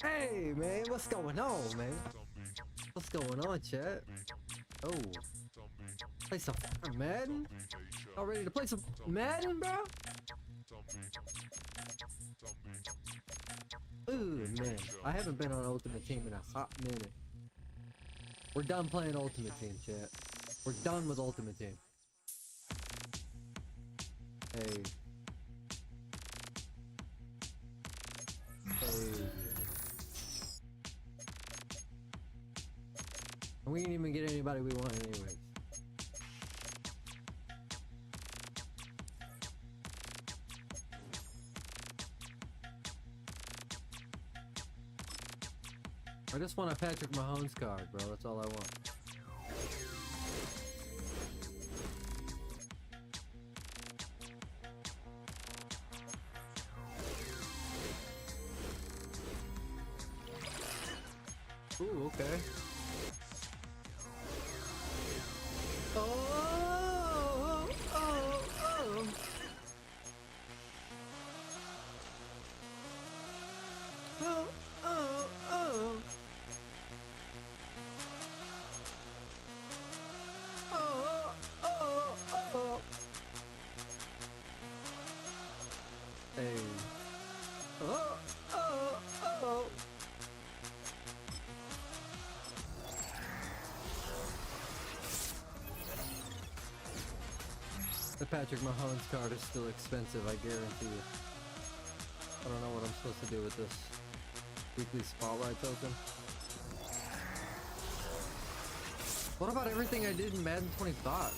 Hey, man, what's going on, man? What's going on, chat? Oh, play some Madden? Y'all ready to play some Madden, bro? Ooh, man, I haven't been on Ultimate Team in a hot minute. We're done playing Ultimate Team, chat. We're done with Ultimate Team. Hey. Hey. And we didn't even get anybody we wanted anyways. I just want a Patrick Mahomes card, bro. That's all I want. Ooh, okay. Oh, oh, oh. Oh, oh, oh. Oh, oh, oh. Hey. Oh, oh, oh. The Patrick Mahomes card is still expensive, I guarantee you. I don't know what I'm supposed to do with this weekly spotlight token. What about everything I did in Madden 25?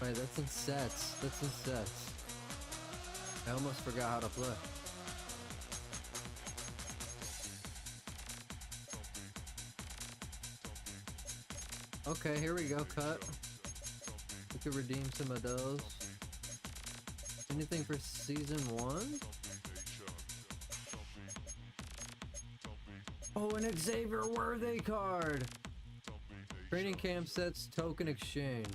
Wait, that's in sets. That's in sets. I almost forgot how to play. Okay, here we go, cut. We could redeem some of those. Anything for season 1? Oh, an Xavier Worthy card! Training camp sets, token exchange.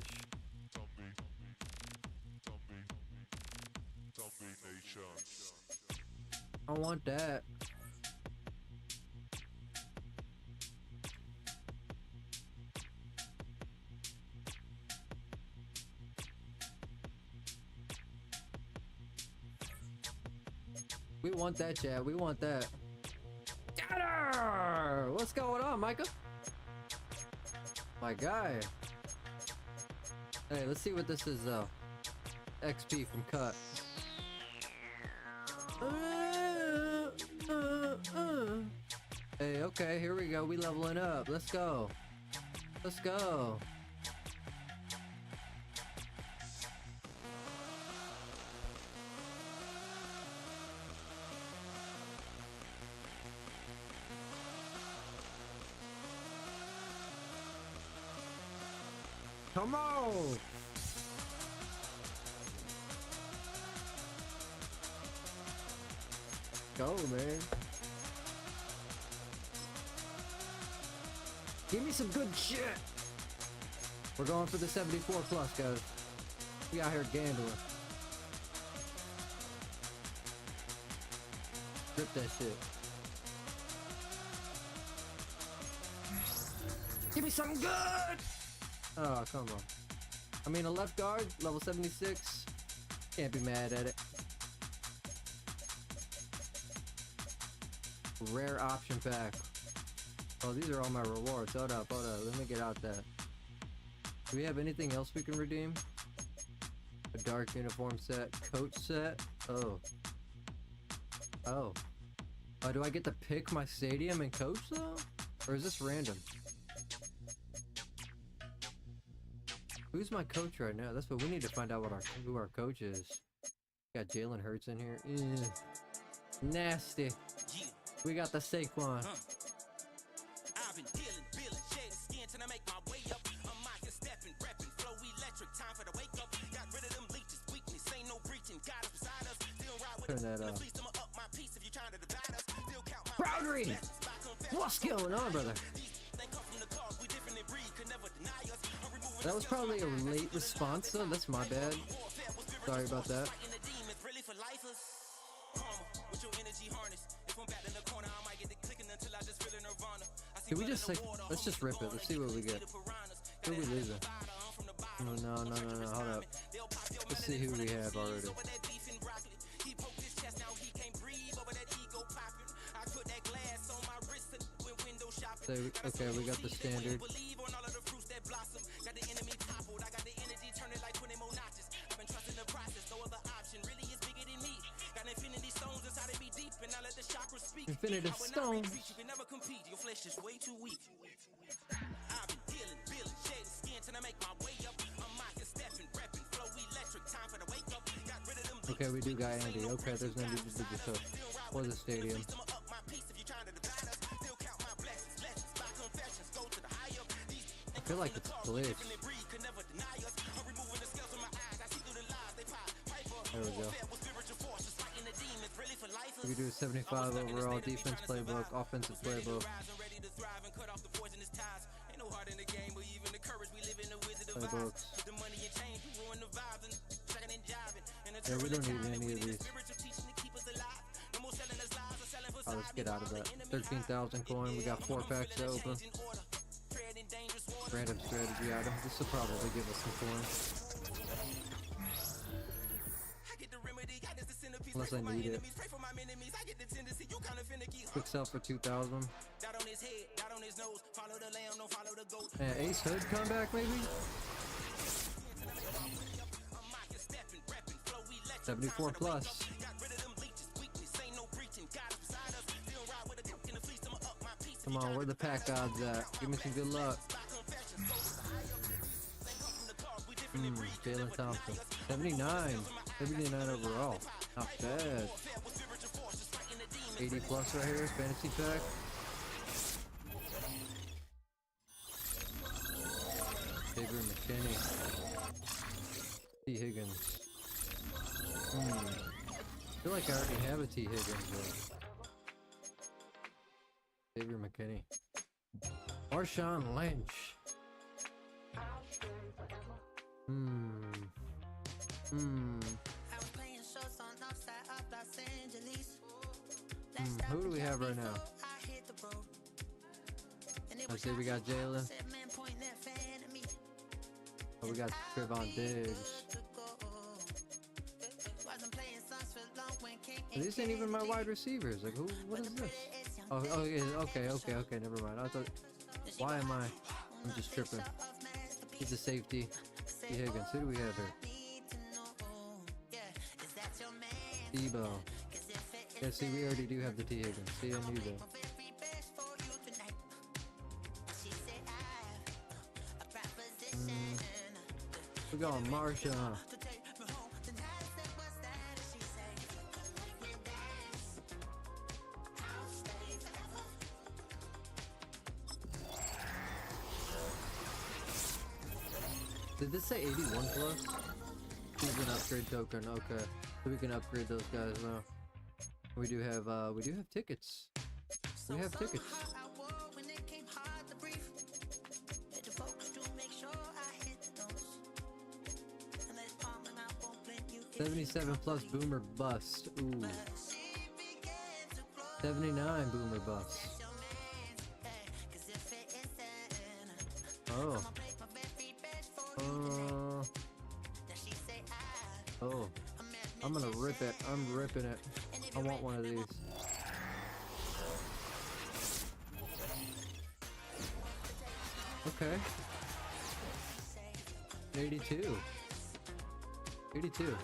I want that. We want that, chat. We want that. Get her! What's going on, Micah? My guy. Hey, let's see what this is, though. XP from Cut. Hey, okay, here we go. We leveling up. Let's go. Let's go. Come on! Go, man. Give me some good shit. We're going for the 74 plus, guys. We out here gambling. Rip that shit. Give me something good. Oh, come on. I mean, a left guard, level 76. Can't be mad at it. Rare option pack. Oh, these are all my rewards. Hold up, hold up. Let me get out that. Do we have anything else we can redeem? A dark uniform set. Coach set. Oh. Oh. Oh, do I get to pick my stadium and coach, though? Or is this random? Who's my coach right now? That's what we need to find out, who our coach is. Got Jalen Hurts in here. Ew. Nasty. We got the Saquon. I've been dealing, shedding skin till I make my way up. I'm mocking, stepping, repping, flow electric. Time for the wake up. Got rid of them leeches, weakness, ain't no breaching. Got us beside us. Still ride with Turn that up. up my piece if you trying to divide us. Still count my Boundary! What's going on, brother? That was probably a late response, though. That's my bad. Sorry about that. Can we just like, let's just rip it. Let's see what we get. Who are we losing? Oh, no, hold up. Let's see who we have already. So, okay, we got the standard. Infinity stones. You can never compete. Your flesh is way too weak. I've been dealing, shedding skin till I make my way up. I'm mocking, stepping, repping, flow electric. Time for the wake up. Got rid of them. Okay, we do got Andy. Okay, there's no need to do this up for the stadium. I feel like it's glitched. There we go. We do a 75 overall defense playbook, offensive playbook. Playbooks. Yeah, we don't need any of these. Oh, let's get out of that. 13,000 coin. We got 4 packs to open. Random strategy item. This will probably give us some coin. Unless I need it. Quick sell for 2,000. And Ace Hood comeback maybe? 74 plus. Come on, where the pack odds at? Give me some good luck. Jalen Thompson. 79. 79 overall. Not bad. 80 plus right here. Fantasy pack. Xavier McKinney. T. Higgins. I feel like I already have a T. Higgins though. Xavier McKinney. Marshawn Lynch. Who do we have right now? Let's see, we got Jalen. Oh, we got Trevon Diggs. These ain't even my wide receivers. Like, who? What is this? Oh, yeah, okay, never mind. I thought, why am I? I'm just tripping. He's a safety. T. Higgins. Who do we have here? Debo. Yeah, see, we already do have the T. Higgins. See, I knew that. We're going Marshawn. Did this say 81 plus? This is an upgrade token, okay. So we can upgrade those guys now. We do have tickets. We have tickets. 77 plus boomer bust. Ooh. 79 boomer bust. Oh. Oh. I'm gonna rip it. I'm ripping it. I want one of these. Okay. 82. 82.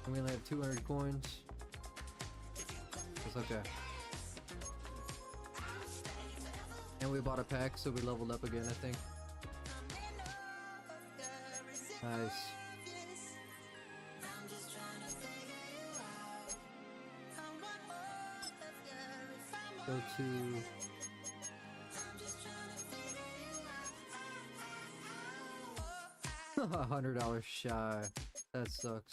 And we only have 200 coins. It's okay. And we bought a pack, so we leveled up again, I think. Nice. Go to $100 shy. That sucks.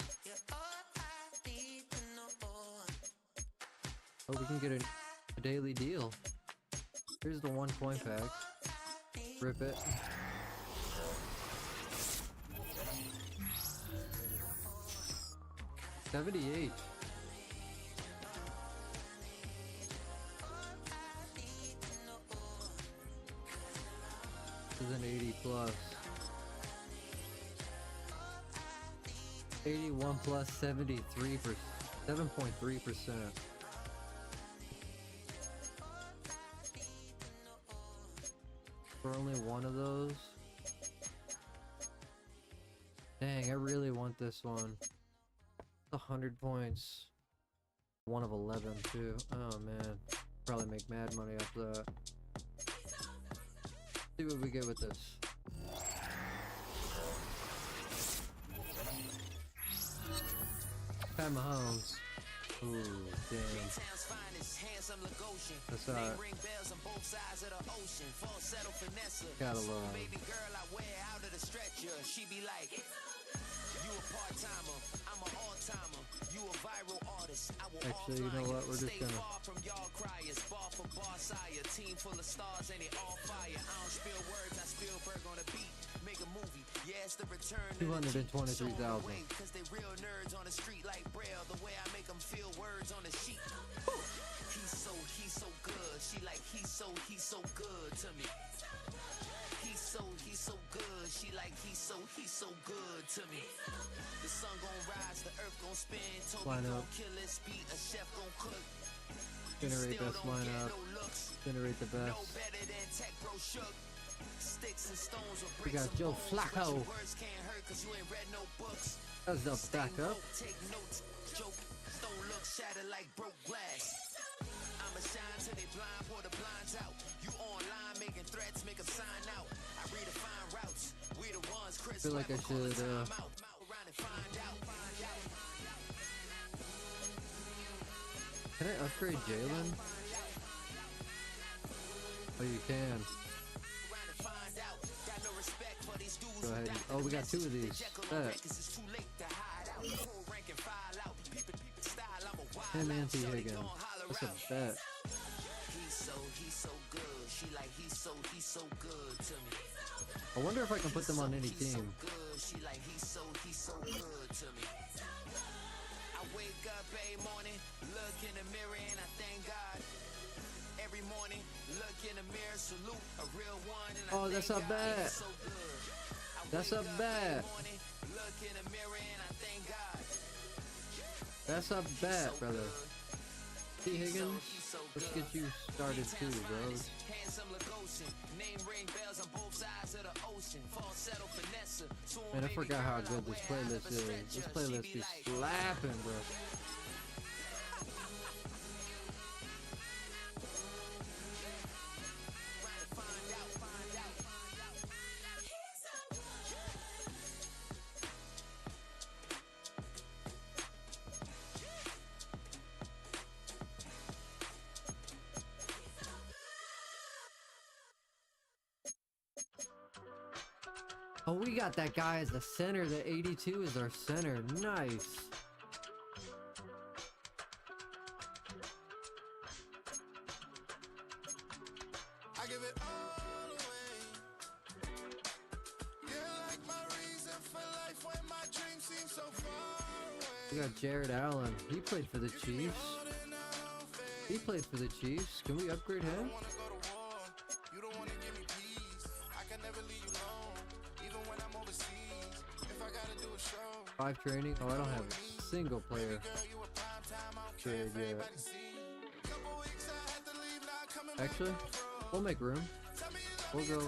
Oh, we can get a A daily deal. Here's the 1 coin pack. Rip it. $78. This is an 80 plus. 81 plus 73%. 7.3%. For only one of those. Dang, I really want this one. 100 points. 1 of 11 too. Oh man. Probably make mad money off that. See what we get with this. Pat Mahomes. Ooh, damn. That's alright. Gotta love. Actually, you know what? We're just gonna. 223,000. He's so good. She like he's so good to me. He's so good. She like he's so good to me. The sun gon' rise, the earth gon' spin. Toby gon' kill it, speed a chef gon' cook. Generate best lineup. Generate the best. We got Joe Flacco. That's the backup. I'ma shine till they blind, pour the blinds out. You online making threats, make them sign out. I redefine routes. We the ones, Chris. I feel like I should Can I upgrade Jalen? Oh, you can. Go ahead. Oh, we got 2 of these. Bet. Him and T. Higgins. That's a bet. He's so good. She like he's so good to me. I wonder if I can put them on any team. She like he's so good to me. I wake up every morning, look in the mirror and I thank God. Every morning, look in the mirror, salute a real one and I that's a bet. So that's a bet. Look in the mirror and I thank God. That's a bet, brother. T. Higgins, let's get you started too, bro. Man, I forgot how good this playlist is. This playlist is slapping, bro. Oh, we got that guy as the center. The 82 is our center. Nice. I give it all away. You're like my reason for life when my dreams seem so far away. We got Jared Allen. He played for the Chiefs. He played for the Chiefs. Can we upgrade him? 5 training. Oh, I don't have a single player trade yet. Actually, we'll make room. We'll go,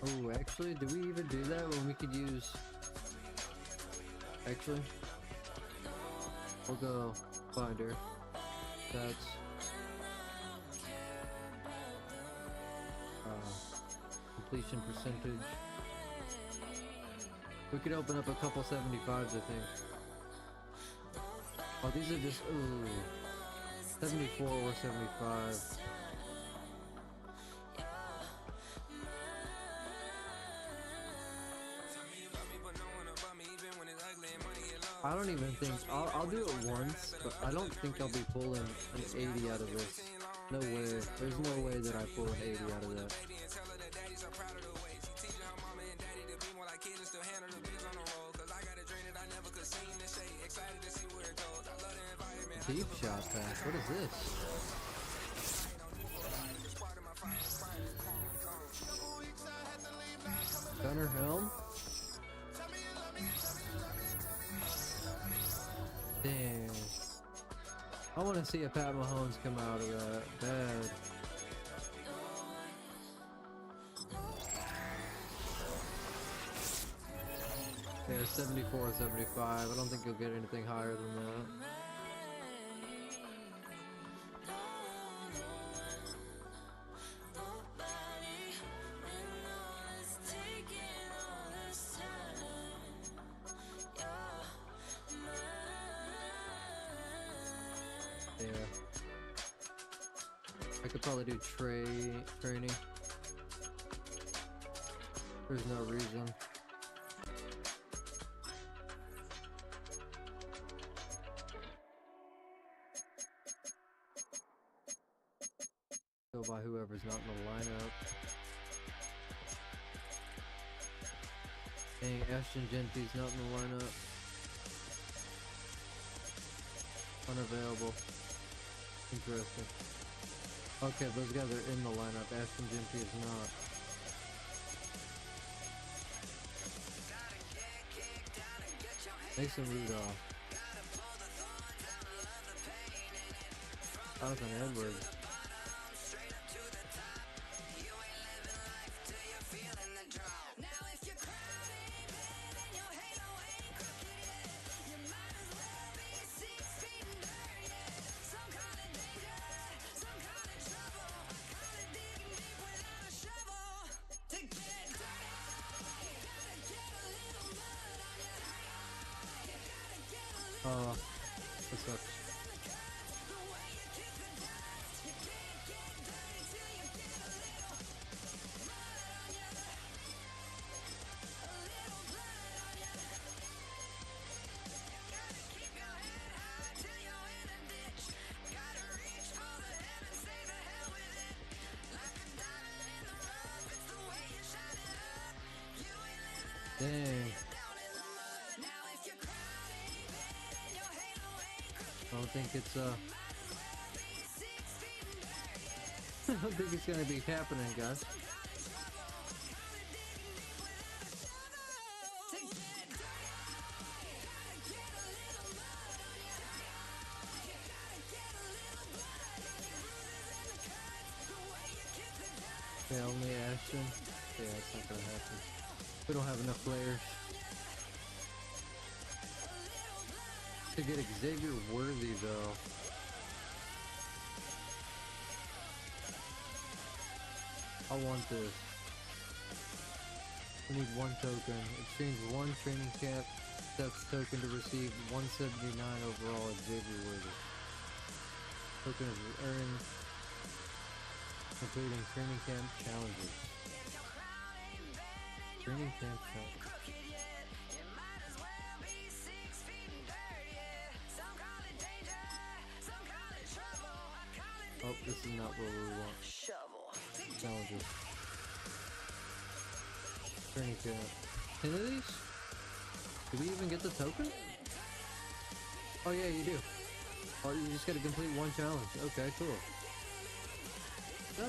oh, actually, do we even do that when we could use... Actually, we'll go finder. That's... completion percentage. We could open up a couple 75s, I think. Oh, these are just, ooh, 74 or 75. I don't even think I'll do it once, but I don't think I'll be pulling an 80 out of this. No way. There's no way that I pull an 80 out of that. Deep shot pass. What is this? Gunner helm. Damn. I want to see a Pat Mahomes come out of that. Bad. Yeah, 74, 75. I don't think you'll get anything higher than that. Yeah. I could probably do training. There's no reason. Go by whoever's not in the lineup. Dang, Ashton Genty's not in the lineup. Unavailable. Interesting. Okay, those guys are in the lineup. Ashton Genty is not. Mason Rudolph. Jonathan Edwards. What's up? Dang. I don't think it's I don't think it's gonna be happening, guys. Yeah, only Ashton. Yeah, it's not gonna happen. We don't have enough players to get Xavier Worthy, though. I want this. We need one token. Exchange one training camp steps token to receive 179 overall at Xavier Worthy. Token is earned completing training camp challenges. Training camp challenges. Oh, this is not what we want. Challenges. Training camp. 10 of these? Do we even get the token? Oh yeah, you do. Oh, you just gotta complete one challenge. Okay, cool. So.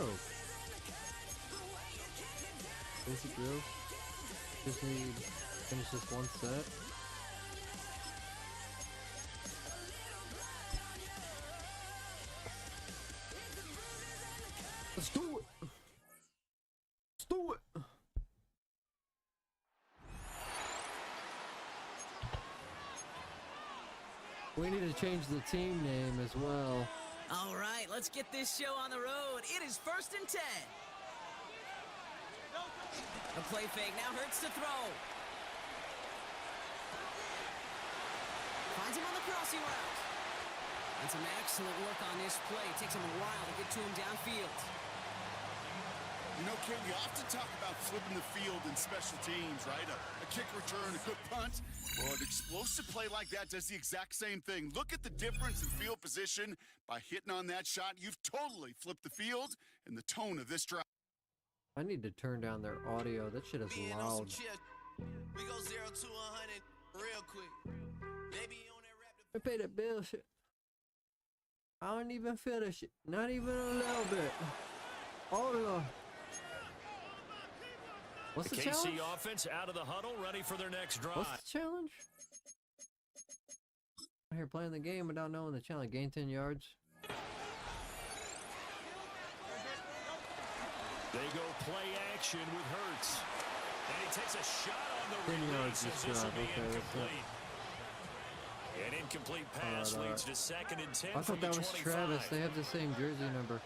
Basic drill. Just need to finish this one set. Let's do it! Let's do it! We need to change the team name as well. All right, let's get this show on the road. It is 1st and 10. The play fake now hurts to throw. Finds him on the crossing route. And some excellent work on this play. Takes him a while to get to him downfield. You know, Kid, we often talk about flipping the field in special teams, right? A kick return, a good punt. Well, an explosive play like that does the exact same thing. Look at the difference in field position. By hitting on that shot, you've totally flipped the field and the tone of this drive. I need to turn down their audio. That shit is loud. We go 0 to 100 real quick. Maybe on that rap. I pay that bill shit. I don't even feel that shit. Not even a little bit. Oh no. What's the challenge? KC offense out of the huddle, ready for their next drive. What's the challenge? I'm here playing the game without knowing the challenge. Gain 10 yards. They go play action with Hurts. And he takes a shot on the 10 yards release. this This will drive. be Okay, incomplete. An incomplete pass leads to 2nd and 10 I from thought the that was 25. Travis. They have the same jersey number.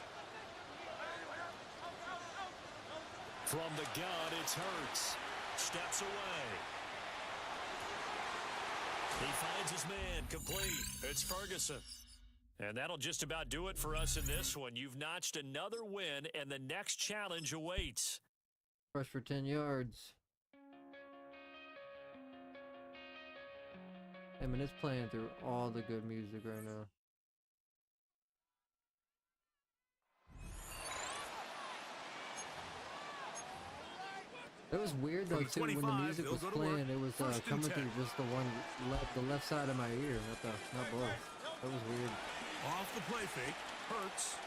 From the gun, it's Hurts. Steps away. He finds his man, complete. It's Ferguson. And that'll just about do it for us in this one. You've notched another win, and the next challenge awaits. Rush for 10 yards. I mean, it's playing through all the good music right now. It was weird though too when the music was playing. It was coming through just the left side of my ear, not both. That was weird. Off the play fake, Hurts.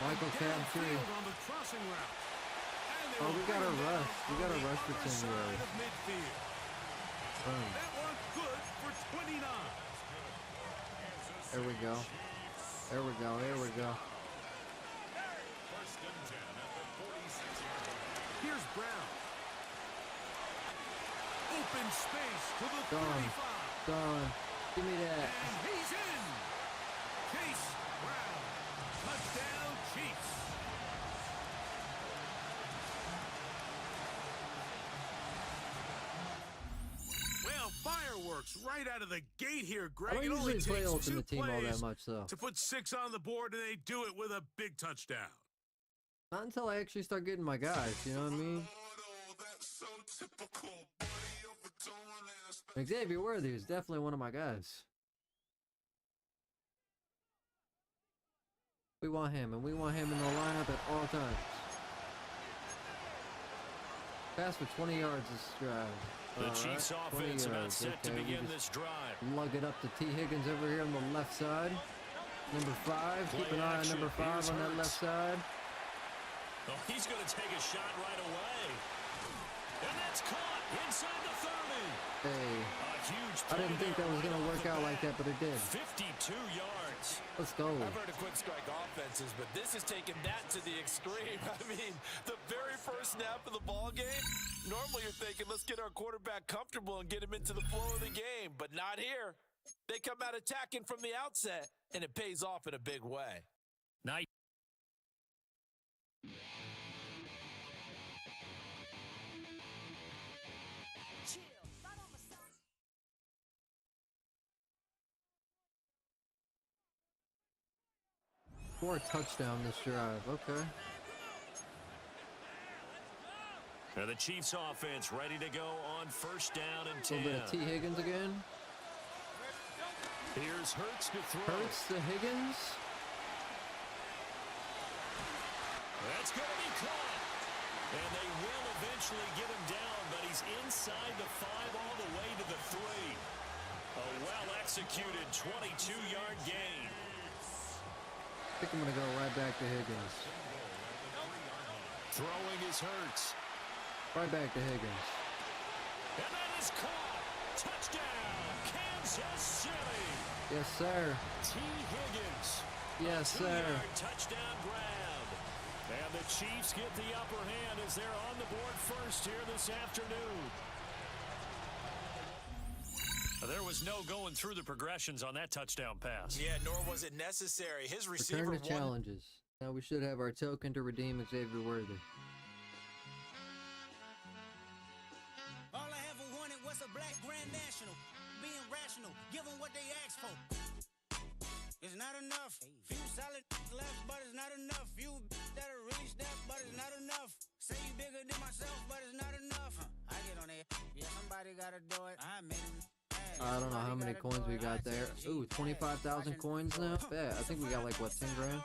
Michael Crabtree. On the crossing route. Oh, we got a rush. We got a rush for 10 yards. Boom. That one good for 29. There we go. There we go. There we go. Here's Brown. Open space to the Gone. 35. Gone. Give me that. And he's in. Chase Brown. Touchdown Chiefs. Well, fireworks right out of the gate here, Greg. I don't It only usually play takes Ultimate two Team all that plays much though. to put 6 on the board, and they do it with a big touchdown. Not until I actually start getting my guys, you know what I mean? Xavier Worthy is definitely one of my guys. We want him, and we want him in the lineup at all times. Pass for 20 yards this drive. The Chiefs offense about set to begin this drive. Lug it up to T. Higgins over here on the left side. Number 5. Keep an eye on number 5 on that left side. Oh, he's going to take a shot right away. And that's caught inside the 30. Hey, A huge I didn't think that was going to work out like that, but it did. 52 yards. Let's go. I've heard of quick strike offenses, but this is taking that to the extreme. I mean, the very first snap of the ball game, normally you're thinking, let's get our quarterback comfortable and get him into the flow of the game, but not here. They come out attacking from the outset, and it pays off in a big way. Nice. For a touchdown this drive. Okay. Now the Chiefs offense ready to go on first down and A 10. little bit of T. Higgins again. Here's Hurts to throw. Hurts to Higgins. That's going to be caught. And they will eventually get him down, but he's inside the 5 all the way to the 3. A well-executed 22-yard gain. I think I'm going to go right back to Higgins. Throwing is Hurts. Right back to Higgins. And that is caught. Touchdown, Kansas City. Yes, sir. T. Higgins. Yes, sir. 2-yard touchdown grab. And the Chiefs get the upper hand as they're on the board first here this afternoon. There was no going through the progressions on that touchdown pass. Yeah, nor was it necessary. His receiver Return to challenges. Now we should have our token to redeem Xavier Worthy. All I ever wanted was a black grand national. Being rational, give them what they asked for. It's not enough. Few solid left, but it's not enough. Few that are really step, but it's not enough. Say you bigger than myself, but it's not enough. I get on it. Yeah, somebody gotta do it. I don't know how many coins we got there. Ooh, 25,000 coins now? Yeah, I think we got like, what, 10 grand?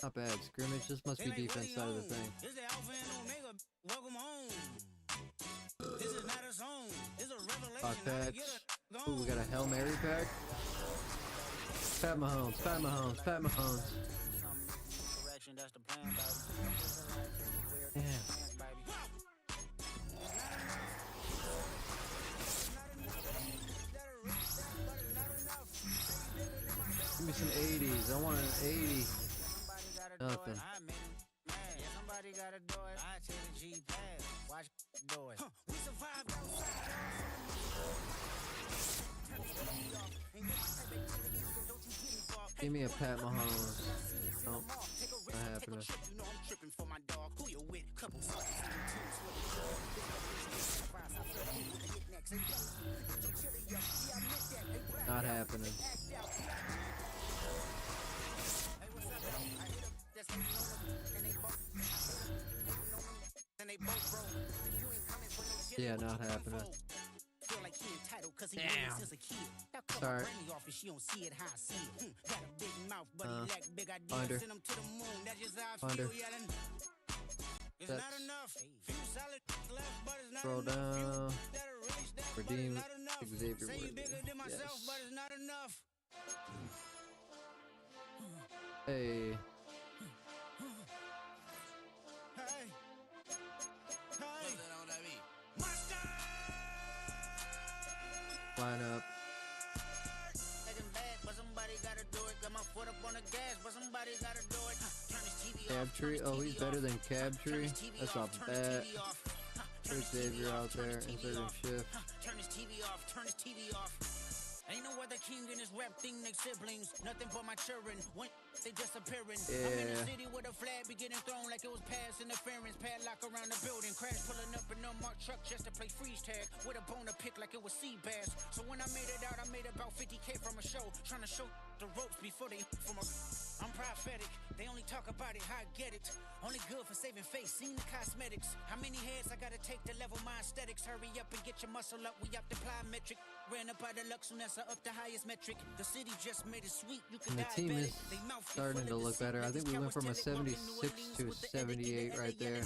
Not bad. Scrimmage, this must be defense side of the thing. This is Alpha and Omega. Welcome home. This is not a song. This is a revelation. Packs. Ooh, we got a Hail Mary pack. Pat Mahomes, Pat Mahomes, Pat Mahomes. Damn. Give me some 80s. I want an 80. Nothing. Somebody gotta do it. I take the G pad. Watch do it. We survived outside. Give me a Pat Mahomes. Nope, not happening. Not happening. Yeah, not happening. Damn. Sorry. Under. Under. That's. Scroll down. Redeem Xavier Worthy. Yes. Hey. Line up. Cab Tree. Oh, he's better than Cab Tree. That's not bad. There's Xavier out there inserting shift. Turn his TV off. Turn his TV off. Ain't no other king in this rap thing like siblings. Nothing but my children. When they disappearing. Yeah. I'm in the city with a flag be getting thrown like it was pass interference. Padlock around the building. Crash pulling up an unmarked truck just to play freeze tag. With a bone to pick like it was sea bass. So when I made it out, I made about 50K from a show. Trying to show the ropes before they from a... I'm prophetic. They only talk about it, how I get it. Only good for saving face, seen the cosmetics. How many heads I gotta take to level my aesthetics? Hurry up and get your muscle up, we up the plyometric. Ran up by the Lux, and that's up the highest metric. The city just made it sweet, you can And the team is starting to look better. I think we went from a 76 to a 78 right there.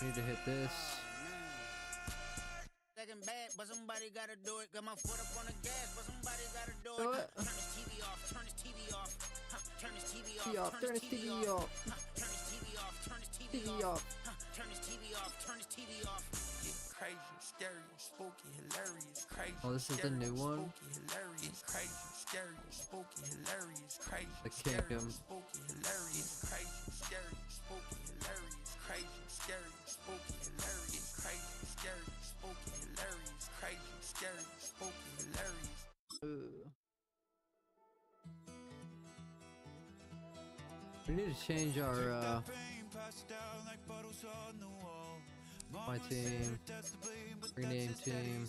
Need to hit this. Second bad, but somebody gotta do it. Got my foot up on the gas, but somebody gotta do Do it. it. Turn his TV off, turn his TV off. Turn his TV off, Turn his TV off. Turn his TV off, turn his TV TV off. off. Turn his TV off, turn his TV off. Crazy, scary, spooky, hilarious, crazy. Oh, this is the new one? Spooky, hilarious, crazy, scary, spooky, hilarious, crazy. The Kingdom. Spooky, hilarious, crazy, scary, spooky, hilarious, crazy, scary, spooky, hilarious, crazy, scary, spooky, hilarious, crazy, scary, spooky, hilarious. We need to change our my team, rename team.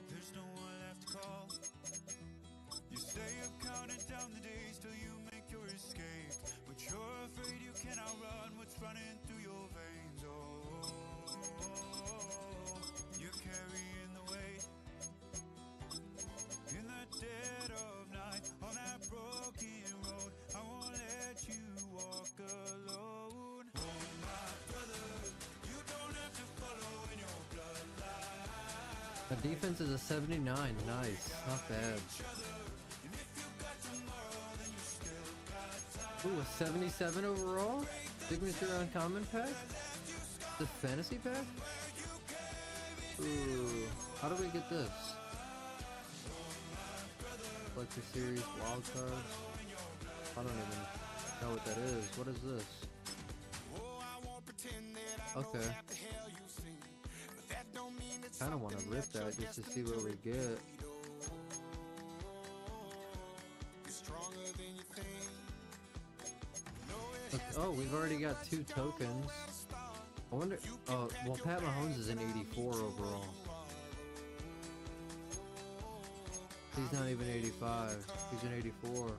There's no one left to call. You stay up counting down the days till you make your escape, but you're afraid you cannot run what's running through your veins. Oh, you're carrying the weight in the dead of night on that broken road. I won't let you walk alone. Oh my brother, you don't have to follow in your bloodline. The defense is a 79. Nice, not bad. Ooh, a 77 overall? Signature uncommon pack? The fantasy pack? Ooh, how do we get this? Collector series, wild cards? I don't even know what that is. What is this? Okay. Kinda wanna rip that just to see what we get. Oh, we've already got 2 tokens. I wonder. Oh, well, Pat Mahomes is an 84 overall. He's not even 85. He's an 84.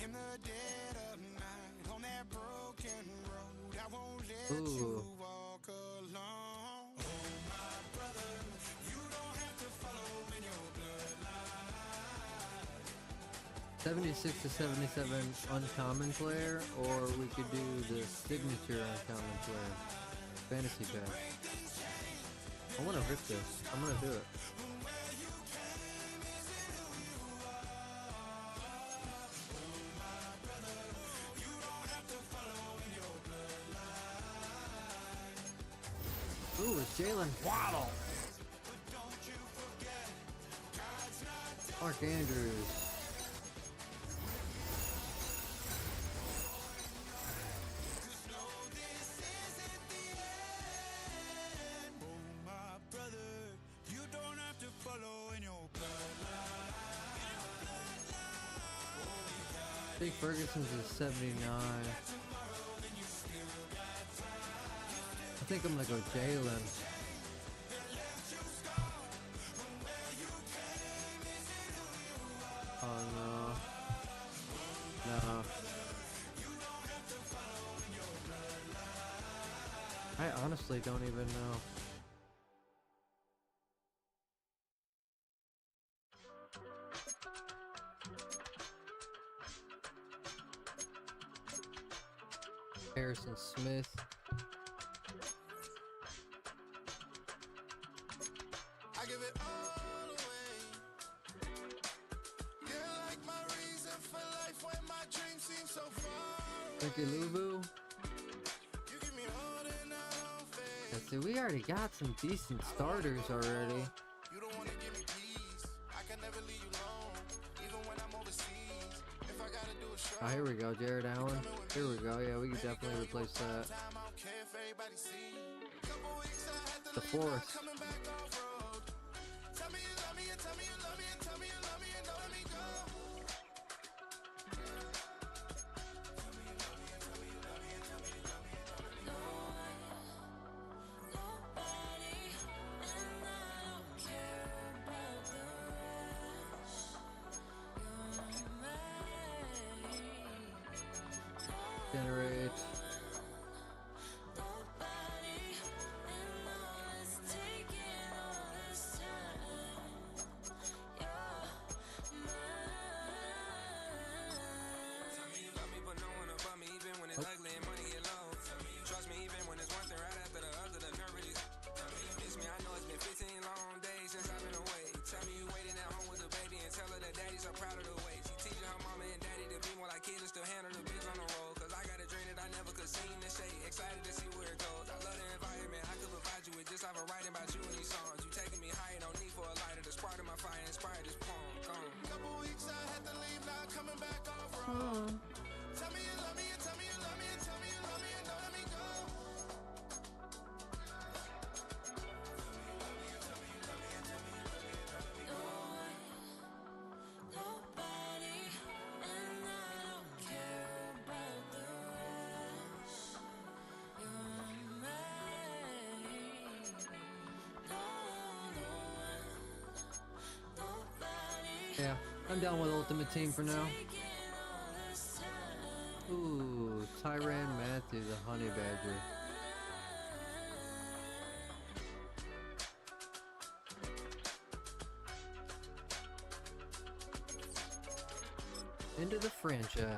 In the dead of night, on that broken road, I won't let Ooh. you walk alone. Oh, my brother, you don't have to follow in your bloodline. 76 to 77 uncommon player, or we could do the signature uncommon player. Fantasy pack. I want to rip this. I'm going to do it. Ooh, it's Jalen Waddle. Mark Andrews. I think Ferguson's a 79. I think I'm gonna go Jalen. Oh no. No. I honestly don't even know. Harrison Smith. I give it all away. You're like my reason for life when my dreams seem so far away. Ricky Luvu. You give me all that I don't face. Let's see, we already got some decent starters already. You don't wanna give me peace. I can never leave you alone, even when I'm overseas. If I gotta do a show. Oh, here we go, Jared Allen. Here we go. Yeah, we can definitely replace that. The Forest. Generate. Yeah, I'm down with Ultimate Team for now. Ooh, Tyrann Matthew, the Honey Badger. Into the franchise.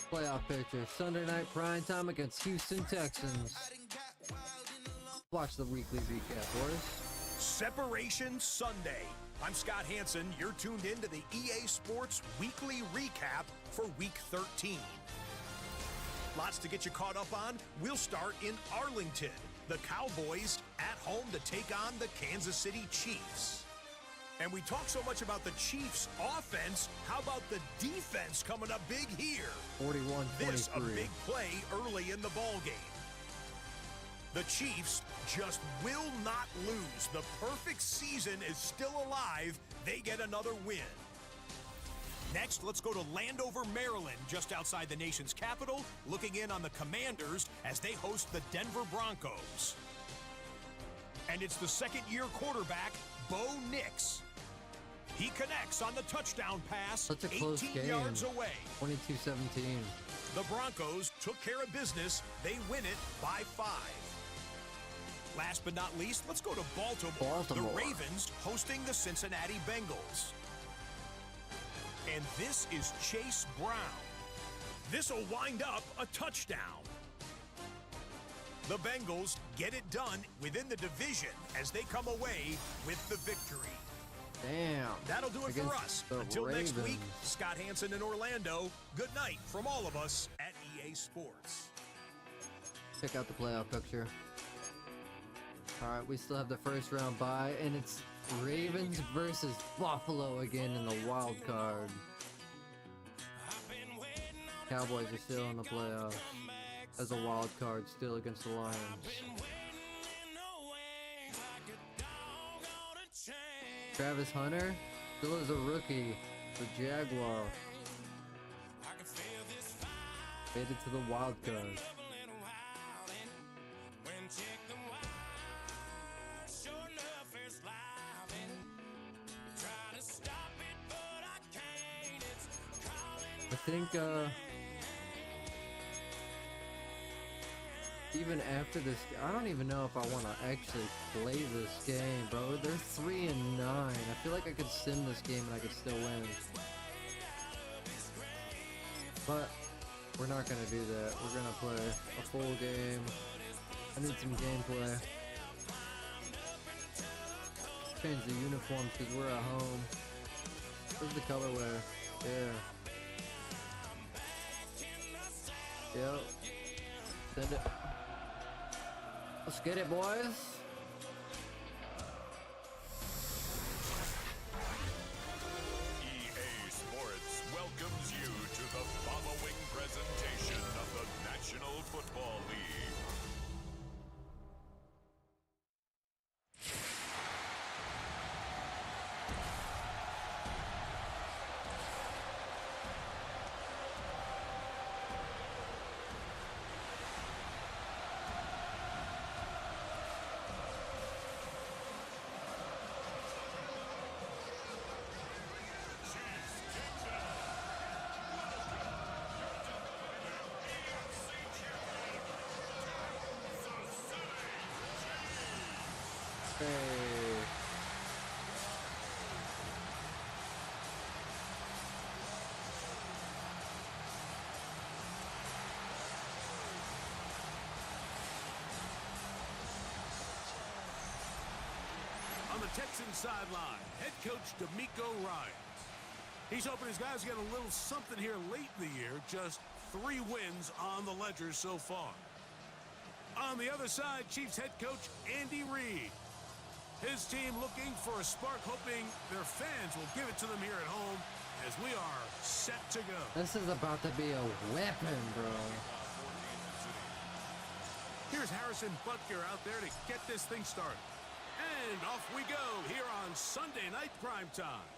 Playoff picture, Sunday night prime time against Houston Texans. Watch the weekly recap, boys. Separation Sunday. I'm Scott Hansen. You're tuned in to the EA Sports Weekly Recap for Week 13. Lots to get you caught up on. We'll start in Arlington. The Cowboys at home to take on the Kansas City Chiefs. And we talk so much about the Chiefs' offense. How about the defense coming up big here? 41-23. This a big play early in the ball game. The Chiefs just will not lose. The perfect season is still alive. They get another win. Next, let's go to Landover, Maryland, just outside the nation's capital, looking in on the Commanders as they host the Denver Broncos. And it's the second-year quarterback, Bo Nix. He connects on the touchdown pass, Such a close 18 game. yards away. 22-17. The Broncos took care of business. They win it by 5. Last but not least, let's go to Baltimore. The Ravens hosting the Cincinnati Bengals. And this is Chase Brown. This will wind up a touchdown. The Bengals get it done within the division as they come away with the victory. Damn. That'll do it for us. Until Ravens. next week, Scott Hansen in Orlando. Good night from all of us at EA Sports. Check out the playoff picture. All right, we still have the first round bye, and it's Ravens versus Buffalo again in the wild card. Cowboys are still in the playoffs as a wild card, still against the Lions. Travis Hunter, still as a rookie, the Jaguar. Made it to the wild card. I think even after this, I don't even know if I want to actually play this game, bro. They're 3-9. I feel like I could sim this game and I could still win. But we're not gonna do that. We're gonna play a full game. I need some gameplay. Change the uniforms because we're at home. Where's the colorway? Yeah. Yep. Send it. Let's get it, boys. EA Sports welcomes you to the following presentation of the National Football League. Hey. On the Texans sideline, head coach D'Amico Ryans. He's hoping his guys get a little something here late in the year. Just 3 wins on the ledger so far. On the other side, Chiefs head coach Andy Reid. His team looking for a spark, hoping their fans will give it to them here at home as we are set to go. This is about to be a weapon, bro. Here's Harrison Butker out there to get this thing started. And off we go here on Sunday night primetime.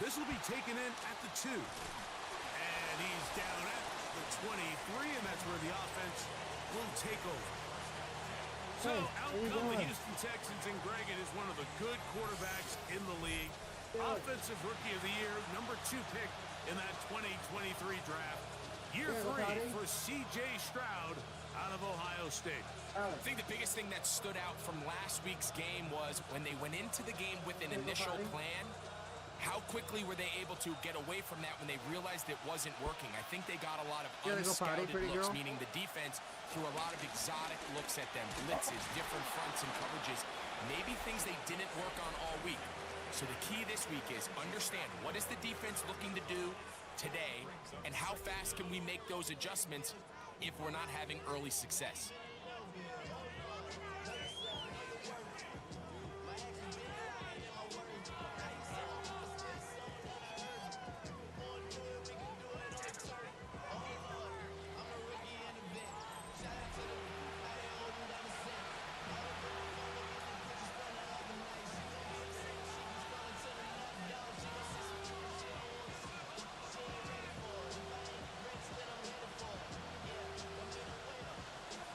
This will be taken in at the 2. And he's down at the 23, and that's where the offense will take over. So out come the Houston Texans, and Gregan is one of the good quarterbacks in the league. Offensive Rookie of the Year, number 2 pick in that 2023 draft. Year 3 for C.J. Stroud out of Ohio State. I think the biggest thing that stood out from last week's game was when they went into the game with an initial plan, how quickly were they able to get away from that when they realized it wasn't working? I think they got a lot of unscouted looks, meaning the defense threw a lot of exotic looks at them, blitzes, different fronts and coverages, maybe things they didn't work on all week. So the key this week is understand what is the defense looking to do today, and how fast can we make those adjustments if we're not having early success.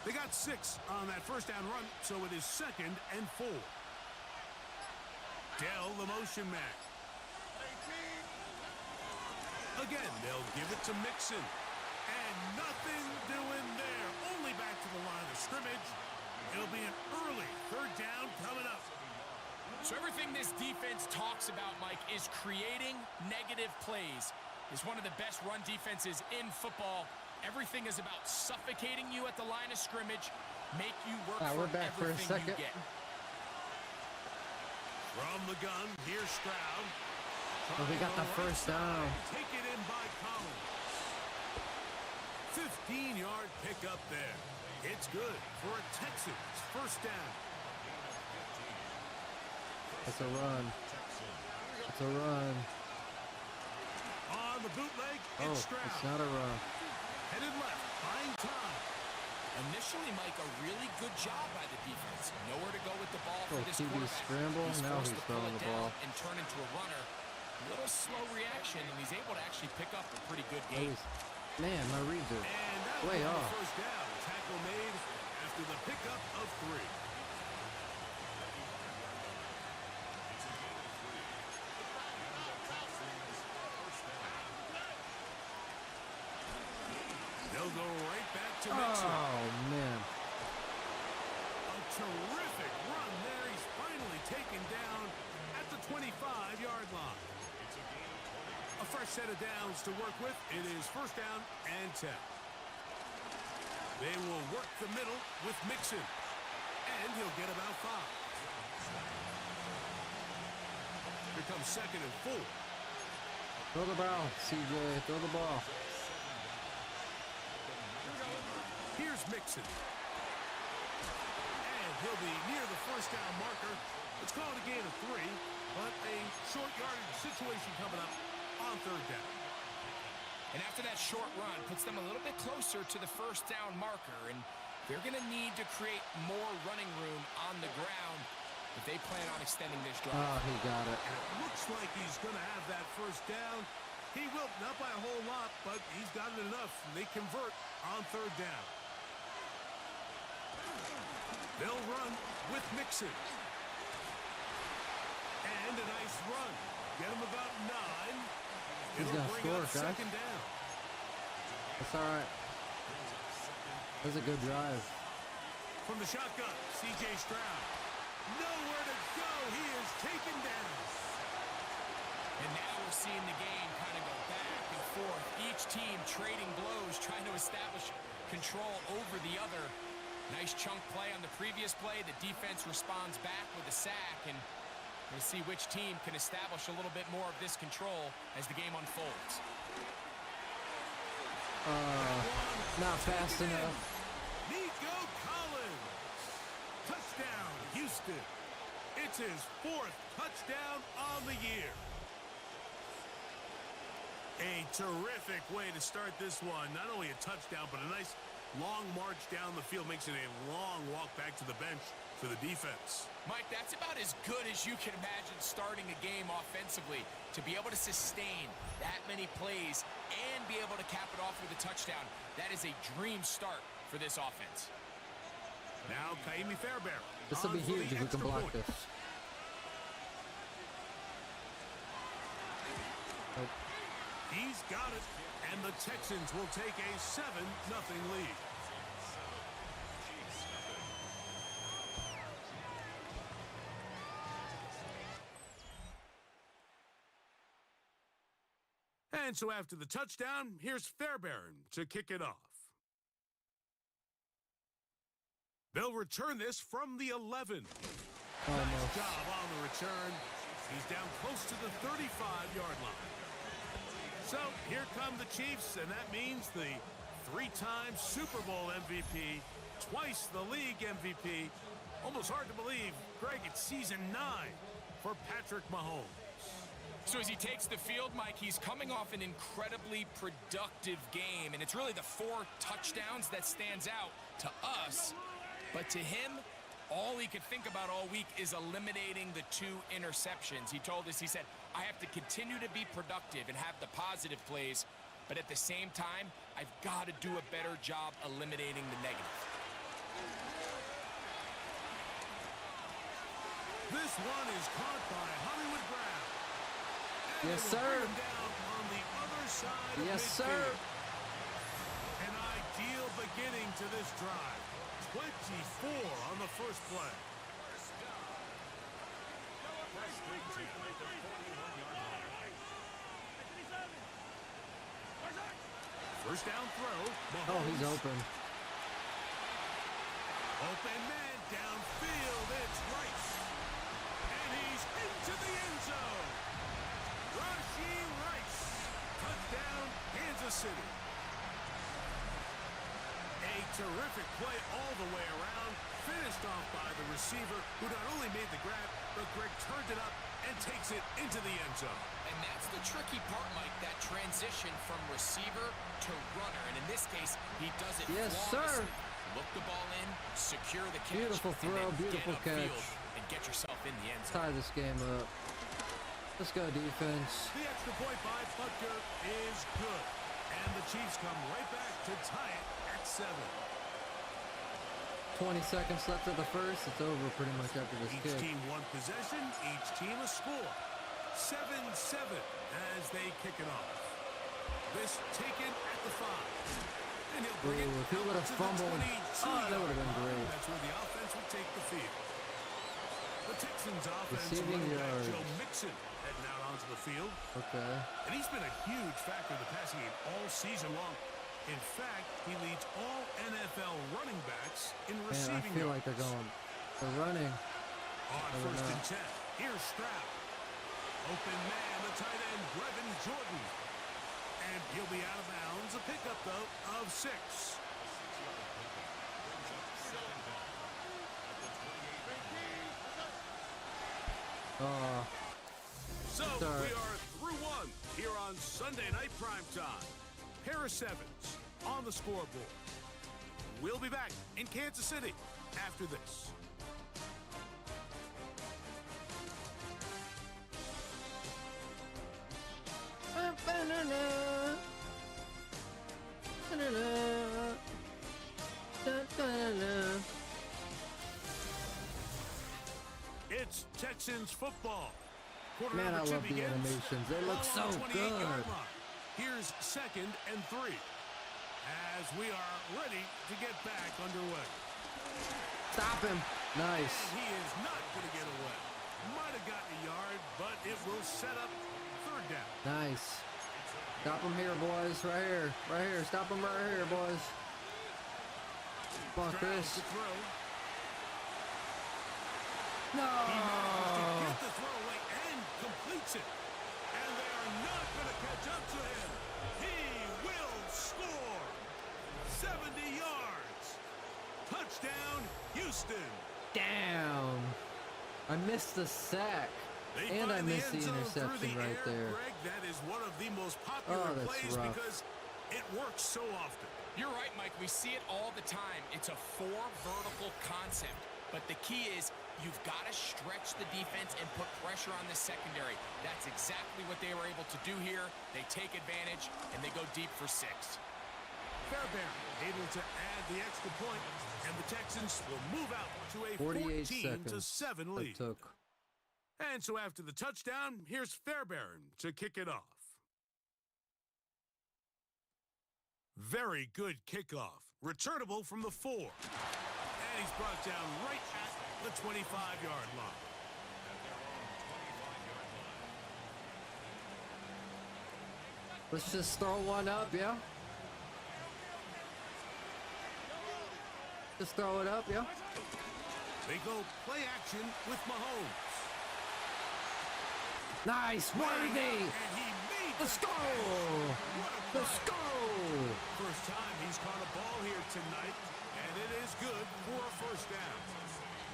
They got 6 on that first down run, so it is 2nd and 4. Dell, the motion man. Again, they'll give it to Mixon. And nothing doing there. Only back to the line of scrimmage. It'll be an early 3rd down coming up. So everything this defense talks about, Mike, is creating negative plays. It's one of the best run defenses in football. Everything is about suffocating you at the line of scrimmage, make you work for we're back for a everything second. you get. From the gun, here's Stroud. Oh, we got the first down. Take it in by Collins. 15-yard pickup there. It's good for a Texans first down. That's a run. That's a run. On the bootleg, Oh, it's Stroud. it's not a run. Headed left, buying time. Initially, Mike, a really good job by the defense. Nowhere to go with the ball for Oh, this QB quarterback. scramble. Now forced he's to pull throwing it the down ball. and turn into a runner. A little slow reaction, and he's able to actually pick up a pretty good Oh, game. man, my reads are And that way was the off. first down. Tackle made after the pickup of 3. They'll go right back to Mixon. Oh, man. A terrific run there. He's finally taken down at the 25-yard line. A fresh set of downs to work with. It is first down and 10. They will work the middle with Mixon. And he'll get about 5. Here comes 2nd and 4. Throw the ball, CJ. Throw the ball. Here's Mixon. And he'll be near the first down marker. It's called a gain of 3, but a short yardage situation coming up on 3rd down. And after that short run, puts them a little bit closer to the first down marker, and they're going to need to create more running room on the ground if they plan on extending this drive. Oh, he got it. And it looks like he's going to have that first down. He will, not by a whole lot, but he's got it enough. They convert on 3rd down. They'll run with Mixon. And a nice run. Get him about 9. He's It'll gonna bring score, up guys. 2nd down. That's all right. That's a good drive. From the shotgun, C.J. Stroud. Nowhere to go. He is taken down. And now we're seeing the game kind of go back and forth. Each team trading blows, trying to establish control over the other. Nice chunk play on the previous play. The defense responds back with a sack, and we'll see which team can establish a little bit more of this control as the game unfolds. Not fast enough. Nico Collins. Touchdown, Houston. It's his 4th touchdown on the year. A terrific way to start this one. Not only a touchdown, but a nice long march down the field. Makes it a long walk back to the bench for the defense. Mike, that's about as good as you can imagine starting a game offensively. To be able to sustain that many plays and be able to cap it off with a touchdown, that is a dream start for this offense. Now, Kaimi Fairbairn. This will be huge if we can block this. Nope. He's got it, and the Texans will take a 7-0 lead. And so after the touchdown, here's Fairbairn to kick it off. They'll return this from the 11. Nice job on the return. He's down close to the 35-yard line. So here come the Chiefs, and that means the 3-time Super Bowl MVP, twice the league MVP. Almost hard to believe, Greg, it's season 9 for Patrick Mahomes. So as he takes the field, Mike, he's coming off an incredibly productive game, and it's really the 4 touchdowns that stands out to us. But to him, all he could think about all week is eliminating the 2 interceptions. He told us, he said, I have to continue to be productive and have the positive plays, but at the same time, I've got to do a better job eliminating the negative. This one is caught by Hollywood Brown. And Yes, they will sir. bring him down on the other side of Yes, sir. midfield. An ideal beginning to this drive. 24 on the first play. First down throw. Oh, he's Mahomes. open. Open man downfield. It's Rice. And he's into the end zone. Rashee Rice. Touchdown, Kansas City. A terrific play all the way around. Finished off by the receiver, who not only made the grab, but Greg turned it up and takes it into the end zone. And that's the tricky part, Mike, that transition from receiver to runner. And in this case, he does it Yes, flawlessly. sir. Look the ball in, secure the catch, Beautiful and throw, then beautiful get upfield catch. and get yourself in the end zone. Tie this game up. Let's go, defense. The extra point by Butker is good. And the Chiefs come right back to tie it at 7. 20 seconds left of the first. It's over pretty much after this Each kick. team one possession, each team a score. 7-7 as they kick it off. This taken at the 5. And he'll bring Ooh, it if he would have out to the fumbled, 22-yard that would have been line. great. That's where the offense would take the field. The Texans offense Receiving running back yards. Joe Mixon heading out onto the field. Okay. And he's been a huge factor in the passing game all season long. In fact, he leads all NFL running backs in Man, I receiving feel yards. like they're running. On I don't first know. and 10, here's Stroud. Open man, the tight end, Brevin Jordan. And he'll be out of bounds. A pickup, though, of 6. So sorry. we are through one here on Sunday Night Primetime. Harris Evans on the scoreboard. We'll be back in Kansas City after this. It's Texans football. Quarter Man, I number 2 love the begins. animations. They look Ball so on the 28-yard good. line. Here's 2nd and 3 as we are ready to get back underway. Stop him. Nice. And he is not going to get away. Might have gotten a yard, but it will set up 3rd down. Nice. Stop him here, boys. Right here. Right here. Stop him right here, boys. Come on, Stroud Chris. to throw. No. He managed to get the throw away and completes it. And they are not going to catch up to him. He will score. 70 yards. Touchdown, Houston. Down. I missed the sack. They And I find missed the end zone through interception the right air. there. Greg, that is one of the most popular Oh, that's plays rough. because it works so often. You're right, Mike. We see it all the time. It's a 4 vertical concept. But the key is you've got to stretch the defense and put pressure on the secondary. That's exactly what they were able to do here. They take advantage, and they go deep for 6. Fairbairn able to add the extra point, and the Texans will move out to a 48 seconds 14-7 lead. it took. And so after the touchdown, here's Fairbairn to kick it off. Very good kickoff. Returnable from the 4. And he's brought down right at the 25-yard line. Let's just throw one up, yeah? Just throw it up, yeah? They go play action with Mahomes. Nice, Worthy! And he made Let's the go! What a Let's play. go! First time he's caught a ball here tonight, and it is good for a first down.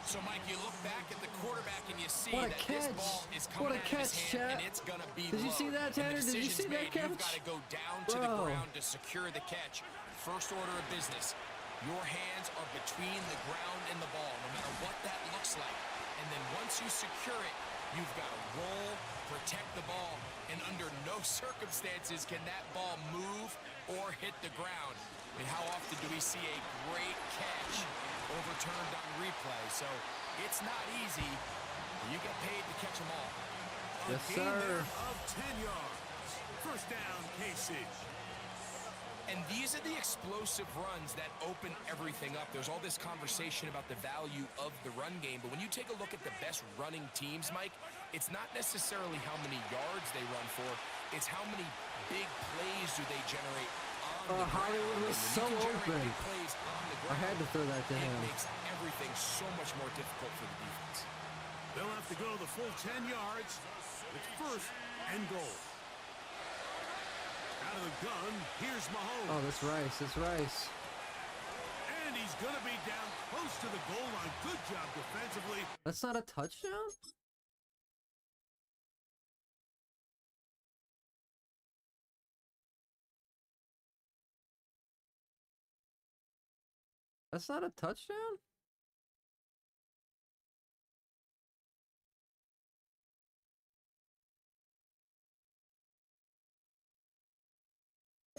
So, Mike, you look back at the quarterback and you see What a that this catch. ball is What coming a out of catch, his hand, and Chat. it's going to be Did you see low. that, When Tanner? the Did you see decision's that made, catch? You've got to go down to the Bro. ground to secure the catch. First order of business. Your hands are between the ground and the ball, no matter what that looks like. And then once you secure it, you've got to roll, protect the ball, and under no circumstances can that ball move or hit the ground. I mean, how often do we see a great catch overturned on replay? So it's not easy. You get paid to catch them all. Yes, A gain there sir. of 10 yards. First down, KC. And these are the explosive runs that open everything up. There's all this conversation about the value of the run game, but when you take a look at the best running teams, Mike, it's not necessarily how many yards they run for, it's how many big plays do they generate on the ground. Hollywood was And so when you can generate open. big plays on the I ground, had to throw that to him. it makes everything so much more difficult for the defense. They'll have to go the full 10 yards. It's first and goal. Out of the gun, here's Mahomes. Oh, that's Rice. That's Rice. And he's going to be down close to the goal line. Good job defensively. That's not a touchdown? That's not a touchdown?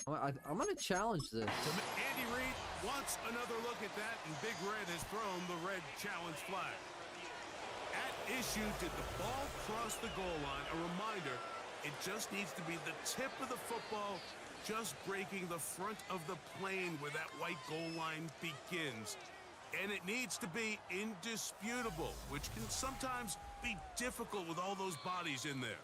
I'm gonna challenge this. Andy Reid wants another look at that, and Big Red has thrown the red challenge flag. At issue, did the ball cross the goal line? A reminder, it just needs to be the tip of the football just breaking the front of the plane where that white goal line begins. And it needs to be indisputable, which can sometimes be difficult with all those bodies in there.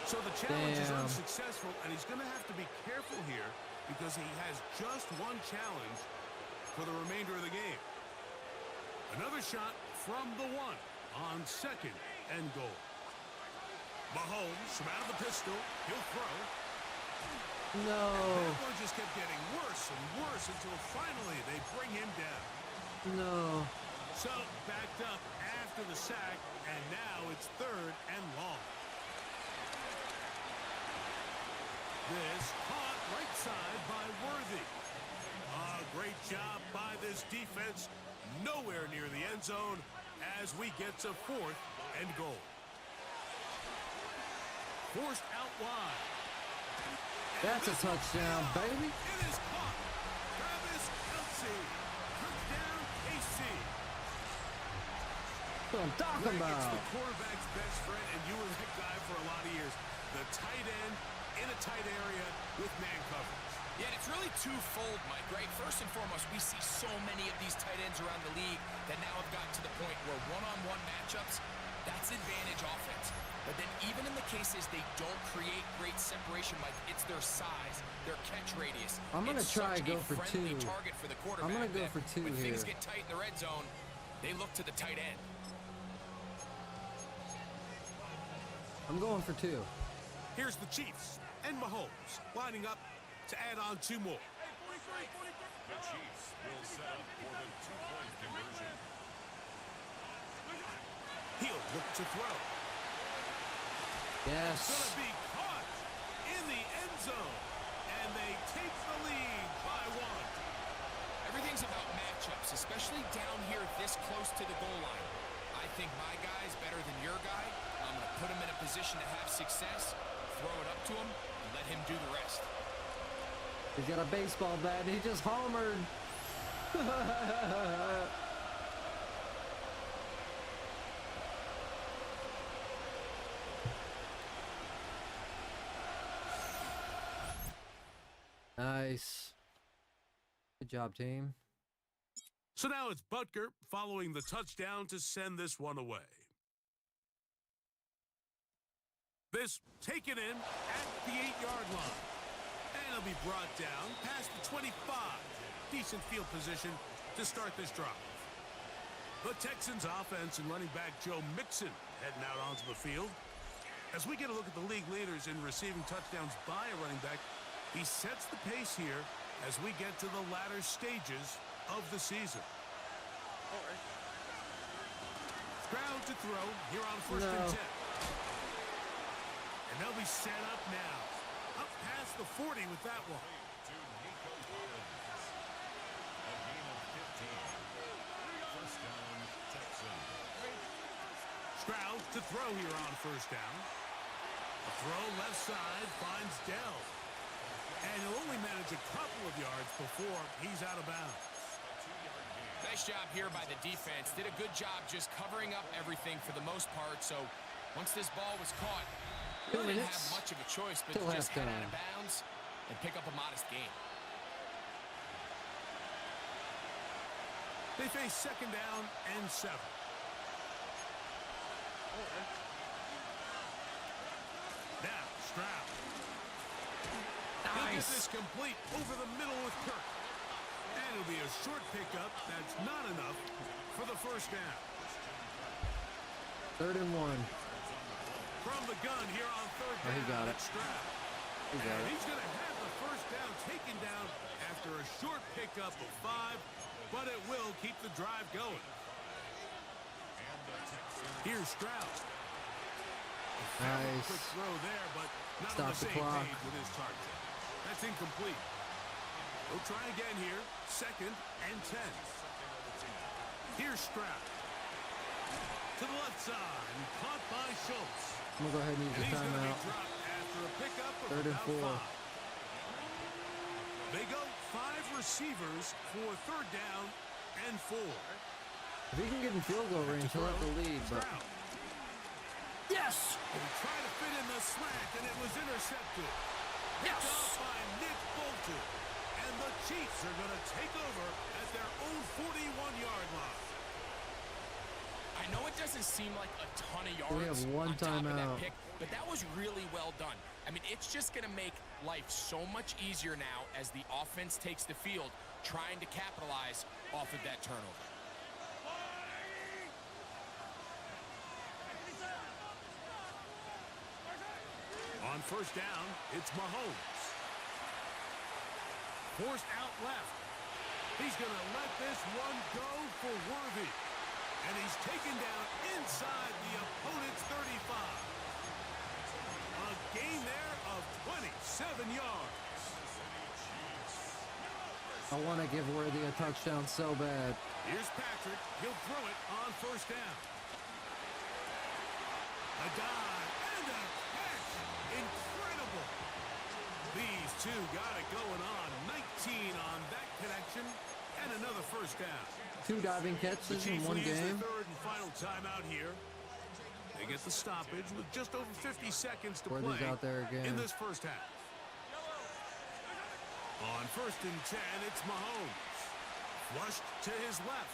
So the challenge is unsuccessful, and he's going to have to be careful here because he has just one challenge for the remainder of the game. Another shot from the one on second and goal. Mahomes from out of the pistol. He'll throw. No. And that one just kept getting worse and worse until finally they bring him down. No. So backed up after the sack, and now it's third and long. This caught right side by Worthy. Great job by this defense. Nowhere near the end zone as we get to fourth and goal. Forced out wide. That's a touchdown, baby. It is caught. Travis Kelce. Touchdown, KC. That's what I'm talking Greg, it's about. the quarterback's best friend, and you were that guy for a lot of years. The tight end in a tight area with man coverage. Yeah, and it's really twofold, Mike, right? First and foremost, we see so many of these tight ends around the league that now have gotten to the point where one-on-one matchups, that's advantage offense. But then even in the cases they don't create great separation, Mike, it's their size, their catch radius. I'm going to try go for two. Target for the quarterback. I'm going to go for two when here. things get tight in the red zone, they look to the tight end. I'm going for two. Here's the Chiefs and Mahomes lining up to add on two more. The Chiefs will set up for the two-point conversion. He'll look to throw. Yes. It's going to be caught in the end zone. And they take the lead by one. Everything's about matchups, especially down here this close to the goal line. I think my guy's better than your guy. I'm going to put him in a position to have success, throw it up to him, and let him do the rest. He's got a baseball bat. He just homered. Nice. Good job, team. So now it's Butker following the touchdown to send this one away. This taken in at the 8-yard line. And it'll be brought down past the 25. Decent field position to start this drive. The Texans offense and running back Joe Mixon heading out onto the field. As we get a look at the league leaders in receiving touchdowns by a running back, he sets the pace here as we get to the latter stages of the season. Stroud to throw here on first and 10. And they'll be set up now. Up past the 40 with that one. To Nico Collins. A gain of 15. First down, Texans. Stroud to throw here on first down. A throw left side finds Dell. And he'll only manage a couple of Nice job here by the defense. Did a good job just covering up everything for the most part. So once this ball was caught, really didn't have much of a choice but to just head out of bounds and pick up a modest gain. They face second down and 7. Now, Stroud. He'll get this complete over the middle with Kirk. And it'll be a short pickup that's not enough for the first down. 3rd and 1. From the gun here on 3rd down. He got it. Stroud. He got it. He's going to have the first down taken down after a short pickup of 5, but it will keep the drive going. Here's Stroud. Nice. Quick throw there, but not Stop on the the same clock. page with his target. That's incomplete. We'll try again here. 2nd and 10. Here's Stroud. To the left side, and caught by Schultz. I'm going to go ahead and use the He's going to be timeout. dropped after a pickup of 3rd and about 4. 5. They go 5 receivers for 3rd down and 4. If he can get in field goal range, he'll have the lead, but... Yes! He tried to fit in the slant, and it was intercepted. Yes! Picked off by Nick Bolton. And the Chiefs are going to take over at their own 41-yard line. I know it doesn't seem like a ton of yards We have one on top of that timeout. pick, but that was really well done. I mean, it's just going to make life so much easier now as the offense takes the field, trying to capitalize off of that turnover. On 1st down, it's Mahomes. Forced out left. He's going to let this one go for Worthy. And he's taken down inside the opponent's 35. A gain there of 27 yards. I want to give Worthy a touchdown so bad. Here's Patrick. He'll throw it on 1st down. A dive and a catch. Incredible. These two got it going on. 19 on that connection and another 1st down. 2 diving catches in one Chiefs use game. the 3rd and final timeout here. They get the stoppage with just over 50 seconds to Worthy's play out there again. in this 1st half. On 1st and 10, it's Mahomes. Flushed to his left.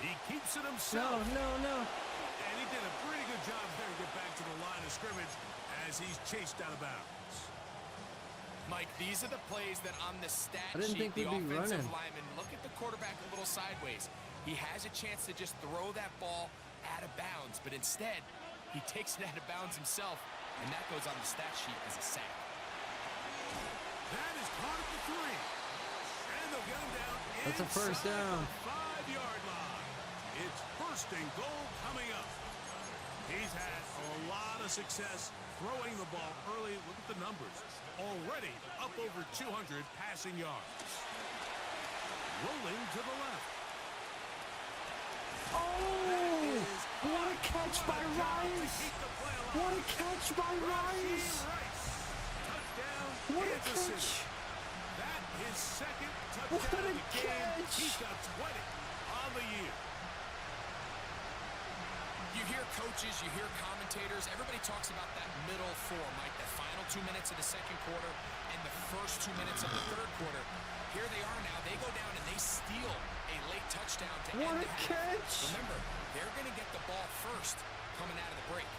He keeps it himself. No. And he did a pretty good job there to get back to the line of scrimmage as he's chased out of bounds. Mike, these are the plays that on the stat I didn't sheet, think the we'd be offensive running. lineman, look at the quarterback a little sideways. He has a chance to just throw that ball out of bounds, but instead, he takes it out of bounds himself, and that goes on the stat sheet as a sack. That is caught at the 3. And they'll get him down That's a 1st down. the 5-yard line. It's 1st and goal coming up. He's had a lot of success throwing the ball early. Look at the numbers. Already up over 200 passing yards. Rolling to the left. Oh! What a catch by Rice! What a catch by Rice! Touchdown, What a Kansas catch! City. That is 2nd What touchdown a of the game. catch! He's got 20 on the year. You hear coaches, you hear commentators, everybody talks about that middle 4, Mike, the final 2 minutes of the 2nd quarter and the first 2 minutes of the 3rd quarter. Here they are now. They go down and they steal a late touchdown to What end a the half. catch! Remember, they're going to get the ball first coming out of the break.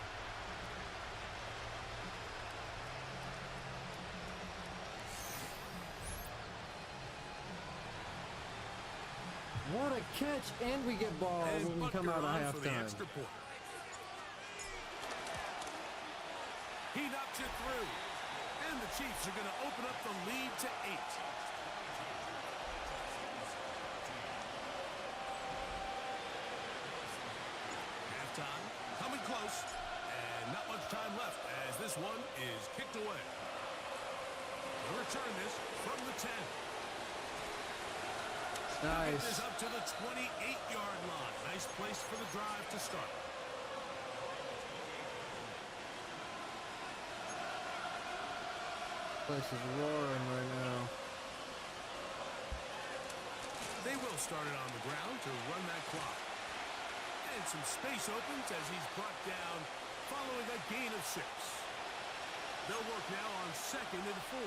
What a catch! And we get ball And when we come out of Butker on for the halftime. extra point. He knocks it through. And the Chiefs are going to open up the lead to 8. Halftime coming close. And not much time left as this one is kicked away. They'll return this from the 10. Get Nice. this up to the 28-yard line. Nice place for the drive to start. Place is roaring right now. They will start it on the ground to run that clock. And some space opens as he's brought down following a gain of 6. They'll work now on 2nd and 4.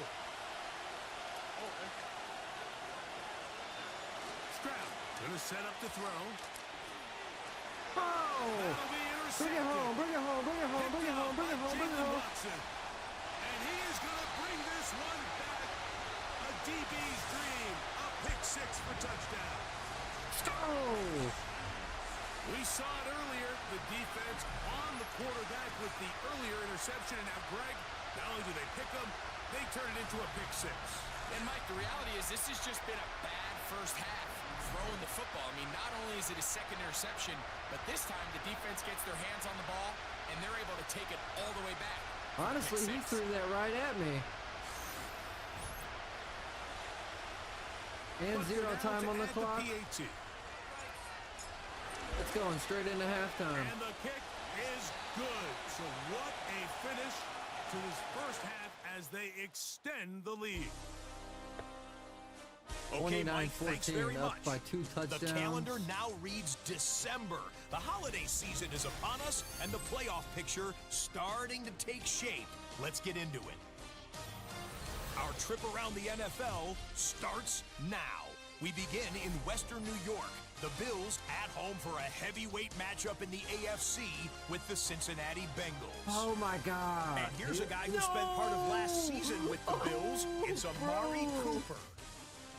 Stroud going to set up to throw. Oh! Bring it home, bring it home, bring it home, bring it home, bring it home, bring it home. And he is going to bring this one back. A DB's dream. A pick 6 for touchdown. Oh! We saw it earlier. The defense on the quarterback with the earlier interception. And now, Greg, not only do they pick him, they turn it into a pick 6. And, Mike, the reality is this has just been a bad first half throwing the football. I mean, not only is it his 2nd interception, but this time the defense gets their hands on the ball, and they're able to take it all the way back. Honestly, he threw that right at me. And 0 time on the clock. It's going straight into halftime. And the kick is good. So what a finish to this first half as they extend the lead. Okay, Mike, thanks very much. Up by 2 touchdowns. The calendar now reads December. The holiday season is upon us, and the playoff picture starting to take shape. Let's get into it. Our trip around the NFL starts now. We begin in Western New York. The Bills at home for a heavyweight matchup in the AFC with the Cincinnati Bengals. Oh, my God. And here's a guy who spent part of last season with the Bills. It's Amari Cooper.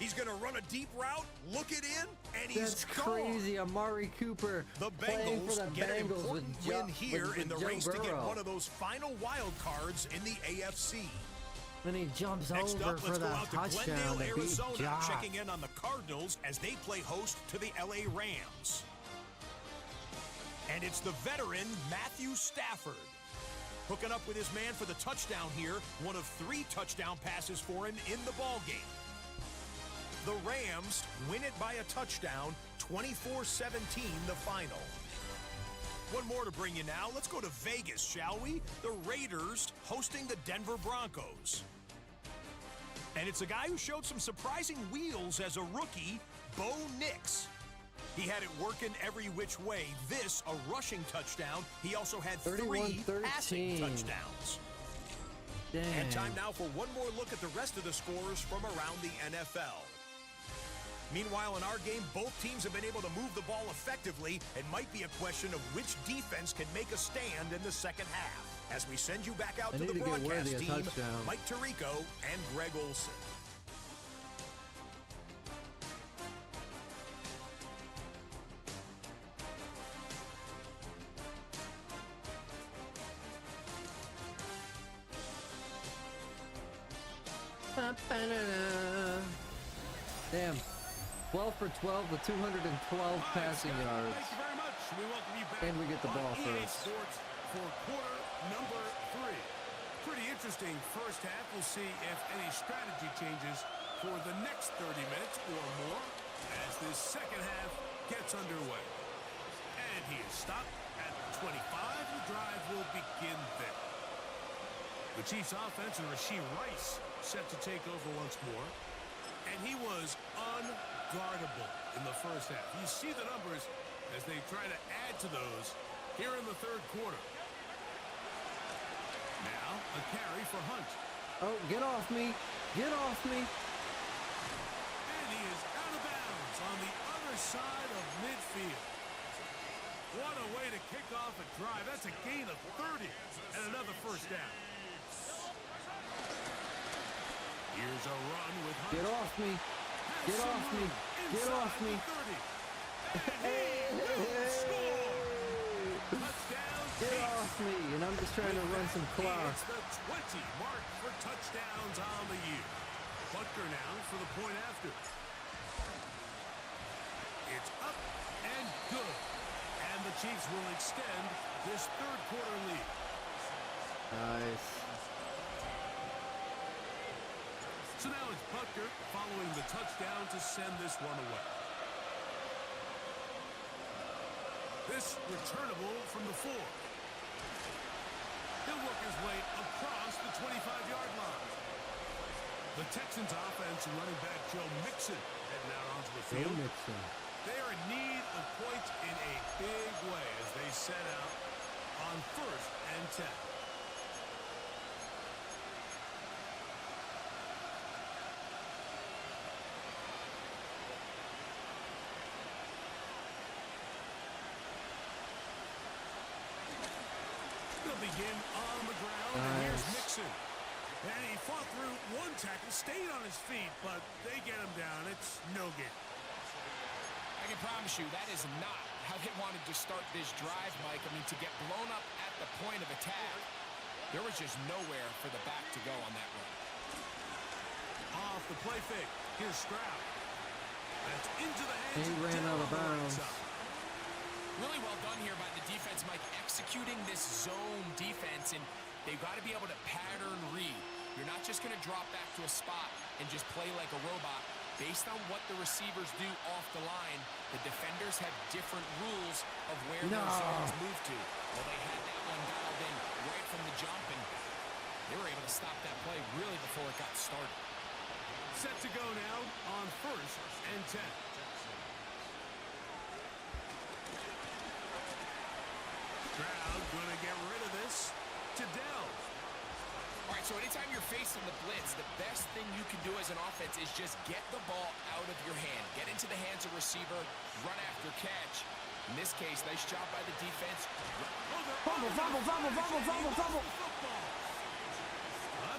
He's going to run a deep route, look it in, and he's That's crazy. Amari Cooper. The Bengals get an important win here in the race to get one of those final wild cards in the AFC. Then he jumps Next over up, for let's go the out to touchdown Glendale, to beat Arizona, Josh. checking in on the Cardinals as they play host to the LA Rams. And it's the veteran Matthew Stafford. Hooking up with his man for the touchdown here, one of 3 touchdown passes for him in the ballgame. The Rams win it by a touchdown, 24-17 the final. One more to bring you now. Let's go to Vegas, shall we? The Raiders hosting the Denver Broncos. And it's a guy who showed some surprising wheels as a rookie, Bo Nix. He had it working every which way. This, a rushing touchdown. He also had 3 passing touchdowns. Damn. And time now for one more look at the rest of the scores from around the NFL. Meanwhile, in our game, both teams have been able to move the ball effectively. It might be a question of which defense can make a stand in the second half. As we send you back out to the broadcast team, Mike Tirico and Greg Olson. Damn. 12 for 12 with 212 passing yards. Thank you very much. We welcome you back. And we get the ball EA first. Sports for quarter number 3. Pretty interesting first half. We'll see if any strategy changes for the next 30 minutes or more as this second half gets underway. And he is stopped at 25. The drive will begin there. The Chiefs offense and Rashee Rice set to take over once more. And he was unguardable in the first half. You see the numbers as they try to add to those here in the third quarter. Now, a carry for Hunt. Oh, get off me. Get off me. And he is out of bounds on the other side of midfield. What a way to kick off a drive. That's a gain of 30 and another first down. Here's a run with Hunt. Get off me. Get off me. Get off me. Get off me. And I'm just trying to run some clock. It's the 20 mark for touchdowns on the year. Butker now for the point after. It's up and good. And the Chiefs will extend this third quarter lead. Nice. So now it's Butker following the touchdown to send this one away. This returnable from the 4. He'll work his way across the 25-yard line. The Texans offense and running back Joe Mixon heading out onto the Joe field. Mixon. They are in need of points in a big way as they set out on 1st and 10. They'll begin on the ground, and here's Mixon. And he fought through one tackle, stayed on his feet, but they get him down. It's no gain. I can promise you that is not how they wanted to start this drive, Mike. I mean, to get blown up at the point of attack, there was just nowhere for the back to go on that run. Off the play fake. Here's Stroud. That's into the hands. He ran out of bounds. Really well done here by the defense, Mike, executing this zone defense, and they've got to be able to pattern read. You're not just going to drop back to a spot and just play like a robot. Based on what the receivers do off the line, the defenders have different rules of where their zones move to. Well, they had that one dialed in right from the jump, and they were able to stop that play really before it got started. Set to go now on 1st and 10. Stroud going to get rid of this to Dell. All right, so anytime you're facing the blitz, the best thing you can do as an offense is just get the ball out of your hand. Get into the hands of receiver, run after catch. In this case, nice job by the defense. Fumble. I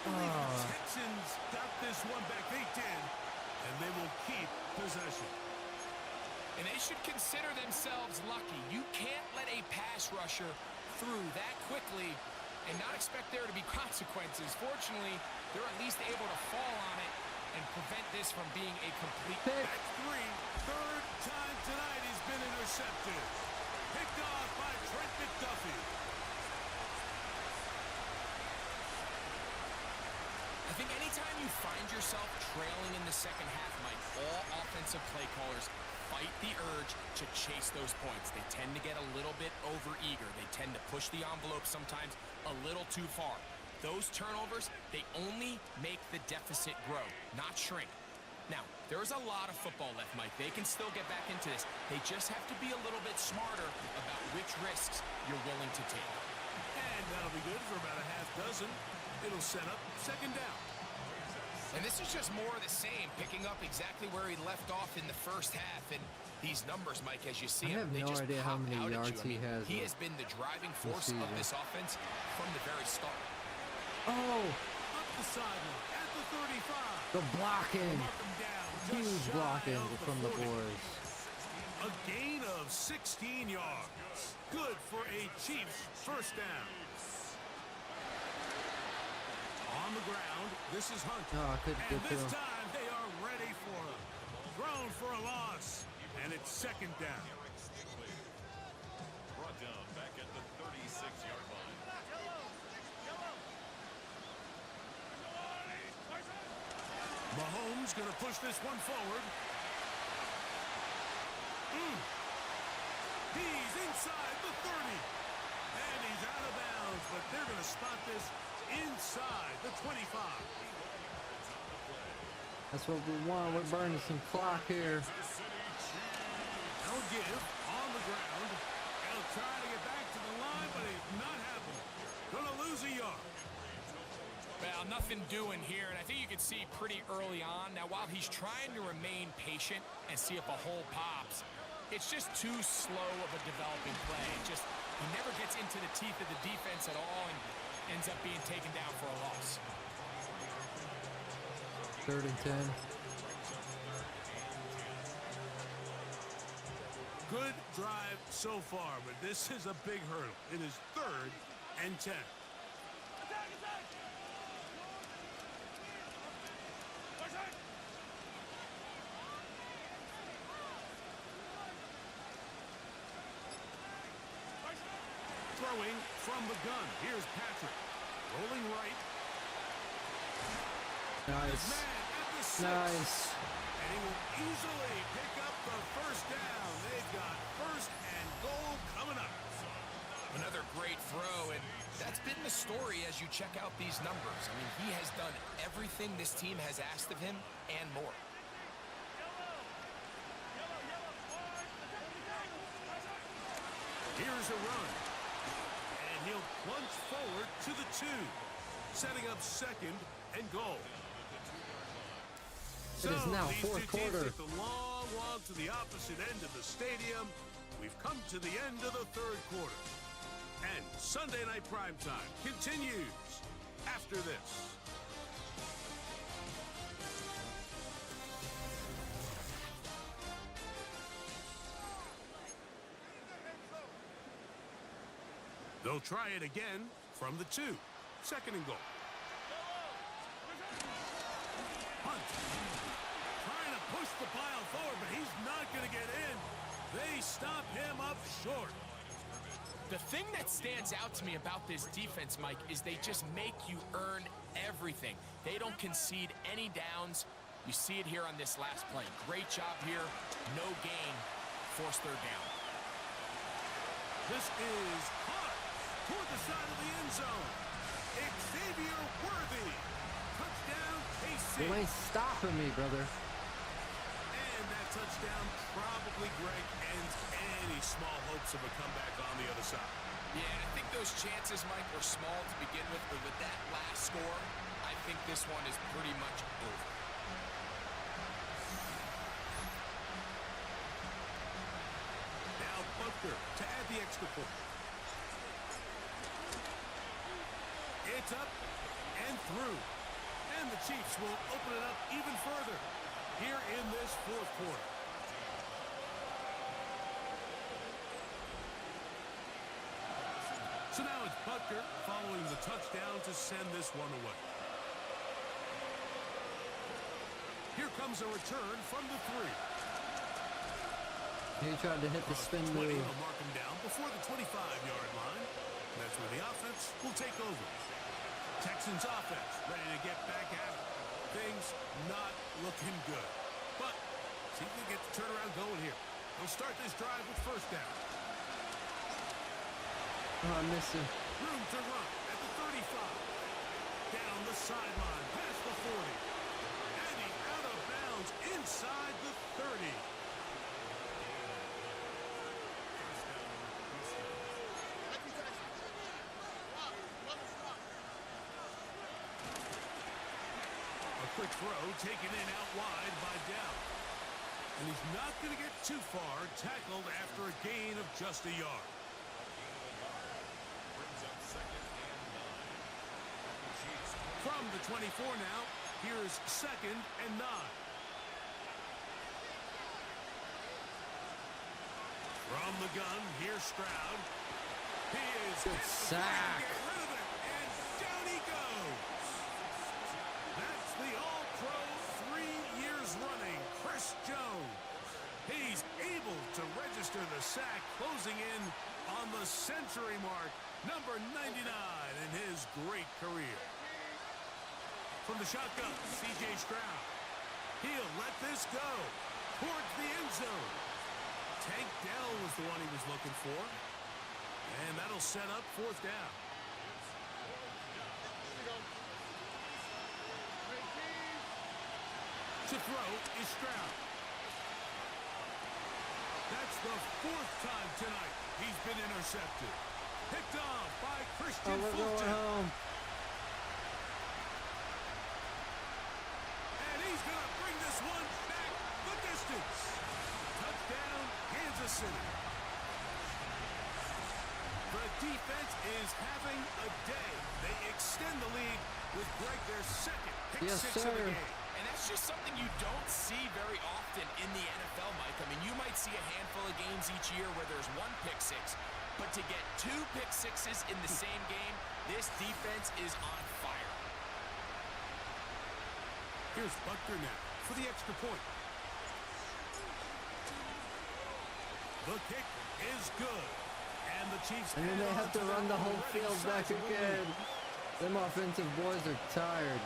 believe the Texans got this one back. They did, and they will keep possession. And they should consider themselves lucky. You can't let a pass rusher through that quickly and not expect there to be consequences. Fortunately, they're at least able to fall on it and prevent this from being a complete pick. That's 3rd time tonight he's been intercepted. Picked off by Trent McDuffie. I think anytime you find yourself trailing in the second half, Mike, all offensive play callers fight the urge to chase those points. They tend to get a little bit overeager. They tend to push the envelope sometimes a little too far. Those turnovers, they only make the deficit grow, not shrink. Now, there's a lot of football left, Mike. They can still get back into this. They just have to be a little bit smarter about which risks you're willing to take. And that'll be good for about a half dozen. It'll set up 2nd down. And this is just more of the same, picking up exactly where he left off in the first half. And these numbers, Mike, as you see them, they just idea how pop many out yards at you. I mean, he has been the driving force of this offense from the very start. Oh! Up the sideline at the 35. The blocking. Huge blocking from the boys. A gain of 16 yards. Good for a Chiefs 1st down. On the ground, this is Hunt. Oh, I couldn't and get this to him. time they are ready for him. Thrown for a loss, and it's 2nd down. Brought down back at the 36-yard line. Mahomes going to push this one forward. He's inside the 30. And he's out of bounds, but they're going to spot this inside the 25. That's what we want. We're burning some clock here. They'll give on the ground. They'll try to get back to the line, but it's not happening. Going to lose a yard. Well, nothing doing here, and I think you can see pretty early on. Now, while he's trying to remain patient and see if a hole pops, it's just too slow of a developing play. He never gets into the teeth of the defense at all and ends up being taken down for a loss. 3rd and 10. Good drive so far, but this is a big hurdle. It is 3rd and 10. Throwing from the gun. Here's Patrick. Rolling right. Nice. Nice. And he will easily pick up the 1st down. They've got 1st and goal coming up. Another great throw, and that's been the story as you check out these numbers. I mean, he has done everything this team has asked of him and more. Here's a run. And he'll plunge forward to the 2, setting up second and goal. It is now these fourth two teams quarter. take the long walk to the opposite end of the stadium. We've come to the end of the third quarter. And Sunday Night Primetime continues after this. They'll try it again from the 2. Second and goal. Hunt. Trying to push the pile forward, but he's not going to get in. They stop him up short. The thing that stands out to me about this defense, Mike, is they just make you earn everything. They don't concede any downs. You see it here on this last play. Great job here. No gain. Forced third down. This is hot toward the side of the end zone. Xavier Worthy. Touchdown, KC. You ain't stopping me, brother. And that touchdown probably, Greg, ends any small hopes of a comeback on the other side. Yeah, I think those chances, Mike, were small to begin with, but with that last score, I think this one is pretty much over. Now Butker to add the extra point. It's up and through. And the Chiefs will open it up even further here in this fourth quarter. So now it's Butker following the touchdown to send this one away. Here comes a return from the 3. He tried to hit the spin 20 move. will mark him down before the 25-yard line. That's where the offense will take over. Texans offense ready to get back at it. Things not looking good. But see if they get the turnaround going here. They'll start this drive with first down. Oh, I missed him. Room to run at the 35. Down the sideline, past the 40. And he's out of bounds inside the 30. A quick throw taken in out wide by Dow. And he's not going to get too far, tackled after a gain of just a yard. From the 24 now, here's second and 9. From the gun, here's Stroud. He is Good sack. Get rid of it, and down he goes. That's the All-Pro 3 years running, Chris Jones. He's able to register the sack, closing in on the century mark, number 99 in his great career. From the shotgun, C.J. Stroud. He'll let this go towards the end zone. Tank Dell was the one he was looking for. And that'll set up fourth down. To throw is Stroud. That's the 4th time tonight he's been intercepted. Picked off by Christian we're going Fulton. home. And he's going to bring this one back the distance. Touchdown, Kansas City. The defense is having a day. They extend the lead with Greg their second pick Yes, six of the sir. game. And that's just something you don't see very often in the NFL, Mike. I mean, you might see a handful of games each year where there's 1 pick six, but to get 2 pick sixes in the same game, this defense is on fire. Here's Butker now for the extra point. The kick is good. And the Chiefs And then they have to run the whole field back again. Them offensive boys are tired.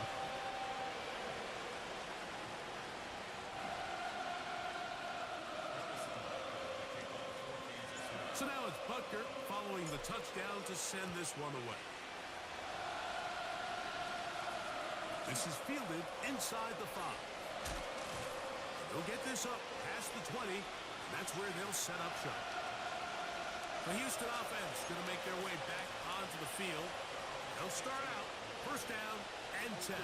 So now it's Butker following the touchdown to send this one away. This is fielded inside the 5. They'll get this up past the 20, and that's where they'll set up shop. The Houston offense going to make their way back onto the field. They'll start out first down and 10.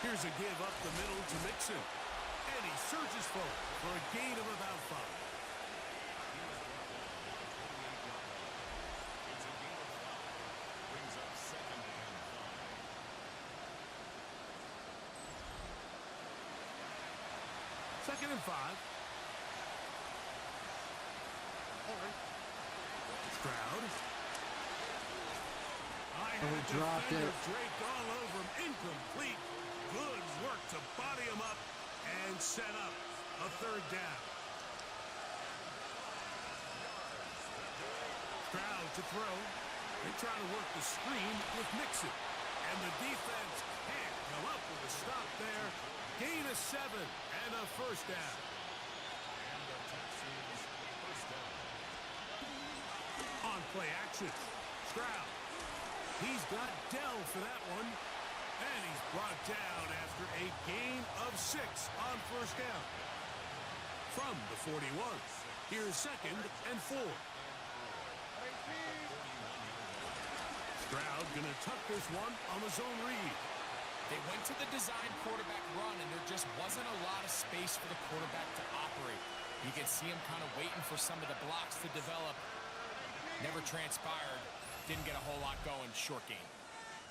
Here's a give up the middle to Mixon. And he surges forward for a gain of about 5. Brings up 2nd and 5. 2nd and 5. Stroud. And we dropped it. Draped all over him. Incomplete. Good work to body him up and set up a 3rd down. Stroud to throw. They try to work the screen with Mixon. And the defense can't come up with a stop there. Gain of 7 and a 1st down. On play action. Stroud. He's got Dell for that one. And he's brought down after a gain of 6 on 1st down. From the 41. Here's 2nd and 4. Stroud gonna tuck this one on the zone read. They went to the design quarterback run, and there just wasn't a lot of space for the quarterback to operate. You can see him kind of waiting for some of the blocks to develop. Never transpired. Didn't get a whole lot going. Short game.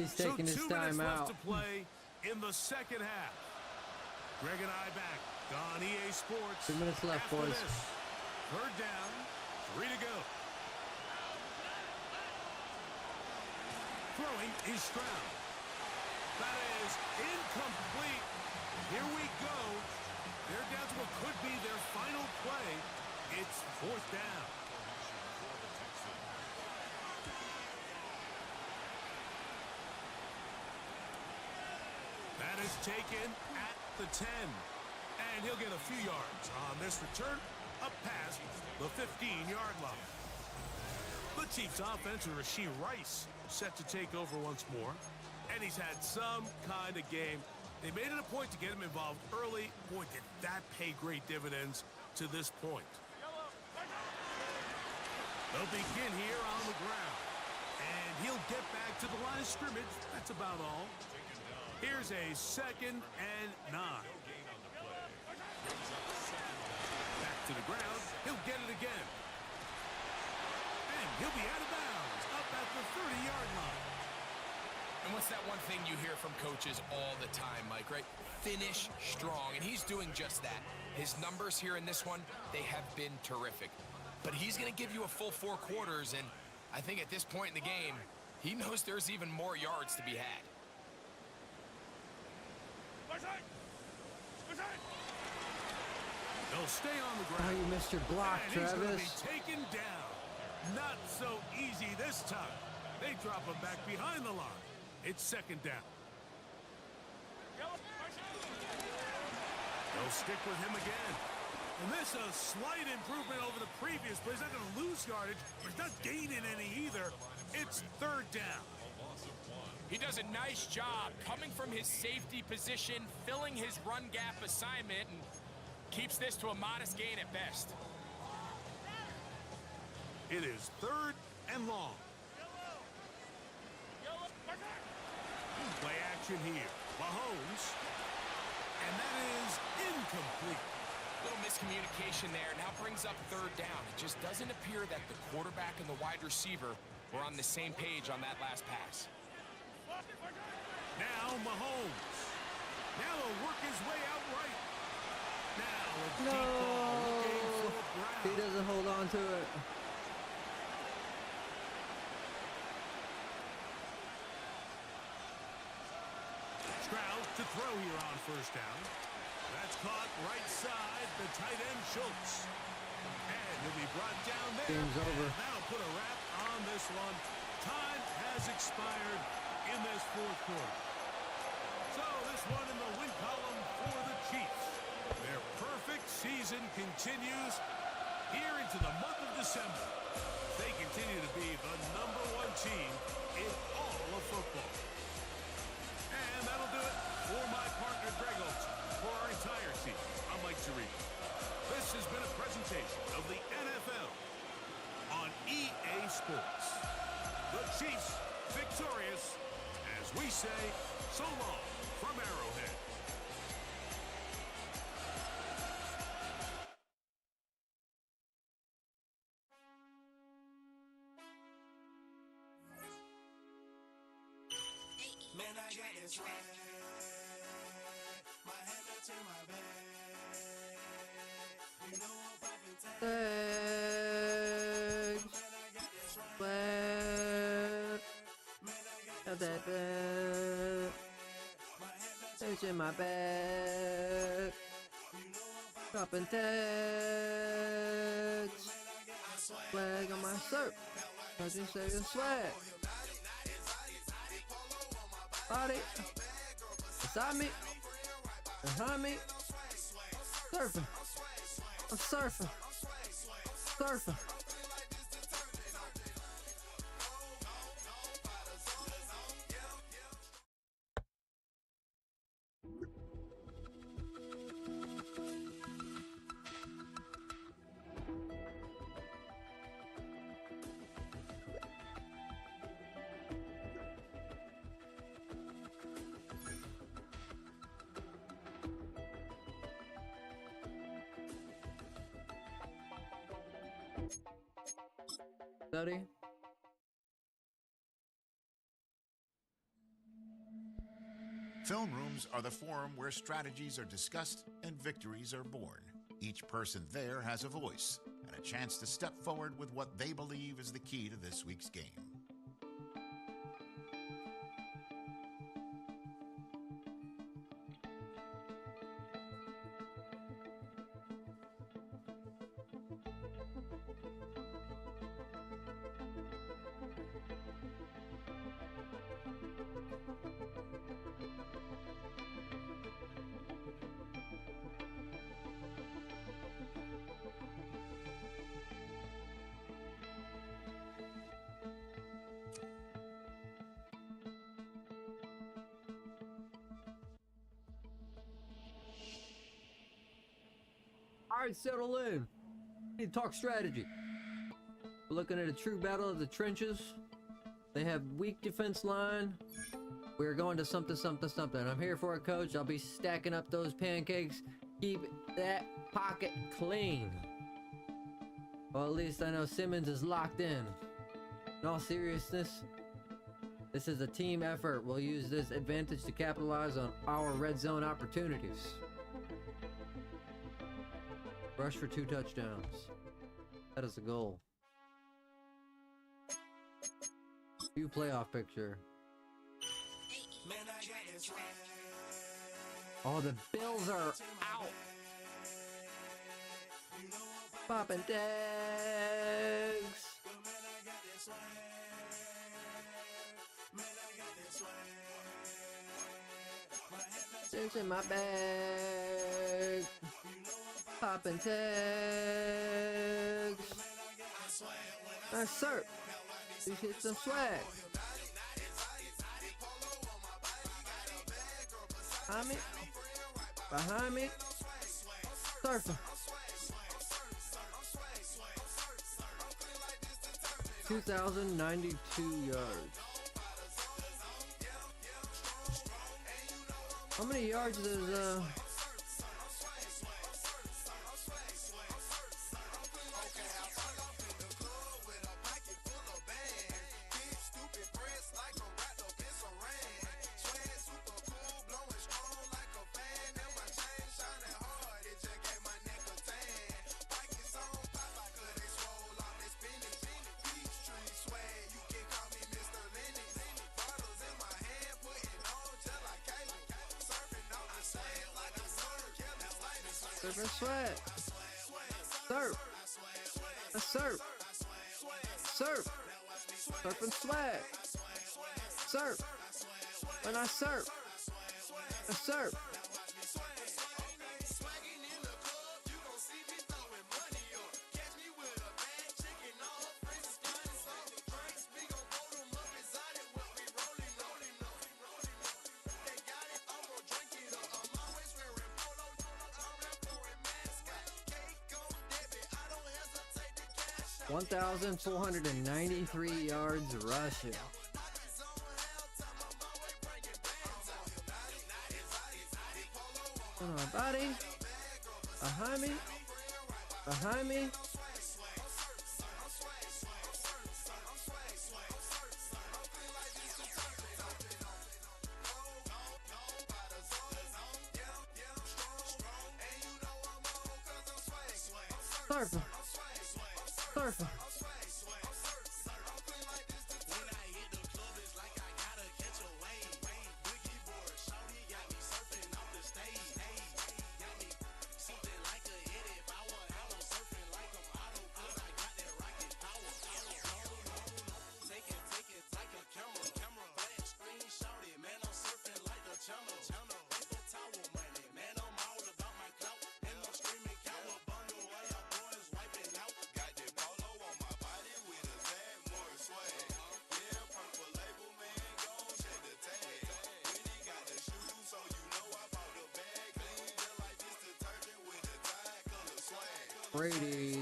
He's taking his time out. 2 minutes left to play in the 2nd half. Greg and I back on EA Sports. 2 minutes left, After boys. This, 3rd down, 3 to go. Throwing is Stroud. That is incomplete. Here we go. They're down to what could be their final play. It's 4th down. That is taken at the 10. And he'll get a few yards on this return up past the 15-yard line. The Chiefs offense, Rashee Rice, set to take over once more. And he's had some kind of game. They made it a point to get him involved early. Boy, did that pay great dividends to this point. They'll begin here on the ground. And he'll get back to the line of scrimmage. That's about all. Here's a 2nd and 9. Back to the ground. He'll get it again. And he'll be out of bounds up at the 30-yard line. And what's that one thing you hear from coaches all the time, Mike, right? Finish strong, and he's doing just that. His numbers here in this one, they have been terrific. But he's going to give you a full 4 quarters, and I think at this point in the game, he knows there's even more yards to be had. They'll stay on the Oh, ground. you missed your block, And he's going to Travis. be taken down. Not so easy this time. They drop him back behind the line. It's 2nd down. They'll stick with him again. And this is a slight improvement over the previous play. He's not going to lose yardage, but he's not gaining any either. It's 3rd down. He does a nice job coming from his safety position, filling his run gap assignment, and keeps this to a modest gain at best. It is 3rd and long. Play action here. Mahomes. And that is incomplete. Little miscommunication there. Now brings up 3rd down. It just doesn't appear that the quarterback and the wide receiver were on the same page on that last pass. Now Mahomes. Now he'll work his way out right. Now a deep No. ball looking for Brown. He doesn't hold on to it. Stroud to throw here on 1st down. That's caught right side, the tight end Schultz. And he'll be brought down there. Game's over. And that'll put a wrap on this one. Time has expired in this 4th quarter. So this one in the win column for the Chiefs. Their perfect season continues, here into the month of December. They continue to be the #1 team in all of football. And that'll do it for my partner, Greg Olson. For our entire team, I'm Mike Tirico. This has been a presentation of the NFL on EA Sports. The Chiefs victorious, as we say, so long from Arrowhead. Man, I got this right. My hand up to my back. You know I'm popping tags. Got that bag. It's in my bag. Dropping tags. Flag on my shirt. I just say a swag. Body. Beside me. Behind me. Surfing. I'm surfing. Surfing. Study. Film rooms are the forum where strategies are discussed and victories are born. Each person there has a voice and a chance to step forward with what they believe is the key to this week's game. Alright, settle in. We need to talk strategy. We're looking at a true battle of the trenches. They have weak defense line. We're going to something, something, something. I'm here for it, coach. I'll be stacking up those pancakes. Keep that pocket clean. Well, at least I know Simmons is locked in. In all seriousness, this is a team effort. We'll use this advantage to capitalize on our red zone opportunities. Rush for 2 touchdowns. That is the goal. View playoff picture. Oh, the Bills are out. Popping tags. It's in my bag. Popping tags. Nice sir. You hit some swag. Behind me. Behind me. Surfing. 2,092 yards. How many yards does surf, sweat. Surf. A surf. Surf. Surf and swag. Surf. When I surf. A surf. 1,493 yards rushing. Come on, buddy. Behind me. Behind me. Surfer. Surfer. Brady.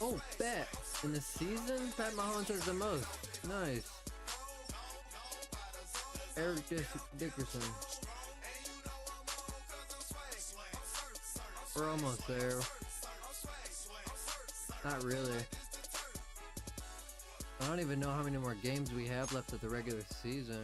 Oh, bet. In the season, Pat Mahomes has the most. Nice. Eric Dickerson. We're almost there. Not really. I don't even know how many more games we have left of the regular season.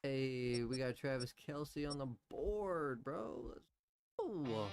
Hey, we got Travis Kelce on the board, bro. Let's go.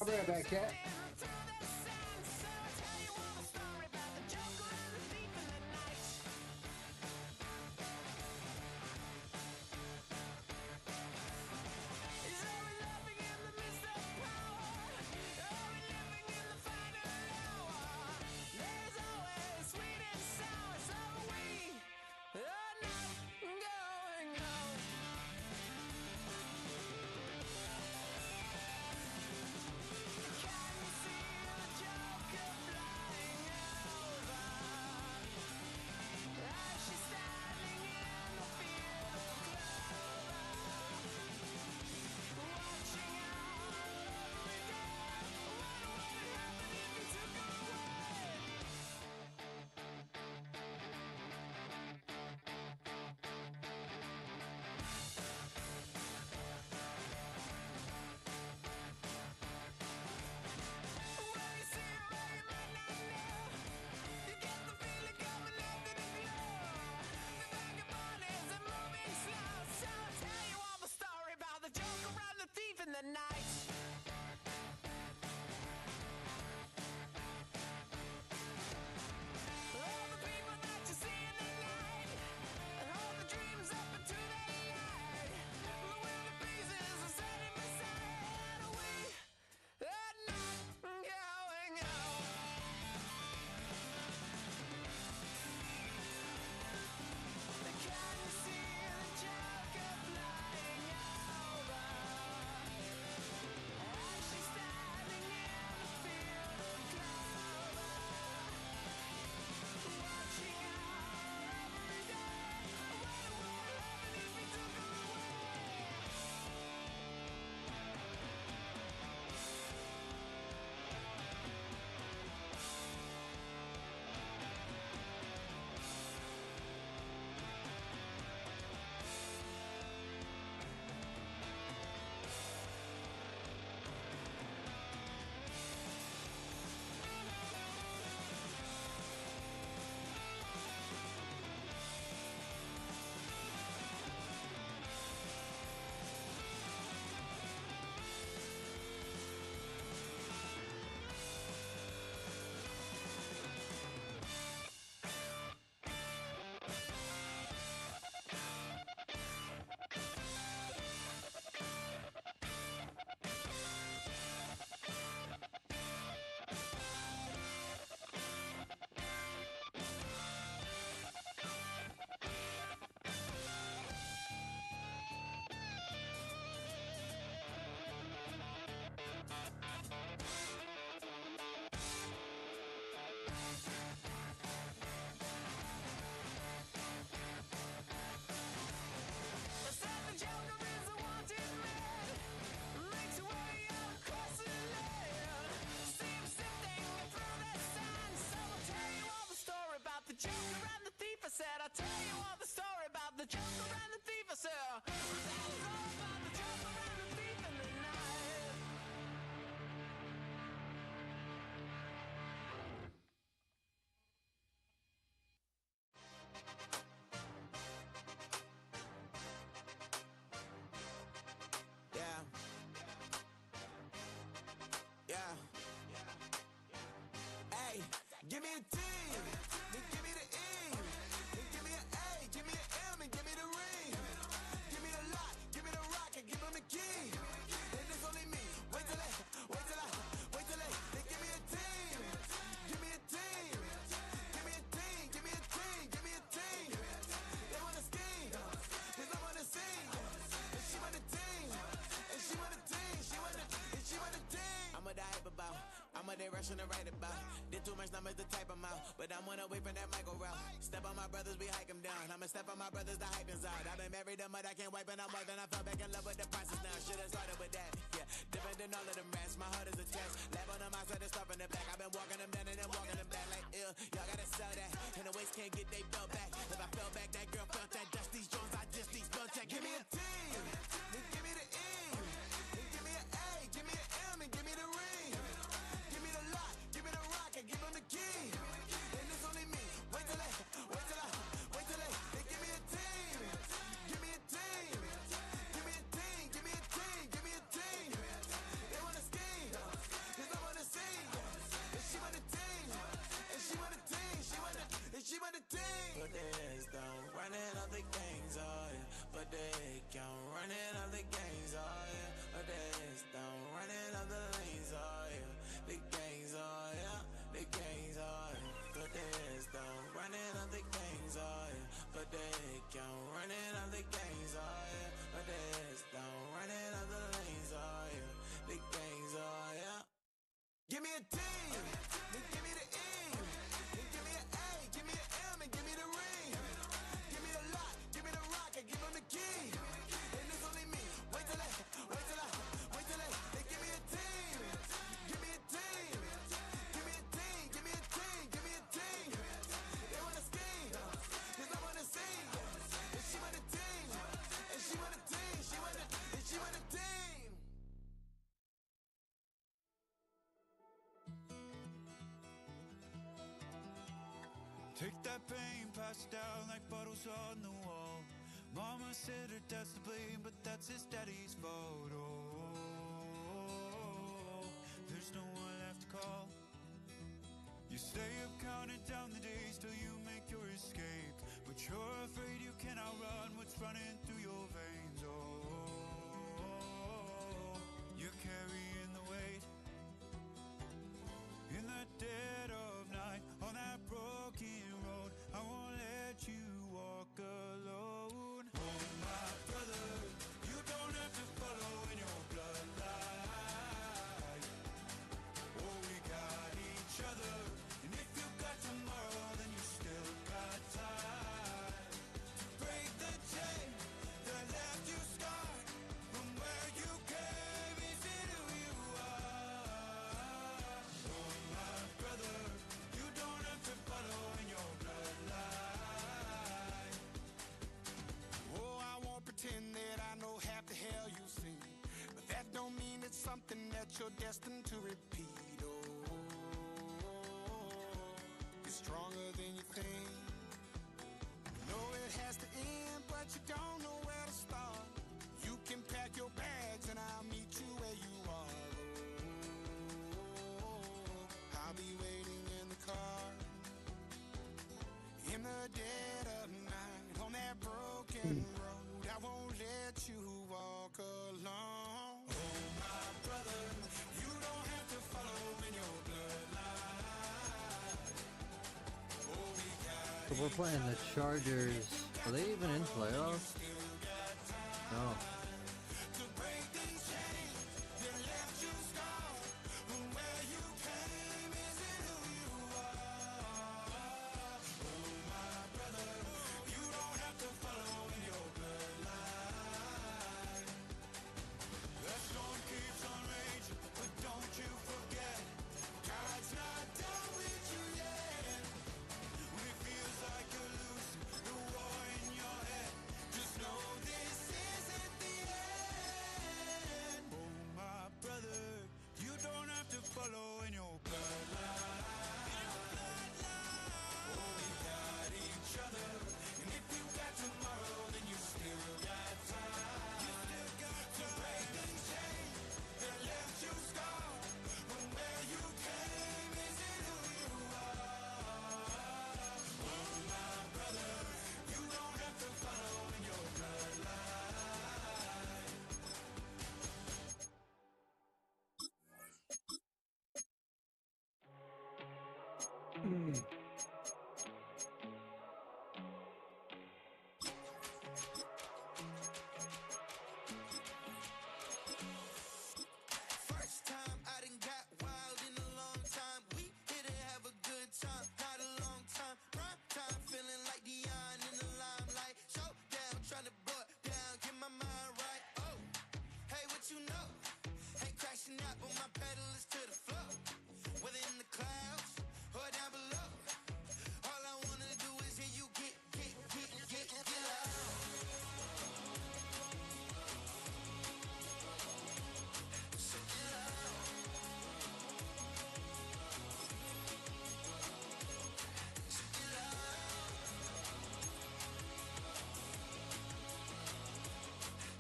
I'll be right back, Cat. joker and the thief, I said. I'll tell you all the story about the joker and the thief, I said. That is all about the joker and the thief in the night. Yeah. Yeah. Hey, give me a T, then give me the E, then give me an A, give me an M, and give me the ring. Give me the lock, give me the rock, and give him the key. And it's only me. Wait till they give me a team. Give me a team. Give me a team. Give me a team. Give me a team. They wanna scheme, 'cause I wanna sing. And she want a team. And she want a team. She want a team. I'm a die about. I'm a day rushing to write about. Did too much numbers to type them out. But I'm one away from that micro route. Step on my brothers, we hike them down. I'ma step on my brothers, the hype is out. I've been married to mud, I can't wipe it out more than I fell back in love with the process now. Should've started with that. Yeah, different than all of them rats. My heart is a test. Lab on them outside, stuff in the back. I've been walking them down and then walking them back like ill. Y'all gotta sell that. And the waist can't get they belt back. If I fell back, that girl felt that. Dust these Jones, I just these spell check. Give me a team. Then give me the E. Then give me an A. Give me an M and give me the ring. Give me the lock. Give me the rock and give him the key. And it's only me. Wait till they give me a team. Give me a team. Give me a team. Give me a team. Give me a team. They wanna scheme, 'cause I wanna sing. And she want a team. And she want a team. She want a team. But there's don't running up the gangs, oh yeah. But they can't running up the gangs, oh yeah. But there's don't running up the lanes, oh yeah. The gangs, oh yeah. The gangs, oh yeah. But there's don't running up the gangs, oh yeah. But they can't running up the gangs, oh yeah. But there's don't running up the lanes, oh yeah. The gangs, oh yeah. Give me a team, then give me the E, then give me an A, give me an M, and give me the ring. Give me the lock, give me the rock, and give him the key. And it's only me. Wait till they give me a team. Give me a team. Give me a team. Give me a team. Give me a team. They wanna scheme, 'cause I wanna sing. And she want a team. And she want a team. She want a team. Take that pain, pass it down like bottles on the wall. Mama said her dad's to blame, but that's his daddy's fault. Oh, there's no one left to call. You stay up counting down the days till you make your escape, but you're afraid you can outrun what's running through your veins. Oh, you're carrying the weight in the dead of night on that broken road. I won't let you walk alone. Oh my brother, you don't have to follow in your bloodline. Oh, we got each other, and if you got tomorrow, then you still got time to break the chain that left you scarred from where you came. Is it who you are? Oh my brother, you don't have to follow in your bloodline. Oh, I won't pretend that I know half the hell you've seen, but that don't mean it's something that you're destined to repeat. Oh, you're stronger than you think. You know it has to end, but you don't know where to start. You can pack your bags and I'll meet you where you are. Oh, I'll be waiting in the car in the dead of night on that broken road. I won't let you walk alone. Oh my brother, you don't have to follow in your bloodline. Oh, we got So we're playing the Chargers. Are they even in playoffs? No. to break these chains that left you scarred from where you came. Is it who you are? Oh my brother, you don't have to follow in your bloodline. The storm keeps on raging, but don't you forget, God's not done with you yet. When it feels First time I done got wild in a long time. We didn't have a good time, not a long time. Prime time, feeling like Dion in the limelight. Showdown, trying to blow it down, get my mind right. Oh, hey, what you know? Ain't crashing out, but my pedal is to the floor. Whether in the clouds or down below, all I wanna do is hear you get loud. So get loud. So get loud.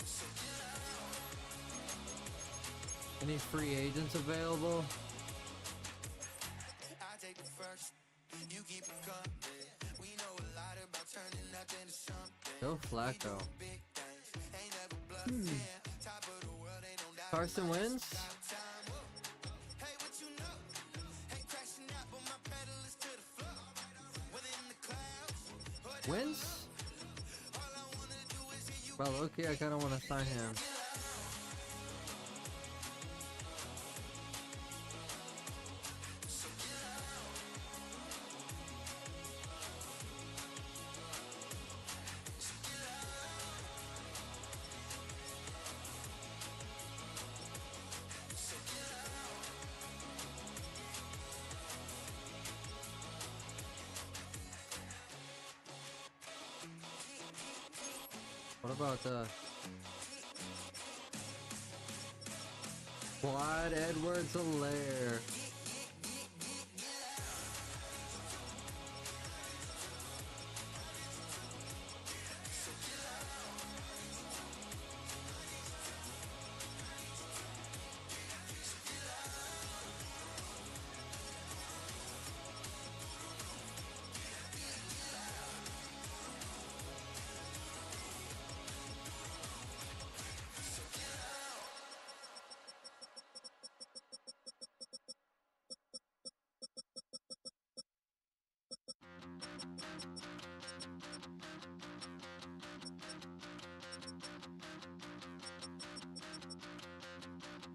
So get loud. Any free agents available? I take it first, you keep it coming. We know a lot about turning nothing to something. Go Flacco. Big things, ain't never bluffing. Top of the world, ain't no doubt. Carson Wentz? Time, whoa. Hey, what you know? Ain't crashing out, but my pedal is to the floor. Whether in the clouds or down Wentz? below, all I wanna do is hear you Bro, okay, I kind of want to sign him. so get loud. So get loud. So get loud. What about Clyde Edwards-Helaire?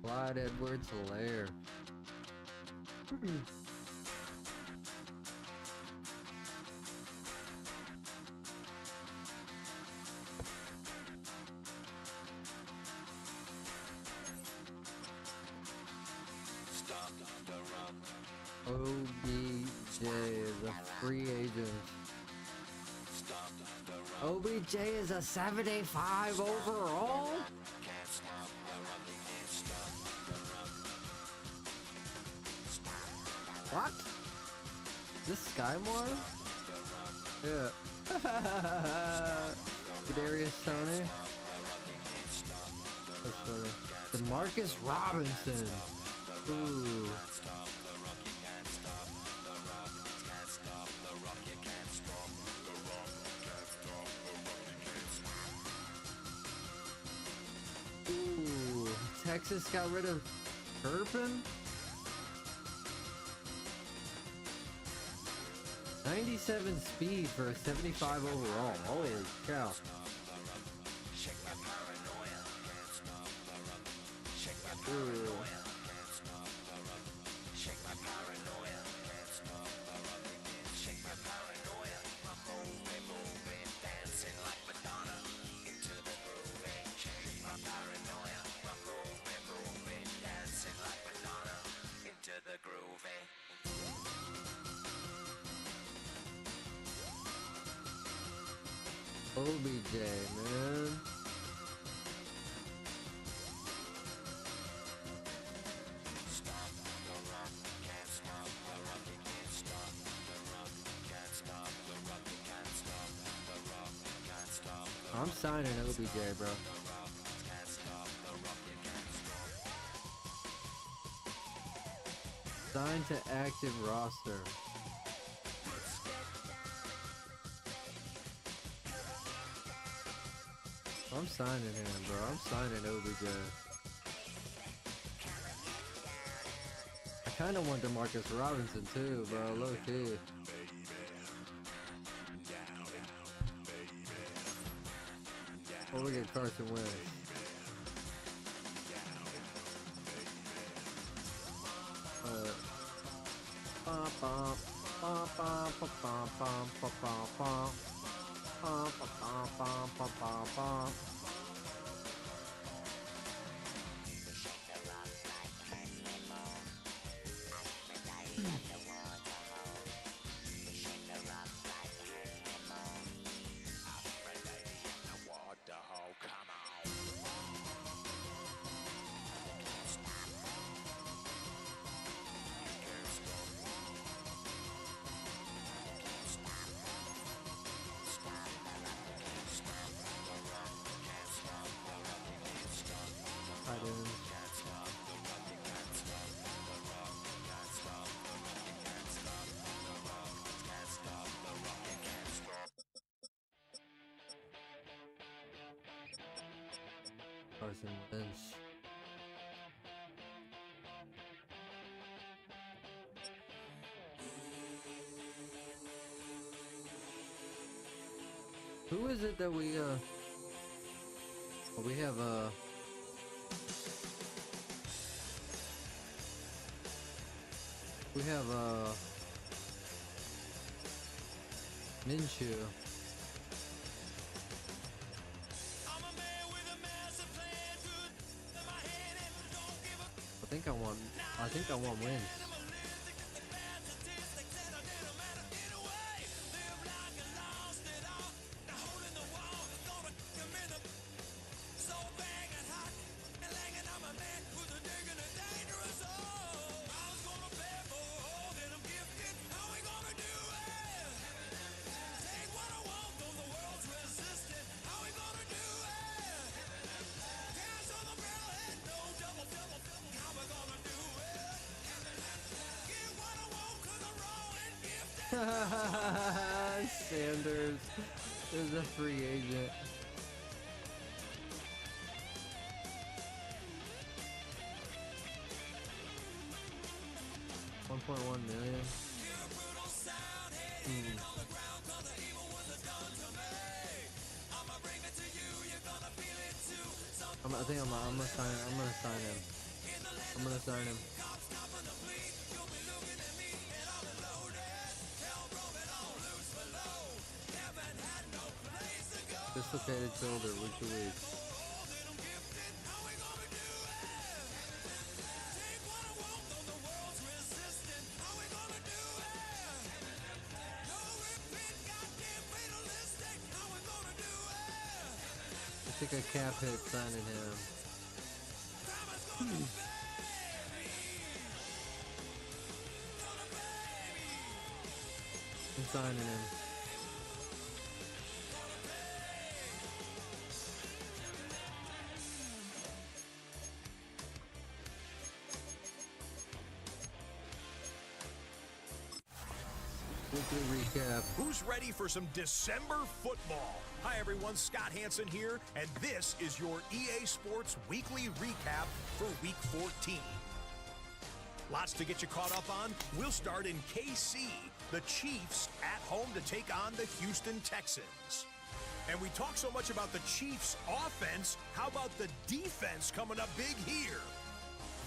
Clyde Edwards-Helaire. OBJ is a free agent. OBJ is a 75 overall? What? This Skymore? Yeah. Kadarius Toney. That's funny. DeMarcus Robinson. Ooh. Ooh. Texas got rid of Turpin? 97 speed for a 75 overall. Holy cow. Ooh. OBJ, man. I'm signing OBJ, bro. Sign to active roster. I'm signing him, bro. I'm signing OBJ. I kind of want DeMarcus Robinson too, bro. Low key. Or we get Carson Wentz. Carson Wentz. Who is it that we have Minshew. I think I want wins. Sanders is a free agent. $1.1 million. I think I'm gonna sign him. Dislocated shoulder, week to week. I took a cap hit signing him. I'm signing him. Recap. Who's ready for some December football? Hi everyone, Scott Hansen here, and this is your EA Sports Weekly Recap for Week 14. Lots to get you caught up on. We'll start in KC. The Chiefs at home to take on the Houston Texans. And we talk so much about the Chiefs' offense. How about the defense coming up big here?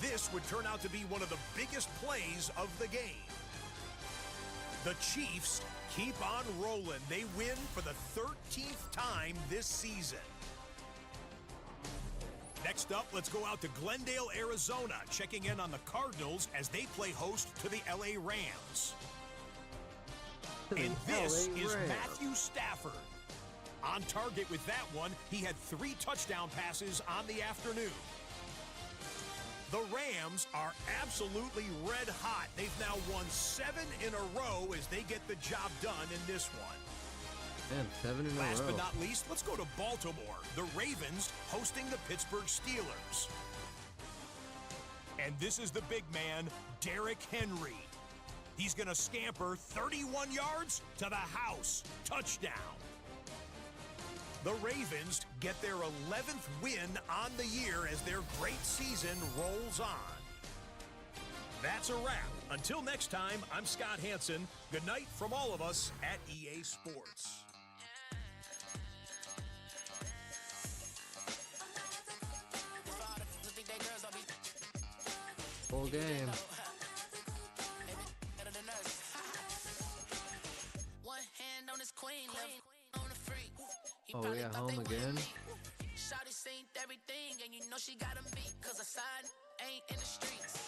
This would turn out to be one of the biggest plays of the game. The Chiefs keep on rolling. They win for the 13th time this season. Next up, let's go out to Glendale, Arizona, checking in on the Cardinals as they play host to the LA Rams. And this is Matthew Stafford. On target with that one, he had 3 touchdown passes on the afternoon. The Rams are absolutely red hot. They've now won 7 in a row as they get the job done in this one. Man, 7 in a row. Last but not least, let's go to Baltimore. The Ravens hosting the Pittsburgh Steelers. And this is the big man, Derrick Henry. He's going to scamper 31 yards to the house. Touchdown. The Ravens get their 11th win on the year as their great season rolls on. That's a wrap. Until next time, I'm Scott Hansen. Good night from all of us at EA Sports. Full game. Oh yeah, home again. Shawty seen everything, and you know she got him beat, cause her side ain't in the streets.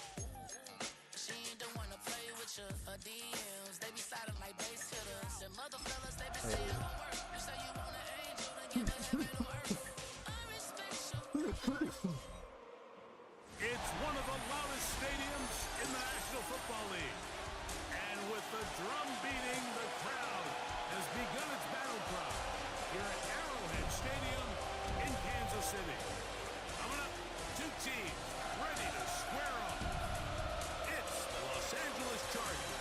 She ain't the one to play with you. Her DMs, they be sliding like base hitters. And mother fellas, they be saying her work. You say you want an angel, then give her heaven to earth. I respect you. It's one of the loudest stadiums in the National Football League. And with the drum beating, the crowd has begun its battle cry here at Arrowhead Stadium in Kansas City. Coming up, two teams ready to square off. It's the Los Angeles Chargers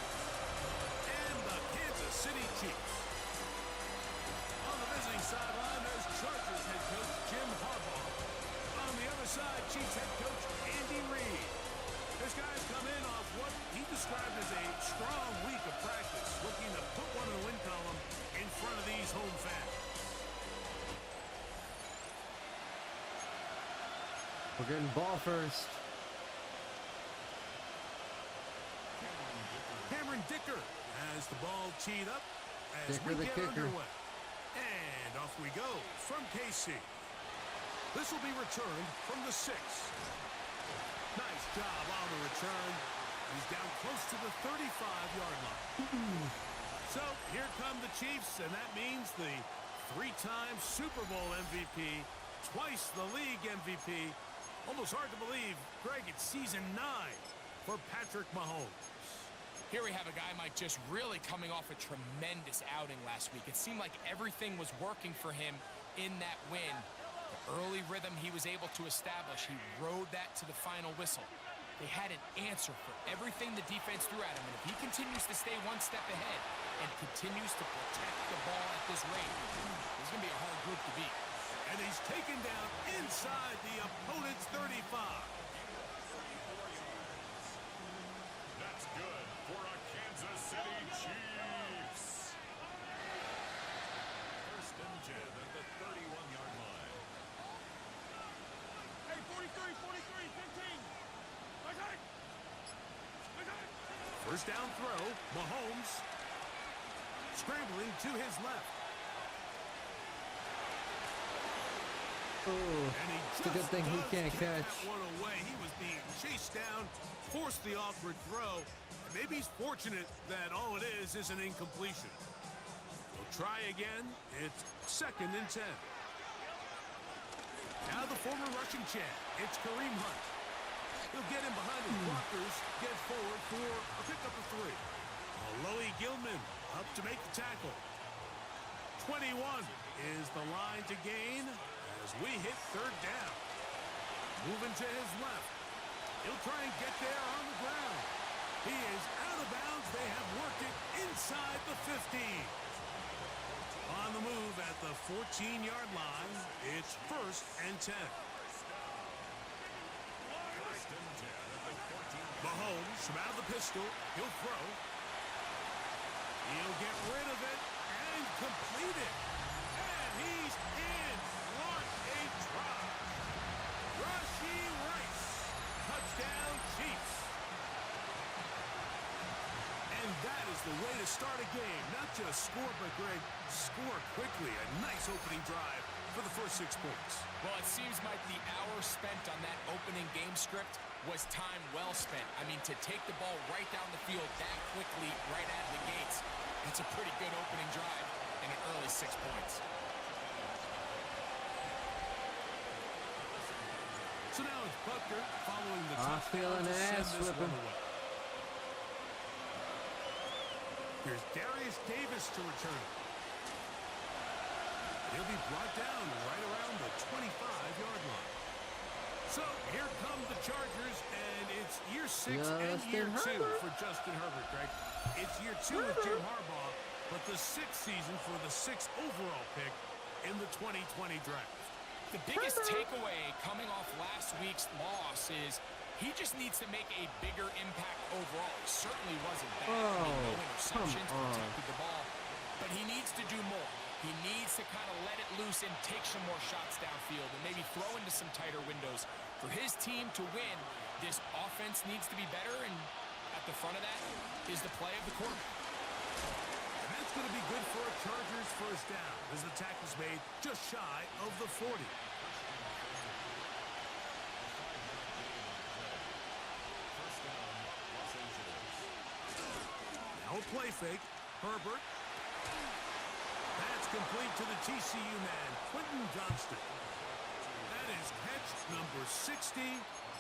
and the Kansas City Chiefs. On the visiting sideline, there's Chargers head coach Jim Harbaugh. On the other side, Chiefs head coach Andy Reid. This guy's come in off what he described as a strong week of practice, looking to put one in the win column in front of these home fans. We're getting ball first. Cameron Dicker has the ball teed up as Dicker we the get kicker. underway. And off we go from KC. This will be returned from the 6. Nice job on the return. He's down close to the 35-yard line. So here come the Chiefs, and that means the 3-time Super Bowl MVP, twice the league MVP. Almost hard to believe, Greg, it's season 9 for Patrick Mahomes. Here we have a guy, Mike, just really coming off a tremendous outing last week. It seemed like everything was working for him in that win. The early rhythm he was able to establish, he rode that to the final whistle. They had an answer for everything the defense threw at him, and if he continues to stay one step ahead and continues to protect the ball at this rate, there's going to be a hard group to beat. And he's taken down inside the opponent's 35. That's good for a Kansas City Chiefs. First and 10 at the 31-yard line. Hey, 43, 15. Okay. First down throw, Mahomes scrambling to his left. Oh, it's a good thing he can't catch. That one away. He was being chased down, forced the awkward throw. Maybe he's fortunate that all it is an incompletion. We'll try again. It's 2nd and 10. Now the former Russian champ. It's Kareem Hunt. He'll get in behind his blockers, get forward for a pickup of 3. Alohi Gilman up to make the tackle. 21 is the line to gain as we hit 3rd down. Moving to his left. He'll try and get there on the ground. He is out of bounds. They have worked it inside the 15. On the move at the 14-yard line, it's 1st and 10. Mahomes from out of the pistol. He'll throw. He'll get rid of it and complete it. And he's in. What a drop. Rashee Rice. Touchdown, Chiefs. And that is the way to start a game. Not just score, but Greg, score quickly. A nice opening drive for the first 6 points. Well, it seems like the hour spent on that opening game script was time well spent. I mean, to take the ball right down the field that quickly, right out of the gates, it's a pretty good opening drive and an early 6 points. So now it's Butker following the I'm feeling ass whipping. Here's Darius Davis to return it. He'll be brought down right around the 25-yard line. So here come the Chargers, and it's year 6 and year 2 for Justin Herbert, Greg. It's year 2 with Jim Harbaugh, but the 6th season for the 6th overall pick in the 2020 draft. The biggest takeaway coming off last week's loss is He just needs to make a bigger impact overall. He certainly wasn't bad. Oh, no interceptions, come on. protected the ball. But he needs to do more. He needs to kind of let it loose and take some more shots downfield and maybe throw into some tighter windows. For his team to win, this offense needs to be better, and at the front of that is the play of the quarterback. And that's going to be good for a Chargers first down as the tackle's made just shy of the 40. Now a play fake. Herbert. That's complete to the TCU man, Quentin Johnston. That is catch number 60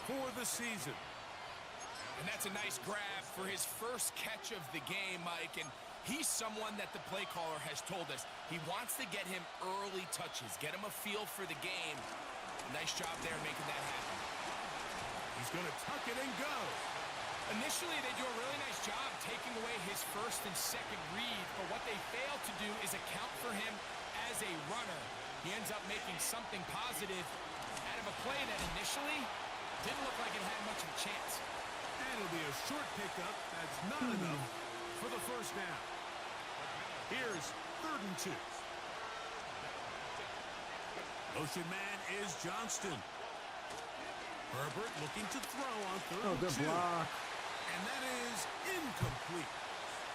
for the season. And that's a nice grab for his first catch of the game, Mike. And he's someone that the play caller has told us he wants to get him early touches, get him a feel for the game. Nice job there making that happen. He's going to tuck it and go. Initially, they do a really nice job taking away his first and second read, but what they fail to do is account for him as a runner. He ends up making something positive out of a play that initially didn't look like it had much of a chance. And it'll be a short pickup. That's not enough for the first down. Here's 3rd and 2. Motion man is Johnston. Herbert looking to throw on 3rd and 2. Good block. And that is incomplete.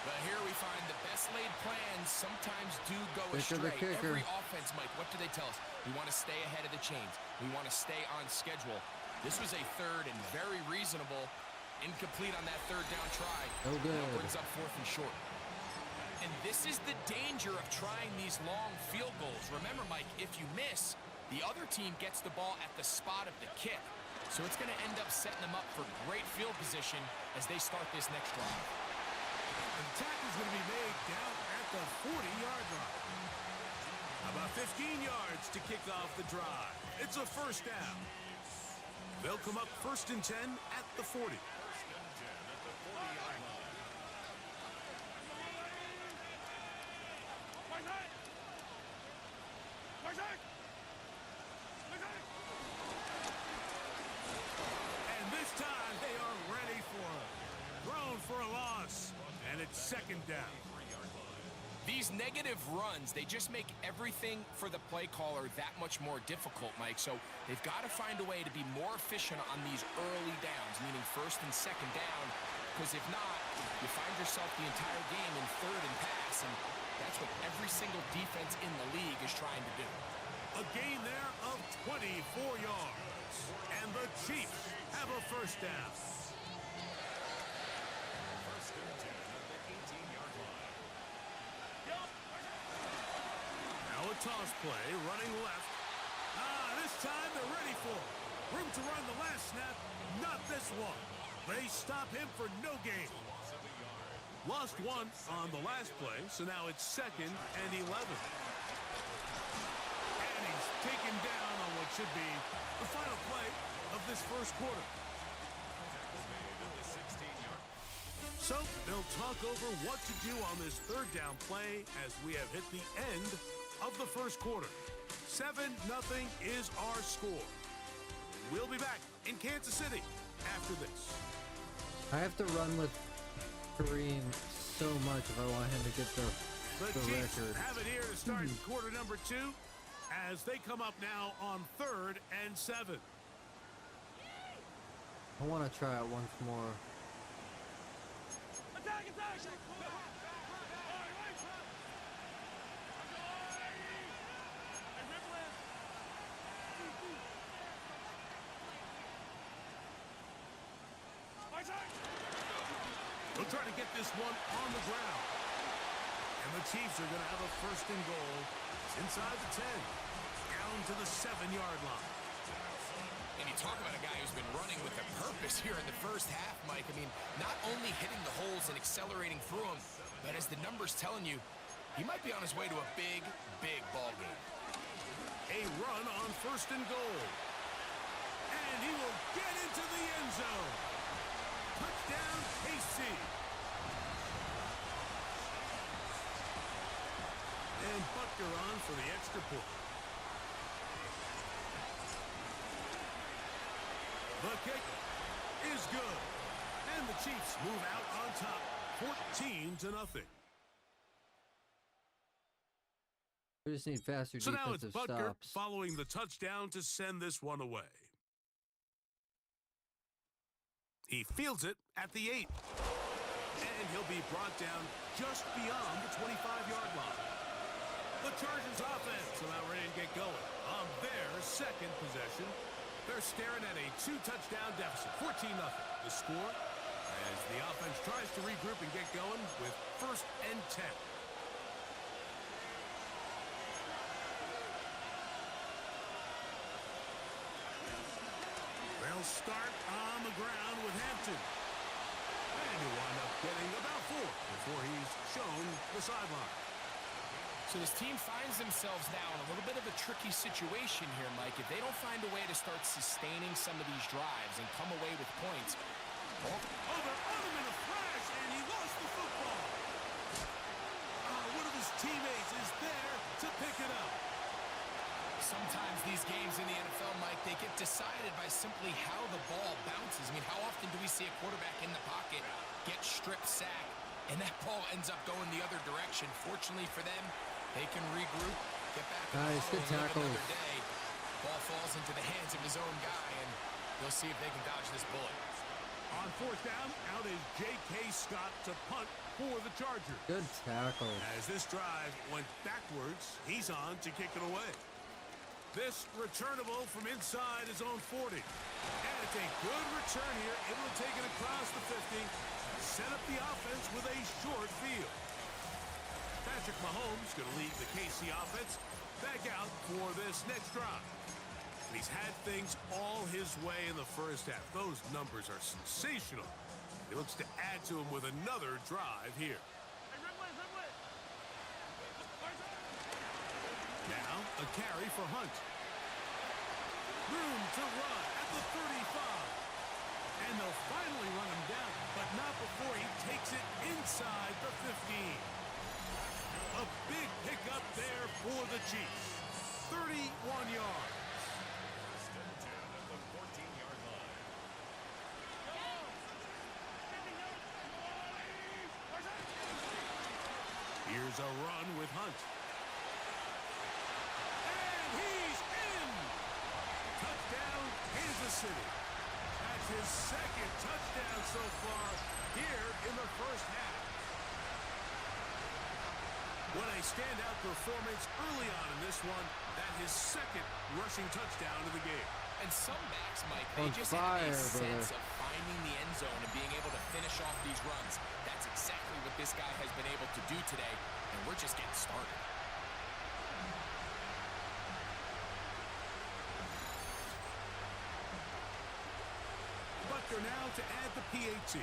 But here we find the best laid plans sometimes do go Kicker the astray. kicker. Every offense, Mike, what do they tell us? We want to stay ahead of the chains. We want to stay on schedule. This was a 3rd and very reasonable. Incomplete on that 3rd down try. Oh, good. Now brings up 4th and short. And this is the danger of trying these long field goals. Remember, Mike, if you miss, the other team gets the ball at the spot of the kick. So it's going to end up setting them up for great field position as they start this next drive. And the tackle's going to be made down at the 40-yard line. About 15 yards to kick off the drive. It's a first down. They'll come up 1st and 10 at the 40. And this time they are ready for it. Thrown for a loss. And it's 2nd down. These negative runs, they just make everything for the play caller that much more difficult, Mike. So they've got to find a way to be more efficient on these early downs, meaning 1st and 2nd down, because if not, you find yourself the entire game in 3rd and pass, and that's what every single defense in the league is trying to do. A gain there of 24 yards. And the Chiefs have a first down. Now a toss play, running left. This time they're ready for it. Room to run the last snap, not this one. They stop him for no gain. Lost 1 on the last play, so now it's 2nd and 11. And he's taken down on what should be the final play of this first quarter. So they'll talk over what to do on this 3rd down play as we have hit the end of the first quarter. 7-0 is our score. We'll be back in Kansas City after this. I have to run with Kareem so much if I want him to get the Chiefs record. have it here to start quarter number 2 as they come up now on 3rd and 7. I want to try it once more. They'll try to get this one on the ground. And the Chiefs are going to have a 1st and goal. It's inside the 10. Down to the 7-yard line. And you talk about a guy who's been running with a purpose here in the first half, Mike. I mean, not only hitting the holes and accelerating through them, but as the numbers telling you, he might be on his way to a big, big ball game. A run on 1st and goal. And he will get into the end zone. Touchdown, KC. And Butker on for the extra point. The kick is good. And the Chiefs move out on top, 14-0. We just need faster So now it's defensive Butker stops. following the touchdown to send this one away. He fields it at the 8. And he'll be brought down just beyond the 25-yard line. The Chargers offense about ready to get going on their second possession. They're staring at a 2-touchdown deficit, 14-0. The score as the offense tries to regroup and get going with 1st and 10. They'll start on the ground with Hampton. And he'll wind up getting about 4 before he's shown the sideline. So this team finds themselves now in a little bit of a tricky situation here, Mike. If they don't find a way to start sustaining some of these drives and come away with points. Over on him in a flash, and he lost the football. One of his teammates is there to pick it up. Sometimes these games in the NFL, Mike, they get decided by simply how the ball bounces. I mean, how often do we see a quarterback in the pocket get stripped sack, and that ball ends up going the other direction? Fortunately for them, they can regroup, get back in the Nice, good huddle, and live tackles. another day. Ball falls into the hands of his own guy, and they'll see if they can dodge this bullet. On 4th down, out is J.K. Scott to punt for the Chargers. Good tackle. As this drive went backwards, he's on to kick it away. This returnable from inside his own 40. And it's a good return here, able to take it across the 50, set up the offense with a short field. Patrick Mahomes going to lead the KC offense back out for this next drive. He's had things all his way in the first half. Those numbers are sensational. He looks to add to them with another drive here. Now a carry for Hunt. Room to run at the 35. And they'll finally run him down, but not before he takes it inside the 15. A big pickup there for the Chiefs. 31 yards. Here's a run with Hunt. And he's in! Touchdown, Kansas City. That's his second touchdown so far here in the first half. What a standout performance early on in this one. That his second rushing touchdown of the game. And some backs, Mike, they On just fire, have a sense brother. of finding the end zone and being able to finish off these runs. That's exactly what this guy has been able to do today, and we're just getting started. Butker now to add the PAT.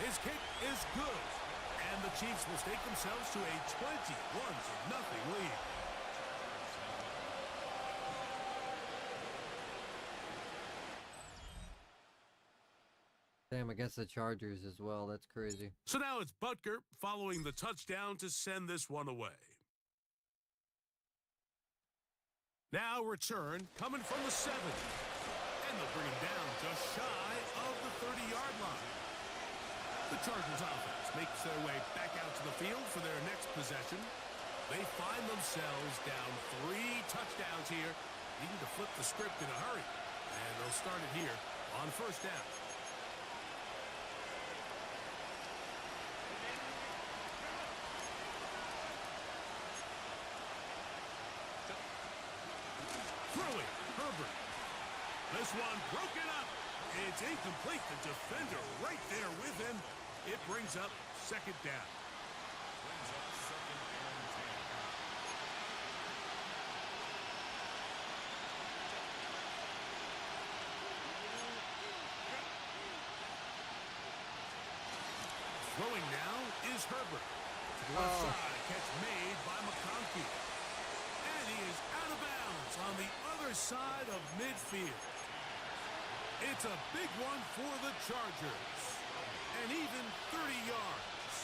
His kick is good, and the Chiefs will stake themselves to a 21-0 lead. Damn, against the Chargers as well. That's crazy. So now it's Butker following the touchdown to send this one away. Now return coming from the 7. And they'll bring him down just shy of the 30-yard line. The Chargers offense makes their way back out to the field for their next possession. They find themselves down 3 touchdowns here, needing to flip the script in a hurry. And they'll start it here on 1st down. Throwing, Herbert. This one broken up. It's incomplete. The defender right there with him. It brings up 2nd down. Throwing now is Herbert. To the left side, catch made by McConkey. And he is out of bounds on the other side of midfield. It's a big one for the Chargers. And even 30 yards.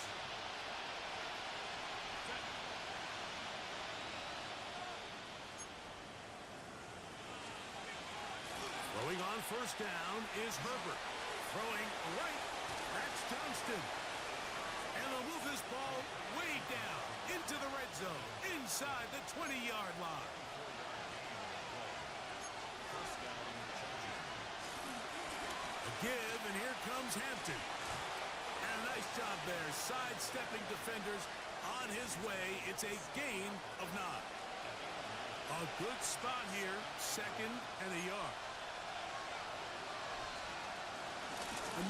first down is Herbert. Throwing right, that's Johnston. And they'll move this ball way down into the red zone, inside the 20-yard line. A give, and here comes Hampton. And a nice job there, sidestepping defenders on his way. It's a gain of 9. A good spot here, 2nd and a yard.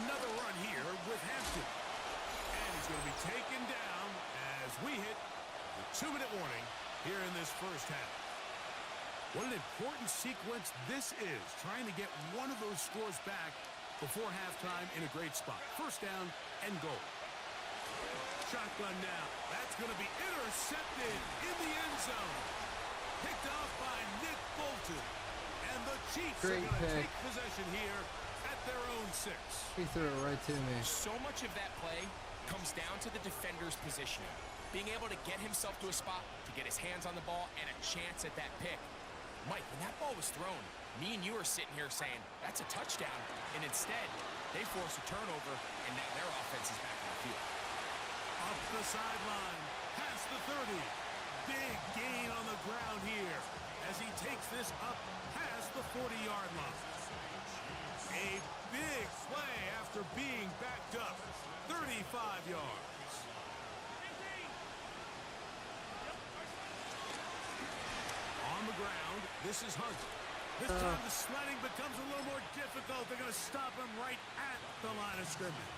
Another run here with Hampton. And he's going to be taken down as we hit the 2-minute warning here in this first half. What an important sequence this is, trying to get one of those scores back before halftime in a great spot. First down and goal. Shotgun now. That's going to be intercepted in the end zone. Picked off by Nick Bolton. And the Chiefs are going to take possession here at their own 6. He threw it right to me. So much of that play comes down to the defender's positioning. Being able to get himself to a spot, to get his hands on the ball, and a chance at that pick. Mike, when that ball was thrown, me and you are sitting here saying, that's a touchdown. And instead, they force a turnover, and now their offense is back on the field. Up the sideline, past the 30. Big gain on the ground here as he takes this up past the 40-yard line. A big play after being backed up. 35 yards. On the ground, this is Hunt. This time the sledding becomes a little more difficult. They're going to stop him right at the line of scrimmage.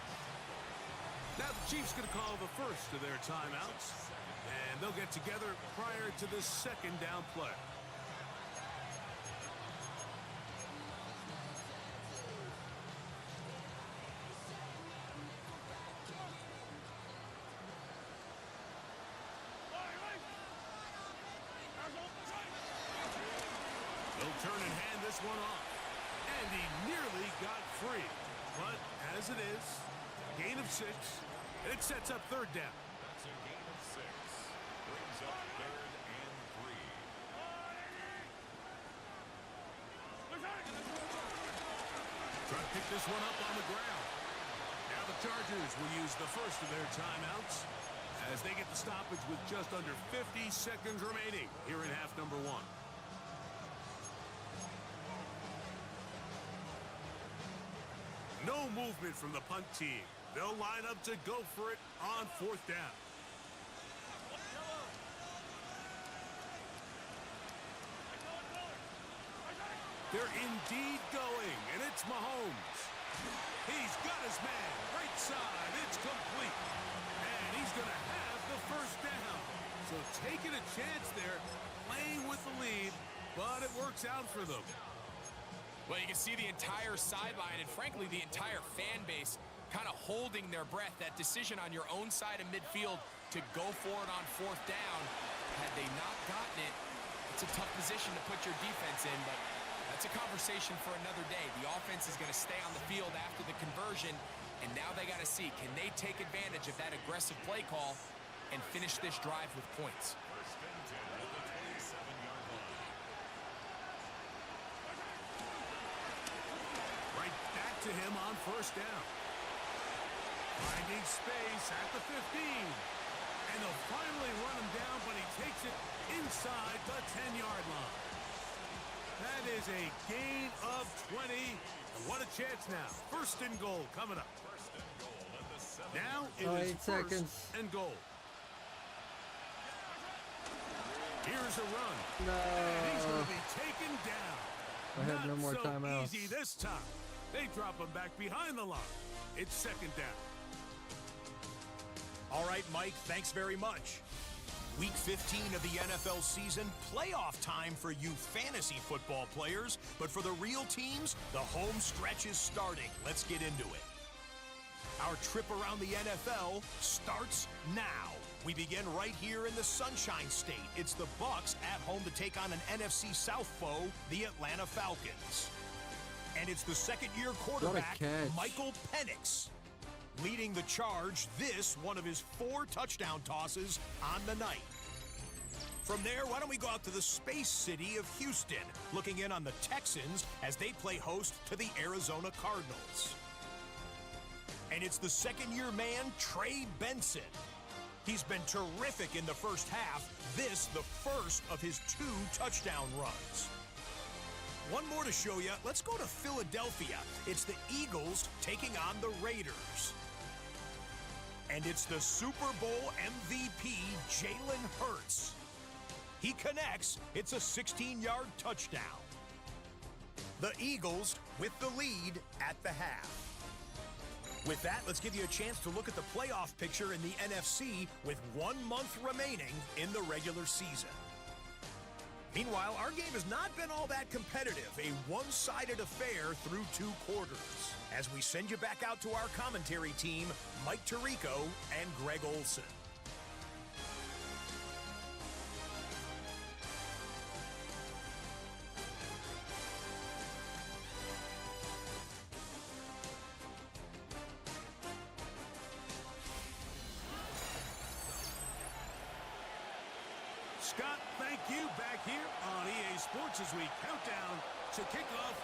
Now the Chiefs going to call the first of their timeouts. And they'll get together prior to this 2nd down play. They'll turn and hand this one off. And he nearly got free. But as it is, gain of 6. And it sets up 3rd down. That's a gain of 6. Brings up 3rd and 3. Try to pick this one up on the ground. Now the Chargers will use the first of their timeouts as they get the stoppage with just under 50 seconds remaining here in half number 1. No movement from the punt team. They'll line up to go for it on 4th down. They're indeed going, and it's Mahomes. He's got his man. Right side. It's complete. And he's going to have the first down. So taking a chance there, playing with the lead, but it works out for them. Well, you can see the entire sideline and, frankly, the entire fan base kind of holding their breath. That decision on your own side of midfield to go for it on 4th down, had they not gotten it, it's a tough position to put your defense in, but that's a conversation for another day. The offense is going to stay on the field after the conversion, and now they got to see, can they take advantage of that aggressive play call and finish this drive with points? First and 10 at the 27-yard line. Right back to him on 1st down. Finding space at the 15. And they'll finally run him down, but he takes it inside the 10-yard line. That is a gain of 20. And what a chance now. 1st and goal coming up. First and goal at the 7. Now it is 8 seconds. 1st and goal. Here's a run. No. And he's going to be taken down. I have no more Not timeouts. so easy this time. They drop him back behind the line. It's 2nd down. All right, Mike, thanks very much. Week 15 of the NFL season, playoff time for you fantasy football players. But for the real teams, the home stretch is starting. Let's get into it. Our trip around the NFL starts now. We begin right here in the Sunshine State. It's the Bucs at home to take on an NFC South foe, the Atlanta Falcons. And it's the second-year quarterback, Michael Penix, leading the charge. This one of his 4 touchdown tosses on the night. From there, why don't we go out to the space city of Houston, looking in on the Texans as they play host to the Arizona Cardinals. And it's the second-year man, Trey Benson. He's been terrific in the first half, this the first of his 2 touchdown runs. One more to show you. Let's go to Philadelphia. It's the Eagles taking on the Raiders. And it's the Super Bowl MVP, Jalen Hurts. He connects. It's a 16-yard touchdown. The Eagles with the lead at the half. With that, let's give you a chance to look at the playoff picture in the NFC with 1 month remaining in the regular season. Meanwhile, our game has not been all that competitive, a one-sided affair through 2 quarters. As we send you back out to our commentary team, Mike Tirico and Greg Olson. Scott, thank you. Back here on EA Sports as we count down to kickoff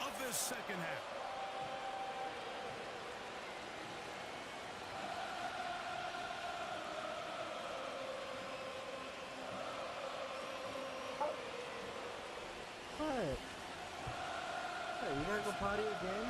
of this second half. What? Hey, you gotta go potty again?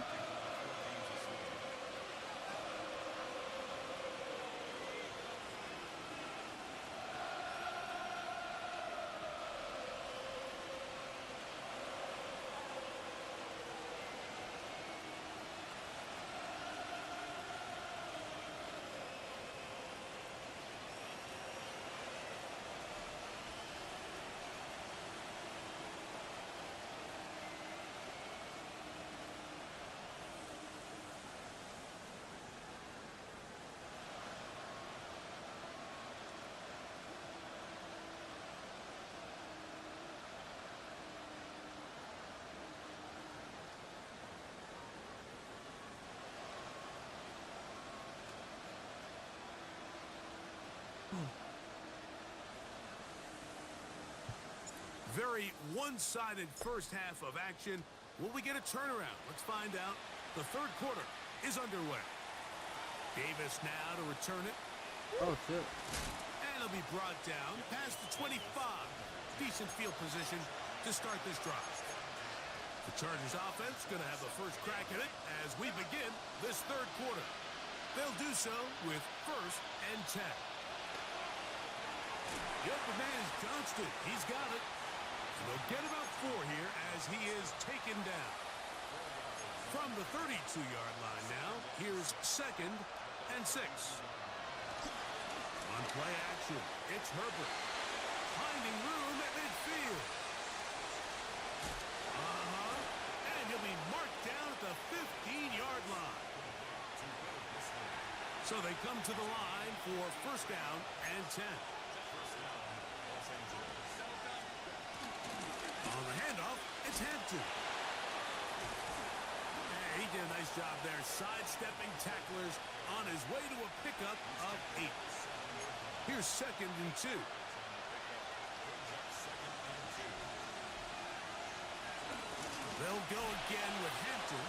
Very one-sided first half of action. Will we get a turnaround? Let's find out. The third quarter is underway. Davis now to return it. Oh, shit. And it'll be brought down past the 25. Decent field position to start this drive. The Chargers offense going to have the first crack at it as we begin this third quarter. They'll do so with 1st and 10. The open man is Johnston. He's got it. And they'll get about 4 here as he is taken down. From the 32-yard line now, here's 2nd and 6. On play action, it's Herbert. Finding room at midfield. And he'll be marked down at the 15-yard line. So they come to the line for 1st down and 10. On the handoff, it's Hampton. He did a nice job there, sidestepping tacklers on his way to a pickup of 8. Here's 2nd and 2. They'll go again with Hampton.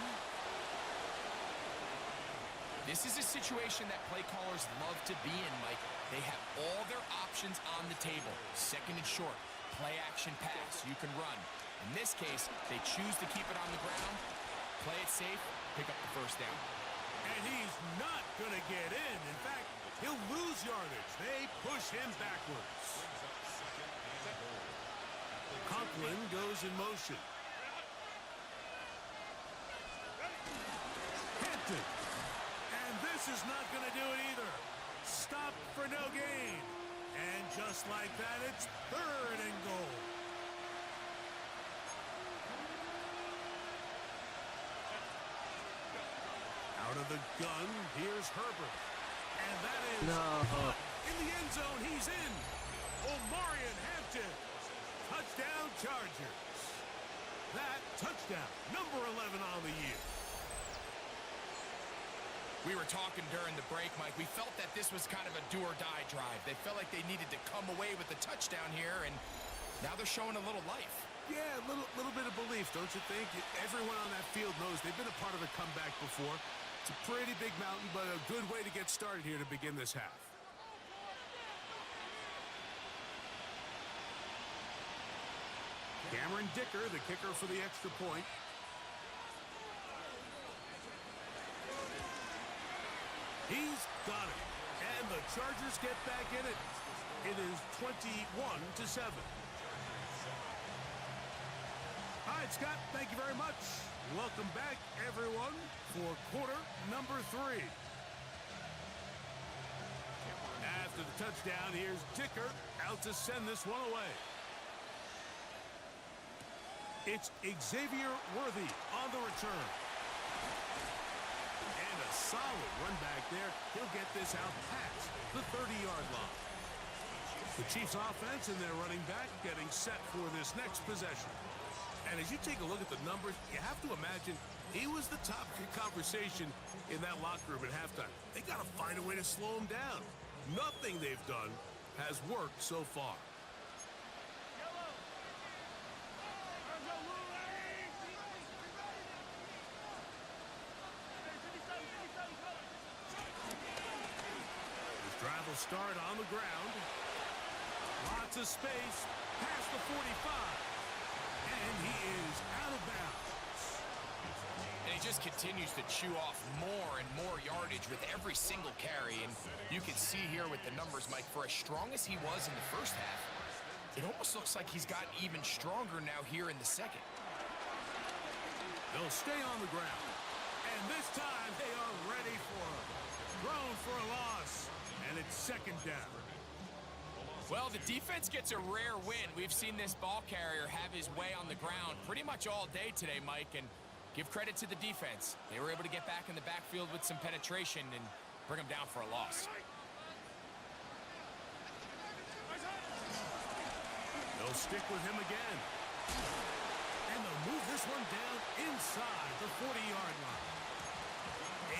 This is a situation that play callers love to be in, Mike. They have all their options on the table. 2nd and short, play action pass, you can run. In this case, they choose to keep it on the ground, play it safe, pick up the 1st down. And he's not going to get in. In fact, he'll lose yardage. They push him backwards. Conklin goes in motion. Hampton. And this is not going to do it either. Stop for no gain. And just like that, it's 3rd and goal. Out of the gun, here's Herbert. And that is in the end zone, he's in. Omarion Hampton. Touchdown Chargers. That touchdown, number 11 on the year. We were talking during the break, Mike. We felt that this was kind of a do-or-die drive. They felt like they needed to come away with the touchdown here, and now they're showing a little life. Yeah, a little bit of belief, don't you think? Everyone on that field knows they've been a part of a comeback before. It's a pretty big mountain, but a good way to get started here to begin this half. Cameron Dicker, the kicker for the extra point. He's got it. And the Chargers get back in it. It is 21-7. All right, Scott, thank you very much. Welcome back, everyone, for quarter number 3. After the touchdown, here's Dicker out to send this one away. It's Xavier Worthy on the return. And a solid run back there. He'll get this out past the 30-yard line. The Chiefs offense and their running back getting set for this next possession. And as you take a look at the numbers, you have to imagine he was the topic of conversation in that locker room at halftime. They got to find a way to slow him down. Nothing they've done has worked so far. His drive will start on the ground. Lots of space past the 45. And he is out of bounds. And he just continues to chew off more and more yardage with every single carry. And you can see here with the numbers, Mike, for as strong as he was in the first half, it almost looks like he's gotten even stronger now here in the second. They'll stay on the ground. And this time they are ready for him. Thrown for a loss. And it's second down. Well, the defense gets a rare win. We've seen this ball carrier have his way on the ground pretty much all day today, Mike, and give credit to the defense. They were able to get back in the backfield with some penetration and bring them down for a loss. They'll stick with him again. And they'll move this one down inside the 40-yard line.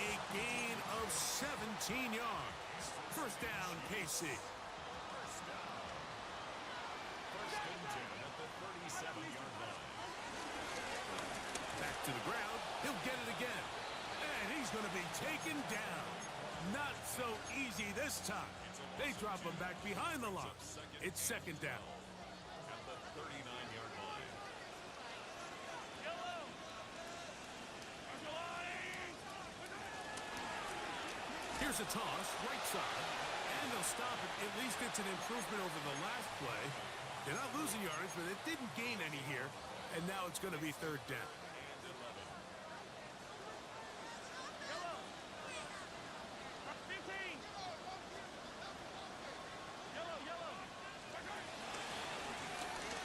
A gain of 17 yards. First down, KC. Back to the ground. He'll get it again. And he's going to be taken down. Not so easy this time. They drop him back behind the line. It's second down. At the 39-yard line. Here's a toss, right side. And they'll stop it. At least it's an improvement over the last play. They're not losing yardage, but it didn't gain any here. And now it's going to be third down.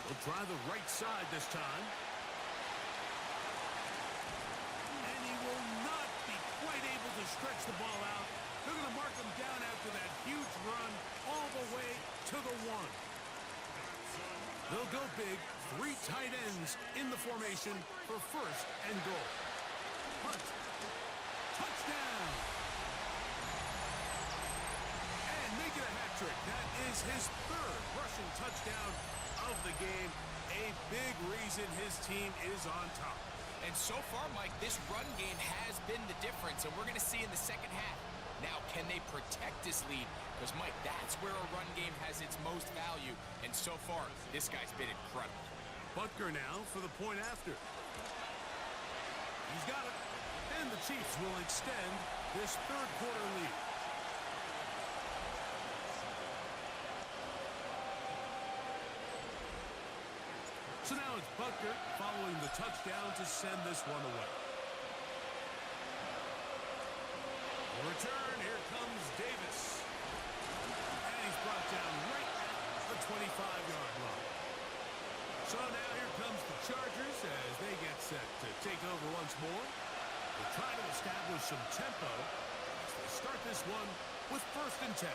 We'll try the right side this time. And he will not be quite able to stretch the ball out. They're going to mark him down after that huge run all the way to the 1. They'll go big, 3 tight ends in the formation for first and goal. Punt. Touchdown. And make it a hat trick. That is his 3rd rushing touchdown of the game. A big reason his team is on top. And so far, Mike, this run game has been the difference, and we're going to see in the second half. Now, can they protect this lead? Because, Mike, that's where a run game has its most value. And so far, this guy's been incredible. Butker now for the point after. He's got it. And the Chiefs will extend this 3rd quarter lead. So now it's Butker following the touchdown to send this one away. Return, here comes Davis. And he's brought down right at the 25-yard line. So now here comes the Chargers as they get set to take over once more. They try to establish some tempo as they start this one with 1st and 10.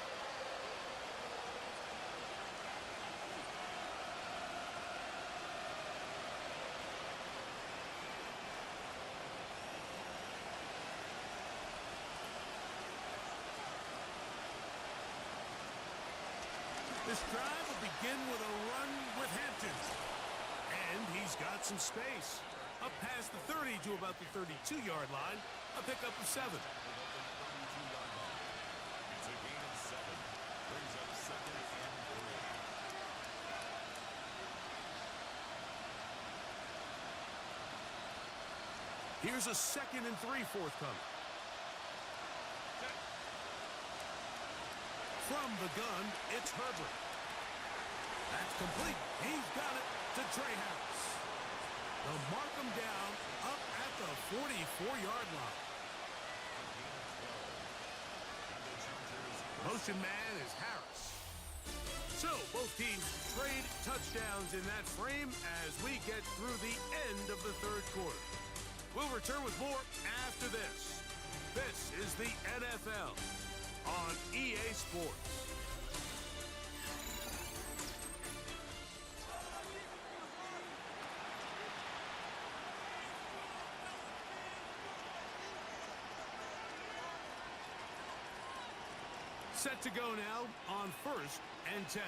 This drive will begin with a run with Hampton. And he's got some space. Up past the 30 to about the 32-yard line. A pickup of 7. It's a gain of 7. Brings up 2nd and 3. Here's a 2nd and 3 forthcoming. From the gun, it's Herbert. That's complete. He's got it to Trey Harris. They'll mark him down up at the 44-yard line. Motion man is Harris. So both teams trade touchdowns in that frame as we get through the end of the third quarter. We'll return with more after this. This is the NFL on EA Sports. Set to go now on 1st and 10.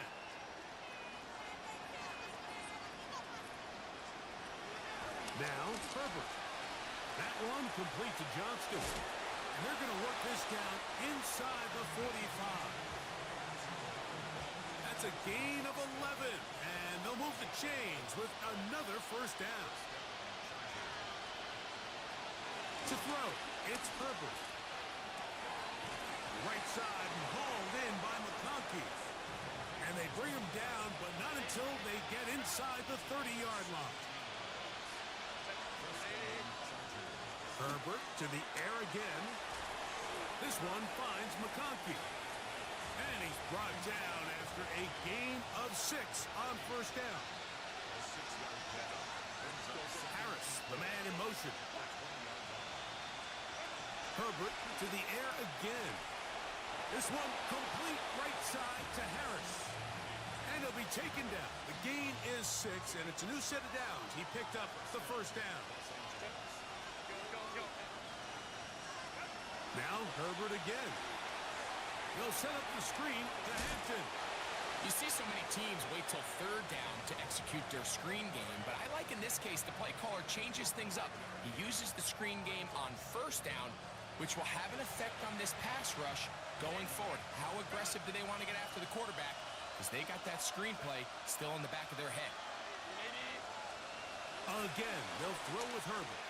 Now, Herbert. That one complete to Johnston. And they're going to work this down inside the 45. That's a gain of 11. And they'll move the chains with another first down. To throw, it's Herbert. Right side and hauled in by McConkey. And they bring him down, but not until they get inside the 30-yard line. Herbert to the air again. This one finds McConkey. And he's brought down after a gain of 6 on first down. Harris, the man in motion. Herbert to the air again. This one complete right side to Harris. And he'll be taken down. The gain is 6, and it's a new set of downs. He picked up the first down. Now Herbert again. They'll set up the screen to Hampton. You see so many teams wait till 3rd down to execute their screen game, but I like in this case the play caller changes things up. He uses the screen game on 1st down, which will have an effect on this pass rush going forward. How aggressive do they want to get after the quarterback? Because they got that screen play still in the back of their head. Again, they'll throw with Herbert.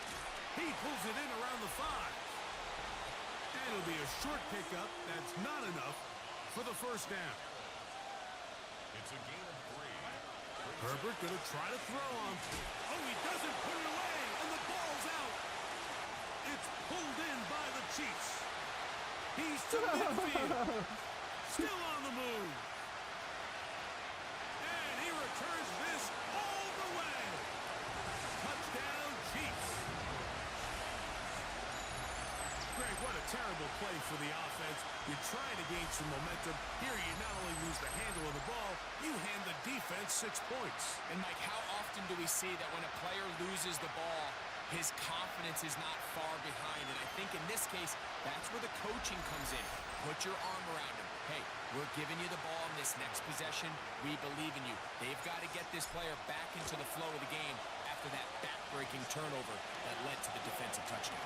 He pulls it in around the 5. And it'll be a short pickup. That's not enough for the first down. It's a gain of 3. Herbert going to try to throw on. Oh, he doesn't put it away, and the ball's out. It's pulled in by the Chiefs. He's to midfield. Still on the move. And he returns this all the way. Touchdown, Chiefs. Greg, what a terrible play for the offense. You're trying to gain some momentum. Here you not only lose the handle of the ball, you hand the defense 6 points. And Mike, how often do we see that when a player loses the ball, his confidence is not far behind? And I think in this case, that's where the coaching comes in. Put your arm around him. Hey, we're giving you the ball in this next possession. We believe in you. They've got to get this player back into the flow of the game after that back-breaking turnover that led to the defensive touchdown.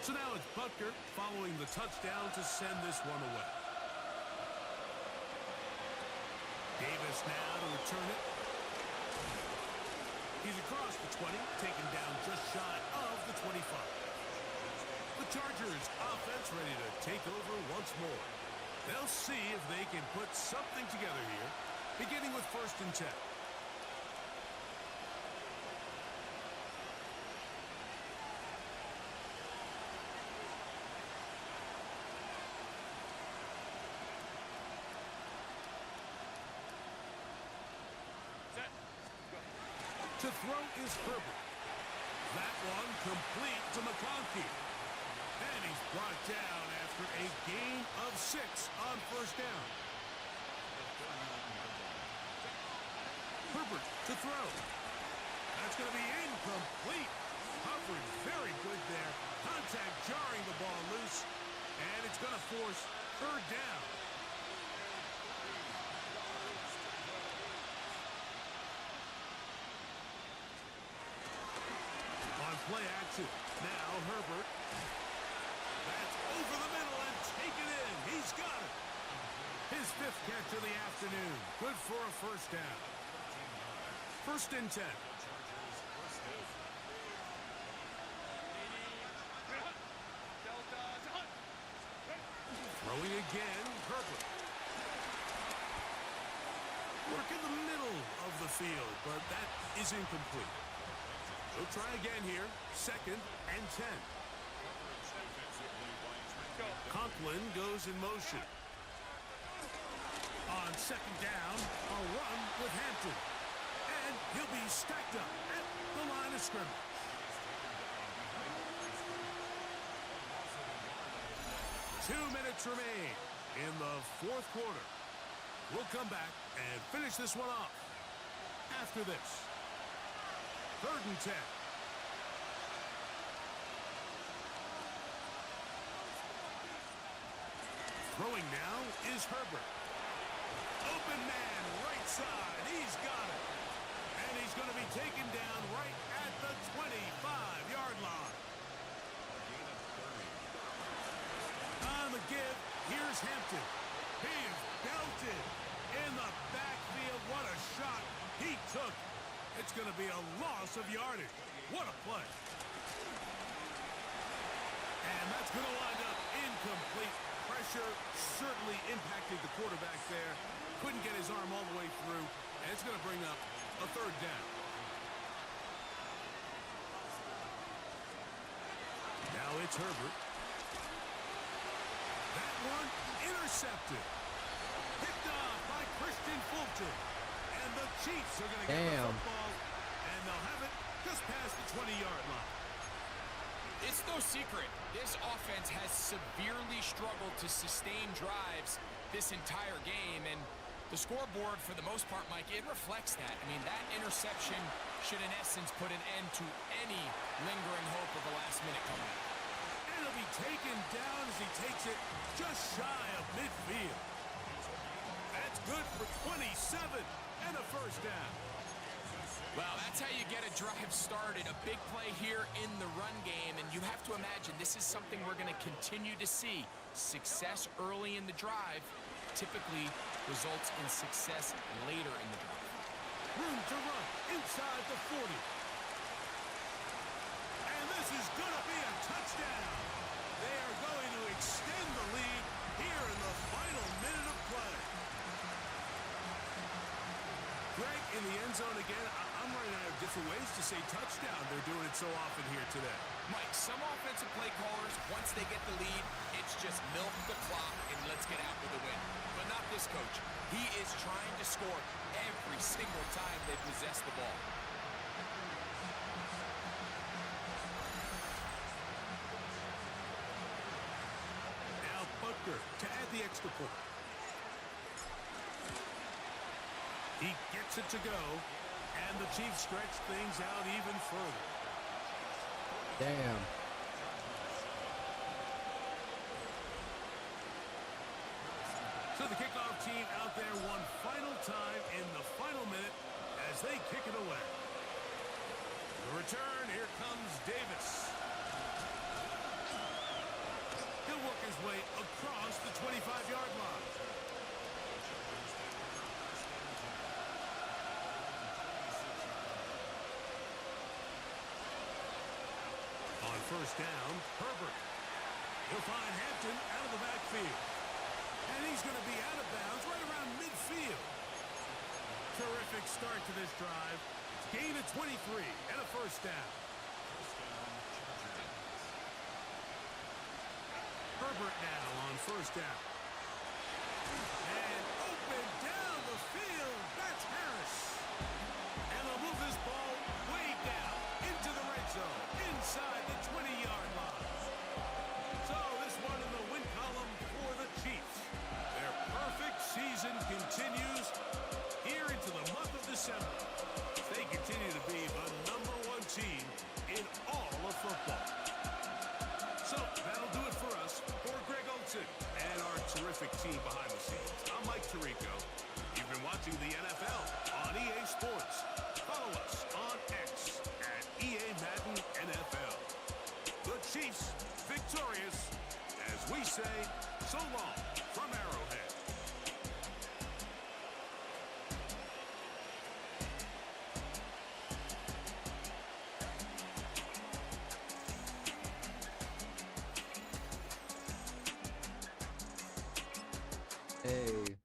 So now it's Butker following the touchdown to send this one away. Davis now to return it. He's across the 20, taken down just shy of the 25. The Chargers offense ready to take over once more. They'll see if they can put something together here, beginning with 1st and 10. To throw is Herbert. That one complete to McConkey. And he's brought down after a gain of 6 on first down. throw. That's going to be incomplete. Coverage very good there. Contact jarring the ball loose. And it's going to force third down. On play action. Now Herbert. That's over the middle and taken in. He's got it. His fifth catch of the afternoon. Good for a first down. First and 10. Throwing again, Herbert. Work in the middle of the field, but that is incomplete. He'll try again here. Second and 10. Conklin goes in motion. On second down, a run with Hampton. And he'll be stacked up at the line of scrimmage. Two minutes remain in the fourth quarter. We'll come back and finish this one off after this. Third and 10. Throwing now is Herbert. Open man, right side. He's got it. And he's going to be taken down right at the 25-yard line. On the give, here's Hampton. He is belted in the backfield. What a shot he took. It's going to be a loss of yardage. What a play. And that's going to wind up incomplete. Pressure certainly impacted the quarterback there. Couldn't get his arm all the way through. And it's going to bring up a third down. Now it's Herbert. That one intercepted. Picked off by Christian Fulton. And the Chiefs are going to get the football. And they'll have it just past the 20-yard line. It's no secret. This offense has severely struggled to sustain drives this entire game. And the scoreboard, for the most part, Mike, it reflects that. I mean, that interception should, in essence, put an end to any lingering hope of a last-minute comeback. And he'll be taken down as he takes it just shy of midfield. That's good for 27 and a first down. Well, that's how you get a drive started. A big play here in the run game, and you have to imagine this is something we're going to continue to see. Success early in the drive typically results in success later in the drive. Room to run inside the 40. And this is going to be a touchdown. They are going to extend the lead here in the final minute of play. Greg, in the end zone again. I'm running out of different ways to say touchdown. They're doing it so often here today. Mike, some offensive play callers, once they get the lead, it's just milk the clock and let's get out with a win. But not this coach. He is trying to score every single time they possess the ball. Now Butker to add the extra point. He gets it to go. And the Chiefs stretch things out even further. Damn. So the kickoff team out there one final time in the final minute as they kick it away. The return, here comes Davis. He'll work his way across the 25-yard line. First down, Herbert. He'll find Hampton out of the backfield. And he's going to be out of bounds right around midfield. Terrific start to this drive. Gain of 23 and a first down. Herbert now on first down. And open down the field. That's Harris. And they'll move this ball way down into the red zone. Inside the 20-yard line. So this one in the win column for the Chiefs. Their perfect season continues here into the month of December. They the NFL on EA Sports. Follow us on X at EA Madden NFL. The Chiefs victorious as we say so long from Arrowhead. Hey.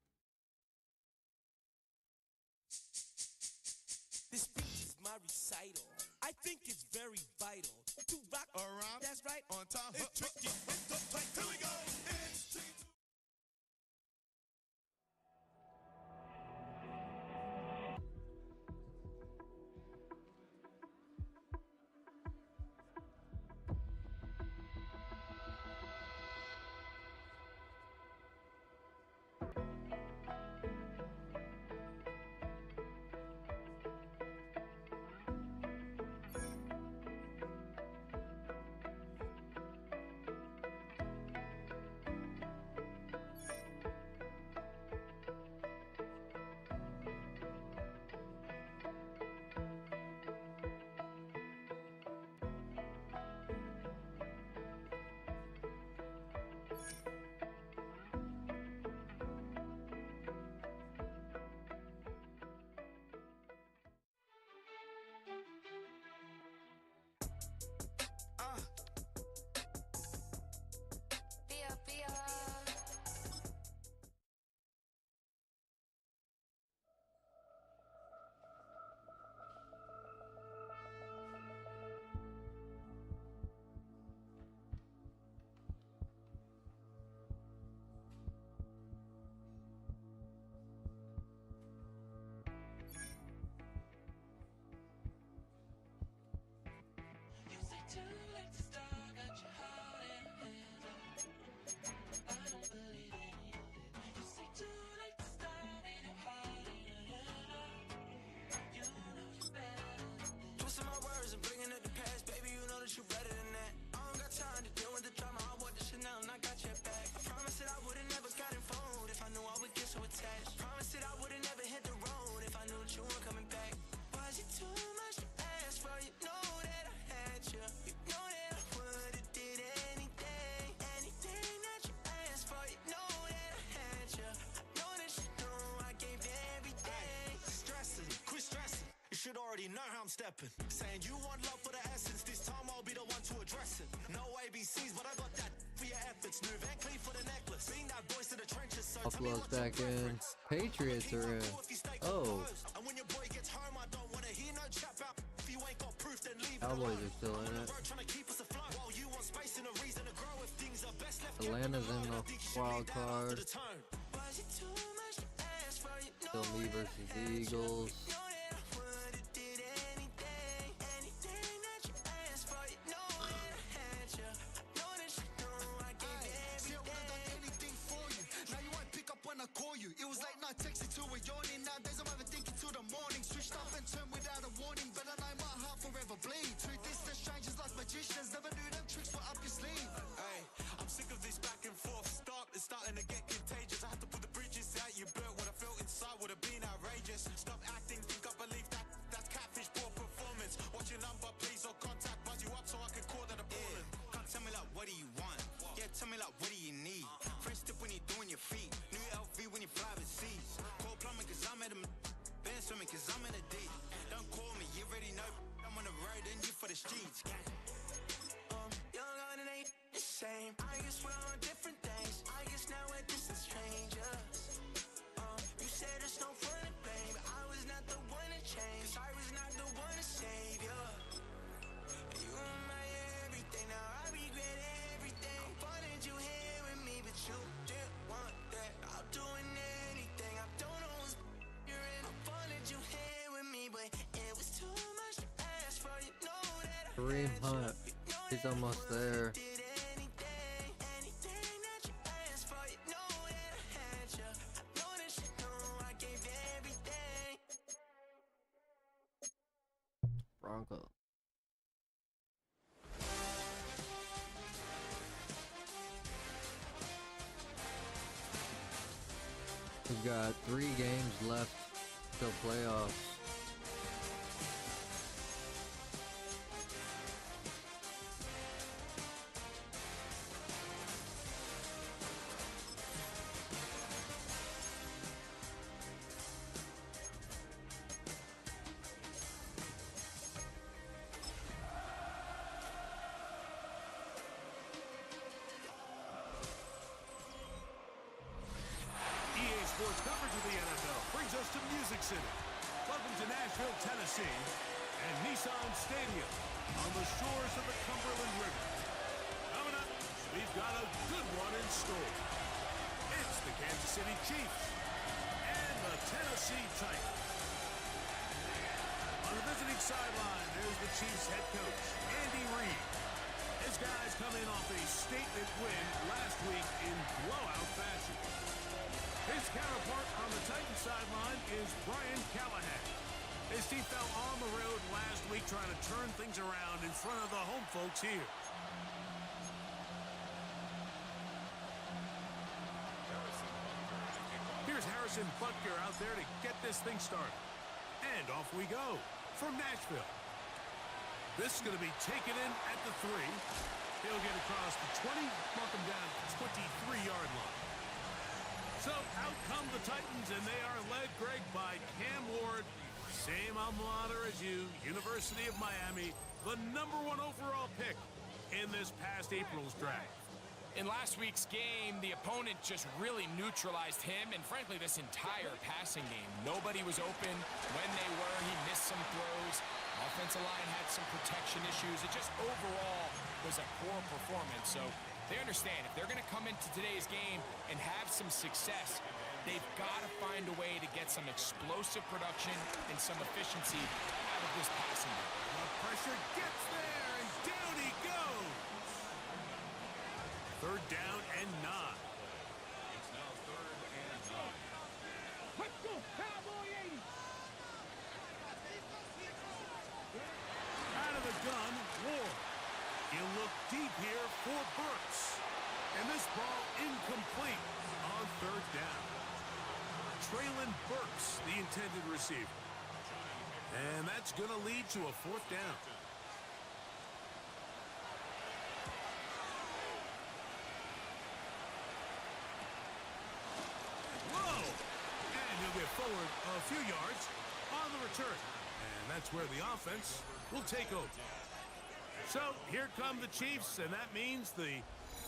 This speech is my recital. I think it's very vital to rock around. That's right, on time. It's tricky. It's uptight. Here we go. It's tricky. Twisting my words and bringing up the past, baby, you know that you better than that. I don't got time to deal with the drama. I bought the Chanel and I got your back. I promise that I would've never gotten phoned if I knew I would get so attached. I promise that I would've never hit the road if I knew that you weren't coming back. Was it too much to ask for? You know that I had you. You know that I would've did anything, anything that you asked for. You know that I had you. I know that you know I gave everything. Stressing, quit stressing. You should already know how I'm stepping. Saying you want love for the essence. This time I'll be the one to address it. No ABCs, but I got that for your efforts. New Van Cleef for the necklace. Being that voice of the trenches. So tell me Uploads what's your back in. preference. Patriots are in. Oh. And when your boy gets home, I don't want to hear no chat about if you ain't got proof, then leave it Cowboys alone. are still in it. Trying to keep us afloat while you want space and a reason to grow. If things are best left Atlanta's in the wild card. to the tone. Was it too much to ask for? You know Still me versus the Eagles. I call you. It was like not texting to a yawning. Nowadays I'm even thinking till the morning. Switched up and turned without a warning. But I know my heart forever bleed. Two distant strangers like magicians. Never knew them tricks were up your sleeve. Hey, I'm sick of this back and forth. It's starting to get contagious. I had to put the bridges out you built. What I felt inside would have been outrageous. Stop acting, think I believe that's catfish, poor performance. What's your number, please, or contact, buzz you up so I can call that appalling. Can't tell me like what do you want? Yeah, tell me like what do you need? Fresh tip when you're doing your feet. New LV when you fly overseas. Call plumbing cause I'm at a band swimming cause I'm in a deep. Don't call me, you already know I'm on the road and you for the streets. Young and it ain't the same. I guess we're on different things. I guess now we're distant strangers. You said it's no fun to blame, but I was not the one to change. Cause I was not the one to save you. You were my everything, now I regret everything. I wanted you here with me, but you didn't want that. I'm doing anything, I don't know what's you're in. I wanted you here with me, but it was too much to ask for. You know that I Kareem Hunt. He's almost there. Bronco. We've got 3 games left Till playoffs. EA Sports coverage of the NFL brings us to Music City. Welcome to Nashville, Tennessee, and Nissan Stadium on the shores of the Cumberland River. Coming up, we've got a good one in store. It's the Kansas City Chiefs and the Tennessee Titans. On the visiting sideline, there's the Chiefs head coach, Andy Reid. His guys come in off a statement win last week in blowout fashion. His counterpart on the Titans sideline is Brian Callahan. His team fell on the road last week trying to turn things around in front of the home folks here. Here's Harrison Butker out there to get this thing started. And off we go from Nashville. This is going to be taken in at the 3. He'll get across the 20, mark him down at the 23-yard line. So out come the Titans, and they are led, Greg, by Cam Ward, same alma mater as you, University of Miami, the #1 overall pick in this past April's draft. In last week's game, the opponent just really neutralized him and, frankly, this entire passing game. Nobody was open. When they were, he missed some throws. Offensive line had some protection issues. It just overall was a poor performance. So they understand if they're going to come into today's game and have some success, they've got to find a way to get some explosive production and some efficiency out of this passing game. The pressure gets there, and down he goes. 3rd down and 9. It's now 3rd and 9. Let's go, Cowboy 80. Out of the gun, Ward. He'll look deep here for Burks. And this ball incomplete on 3rd down. Traylon Burks, the intended receiver. And that's going to lead to a 4th down. Whoa! And he'll get forward a few yards on the return. And that's where the offense will take over. So here come the Chiefs, and that means the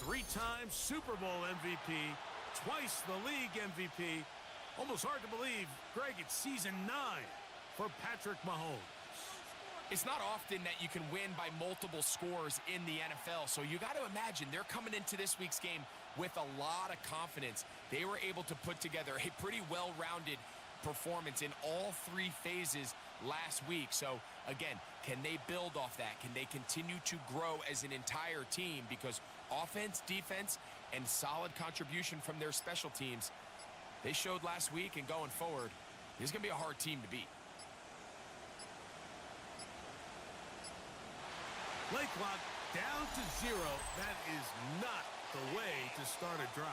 3-time Super Bowl MVP, twice the league MVP. Almost hard to believe, Greg, it's season 9 for Patrick Mahomes. It's not often that you can win by multiple scores in the NFL, so you got to imagine they're coming into this week's game with a lot of confidence. They were able to put together a pretty well-rounded performance in all 3 phases last week. So again, can they build off that? Can they continue to grow as an entire team? Because offense, defense, and solid contribution from their special teams, they showed last week, and going forward, this is going to be a hard team to beat. Play clock down to 0. That is not the way to start a drive.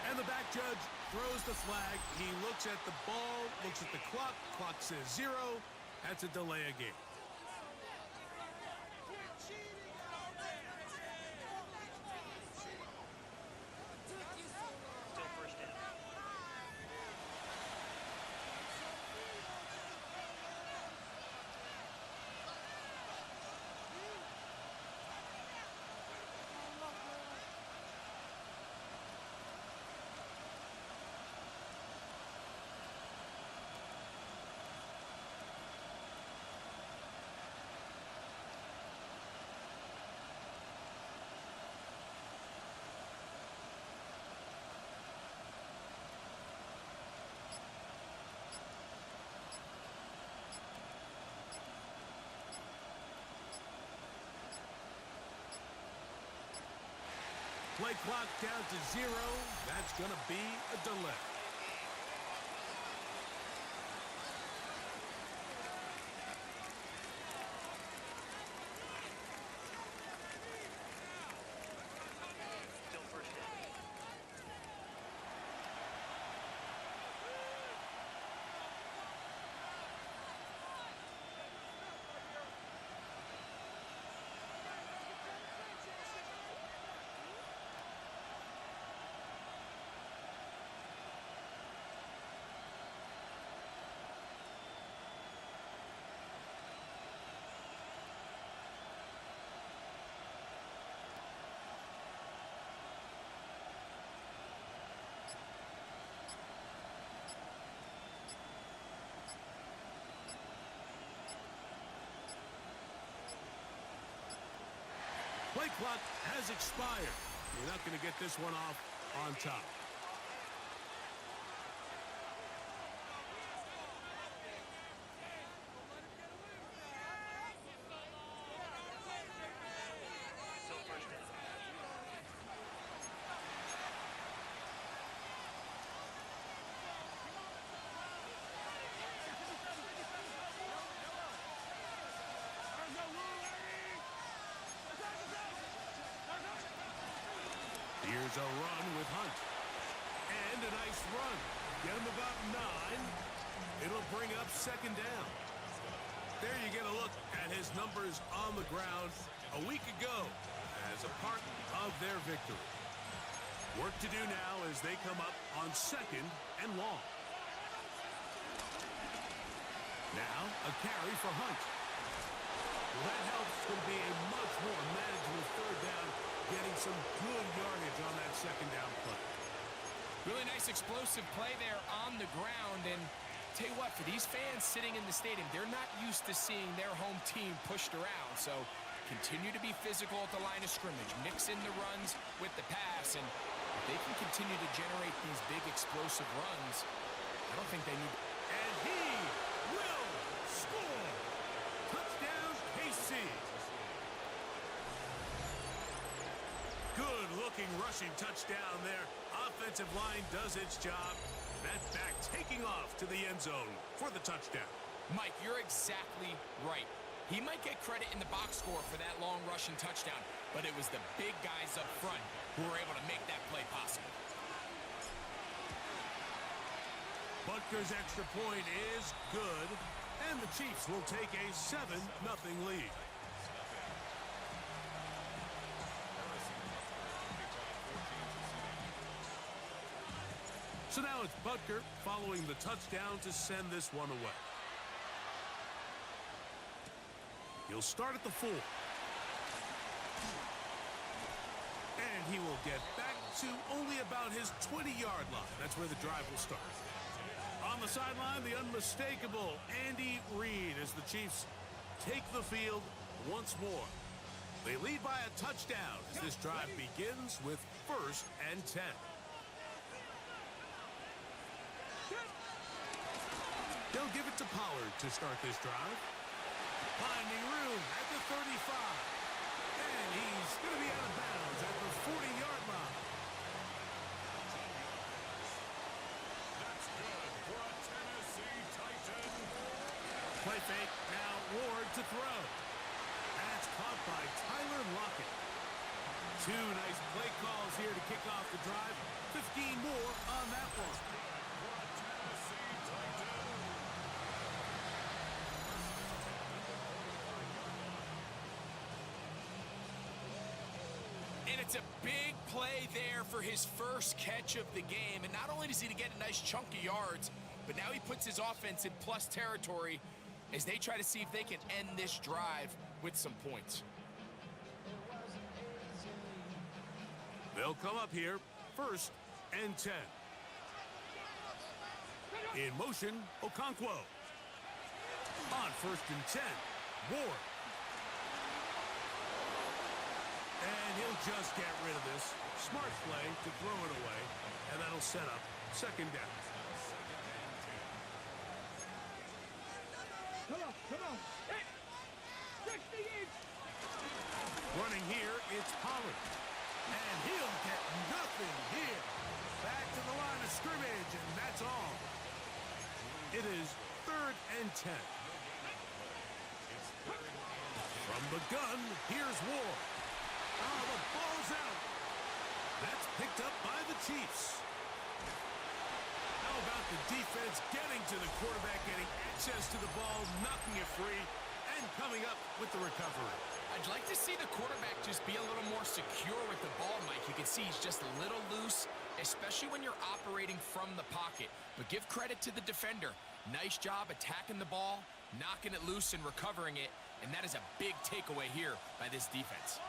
And the back judge throws the flag. He looks at the ball, looks at the clock. Clock says 0. That's a delay of game. Play clock down to 0. That's going to be a delay. Play clock has expired. You're not going to get this one off on top. Here's a run with Hunt. And a nice run. Get him about 9. It'll bring up second down. There you get a look at his numbers on the ground a week ago as a part of their victory. Work to do now as they come up on second and long. Now a carry for Hunt. Well, that helps to be a much more manageable third down, getting some good yardage on that second down play. Really nice explosive play there on the ground. And tell you what, for these fans sitting in the stadium, they're not used to seeing their home team pushed around. So continue to be physical at the line of scrimmage. Mix in the runs with the pass. And if they can continue to generate these big explosive runs, I don't think they need to. And he will score. Touchdown, KC. Good-looking rushing touchdown there. Offensive line does its job. That back taking off to the end zone for the touchdown. Mike, you're exactly right. He might get credit in the box score for that long rushing touchdown, but it was the big guys up front who were able to make that play possible. Butker's extra point is good, and the Chiefs will take a 7-0 lead. So now it's Butker following the touchdown to send this one away. He'll start at the 4. And he will get back to only about his 20-yard line. That's where the drive will start. On the sideline, the unmistakable Andy Reid as the Chiefs take the field once more. They lead by a touchdown as this drive begins with 1st and 10. They'll give it to Pollard to start this drive. Finding room at the 35. And he's going to be out of bounds at the 40-yard line. That's good for a Tennessee Titan. Play fake. Now Ward to throw. That's caught by Tyler Lockett. 2 nice play calls here to kick off the drive. 15 more on that one. And it's a big play there for his first catch of the game. And not only does he get a nice chunk of yards, but now he puts his offense in plus territory as they try to see if they can end this drive with some points. They'll come up here, 1st and 10. In motion, Okonkwo. On 1st and 10, Ward. And he'll just get rid of this. Smart play to throw it away, and that'll set up 2nd down. Come on. Hey, 60 inch. Running here, it's Pollard. And he'll get nothing here. Back to the line of scrimmage, and that's all. It is 3rd and 10. From the gun, here's Ward. Oh, the ball's out. That's picked up by the Chiefs. How about the defense getting to the quarterback, getting access to the ball, knocking it free, and coming up with the recovery? I'd like to see the quarterback just be a little more secure with the ball, Mike. You can see he's just a little loose, especially when you're operating from the pocket. But give credit to the defender. Nice job attacking the ball, knocking it loose and recovering it, and that is a big takeaway here by this defense.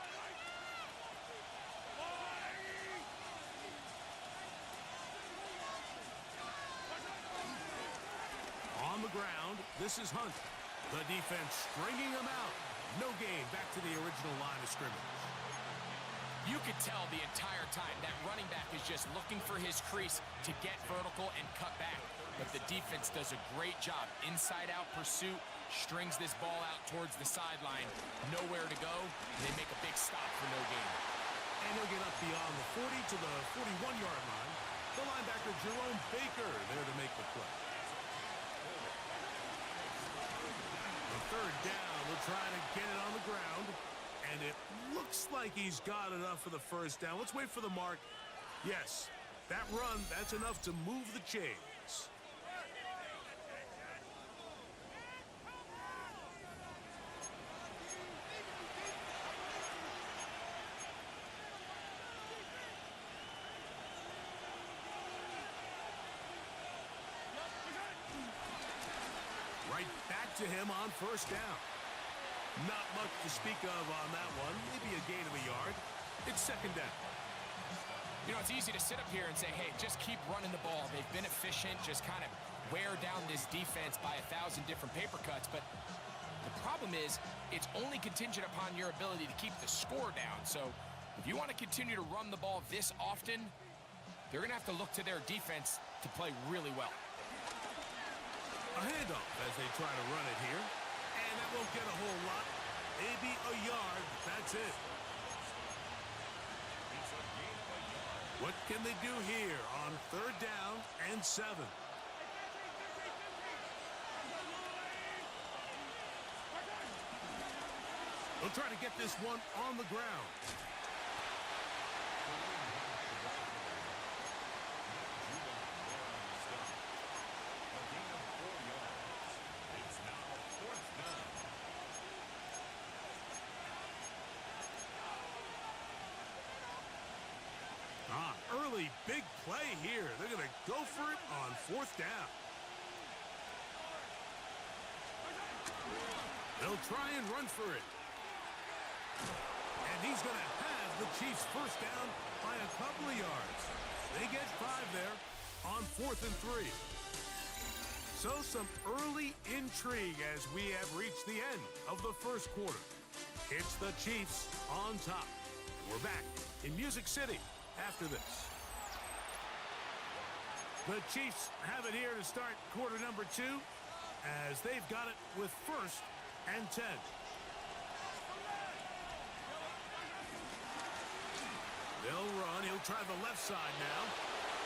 On the ground, this is Hunt. The defense stringing him out. No gain, back to the original line of scrimmage. You could tell the entire time that running back is just looking for his crease to get vertical and cut back. But the defense does a great job. Inside-out pursuit, strings this ball out towards the sideline. Nowhere to go. They make a big stop for no gain. And he'll get up beyond the 40 to the 41-yard line. The linebacker, Jerome Baker, there to make the play. The 3rd down, we'll try to get it on the ground. And it looks like he's got enough for the 1st down. Let's wait for the mark. Yes, that run, that's enough to move the chains. Right back to him on 1st down. Not much to speak of on that one. Maybe a gain of a yard. It's 2nd down. You know, it's easy to sit up here and say, hey, just keep running the ball. They've been efficient, just kind of wear down this defense by 1,000 different paper cuts. But the problem is, it's only contingent upon your ability to keep the score down. So if you want to continue to run the ball this often, they're going to have to look to their defense to play really well. A handoff as they try to run it here. And that won't get a whole lot. Maybe a yard, but that's it. What can they do here on 3rd down and 7? They'll try to get this one on the ground. Early big play here. They're going to go for it on 4th down. They'll try and run for it. And he's going to have the Chiefs 1st down by a couple of yards. They get 5 there on 4th and 3. So some early intrigue as we have reached the end of the 1st quarter. It's the Chiefs on top. We're back in Music City after this. The Chiefs have it here to start quarter number 2 as they've got it with 1st and 10. They'll run. He'll try the left side now.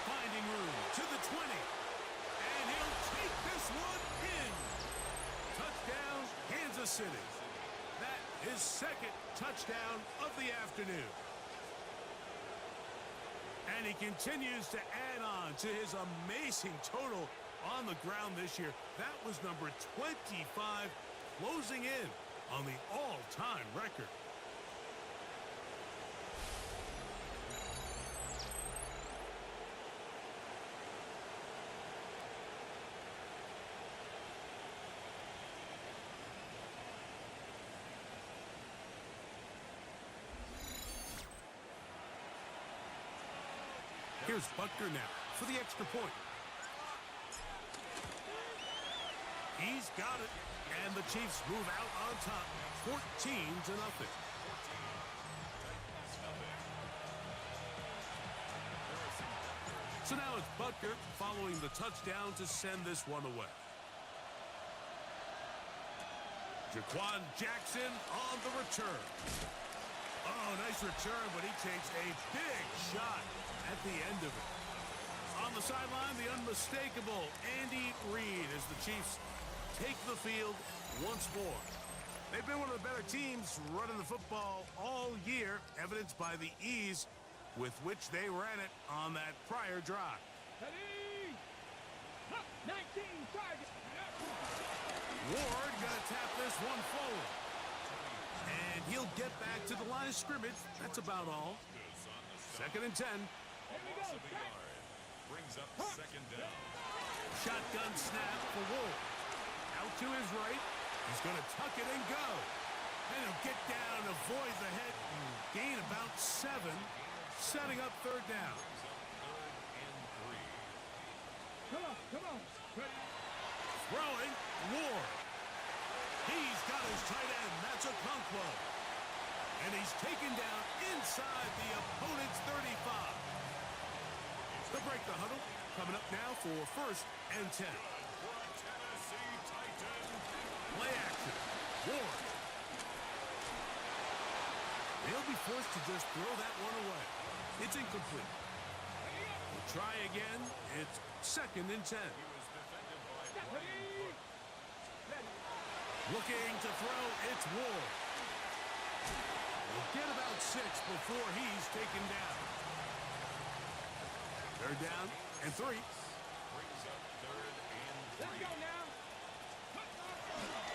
Finding room to the 20. And he'll take this one in. Touchdown, Kansas City. That is 2nd touchdown of the afternoon. And he continues to add on to his amazing total on the ground this year. That was number 25, closing in on the all-time record. Here's Butker now for the extra point. He's got it, and the Chiefs move out on top, 14-0. So now it's Butker following the touchdown to send this one away. Jaquan Jackson on the return. Oh, nice return, but he takes a big shot at the end of it. On the sideline, the unmistakable Andy Reid as the Chiefs take the field once more. They've been one of the better teams running the football all year, evidenced by the ease with which they ran it on that prior drive. 19 targets. Ward gonna tap this one forward. And he'll get back to the line of scrimmage. That's about all. 2nd and 10. Brings up 2nd down. Shotgun snap for Ward. Out to his right. He's gonna tuck it and go. And he'll get down, avoid the hit, and gain about 7. Setting up 3rd down. Come on. Throwing, Ward. He's got his tight end, that's a Okonkwo. And he's taken down inside the opponent's 35. They'll break the huddle. Coming up now for 1st and 10. Play action. Ward. They'll be forced to just throw that one away. It's incomplete. We'll try again. It's 2nd and 10. Looking to throw, it's Ward. We'll get about 6 before he's taken down. 3rd down and 3. Let's go now.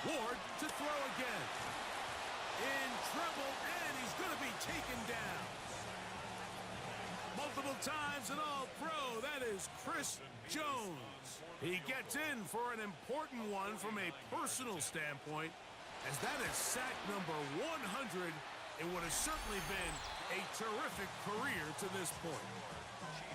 Ward to throw again. In trouble, and he's going to be taken down. Multiple times and all pro, that is Chris Jones. He gets in for an important one from a personal standpoint, as that is sack number 100 in what has certainly been a terrific career to this point.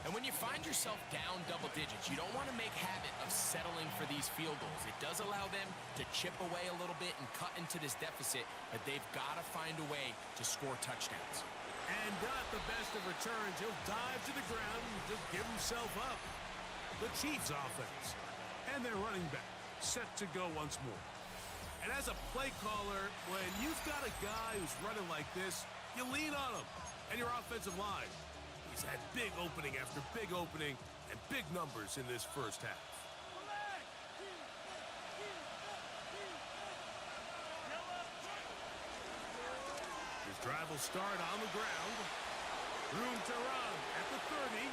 And when you find yourself down double digits, you don't want to make habit of settling for these field goals. It does allow them to chip away a little bit and cut into this deficit, but they've got to find a way to score touchdowns. And not the best of returns. He'll dive to the ground and just give himself up. The Chiefs offense and their running back set to go once more. And as a play caller, when you've got a guy who's running like this, you lean on him and your offensive line. He's had big opening after big opening and big numbers in this first half. His drive will start on the ground. Room to run at the 30.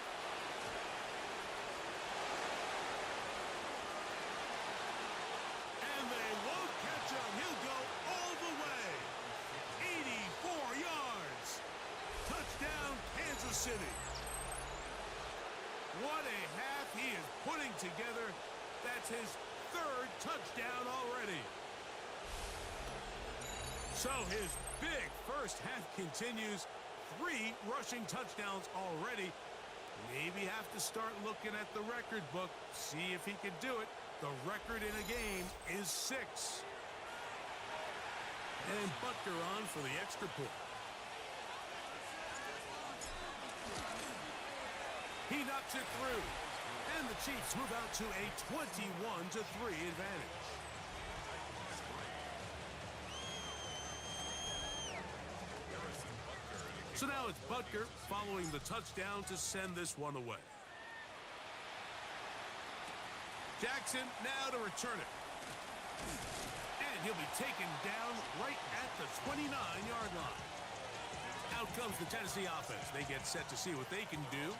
And they won't catch him. He'll go all the way. 84 yards. Touchdown, Kansas City. What a half he is putting together. That's his 3rd touchdown already. So his big first half continues. 3 rushing touchdowns already. Maybe have to start looking at the record book, see if he can do it. The record in a game is 6. And Butker on for the extra point. He knocks it through. And the Chiefs move out to a 21-3 advantage. So now it's Butker following the touchdown to send this one away. Jackson now to return it. And he'll be taken down right at the 29-yard line. Out comes the Tennessee offense. They get set to see what they can do.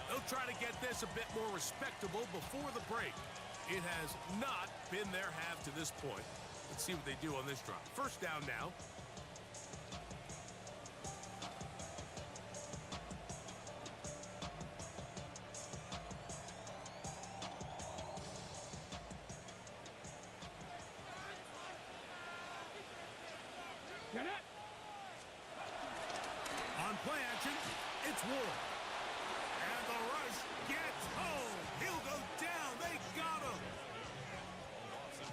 They'll try to get this a bit more respectable before the break. It has not been their half to this point. Let's see what they do on this drive. 1st down now. On play action, it's Ward. And the rush gets home. He'll go down. They got him.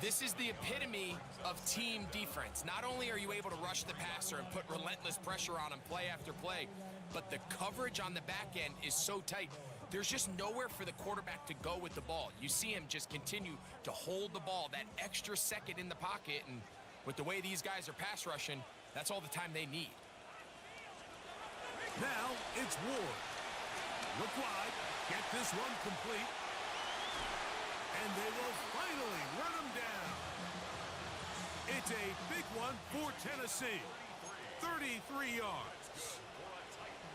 This is the epitome of team defense. Not only are you able to rush the passer and put relentless pressure on him play after play, but the coverage on the back end is so tight. There's just nowhere for the quarterback to go with the ball. You see him just continue to hold the ball that extra second in the pocket, and with the way these guys are pass rushing, that's all the time they need. Now it's Ward. Look wide. Get this one complete. And they will finally run him down. It's a big one for Tennessee. 33 yards.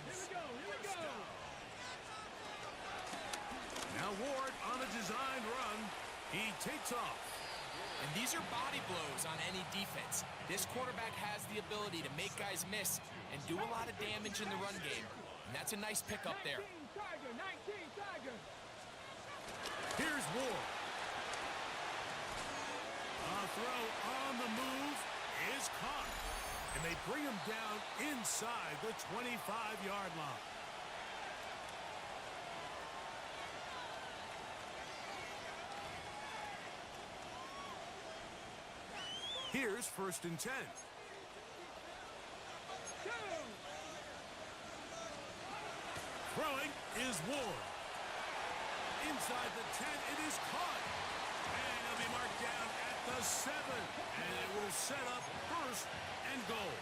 Here we go, here we go. Now Ward on a designed run. He takes off. And these are body blows on any defense. This quarterback has the ability to make guys miss and do a lot of damage in the run game. And that's a nice pickup there. 19 Tiger. Here's Ward. A throw on the move is caught. And they bring him down inside the 25-yard line. Here's 1st and 10. Throwing is Ward. Inside the 10, it is caught. And it'll be marked down at the 7. And it will set up 1st and goal.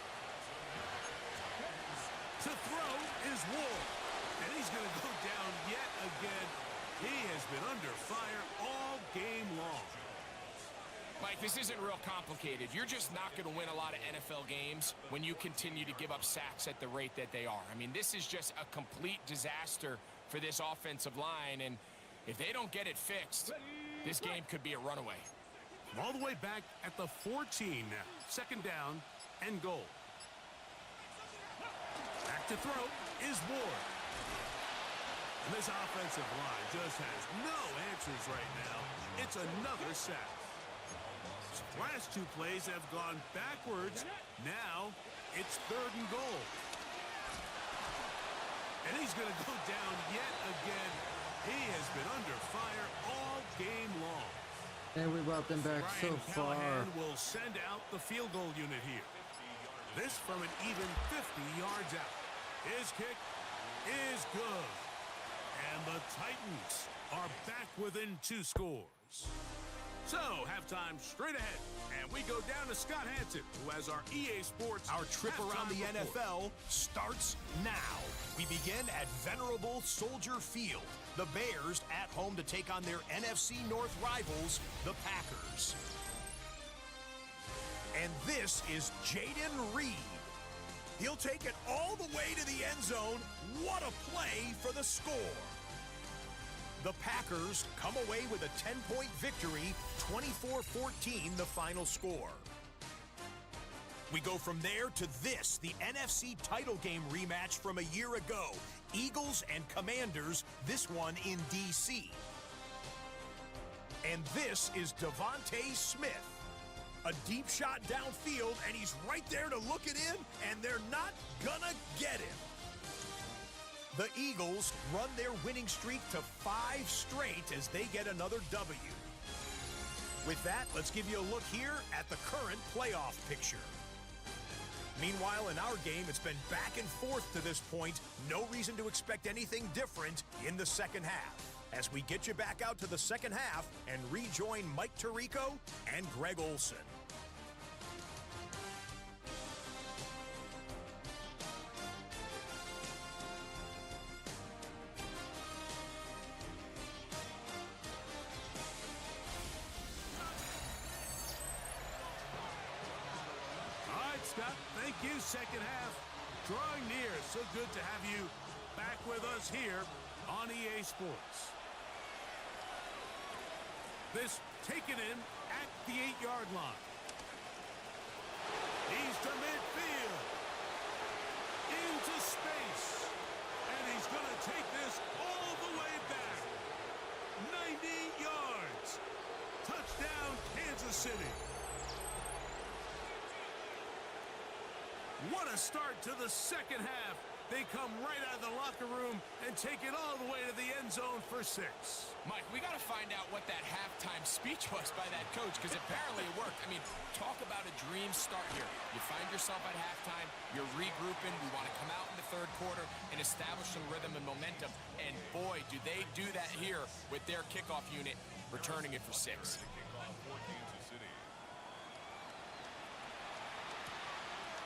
To throw is Ward. And he's going to go down yet again. He has been under fire all game long. Mike, this isn't real complicated. You're just not going to win a lot of NFL games when you continue to give up sacks at the rate that they are. I mean, this is just a complete disaster for this offensive line, and if they don't get it fixed, this game could be a runaway. All the way back at the 14 now. 2nd down and goal. Back to throw is Ward. And this offensive line just has no answers right now. It's another sack. Last 2 plays have gone backwards. Now it's 3rd and goal. And he's going to go down yet again. He has been under fire all game long. And we brought them back so far. Callahan will send out the field goal unit here. This from an even 50 yards out. His kick is good. And the Titans are back within 2 scores. So, halftime straight ahead, and we go down to Scott Hanson, who has our EA Sports. Our trip around the halftime NFL report. starts now. We begin at venerable Soldier Field. The Bears at home to take on their NFC North rivals, the Packers. And this is Jaden Reed. He'll take it all the way to the end zone. What a play for the score. The Packers come away with a 10-point victory, 24-14 the final score. We go from there to this, the NFC title game rematch from a year ago. Eagles and Commanders, this one in D.C. And this is Devontae Smith. A deep shot downfield, and he's right there to look it in, and they're not gonna get him. The Eagles run their winning streak to 5 straight as they get another W. With that, let's give you a look here at the current playoff picture. Meanwhile, in our game, it's been back and forth to this point. No reason to expect anything different in the second half. As we get you back out to the second half and rejoin Mike Tirico and Greg Olson. Scott, thank you. Second half drawing near. So good to have you back with us here on EA Sports. This taken in at the 8-yard line. He's to midfield. Into space. And he's going to take this all the way back. 90 yards. Touchdown, Kansas City. What a start to the second half. They come right out of the locker room and take it all the way to the end zone for 6. Mike, we got to find out what that halftime speech was by that coach, because apparently it worked. I mean, talk about a dream start here. You find yourself at halftime, you're regrouping, we want to come out in the third quarter and establish some rhythm and momentum. And boy, do they do that here with their kickoff unit, returning it for 6.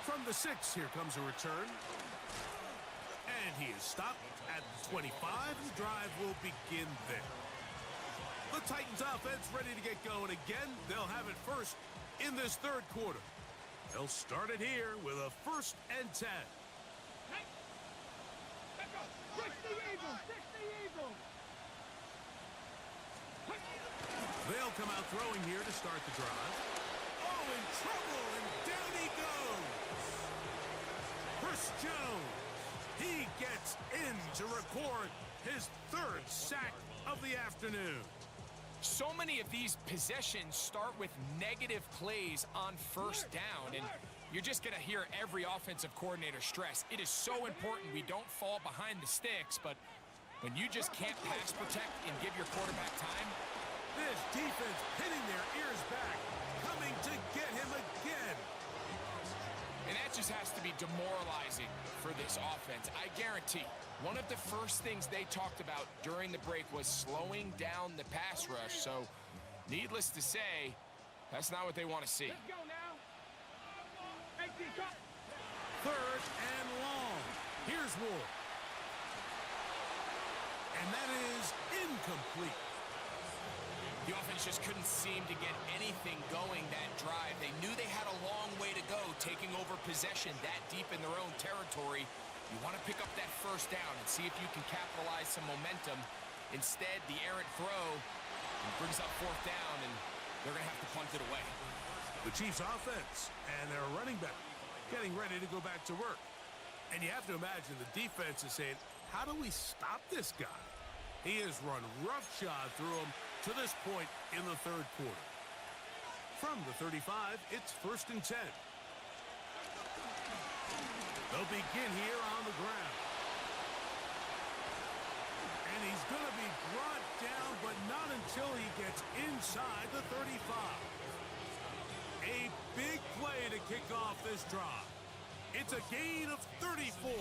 From the 6, here comes a return. And he is stopped at the 25. The drive will begin there. The Titans offense ready to get going again. They'll have it first in this third quarter. They'll start it here with a 1st and 10. They'll come out throwing here to start the drive. Oh, in trouble, and down he goes. Chris Jones, he gets in to record his 3rd sack of the afternoon. So many of these possessions start with negative plays on 1st down, and you're just going to hear every offensive coordinator stress. It is so important we don't fall behind the sticks, but when you just can't pass protect and give your quarterback time. This defense pinning their ears back, coming to get him again. And that just has to be demoralizing for this offense. I guarantee one of the first things they talked about during the break was slowing down the pass rush. So, needless to say, that's not what they want to see. Let's go now. 3rd and long. Here's Ward. And that is incomplete. The offense just couldn't seem to get anything going that drive. They knew they had a long way to go, taking over possession that deep in their own territory. You want to pick up that 1st down and see if you can capitalize some momentum. Instead, the errant throw brings up 4th down, and they're going to have to punt it away. The Chiefs offense and their running back getting ready to go back to work. And you have to imagine the defense is saying, how do we stop this guy? He has run roughshod through him to this point in the 3rd quarter. From the 35, it's 1st and 10. They'll begin here on the ground. And he's going to be brought down, but not until he gets inside the 35. A big play to kick off this drive. It's a gain of 34.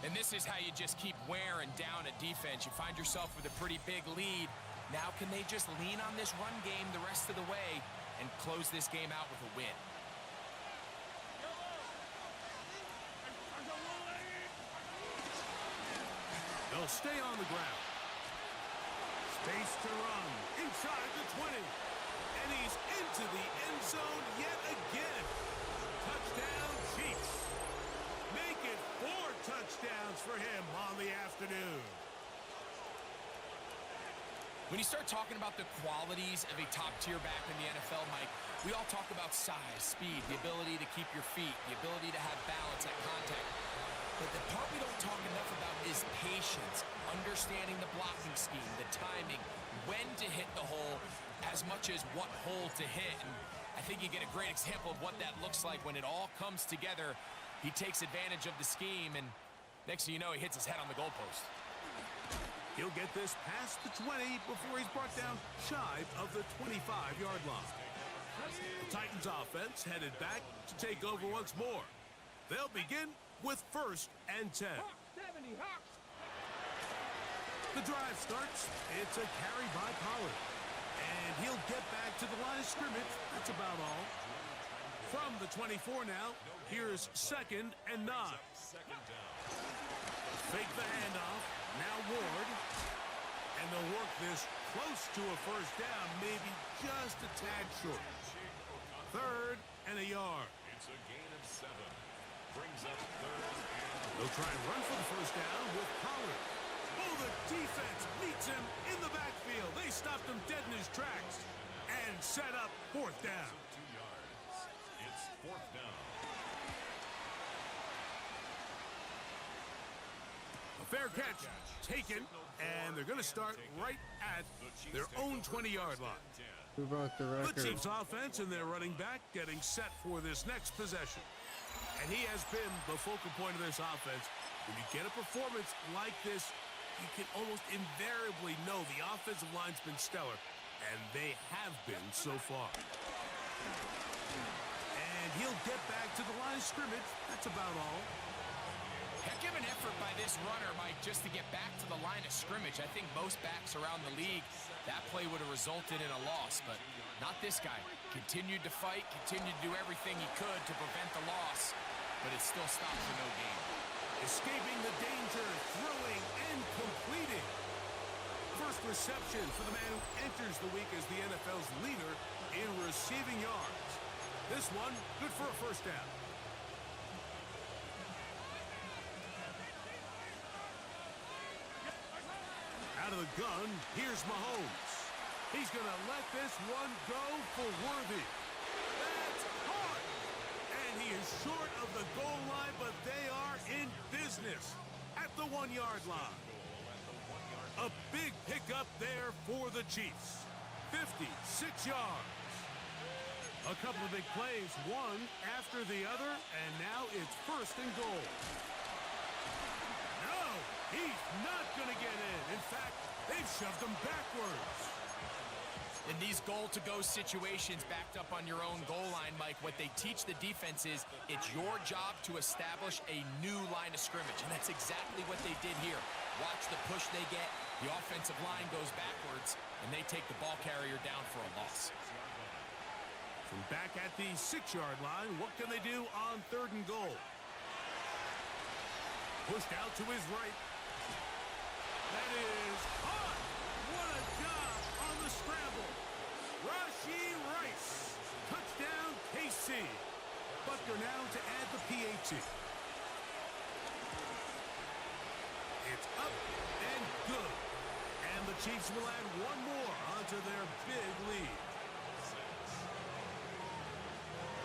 And this is how you just keep wearing down a defense. You find yourself with a pretty big lead. Now can they just lean on this run game the rest of the way and close this game out with a win? They'll stay on the ground. Space to run inside the 20. And he's into the end zone yet again. Touchdown, Chiefs. Make it 4 touchdowns for him on the afternoon. When you start talking about the qualities of a top-tier back in the NFL, Mike, we all talk about size, speed, the ability to keep your feet, the ability to have balance at contact. But the part we don't talk enough about is patience, understanding the blocking scheme, the timing, when to hit the hole, as much as what hole to hit. And I think you get a great example of what that looks like when it all comes together. He takes advantage of the scheme, and next thing you know, he hits his head on the goalpost. He'll get this past the 20 before he's brought down shy of the 25-yard line. The Titans offense headed back to take over once more. They'll begin with 1st and 10. The drive starts. It's a carry by Pollard. And he'll get back to the line of scrimmage. That's about all. From the 24 now, here's 2nd and 9. Fake the handoff. Now Ward. And they'll work this close to a 1st down, maybe just a tad short. 3rd and a yard. It's a gain of 7. Brings up 3rd and... They'll try and run for the 1st down with Pollard. Oh, the defense meets him in the backfield. They stopped him dead in his tracks and set up 4th down. 2 yards. It's 4th down. A fair catch taken, and they're going to start right at their own 20-yard line. Who broke the record? The Chiefs offense and their running back getting set for this next possession. And he has been the focal point of this offense. When you get a performance like this, you can almost invariably know the offensive line's been stellar, and they have been so far. And he'll get back to the line of scrimmage. That's about all. Heck of an effort by this runner, Mike, just to get back to the line of scrimmage. I think most backs around the league, that play would have resulted in a loss, but not this guy. Continued to fight, continued to do everything he could to prevent the loss, but it still stopped for no gain. Escaping the danger, throwing and completing. First reception for the man who enters the week as the NFL's leader in receiving yards. This one, good for a first down. Out of the gun, here's Mahomes. He's going to let this one go for Worthy. That's hard. And he is short of the goal line, but they are in business at the 1-yard line. A big pickup there for the Chiefs. 56 yards. A couple of big plays, one after the other, and now it's first and goal. No, he's not going to get in. In fact, they've shoved him backwards. In these goal-to-go situations backed up on your own goal line, Mike, what they teach the defense is it's your job to establish a new line of scrimmage, and that's exactly what they did here. Watch the push they get. The offensive line goes backwards, and they take the ball carrier down for a loss. From back at the 6-yard line, what can they do on 3rd and goal? Pushed out to his right. That is caught. What a job on the scramble. Rashee Rice. Touchdown, KC. Butker now to add the PAT. It's up and good. And the Chiefs will add one more onto their big lead.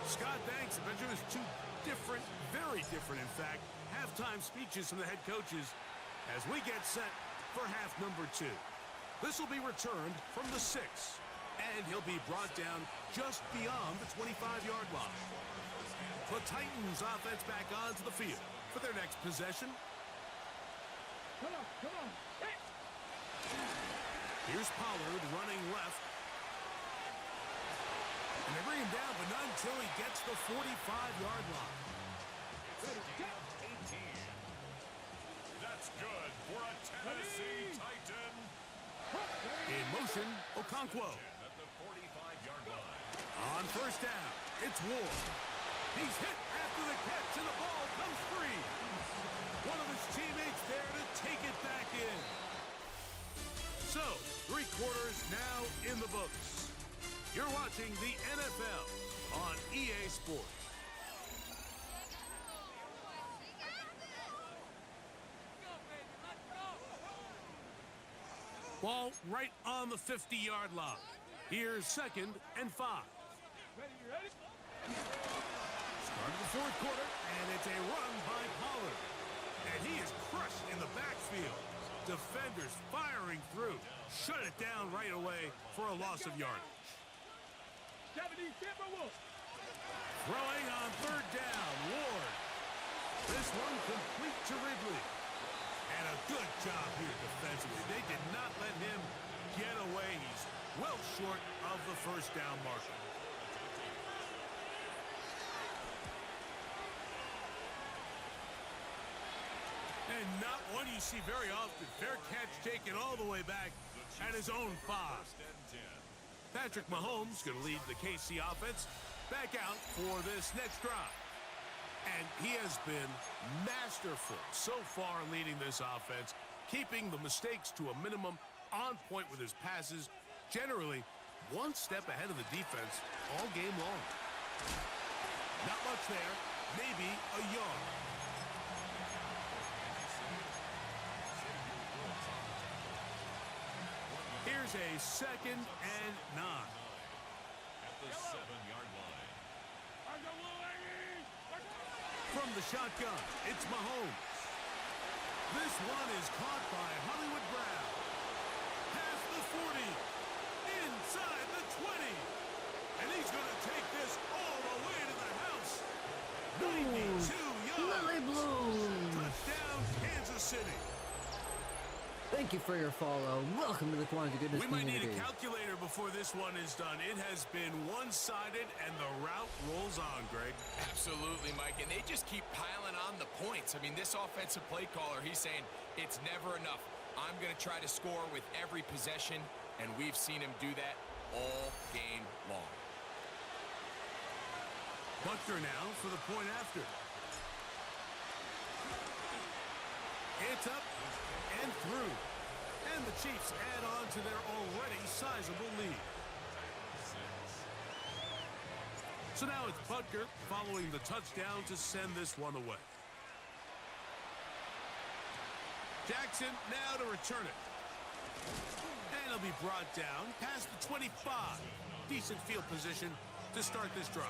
Scott, thanks. I bet you it was two different, very different, in fact, halftime speeches from the head coaches as we get set for half number 2. This will be returned from the 6, and he'll be brought down just beyond the 25-yard line. The Titans offense back onto the field for their next possession. Come on, come on. Hey. Here's Pollard running left. And they bring him down, but not until he gets the 45-yard line. That's good for a Tennessee Titan. In motion, Okonkwo. At the 45-yard line. On first down, it's Ward. He's hit after the catch, and the ball comes free. One of his teammates there to take it back in. So, 3 quarters now in the books. You're watching the NFL on EA Sports. Ball right on the 50-yard line. Here's 2nd and 5. Ready, you ready? Start of the 4th quarter, and it's a run by Pollard. And he is crushed in the backfield. Defenders firing through. Shut it down right away for a loss of yardage. 70 Timberwolves. Throwing on 3rd down, Ward. This one complete to Ridley. And a good job here defensively. They did not let him get away. He's well short of the first down marker. And not one you see very often. Fair catch taken all the way back at his own 5. Patrick Mahomes going to lead the KC offense back out for this next drive. And he has been masterful so far in leading this offense, keeping the mistakes to a minimum, on point with his passes, generally one step ahead of the defense all game long. Not much there, maybe a yard. Here's a 2nd and 9. At the 7-yard line. From the shotgun, it's Mahomes. This one is caught by Hollywood Brown. Past the 40. Inside the 20. And he's going to take this all the way to the house. 92 yards. Lily Bloom. Touchdown, Kansas City. Thank you for your follow. Welcome to the Quanja Goodness We might need community. a calculator before this one is done. It has been one-sided, and the route rolls on, Greg. Absolutely, Mike, and they just keep piling on the points. I mean, this offensive play caller, he's saying it's never enough. I'm going to try to score with every possession, and we've seen him do that all game long. Butker now for the point after. It's up and through. And the Chiefs add on to their already sizable lead. So now it's Butker following the touchdown to send this one away. Jackson now to return it. And he'll be brought down past the 25. Decent field position to start this drive.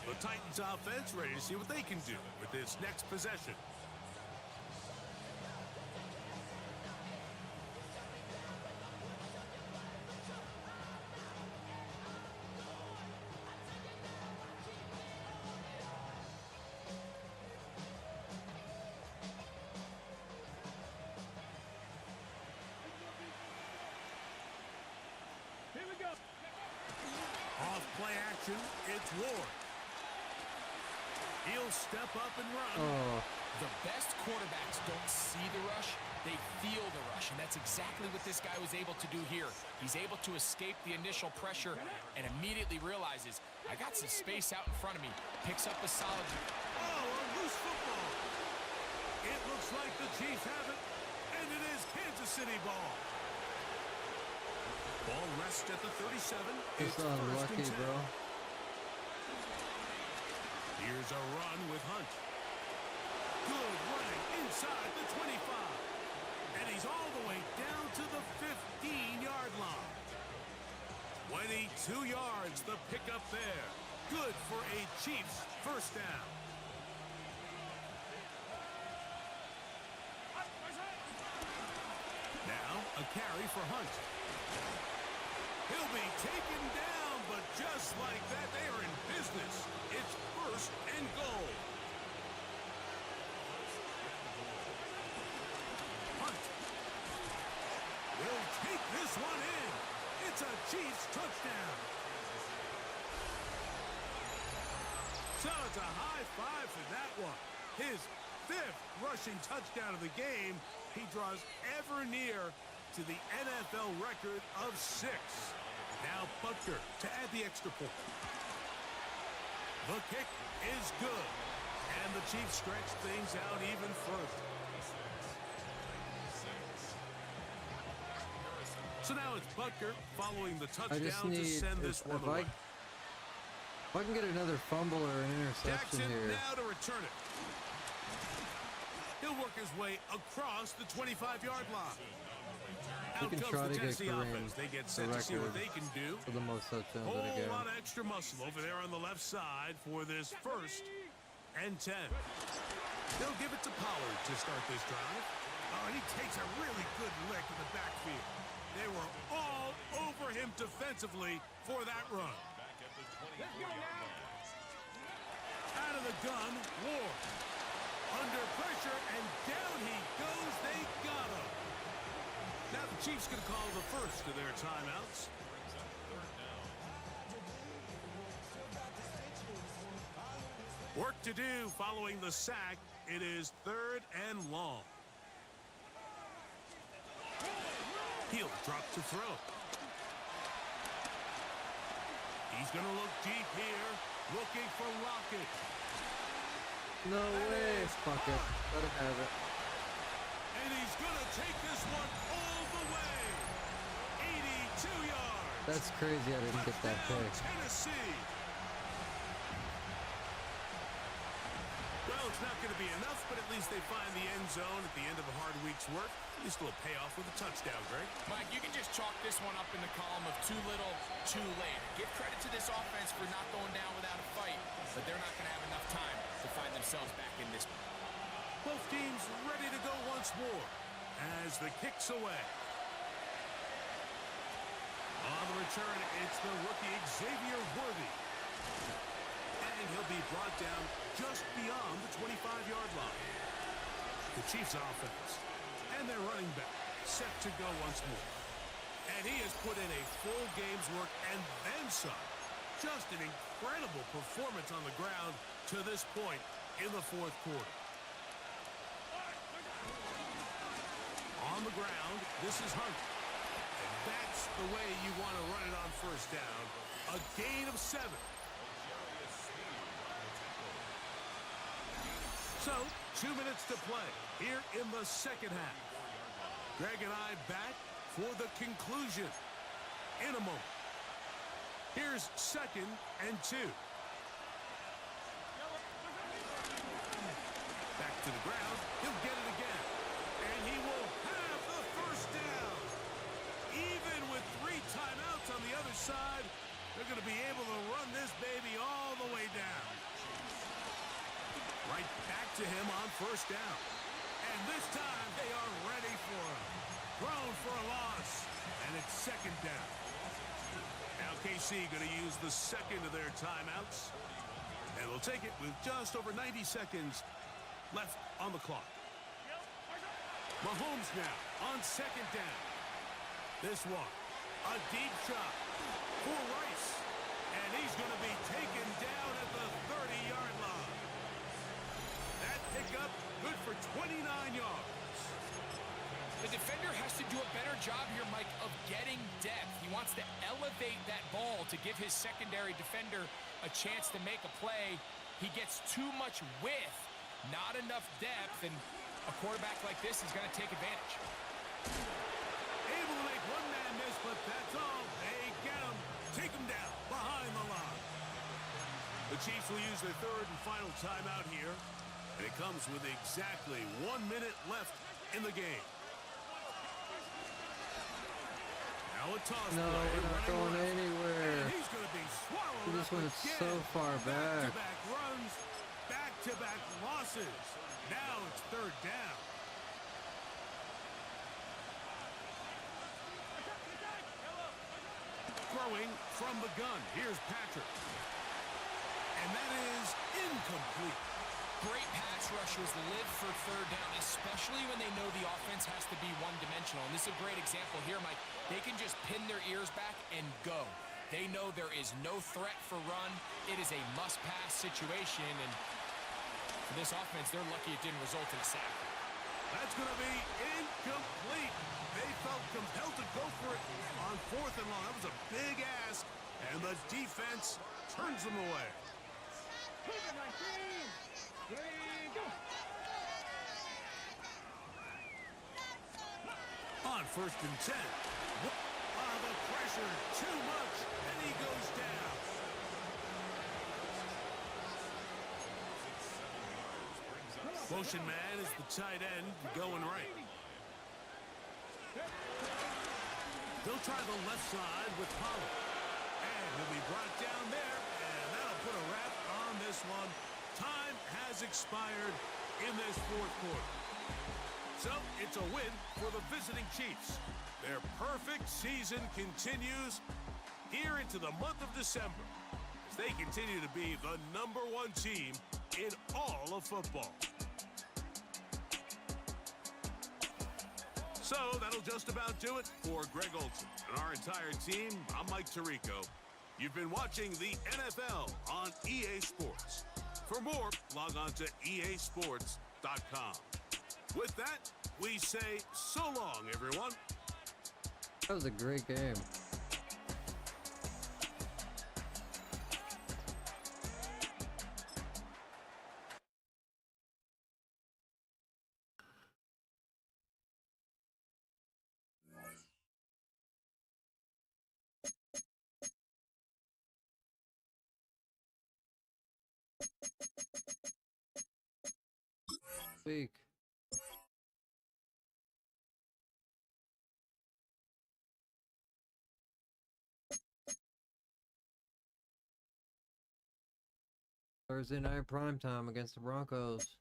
The Titans offense ready to see what they can do with this next possession. Here we go. Off play action, it's Ward. He'll step up and run. Oh, The best quarterbacks don't see the rush, they feel the rush, and that's exactly what this guy was able to do here. He's able to escape the initial pressure and immediately realizes, I got some space out in front of me. Picks up a solid... Oh, a loose football. It looks like the Chiefs have it, and it is Kansas City ball. Ball rests at the 37. it's unlucky, bro. Here's a run with Hunt. Good running inside the 25. And he's all the way down to the 15-yard line. 22 yards, the pickup there. Good for a Chiefs first down. Now a carry for Hunt. He'll be taken down, but just like that, they are in business. It's first and goal. Hunt will take this one in. It's a Chiefs touchdown. So it's a high five for that one. His 5th rushing touchdown of the game. He draws ever near to the NFL record of 6. Now Butker to add the extra point. The kick is good. And the Chiefs stretch things out even further. So now it's Butker following the I just touchdown need, to send this one away. If I can get another fumble or an interception Jackson here. now to return it. He'll work his way across the 25-yard line. We Out can comes try the to get Tennessee Kareem offense. They get the set to see what record they can do. for the most touchdowns in a Whole game. lot of extra muscle over there on the left side for this 1st and 10. They'll give it to Pollard to start this drive. Oh, and he takes a really good lick in the backfield. They were all over him defensively for that run. Out of the gun, Ward. Under pressure, and down he goes. They got him. Now the Chiefs going to call the first of their timeouts. Work to do following the sack. It is 3rd and long. He'll drop to throw. He's going to look deep here, looking for Lockett. No way. Fuck it. Let him have it. And he's going to take this one all the way. 82 yards. That's crazy I didn't get that pick. Tennessee. Well, it's not going to be enough, but at least they find the end zone at the end of a hard week's work. At least it'll pay off with a touchdown, Greg. Mike, you can just chalk this one up in the column of too little, too late. Give credit to this offense for not going down without a fight, but they're not going to have enough time to find themselves back in this. Both teams ready to go once more as the kick's away. On the return, it's the rookie Xavier Worthy. And he'll be brought down just beyond the 25-yard line. The Chiefs offense and their running back set to go once more. And he has put in a full game's work and then some. Just an incredible performance on the ground to this point in the 4th quarter. On the ground, this is Hunt. And that's the way you want to run it on first down. A gain of 7. So So, 2 minutes to play here in the second half. Greg and I back for the conclusion in a moment. Here's 2nd and 2. Back to the ground. He'll get it again. And he will have the first down. Even with 3 timeouts on the other side, they're going to be able to run this baby all the way down. Right back to him on first down. And this time they are ready for him. Thrown for a loss. And it's 2nd down. Now KC going to use the second of their timeouts. And we'll take it with just over 90 seconds left on the clock. Mahomes now on 2nd down. This one, a deep shot for Rice. And he's going to be taken down at the 30-yard line. That pickup good for 29 yards. The defender has to do a better job here, Mike, of getting depth. He wants to elevate that ball to give his secondary defender a chance to make a play. He gets too much width, not enough depth, and a quarterback like this is going to take advantage. Able to make one man miss, but that's all. They get him, take him down behind the line. The Chiefs will use their 3rd and final timeout here, and it comes with exactly 1 minute left in the game. Now a toss No, play, we're not going anywhere. and he's going to be swallowed This up one's again. so far back. Back-to-back runs, back-to-back losses. Now it's 3rd down. Throwing from the gun. Here's Patrick. And that is incomplete. Great pass rushers live for 3rd down, especially when they know the offense has to be one-dimensional. And this is a great example here, Mike. They can just pin their ears back and go. They know there is no threat for run. It is a must-pass situation, and for this offense, they're lucky it didn't result in a sack. That's going to be incomplete. They felt compelled to go for it on 4th and long. That was a big ask, and the defense turns them away. On 1st and 10. The pressure, too much, and he goes down. Motion man is the tight end going right. They'll try the left side with Pollard. And he'll be brought down there, and that'll put a wrap on this one. Time has expired in this 4th quarter. So, it's a win for the visiting Chiefs. Their perfect season continues here into the month of December as they continue to be the #1 team in all of football. So, that'll just about do it for Greg Olson and our entire team. I'm Mike Tirico. You've been watching the NFL on EA Sports. For more, log on to easports.com. With that, we say so long, everyone. That was a great game. Speak. Thursday night primetime against the Broncos.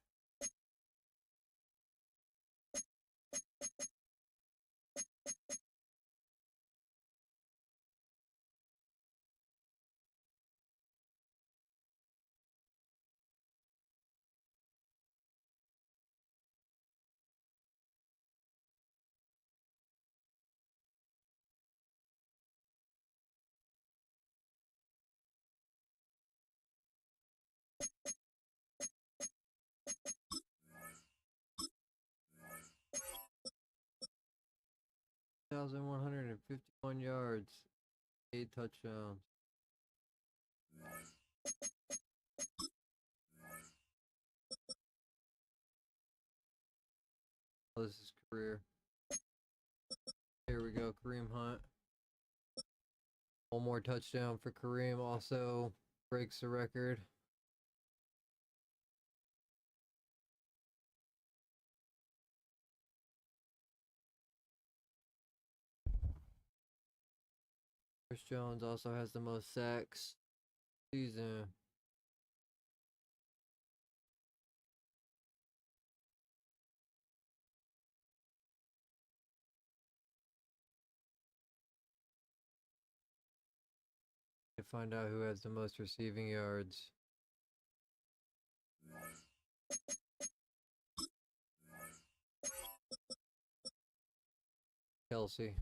$1,151 yards, 8 touchdowns. Oh, this is career. Here we go, Kareem Hunt. One more touchdown for Kareem, also breaks the record. Chris Jones also has the most sacks season. To find out who has the most receiving yards. Kelsey.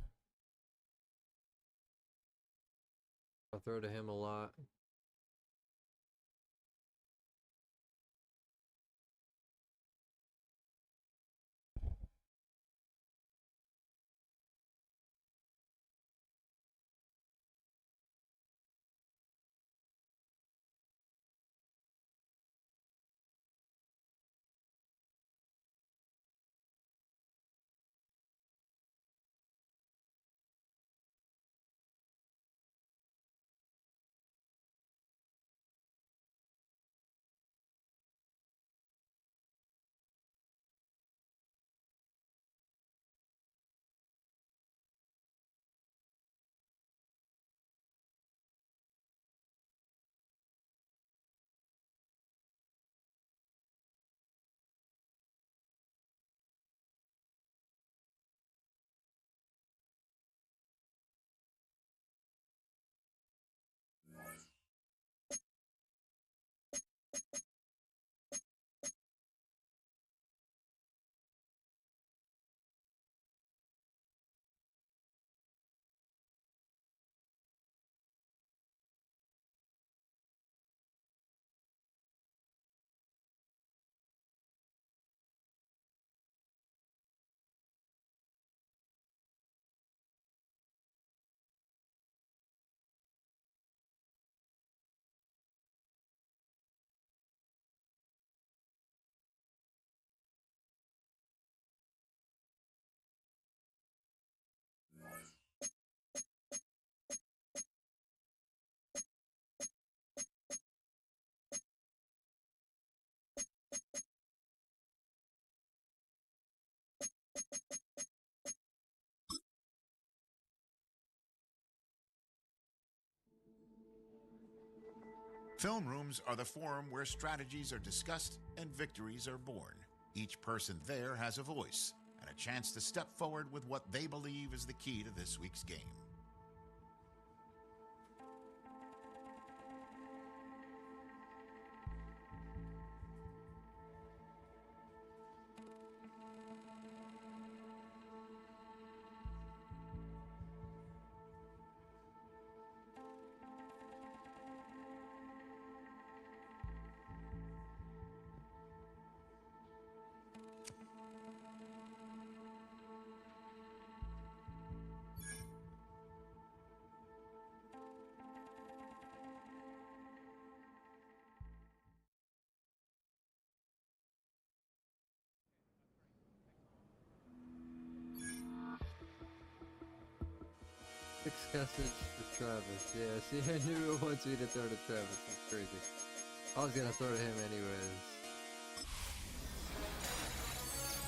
I'll throw to him a lot. Film rooms are the forum where strategies are discussed and victories are born. Each person there has a voice and a chance to step forward with what they believe is the key to this week's game. Six message for Travis. Yeah, see, I knew it wants me to throw to Travis. It's crazy. I was gonna throw to him anyways.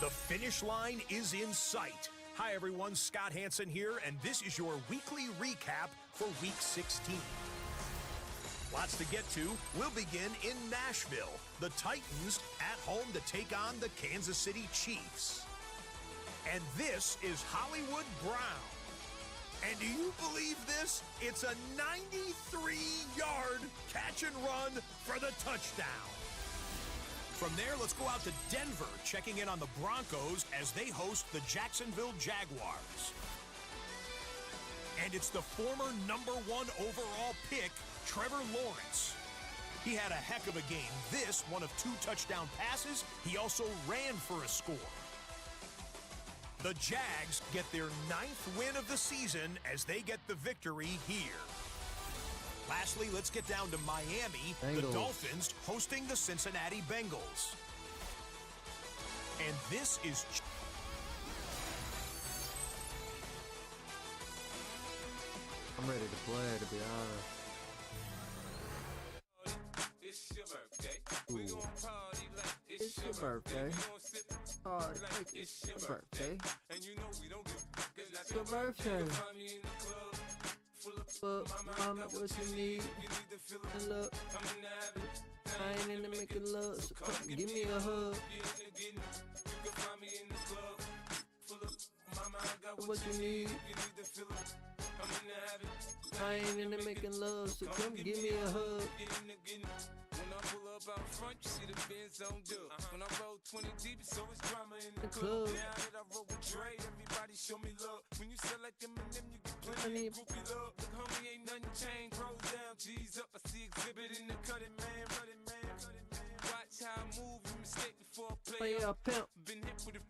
The finish line is in sight. Hi everyone, Scott Hansen here, and this is your weekly recap for Week 16. Lots to get to. We'll begin in Nashville. The Titans at home to take on the Kansas City Chiefs. And this is Hollywood Brown. And do you believe this? It's a 93-yard catch and run for the touchdown. From there, let's go out to Denver, checking in on the Broncos as they host the Jacksonville Jaguars. And it's the former #1 overall pick, Trevor Lawrence. He had a heck of a game. This, one of 2 touchdown passes. He also ran for a score. The Jags get their 9th win of the season as they get the victory here. Lastly, let's get down to Miami. Bengals. The Dolphins hosting the Cincinnati Bengals. And this is I'm ready to play, to be honest. It's your birthday. Ooh. We gon' party like It's your birthday. Party like it's your birthday. And you know we don't give It's your birthday. But mama, what you need? And look, I ain't into making love, so come give me a hug. What you need? I ain't into making love, so come give me a hug. When I pull up out front, you see the Benz on dub. When I roll 20 deep, it's always drama in the club. Now that I roll with Dre, everybody show me love. When you sell like Eminem, you get plenty of groupie love. Look, homie, ain't nothing changed. Rolls down, G's up. I see exhibit in the cutting, man. Running, man. Watch how I move, you mistake before I play Play up pimp. Been hit with a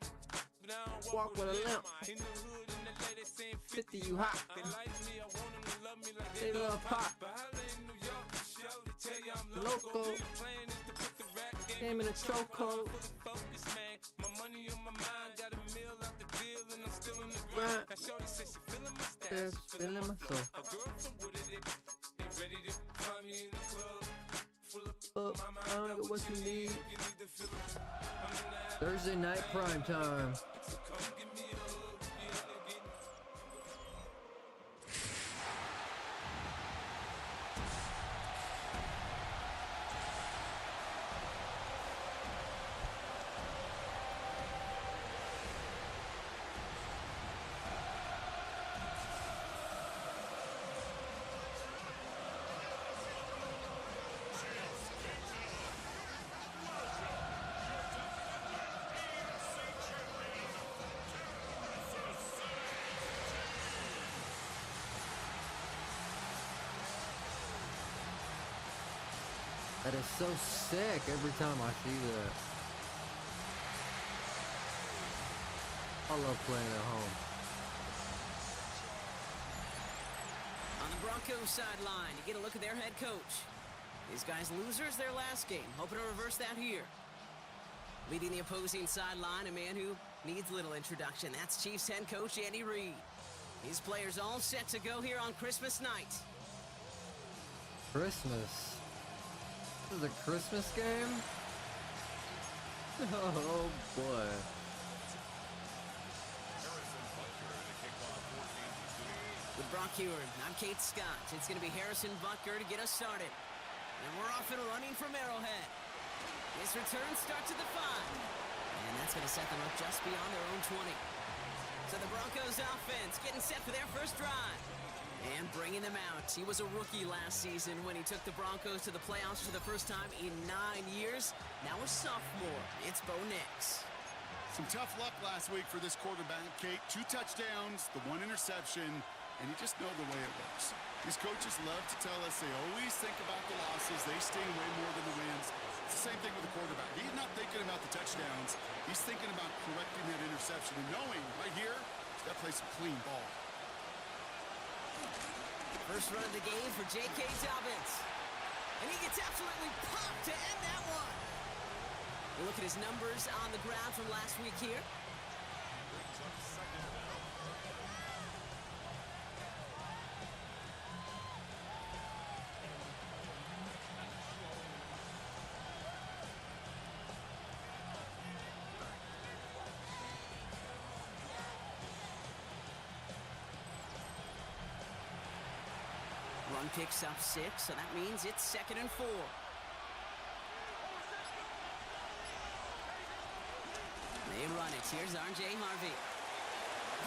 but I don't Walk with a limp. In the hood, in the lady saying 50, you hot. They like me, I want them to love me like They love pop. But holla in New York, the show to tell you I'm Loco. The plan is to put the rap Game in a chokehold. focus, man. My money on my mind, got a meal out the deal, and I'm still in the Right. grind. Now shorty says she feeling my style, Yes, feeling my soul. A girl from Wooded, they ready to find me in the club. Full of mama, I don't get what you need. you need to feel it. I'm in the Thursday night prime time. come give me a hug, yeah, again. That is so sick every time I see that. I love playing at home. On the Broncos sideline, you get a look at their head coach. These guys losers their last game, hoping to reverse that here. Leading the opposing sideline, a man who needs little introduction. That's Chiefs head coach Andy Reid. These players all set to go here on Christmas night. Christmas. This is a Christmas game? Oh boy. With Brock Heward, I'm Kate Scott. It's going to be Harrison Butker to get us started. And we're off and running from Arrowhead. This return starts at the 5. And that's going to set them up just beyond their own 20. So the Broncos offense getting set for their first drive. And bringing them out. He was a rookie last season when he took the Broncos to the playoffs for the first time in 9 years. Now a sophomore. It's Bo Nix. Some tough luck last week for this quarterback, Kate. 2 touchdowns, the 1 interception, and you just know the way it works. These coaches love to tell us they always think about the losses. They sting way more than the wins. It's the same thing with the quarterback. He's not thinking about the touchdowns. He's thinking about correcting that interception and knowing right here, he's got to play some clean ball. First run of the game for J.K. Dobbins. And he gets absolutely popped to end that one. We look at his numbers on the ground from last week here. Run picks up 6, so that means it's 2nd and 4. They run it. Here's R.J. Harvey.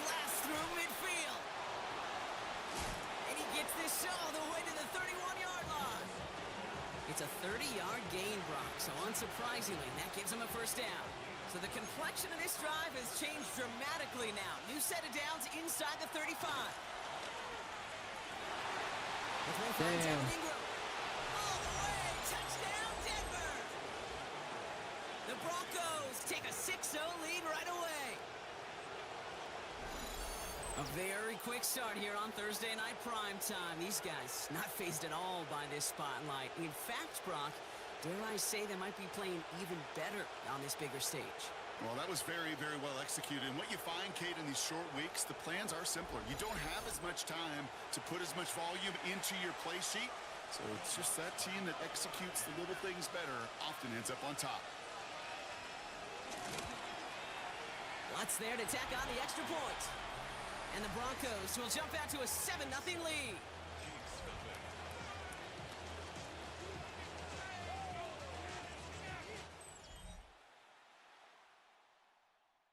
Blast through midfield. And he gets this all the way to the 31-yard line. It's a 30-yard gain, Brock, so unsurprisingly, that gives him a first down. So the complexion of this drive has changed dramatically now. New set of downs inside the 35. Damn. All the way, touchdown Denver! The Broncos take a 6-0 lead right away. A very quick start here on Thursday night prime time. These guys not fazed at all by this spotlight. In fact, Brock, dare I say they might be playing even better on this bigger stage. Well, that was very, very well executed. And what you find, Kate, in these short weeks, the plans are simpler. You don't have as much time to put as much volume into your play sheet. So it's just that team that executes the little things better often ends up on top. What's there to tack on the extra point? And the Broncos will jump out to a 7-0 lead.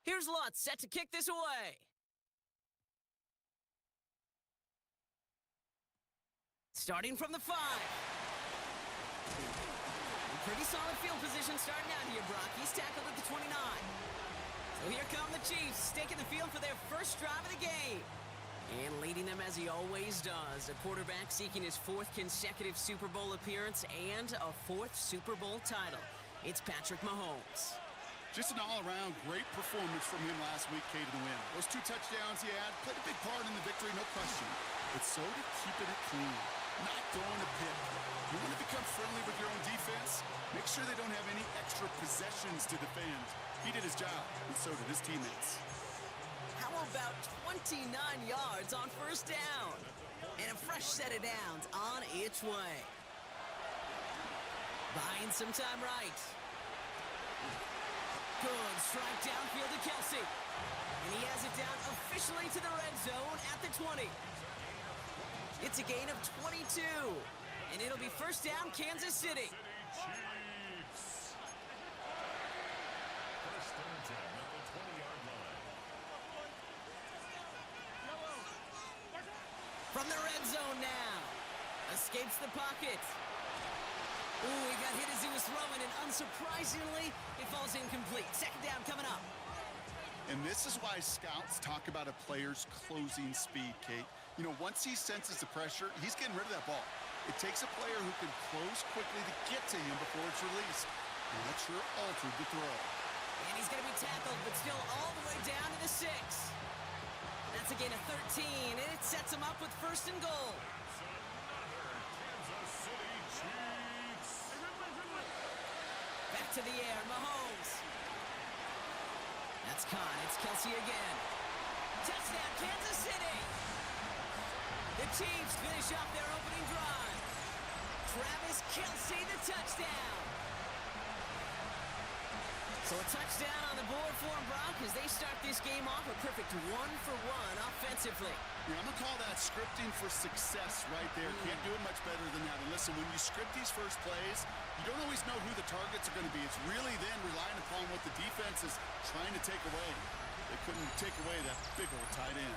Here's Lutz set to kick this away. Starting from the 5. Pretty solid field position starting out here, Brock. He's tackled at the 29. So here come the Chiefs, taking the field for their first drive of the game. And leading them as he always does, a quarterback seeking his 4th consecutive Super Bowl appearance and a 4th Super Bowl title. It's Patrick Mahomes. Just an all-around great performance from him last week, Kate, to win. Those 2 touchdowns he had played a big part in the victory, no question. But so did keeping it clean, not throwing a pick. You want to become friendly with your own defense? Make sure they don't have any extra possessions to defend. He did his job, and so did his teammates. How about 29 yards on first down? And a fresh set of downs on its way. Buying some time right. Good strike downfield to Kelsey. And he has it down officially to the red zone at the 20. It's a gain of 22. And it'll be first down, Kansas City. Chiefs. First and 10 at the 20-yard line. From the red zone now. Escapes the pocket. Ooh, he got hit as he was throwing, and unsurprisingly, it falls incomplete. Second down coming up. And this is why scouts talk about a player's closing speed, Kate. You know, once he senses the pressure, he's getting rid of that ball. It takes a player who can close quickly to get to him before it's released. And that sure altered the throw. And he's going to be tackled, but still all the way down to the 6. That's a gain of 13, and it sets him up with first and goal. Back to the air, Mahomes. That's Khan, it's Kelsey again. Touchdown, Kansas City! The Chiefs finish off their opening drive. Travis Kelsey, the touchdown. So a touchdown on the board for them, Brock, as they start this game off a perfect 1-for-1 offensively. Yeah, I'm going to call that scripting for success right there. Can't do it much better than that. And listen, when you script these first plays, you don't always know who the targets are going to be. It's really then relying upon what the defense is trying to take away. They couldn't take away that big old tight end.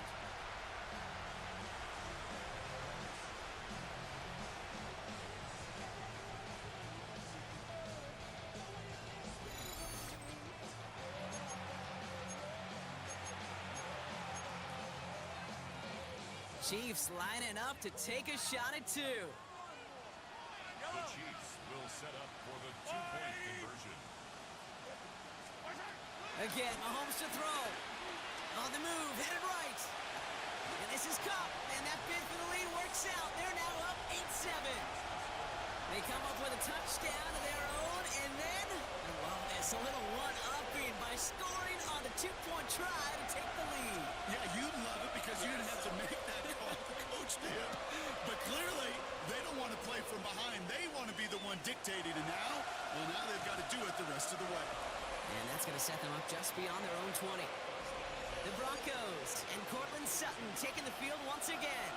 Chiefs lining up to take a shot at 2. The Chiefs will set up for the 2-point conversion. Again, Mahomes to throw. On the move, headed right. And this is Cup, and that bid for the lead works out. They're now up 8-7. They come up with a touchdown of their own, and then, I love this, a little one-upping by scoring on the 2-point try to take the lead. Yeah, you'd love it because you didn't have to make that call. The coach did. But clearly, they don't want to play from behind. They want to be the one dictating. And now, well, now they've got to do it the rest of the way. And that's going to set them up just beyond their own 20. The Broncos and Cortland Sutton taking the field once again.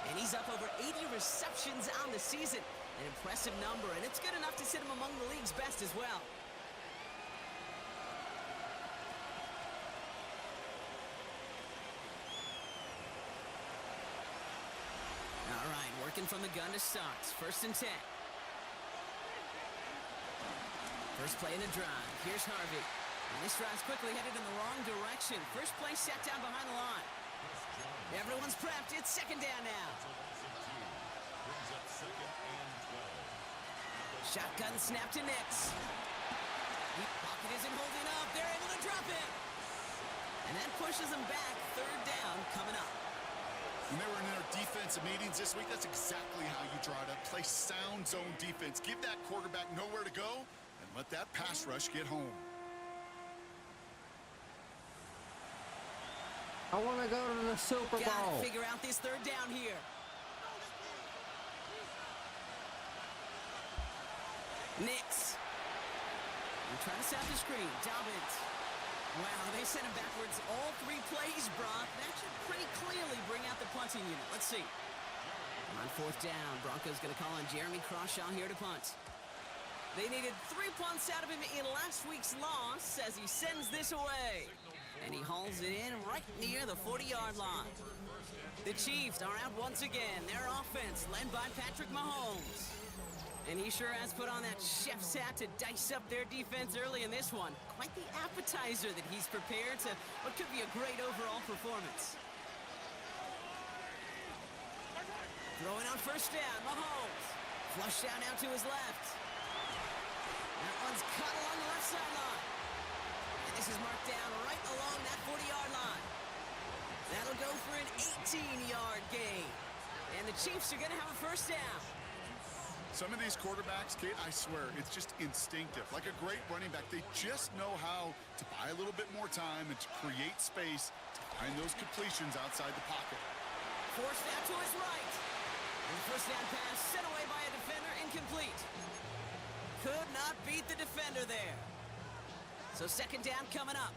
And he's up over 80 receptions on the season. An impressive number, and it's good enough to sit him among the league's best as well. All right, working from the gun to start. First and 10. First play in a drive. Here's Harvey. And this drive's quickly headed in the wrong direction. First play set down behind the line. Everyone's prepped. It's second down now. Brings up second and 12. Shotgun snap to Nix. Pocket isn't holding up. They're able to drop it. And that pushes them back. Third down coming up. When they were in their defensive meetings this week, that's exactly how you draw it up. Play sound zone defense. Give that quarterback nowhere to go and let that pass rush get home. I want to go to the Super Bowl. Gotta figure out this third down here. Nix. We're trying to set the screen. Dobbins. Wow, they sent him backwards all 3 plays, Brock. That should pretty clearly bring out the punting unit. Let's see. On 4th down, Broncos going to call on Jeremy Crawshaw here to punt. They needed 3 punts out of him in last week's loss as he sends this away. And he hauls it in right near the 40-yard line. The Chiefs are out once again. Their offense led by Patrick Mahomes. And he sure has put on that chef's hat to dice up their defense early in this one. Quite the appetizer that he's prepared to what could be a great overall performance. Throwing on 1st down, Mahomes. Flushed down now to his left. That one's cut along the left sideline. And this is marked down right along that 40-yard line. That'll go for an 18-yard gain. And the Chiefs are going to have a 1st down. Some of these quarterbacks, Kate, I swear, it's just instinctive. Like a great running back, they just know how to buy a little bit more time and to create space to find those completions outside the pocket. Forced out to his right. And the 1st down pass sent away by a defender, incomplete. Could not beat the defender there. So 2nd down coming up.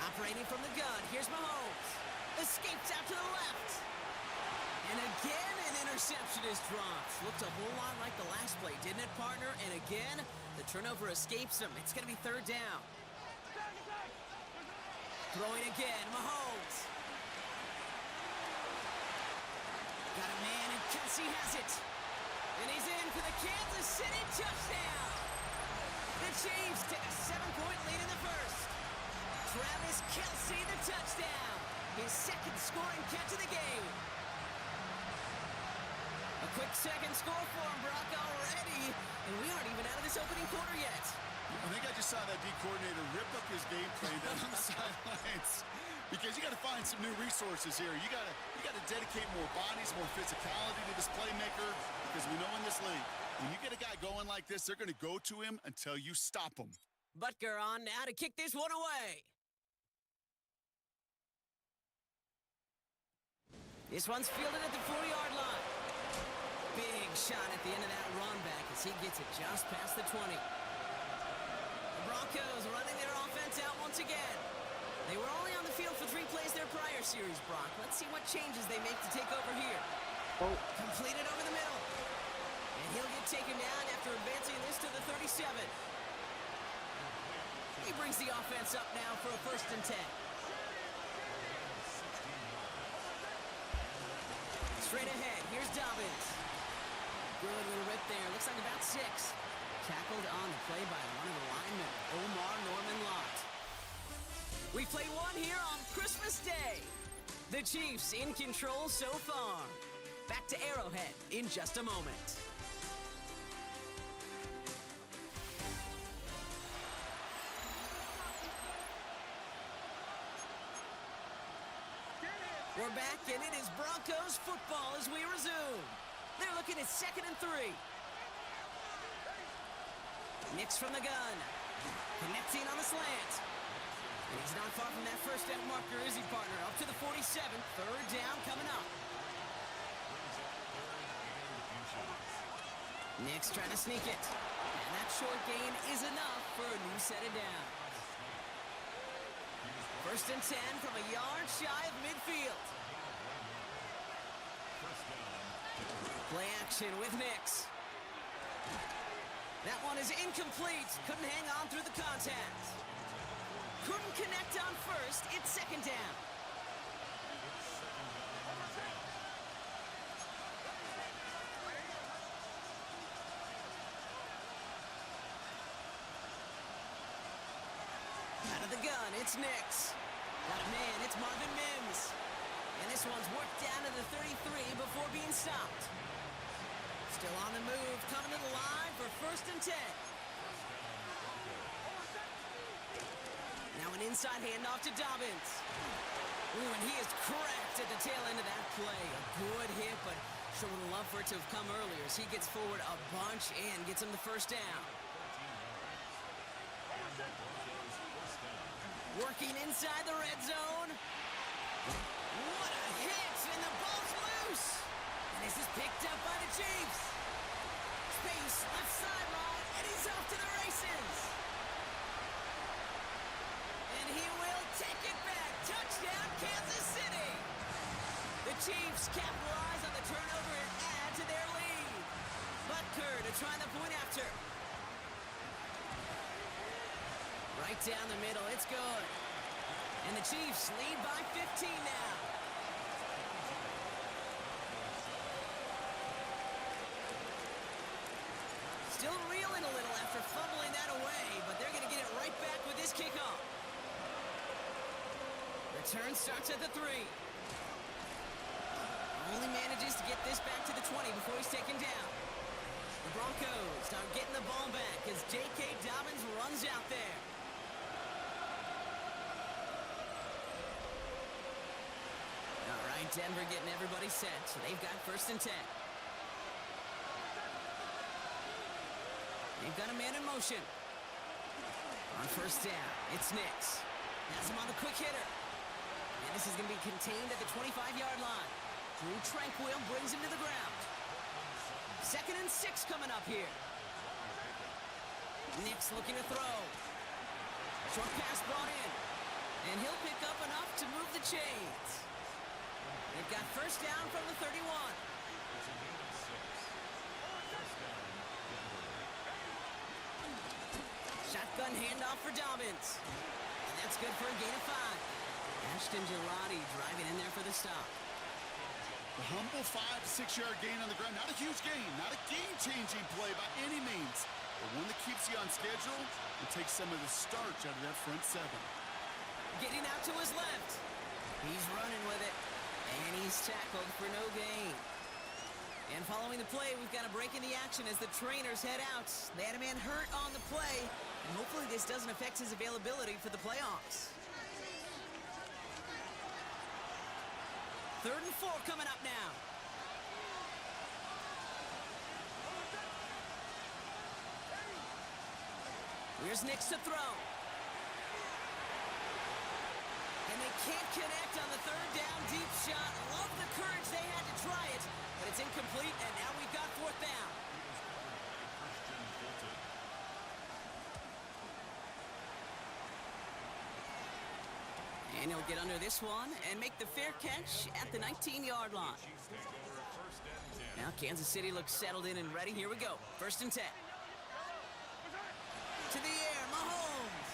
Operating from the gun, here's Mahomes. Escapes out to the left. And again, an interception is dropped. Looked a whole lot like the last play, didn't it, partner? And again, the turnover escapes him. It's going to be 3rd down. Throwing again, Mahomes. Got a man, and Kelsey has it. And he's in for the Kansas City touchdown. The Chiefs take a 7-point lead in the 1st. Travis Kelsey, the touchdown. His 2nd scoring catch of the game. A quick 2nd score for him, Brock, already. And we aren't even out of this opening quarter yet. I think I just saw that D coordinator rip up his game plan down on the sidelines. Because you got to find some new resources here. You got to dedicate more bodies, more physicality to this playmaker. Because we know in this league, when you get a guy going like this, they're going to go to him until you stop him. Butker on now to kick this one away. This one's fielded at the 40-yard line. Big shot at the end of that run back as he gets it just past the 20. The Broncos running their offense out once again. They were only on the field for 3 plays their prior series, Brock. Let's see what changes they make to take over here. Completed over the middle. And he'll get taken down after advancing this to the 37. He brings the offense up now for a 1st and 10. Straight ahead, here's Dobbins. Good little rip there, looks like about 6. Tackled on the play by one of the linemen, Omar Norman Lott. We play one here on Christmas Day. The Chiefs in control so far. Back to Arrowhead in just a moment. We're back, and it is Broncos football as we resume. They're looking at 2nd and 3. Nix from the gun. Connecting on the slant. And he's not far from that 1st down marker, is he, partner? Up to the 47. 3rd down coming up. Nix trying to sneak it. And that short gain is enough for a new set of downs. 1st and 10 from a yard shy of midfield. Play action with Nix. That one is incomplete. Couldn't hang on through the contact. Couldn't connect on 1st. It's 2nd down. Out of the gun, it's Nix. Got a man, it's Marvin Mims. And this one's worked down to the 33 before being stopped. Still on the move, coming to the line for 1st and 10. Now an inside handoff to Dobbins. Ooh, and he is cracked at the tail end of that play. A good hit, but sure would have loved for it to have come earlier as he gets forward a bunch and gets him the 1st down. Working inside the red zone. What a hit, and the ball's loose. And this is picked up by the Chiefs. Space, left sideline, and he's off to the races. And he will take it back. Touchdown, Kansas City. The Chiefs capitalize on the turnover and add to their lead. Butker to try the point after. Right down the middle, it's good. And the Chiefs lead by 15 now. Still reeling a little after fumbling that away, but they're going to get it right back with this kickoff. Return starts at the 3. Only manages to get this back to the 20 before he's taken down. The Broncos start getting the ball back as J.K. Dobbins runs out there. All right, Denver getting everybody set, so they've got 1st and 10. They've got a man in motion. On 1st down, it's Nix. Has him on the quick hitter. And this is going to be contained at the 25-yard line. Drew Tranquil brings him to the ground. 2nd and 6 coming up here. Nix looking to throw. Short pass brought in. And he'll pick up enough to move the chains. They've got 1st down from the 31. Shotgun handoff for Dobbins. And that's good for a gain of 5. Ashton Gelati driving in there for the stop. A humble 5 to 6 yard gain on the ground. Not a huge gain, not a game-changing play by any means, but one that keeps you on schedule and takes some of the starch out of that front 7. Getting out to his left. He's running with it. And he's tackled for no gain. And following the play, we've got a break in the action as the trainers head out. They had a man hurt on the play, and hopefully this doesn't affect his availability for the playoffs. 3rd and 4 coming up now. Here's Nix to throw. And they can't connect on the 3rd down deep shot. Love the courage they had to try it, but it's incomplete, and now we've got 4th down. And he'll get under this one and make the fair catch at the 19-yard line. Now Kansas City looks settled in and ready. Here we go. 1st and 10. To the air, Mahomes.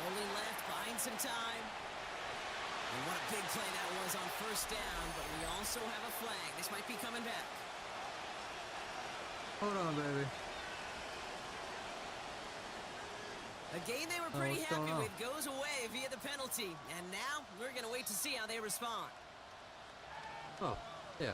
Rolling left, buying some time. And what a big play that was on 1st down, but we also have a flag. This might be coming back. Hold on, baby. A game they were pretty what's going happy on? with goes away via the penalty. And now we're going to wait to see how they respond. Oh, yeah.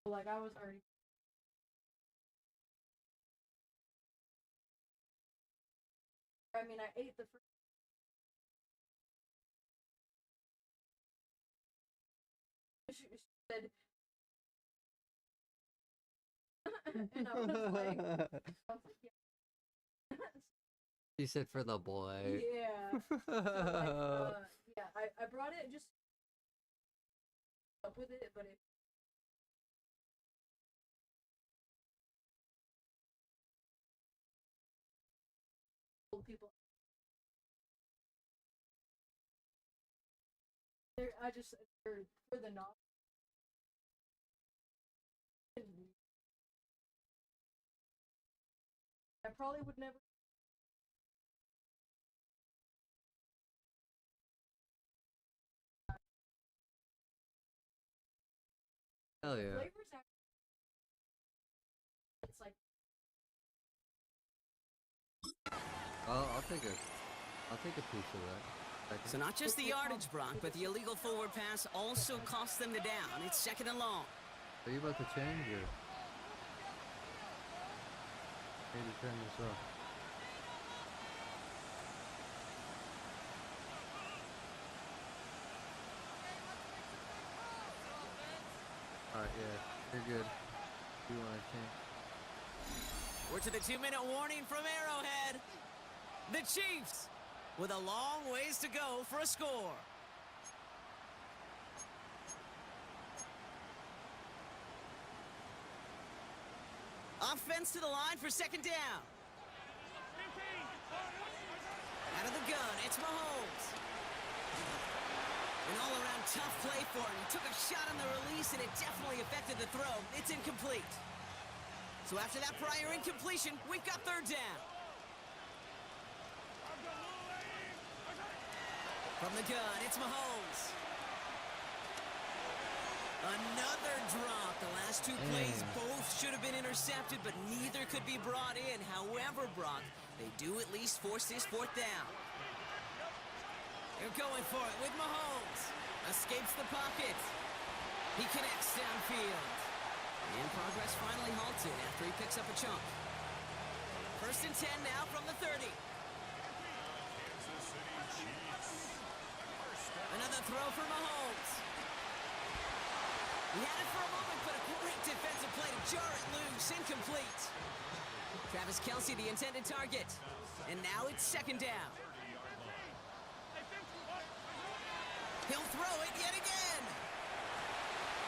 Like, I was already. I mean, I ate the first. She said. And I was like, yeah. She said for the boy. Yeah. So, like, yeah, I brought it just up with it, but it. People. They're for the knob. I probably would never. Hell yeah. Flavors it's like. I'll take a piece of that. So not just the yardage, Brock, but the illegal forward pass also cost them the down. It's 2nd and long. Are you about to change or? Maybe turn this off. Alright, yeah, you're good. You want to change? We're to the 2-minute warning from Arrowhead. The Chiefs with a long ways to go for a score. Offense to the line for 2nd down. Out of the gun, it's Mahomes. An all-around tough play for him. He took a shot on the release, and it definitely affected the throw. It's incomplete. So after that prior incompletion, we've got 3rd down. From the gun, it's Mahomes. Another drop. The last 2 plays both should have been intercepted, but neither could be brought in. However, Brock, they do at least force this 4th down. They're going for it with Mahomes. Escapes the pocket. He connects downfield. And progress finally halted after he picks up a chunk. 1st and 10 now from the 30. Another throw for Mahomes. He had it for a moment, but a great defensive play to jar it loose. Incomplete. Travis Kelce, the intended target. And now it's 2nd down. He'll throw it yet again.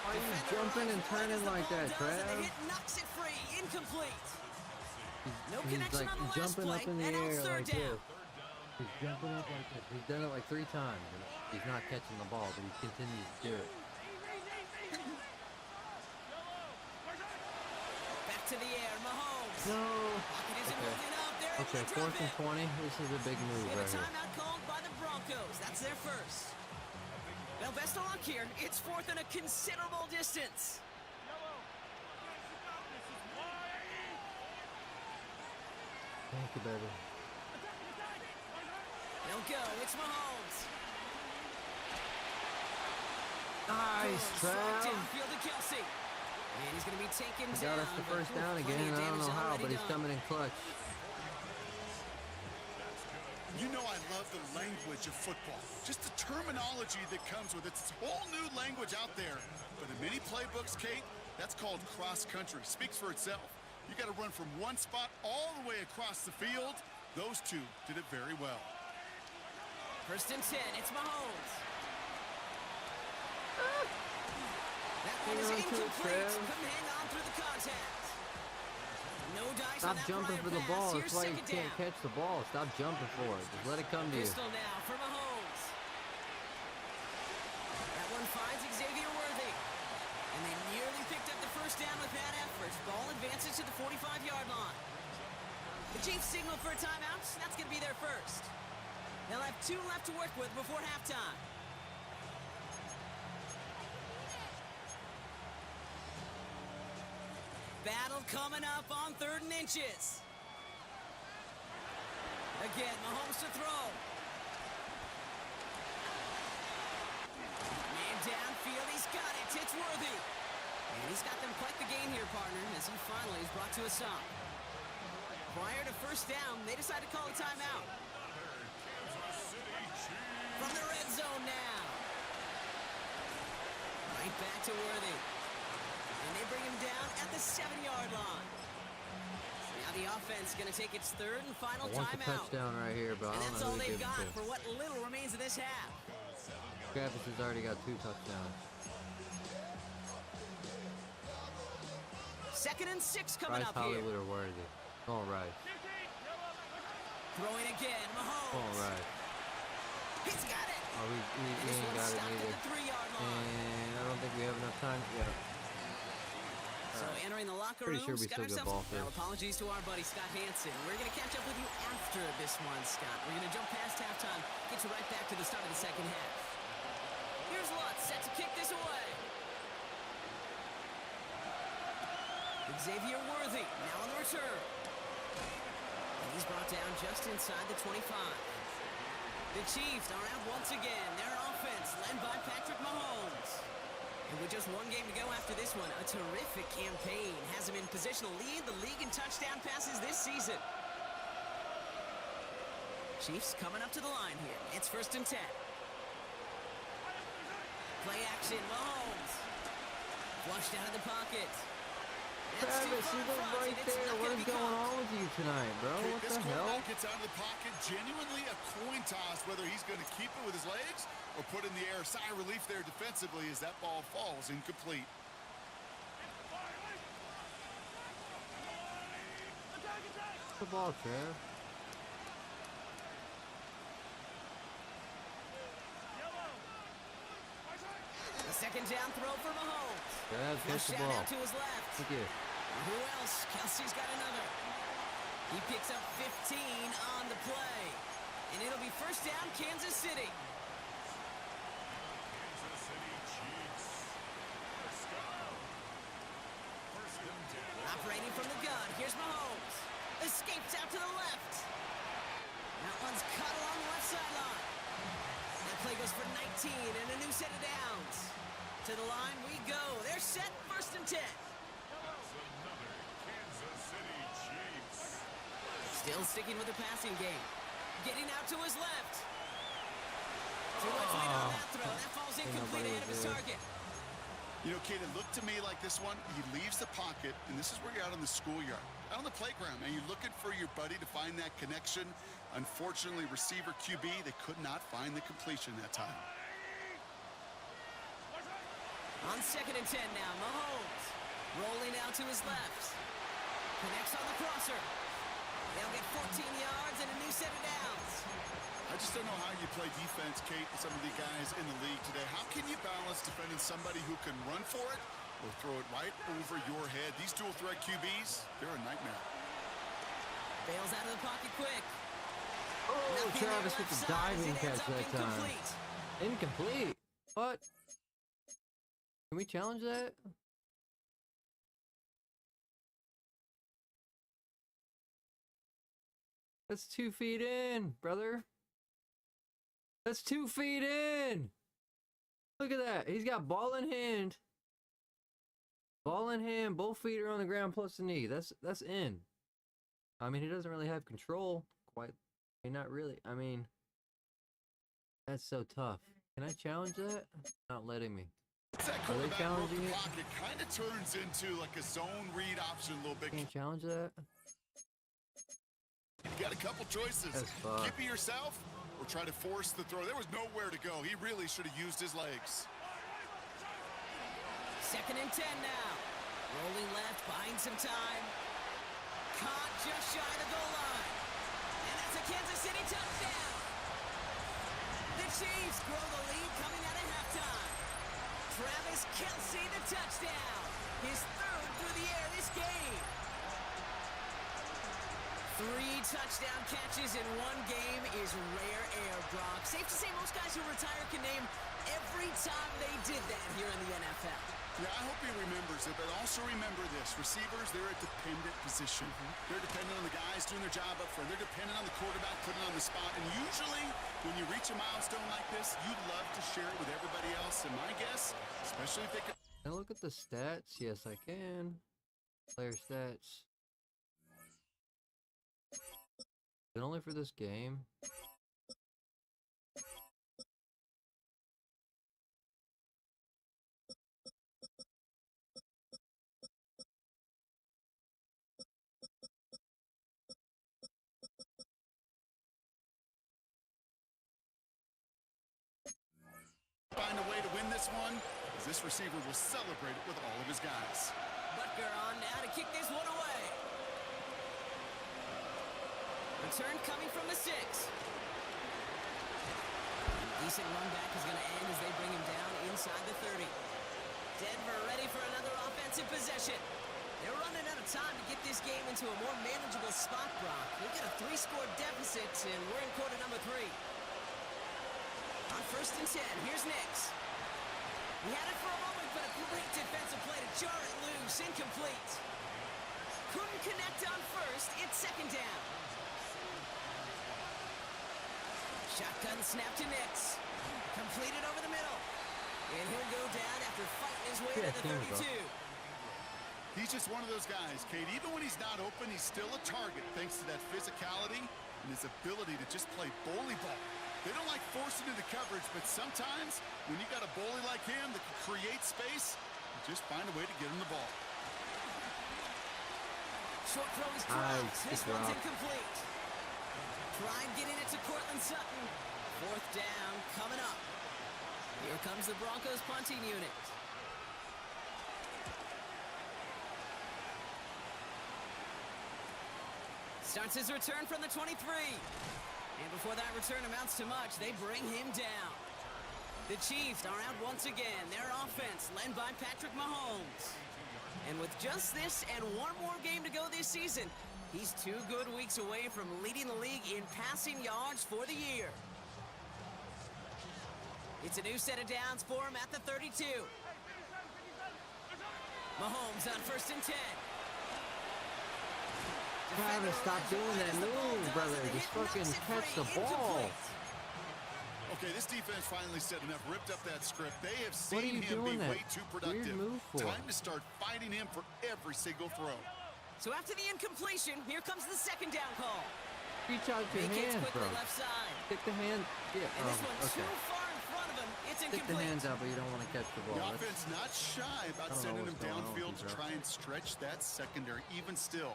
Why are you jumping and turning like that, Trav? The hit knocks it free. Incomplete. No He's connection like on the last jumping play, up in the and now it's air 3rd like down. this. He's jumping up like this. He's done it like 3 times. And he's not catching the ball, but he continues to do it. Back to the air, Mahomes. No. Pocket isn't moving up. They're able Okay, to drop 4th and 20. This is a big move We have right a here. timeout called by the Broncos. That's their first. Well, best of luck here. It's 4th and a considerable distance. Thank you, baby. They'll go. It's Mahomes. Nice, Trav. Downfield to Kelce. And he's going to be taken He down. got us the first but down plenty again. of I don't damage know how, already but he's done. coming in clutch. You know I love the language of football. Just the terminology that comes with it. It's a whole new language out there. But in many playbooks, Kate, that's called cross-country. Speaks for itself. You got to run from one spot all the way across the field. Those two did it very well. 1st and 10. It's Mahomes. That one is incomplete. Couldn't hang on through the contact. No dice Stop on that jumping prior for the pass. ball. Here's That's why you 2nd can't down. catch the ball. Stop jumping for it. Just let it come to you. Pistol now for Mahomes. That one finds Xavier Worthy. And they nearly picked up the first down with that effort. Ball advances to the 45-yard line. The Chiefs signal for a timeout. That's going to be their first. They'll have 2 left to work with before halftime. Battle coming up on 3rd and inches. Again, Mahomes to throw. Man downfield, he's got it. It's Worthy. And He's got them quite the game here, partner, as he finally is brought to a stop. Prior to first down, they decide to call a timeout. From the red zone now. Right back to Worthy. And they bring him down at the 7-yard line. Now the offense is going to take its third and final I want the timeout. touchdown right here, but I And don't that's know all who to they've give got it to. for what little remains of this half. Travis has already got 2 touchdowns. Second and 6 coming Rice, up here. Hollywood, or Worthy. All right. Throwing again, Mahomes. All right. He's got it. Oh, we And this ain't one got it stopped either. at the 3-yard line. And I don't think we have enough time. Yeah. So entering the locker Pretty room, sure we Scott still get ourselves. ball Now, first. apologies to our buddy Scott Hansen. We're going to catch up with you after this one, Scott. We're going to jump past halftime, get you right back to the start of the second half. Here's Lutz, set to kick this away. Xavier Worthy, now on the return. And he's brought down just inside the 25. The Chiefs are out once again. Their offense led by Patrick Mahomes. And with just one game to go after this one, a terrific campaign has him in position to lead the league in touchdown passes this season. Chiefs coming up to the line here. It's 1st and 10. Play action, Mahomes. Flushed out of the pocket. Travis, you look right there. What is going on with you tonight, bro? What This the hell? quarterback gets out of the pocket, genuinely a coin toss whether he's going to keep it with his legs or put in the air. Sigh of relief there defensively as that ball falls incomplete. The ball, Trav. The second down throw for Mahomes. Trav, catch Flushed the out ball. out to his left. Thank you. Who else? Kelsey's got another. He picks up 15 on the play. And it'll be first down, Kansas City. Operating from the gun, here's Mahomes. Escapes out to the left. That one's cut along the left sideline. That play goes for 19 and a new set of downs. To the line we go. They're set, 1st and 10. Still sticking with the passing game. Getting out to his left. Too much weight on that throw. That falls incomplete ahead of his target. You know, Kate, it looked to me like this one, he leaves the pocket, and this is where you're out on the schoolyard, out on the playground, and you're looking for your buddy to find that connection. Unfortunately, receiver QB, they could not find the completion that time. On 2nd and 10 now, Mahomes rolling out to his left. Connects on the crosser. They'll get 14 yards and a new set of downs. I just don't know how you play defense, Kate, with some of the guys in the league today. How can you balance defending somebody who can run for it or throw it right over your head? These dual threat QBs, they're a nightmare. Bails out of the pocket quick. Oh, Travis with the diving catch that time. Incomplete. What? Can we challenge that? That's 2 feet in, brother. That's 2 feet in. Look at that. He's got ball in hand. Ball in hand. Both feet are on the ground plus the knee. That's in. I mean, he doesn't really have control. Quite. I mean, not really. I mean, that's so tough. Can I challenge that? Not letting me. That Are they challenging it? pocket kind of turns into like a zone read option a little bit. Can you challenge that? You got a couple choices. That's fine. Keep it yourself or try to force the throw. There was nowhere to go. He really should have used his legs. 2nd and 10 now. Rolling left, buying some time. Caught just shy of the goal line. And that's a Kansas City touchdown. The Chiefs grow the lead coming out of halftime. Travis Kelce, the touchdown. His 3rd through the air this game. 3 touchdown catches in one game is rare air, Brock. Safe to say most guys who retire can name every time they did that here in the NFL. Yeah, I hope he remembers it, but also remember this. Receivers, they're a dependent position. They're dependent on the guys doing their job up front. They're dependent on the quarterback putting it on the spot. And usually, when you reach a milestone like this, you'd love to share it with everybody else. And my guess, especially if they could... Can I look at the stats? Yes, I can. Player stats. Is it only for this game? Find a way to win this one, as this receiver will celebrate it with all of his guys. Butker on now to kick this one away. Return coming from the 6. Decent run back is going to end as they bring him down inside the 30. Denver ready for another offensive possession. They're running out of time to get this game into a more manageable spot, Brock. We've got a 3-score deficit, and we're in quarter number 3. On 1st and 10, here's Nix. He had it for a moment, but a great defensive play to jar it loose. Incomplete. Couldn't connect on 1st. It's 2nd down. Shotgun snap to Nix. Completed over the middle. And he'll go down after fighting his way to the 32. He's just one of those guys, Kate. Even when he's not open, he's still a target thanks to that physicality and his ability to just play bully ball. They don't like forcing into coverage, but sometimes when you got a bully like him that can create space, you just find a way to get him the ball. Short throw is dropped. This one's incomplete. Try and get in it to Cortland Sutton. 4th down coming up. Here comes the Broncos punting unit. Starts his return from the 23. And before that return amounts to much, they bring him down. The Chiefs are out once again. Their offense led by Patrick Mahomes. And with just this and one more game to go this season, he's 2 good weeks away from leading the league in passing yards for the year. It's a new set of downs for him at the 32. Mahomes on 1st and 10. Travis, stop doing that move, brother. Just fucking catch the ball. Okay, this defense finally said enough, ripped up that script. They have seen him be way too productive. Time to start fighting him for every single throw. So after the incompletion, here comes the 2nd down call. Reach out your hand, bro. Left side. Stick the hand. Yeah, and this one's too far in front of him. It's incomplete. Stick the hands out, but you don't want to catch the ball. The offense not shy about sending him downfield to try and stretch that secondary. Even still,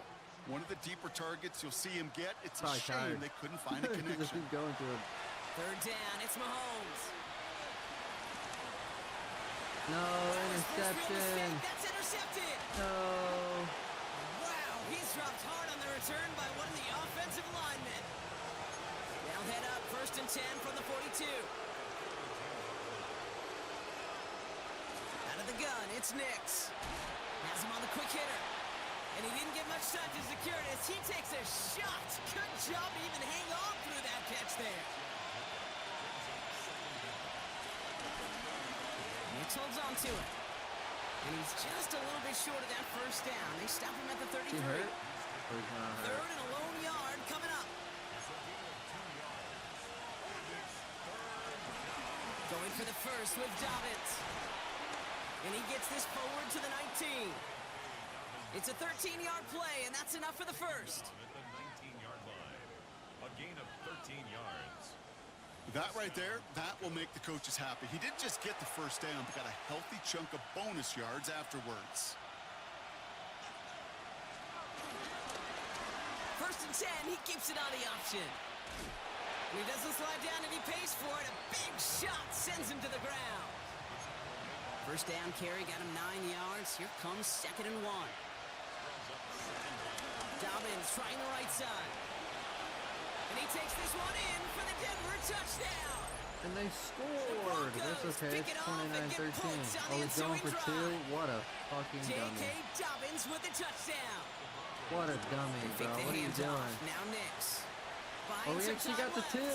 one of the deeper targets you'll see him get. It's a shame they couldn't find a connection. Just keep going to it. 3rd down, it's Mahomes. No, interception. That's intercepted. No. Wow, he's dropped hard on the return by one of the offensive linemen. They'll head up 1st and 10 from the 42. Out of the gun, it's Nix. Has him on the quick hitter. And he didn't get much time to secure it as he takes a shot. Good job to even hang on through that catch there. Nix holds on to it. And he's just a little bit short of that 1st down. They stop him at the 33. He hurt? Or he's not hurt? 3rd and a lone yard coming up. Going for the 1st with Dobbins. And he gets this forward to the 19. It's a 13-yard play, and that's enough for the 1st. At the 19-yard line. A gain of 13 yards. That right there, that will make the coaches happy. He didn't just get the 1st down, but got a healthy chunk of bonus yards afterwards. 1st and 10, he keeps it on the option. And he doesn't slide down, and he pays for it. A big shot sends him to the ground. 1st down carry got him 9 yards. Here comes 2nd and 1. Dobbins trying the right side. And he takes this one in for the Denver touchdown. And they scored. That's okay. It's 29-13. Oh, he's going for 2. What a fucking dummy. J.K. Dobbins with the touchdown. What a dummy, bro. What are you doing? Now Nix. Oh, we actually got the 2.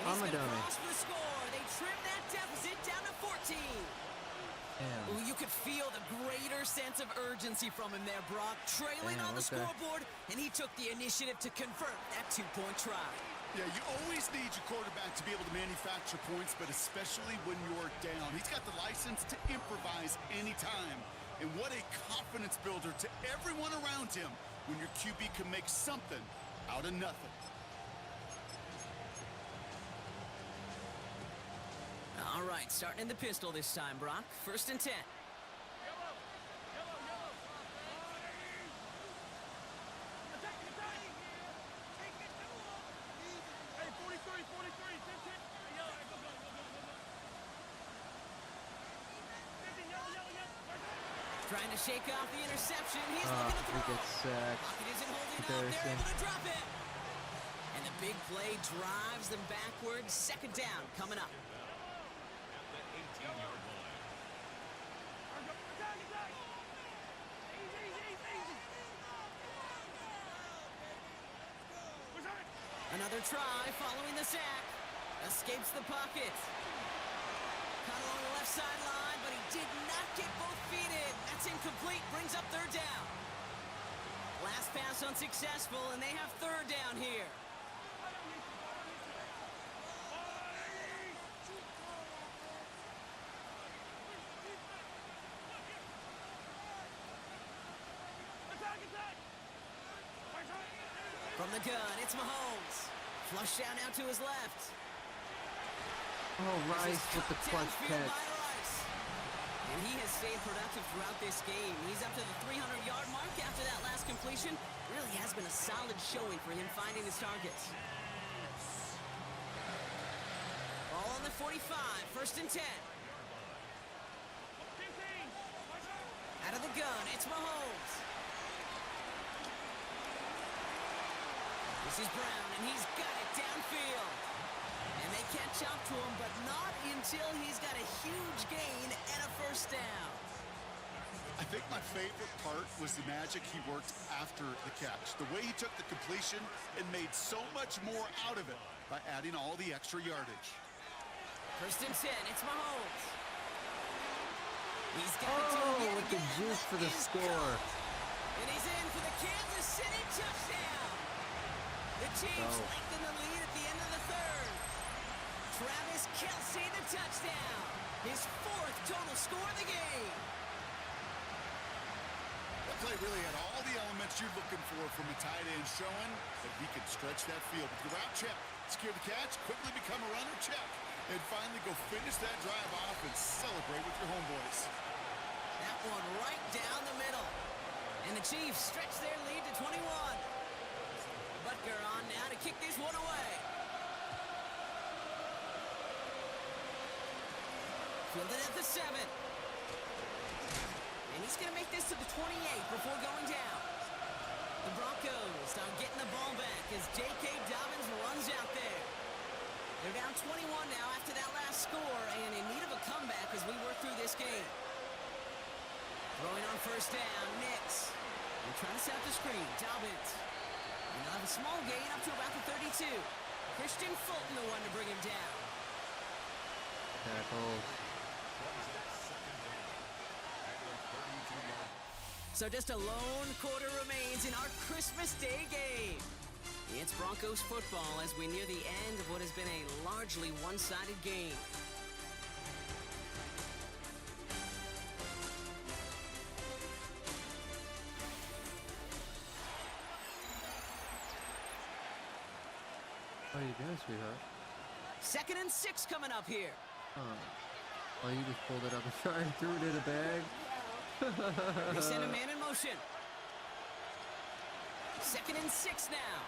I'm a dummy. For the score. They trim that deficit down to 14. Ooh, you could feel the greater sense of urgency from him there, Brock. Trailing on the scoreboard, and he took the initiative to convert that 2-point try. Yeah, you always need your quarterback to be able to manufacture points, but especially when you're down. He's got the license to improvise anytime. And what a confidence builder to everyone around him when your QB can make something out of nothing. All right, starting in the pistol this time, Brock. 1st and 10. Trying to shake off the interception. He's looking to throw. He gets sacked. Pocket isn't holding up. They're able to drop it. And the big play drives them backwards. 2nd down coming up. Another try following the sack. Escapes the pocket. Caught along the left sideline, but he did not get both feet in. That's incomplete. Brings up 3rd down. Last pass unsuccessful, and they have 3rd down here. From the gun, it's Mahomes. Flush down out to his left. Oh, Rice with the clutch catch. And he has stayed productive throughout this game. He's up to the 300-yard mark after that last completion. Really has been a solid showing for him finding his targets. Ball on the 45, 1st and 10. Out of the gun, it's Mahomes. This is Brown, and he's got it downfield. And they catch up to him, but not until he's got a huge gain and a 1st down. I think my favorite part was the magic he worked after the catch. The way he took the completion and made so much more out of it by adding all the extra yardage. 1st and 10, it's Mahomes. He's got it to him yet with the again. juice for the score. And he's in for the Kansas City touchdown. The Chiefs lengthen the lead at the end of the 3rd. Travis Kelce, the touchdown. His 4th total score of the game. That play really had all the elements you're looking for from a tight end, showing that he could stretch that field. With the route check, secure the catch, quickly become a runner check, and finally go finish that drive off and celebrate with your homeboys. That one right down the middle. And the Chiefs stretch their lead to 21. Butker on now to kick this one away. Fielded at the 7. And he's going to make this to the 28 before going down. The Broncos start getting the ball back as J.K. Dobbins runs out there. They're down 21 now after that last score and in need of a comeback as we work through this game. Throwing on 1st down, Nix. They're trying to set up the screen. Dobbins. And they'll have a small gain up to about the 32. Christian Fulton, the one to bring him down. Tackle. So just a lone quarter remains in our Christmas Day game. It's Broncos football as we near the end of what has been a largely one-sided game. What are you doing, sweetheart? 2nd and 6 coming up here. Oh, you just pulled it up and tried and threw it in a bag? They send a man in motion. 2nd and 6 now.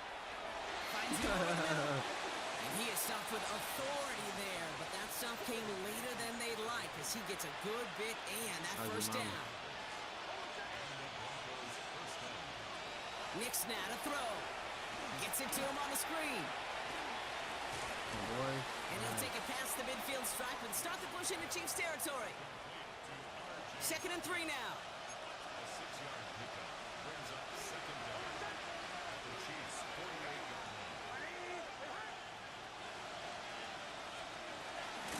Finds him over the middle. And he is stopped with authority there, but that stop came later than they'd like as he gets a good bit and that 1st down. Nix now to throw. Gets it to him on the screen. Oh boy. And he'll take it past the midfield stripe and start the push into Chiefs territory. 2nd and 3 now.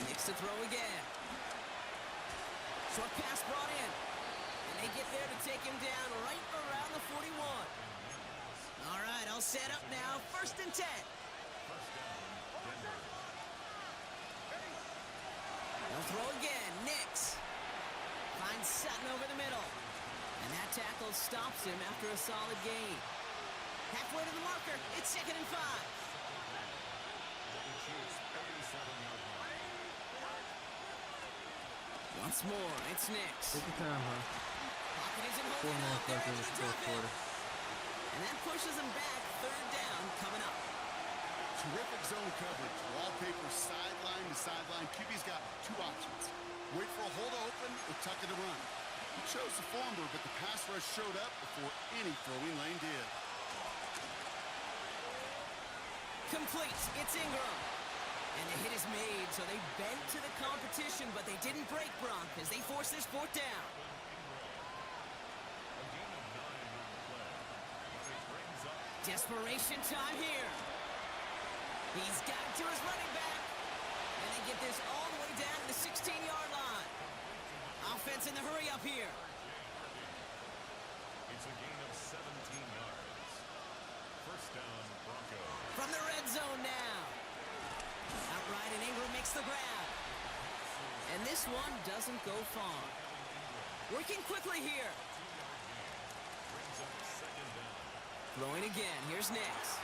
Nix to throw again. Short pass brought in. And they get there to take him down right around the 41. All right, all set up now. 1st and 10. Sutton over the middle. And that tackle stops him after a solid gain. Halfway to the marker. It's 2nd and 5. Once more, it's Nix. Take your time, huh? Pocket isn't 4 holding up. minutes They're left in able this to fourth drop it. quarter. And that pushes them back. 3rd down coming up. Terrific zone coverage. Wallpaper sideline to sideline. QB's got 2 options. Wait for a hole to open or tuck it to run. He chose the former, but the pass rush showed up before any throwing lane did. Complete. It's Ingram. And the hit is made, so they bent to the competition, but they didn't break Bronk as they force this 4th down. Desperation time here. He's got to his running back. And they get this all the way down to the 16-yard line. Offense in the hurry up here. It's a gain of 17 yards. 1st down, Broncos. From the red zone now. Outright, and Ingram makes the grab. And this one doesn't go far. Working quickly here. Throwing again. Here's Nix.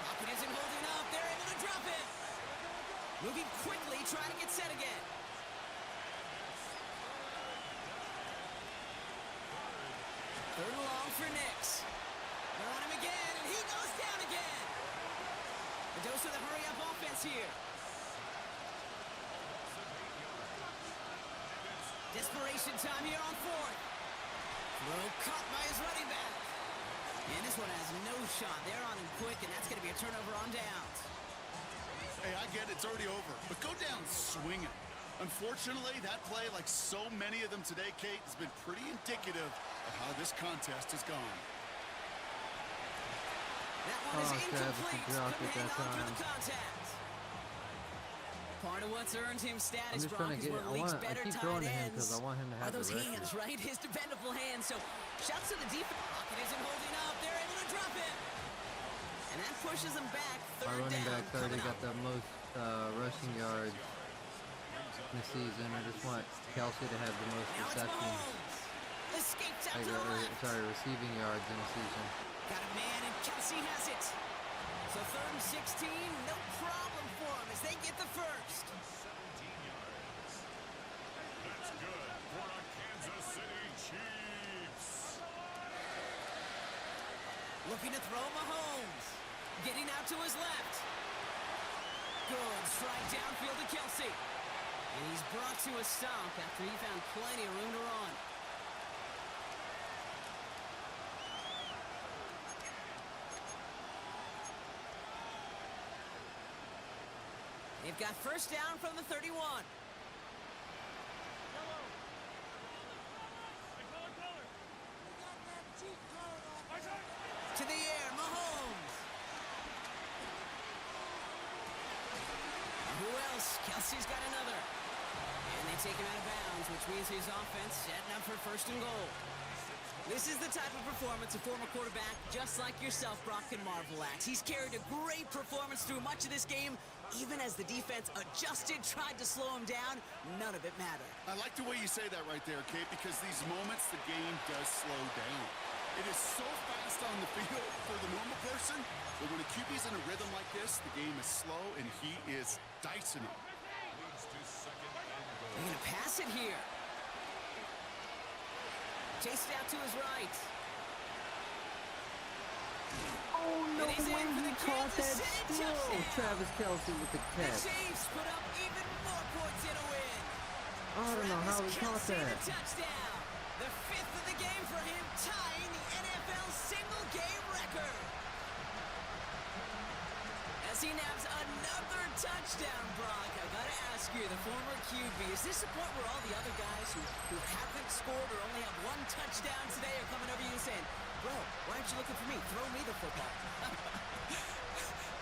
Pocket isn't holding up. They're able to drop it. Moving quickly, trying to get set again. Third and long for Nix. They're on him again, and he goes down again. A dose of the hurry-up offense here. Desperation time here on 4th. Throw caught by his running back. And this one has no shot. They're on him quick, and that's going to be a turnover on downs. Hey, I get it. It's already over. But go down swinging. Unfortunately, that play, like so many of them today, Kate, has been pretty indicative of how this contest has gone. That one is incomplete. Dropped Couldn't it hang that on through time. the contact. Part of what's earned him I'm status, just Brock, trying to is get one it. of the league's I better keep tight throwing to him ends. because I want him to Are have the those record. hands, right? His dependable hands. So shouts to the defense. Pocket isn't holding up. They're able to drop it. And that pushes them back. My 3rd running down back coming got up. the most rushing yards this season. I just want Kelsey to have the most Now it's receptions. Mahomes. Escapes out to the left. Receiving yards in the season. Got a man, and Kelsey has it. So 3rd and 16, no problem for him as they get the first. That's good for the Kansas City Chiefs. Looking to throw Mahomes. Getting out to his left. Good strike downfield to Kelsey. And he's brought to a stop after he found plenty of room to run. They've got 1st down from the 31. To the air, Mahomes. Who else? Kelsey's got another. And they take him out of bounds, which means his offense setting up for 1st and goal. This is the type of performance a former quarterback, just like yourself, Brock, can marvel at. He's carried a great performance through much of this game. Even as the defense adjusted, tried to slow him down, none of it mattered. I like the way you say that right there, Kate, because these moments the game does slow down. It is so fast on the field for the normal person, but when a QB's in a rhythm like this, the game is slow and he is dicing it. They're going to pass it here. Chased out to his right. Oh, no way he caught that steal. Travis Kelsey with the The catch. Chiefs put up even more points in a win. I don't know how he caught Kelsey, that. the touchdown. The 5th of the game for him, tying the NFL single-game record. As he naps another touchdown, Brock, I gotta ask you, the former QB, is this the point where all the other guys who haven't scored or only have 1 touchdown today are coming over you and saying, bro, why aren't you looking for me? Throw me the football.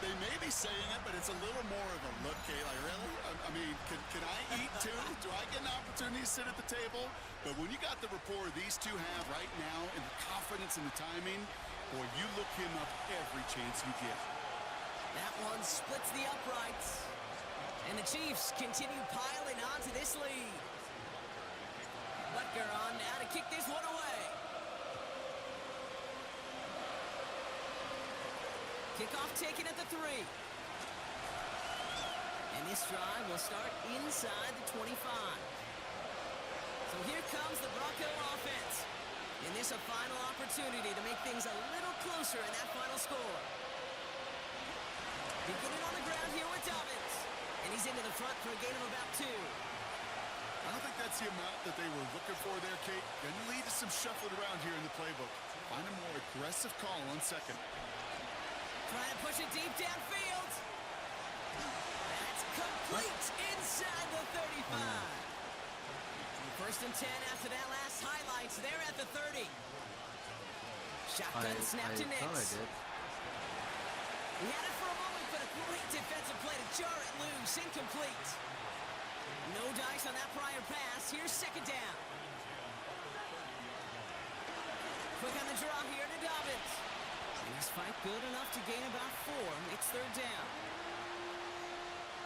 They may be saying it, but it's a little more of a look, Kate. Like, really? I mean, can I eat too? Do I get an opportunity to sit at the table? But when you got the rapport these two have right now and the confidence and the timing, boy, you look him up every chance you get. That one splits the uprights. And the Chiefs continue piling onto this lead. Butker on now to kick this one away. Kickoff taken at the 3. And this drive will start inside the 25. So here comes the Bronco offense. And this a final opportunity to make things a little closer in that final score. Beginning on the ground here with Dobbins. And he's into the front for a gain of about 2. I don't think that's the amount that they were looking for there, Kate. Gonna lead to some shuffling around here in the playbook. Find a more aggressive call on second. Trying to push it deep downfield. That's complete inside the 35. First and 10 after that last highlights. They're at the 30. Shotgun snap to Nix. He had it for a moment, but a great defensive play to jar it loose. Incomplete. No dice on that prior pass. Here's second down. Quick on the draw here to Dobbins. And this fight good enough to gain about 4. It's third down.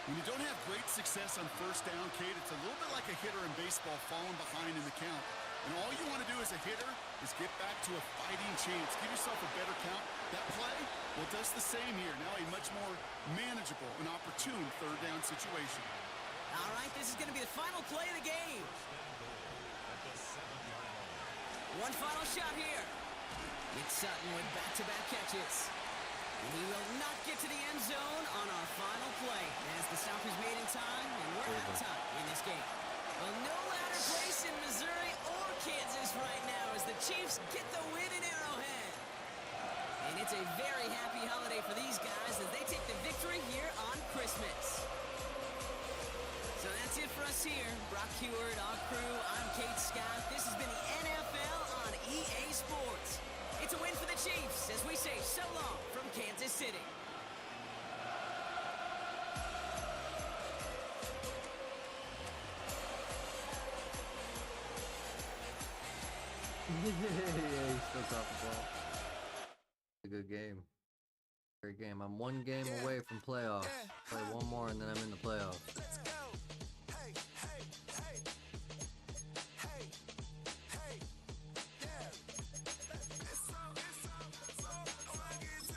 When you don't have great success on first down, Kate, it's a little bit like a hitter in baseball falling behind in the count. And all you want to do as a hitter is get back to a fighting chance. Give yourself a better count. That play, well, it does the same here. Now a much more manageable and opportune third down situation. All right, this is going to be the final play of the game. One final shot here. Nick Sutton with back-to-back catches. And he will not get to the end zone on our final play as the stop is made in time, and we're out of time in this game. Well, no louder place in Missouri or Kansas right now as the Chiefs get the win in Arrowhead. And it's a very happy holiday for these guys as they take the victory here on Christmas. So that's it for us here. Brock Heward, our crew, I'm Kate Scott. This has been the NFL on EA Sports. It's a win for the Chiefs as we say so long from Kansas City. Yeah, he still got the ball. It's a good game. Great game. I'm one game away from playoffs. Play one more and then I'm in the playoffs. Let's go. Hey, hey, hey. Hey, hey. Yeah. It's so, I wanna get to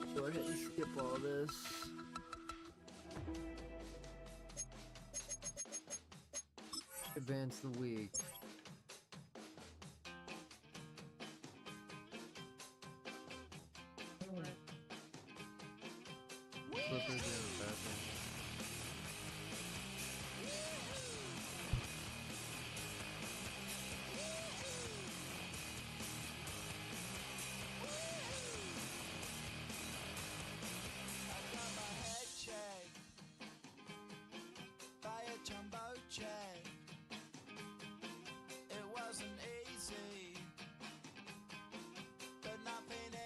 it. Go ahead and skip all this. Advance the week. Clippers in the bathroom. I got my head checked by a jumbo jet. It wasn't easy, but nothing is.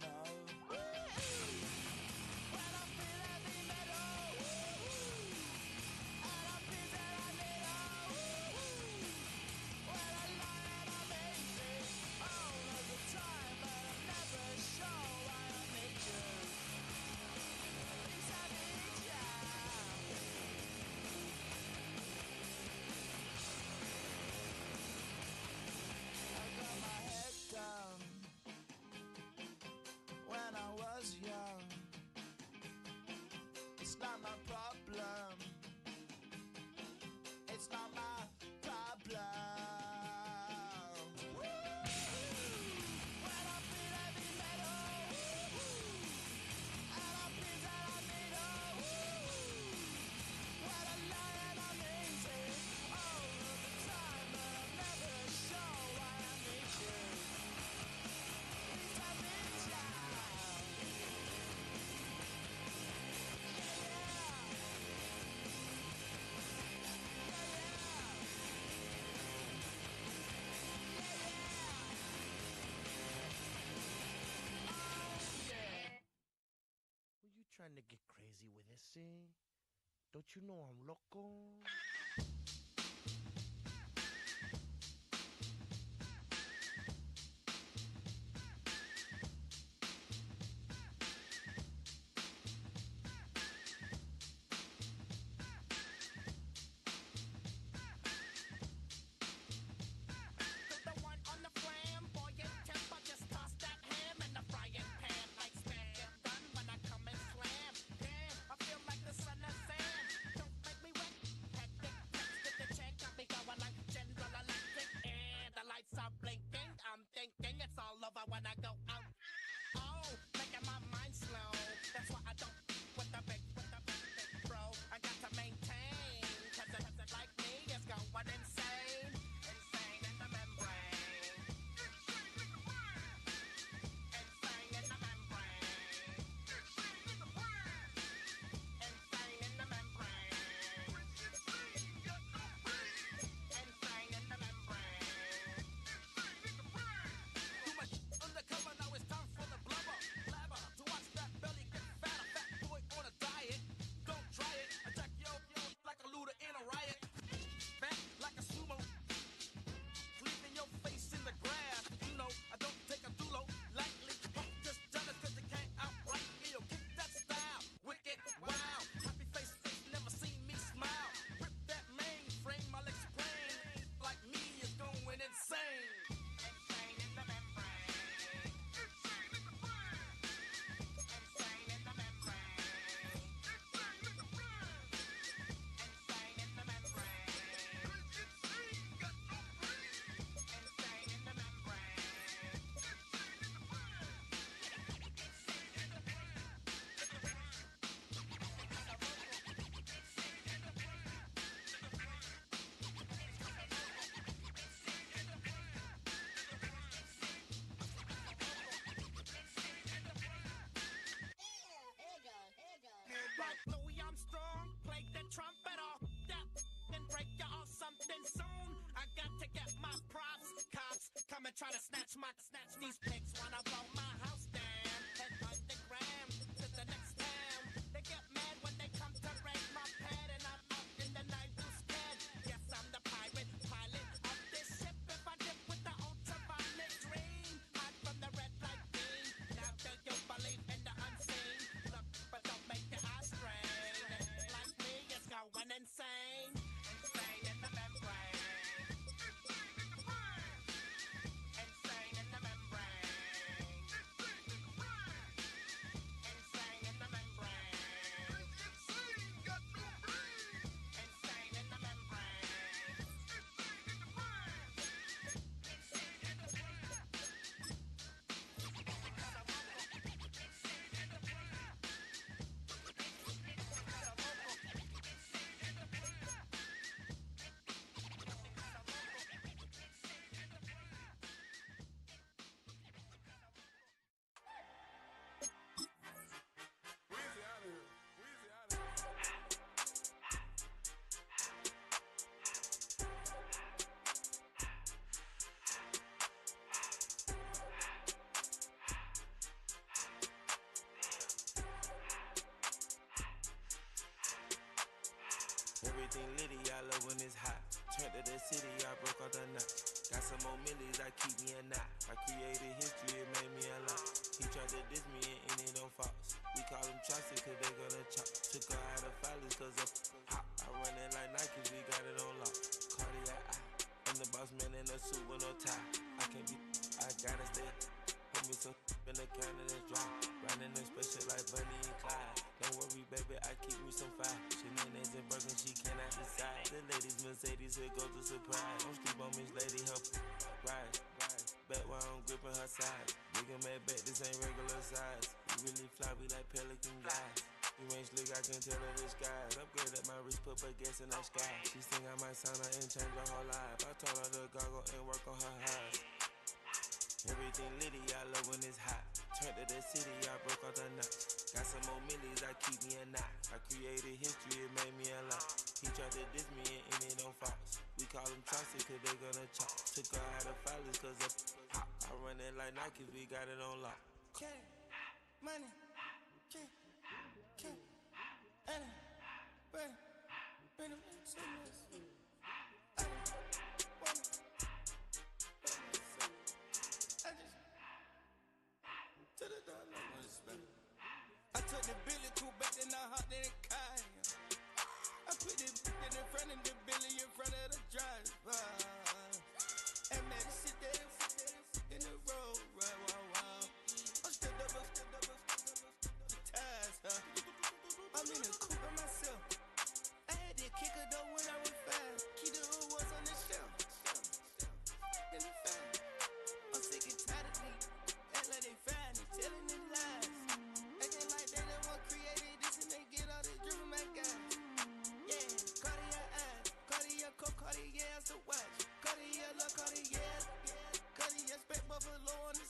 No. When I feel heavy metal, and I feel that I need when I lie and I'm easy all of the time, but I'm never sure why I need you. These I need ya. I got my head down when I was young. It's not my problem. It's not my problem. When I feel heavy metal, and I feel that I need when I lie and I'm easy all of the time, but I'm never sure why I need you. Please I need ya. Were you trying to get crazy with this thing? Don't you know I'm loco? These pigs wanna blow my house down. Head on the gram to the next town. They get mad when they come to raid my pad, and I'm out in the night too scared. Yes, I'm the pirate pilot of this ship. If I dip with the ultraviolet dream, hide from the red light beam. Now do you believe in the unseen? Look, but don't make your eyes strain. Like me, it's going insane. Insane in the membrane. Insane in the membrane. Insane in the membrane. Insane, got no brain. Insane in the membrane. Insane in the brain. Insane in the Everything litty, I love when it's hot. Turned to the city, I broke all the knots. Got some more millies, I keep me a knot. I created history, it made me a lot. He tried to diss me and it don't false. We call them Chaucer cause they gonna chop. Took her out of filers cause of hot. I run it like Nike, we got it on lock. Cardiac eye. I'm the boss man in a suit with no tie. I can't be, I gotta stay. Put me some in the counter that's dry. Riding in special like Bunny and Clyde. Don't worry, baby, I keep me some fire. Shenanigans and Birkin, she cannot decide. The ladies Mercedes, here goes the surprise. Don't sleep on Miss Lady, help ride. Bet while I'm gripping her side. Nigga mad bet, this ain't regular size. You really fly, we like pelican guys. You ain't slick, I can tell her the skies. Upgrade at my wrist, put gas in the sky. She sing I might sign her and change her whole life. I told her to goggle and work on her eyes. Everything litty, I love when it's hot. Turned to the city, I broke all the knots. Got some more millies, I keep me a knot. I created history, it made me a lot. He tried to diss me and it don't false. We call them Chaucer cause they gonna chop. Took her out of filers cause of hot. I run it like Nike, we got it on lock. Money, Anna, bring them to I took the Billy cool back, then I hopped in the car. I put the in front of the Billy in front of the driver. And man, sit there in the road, right, wow. I'm still double, the tires, huh? I'm in the coupe by myself. I had to kick her though when I was fast. Key the was on the shelf. In the fan. I'm sick and tired of me. Act like they find it, telling the lies. Acting like they the one created this and they get all this drip from my guy. Yeah, Cartier eyes, Cartier Cartier the watch. Cartier love Cartier, Cartier spec buffalo on the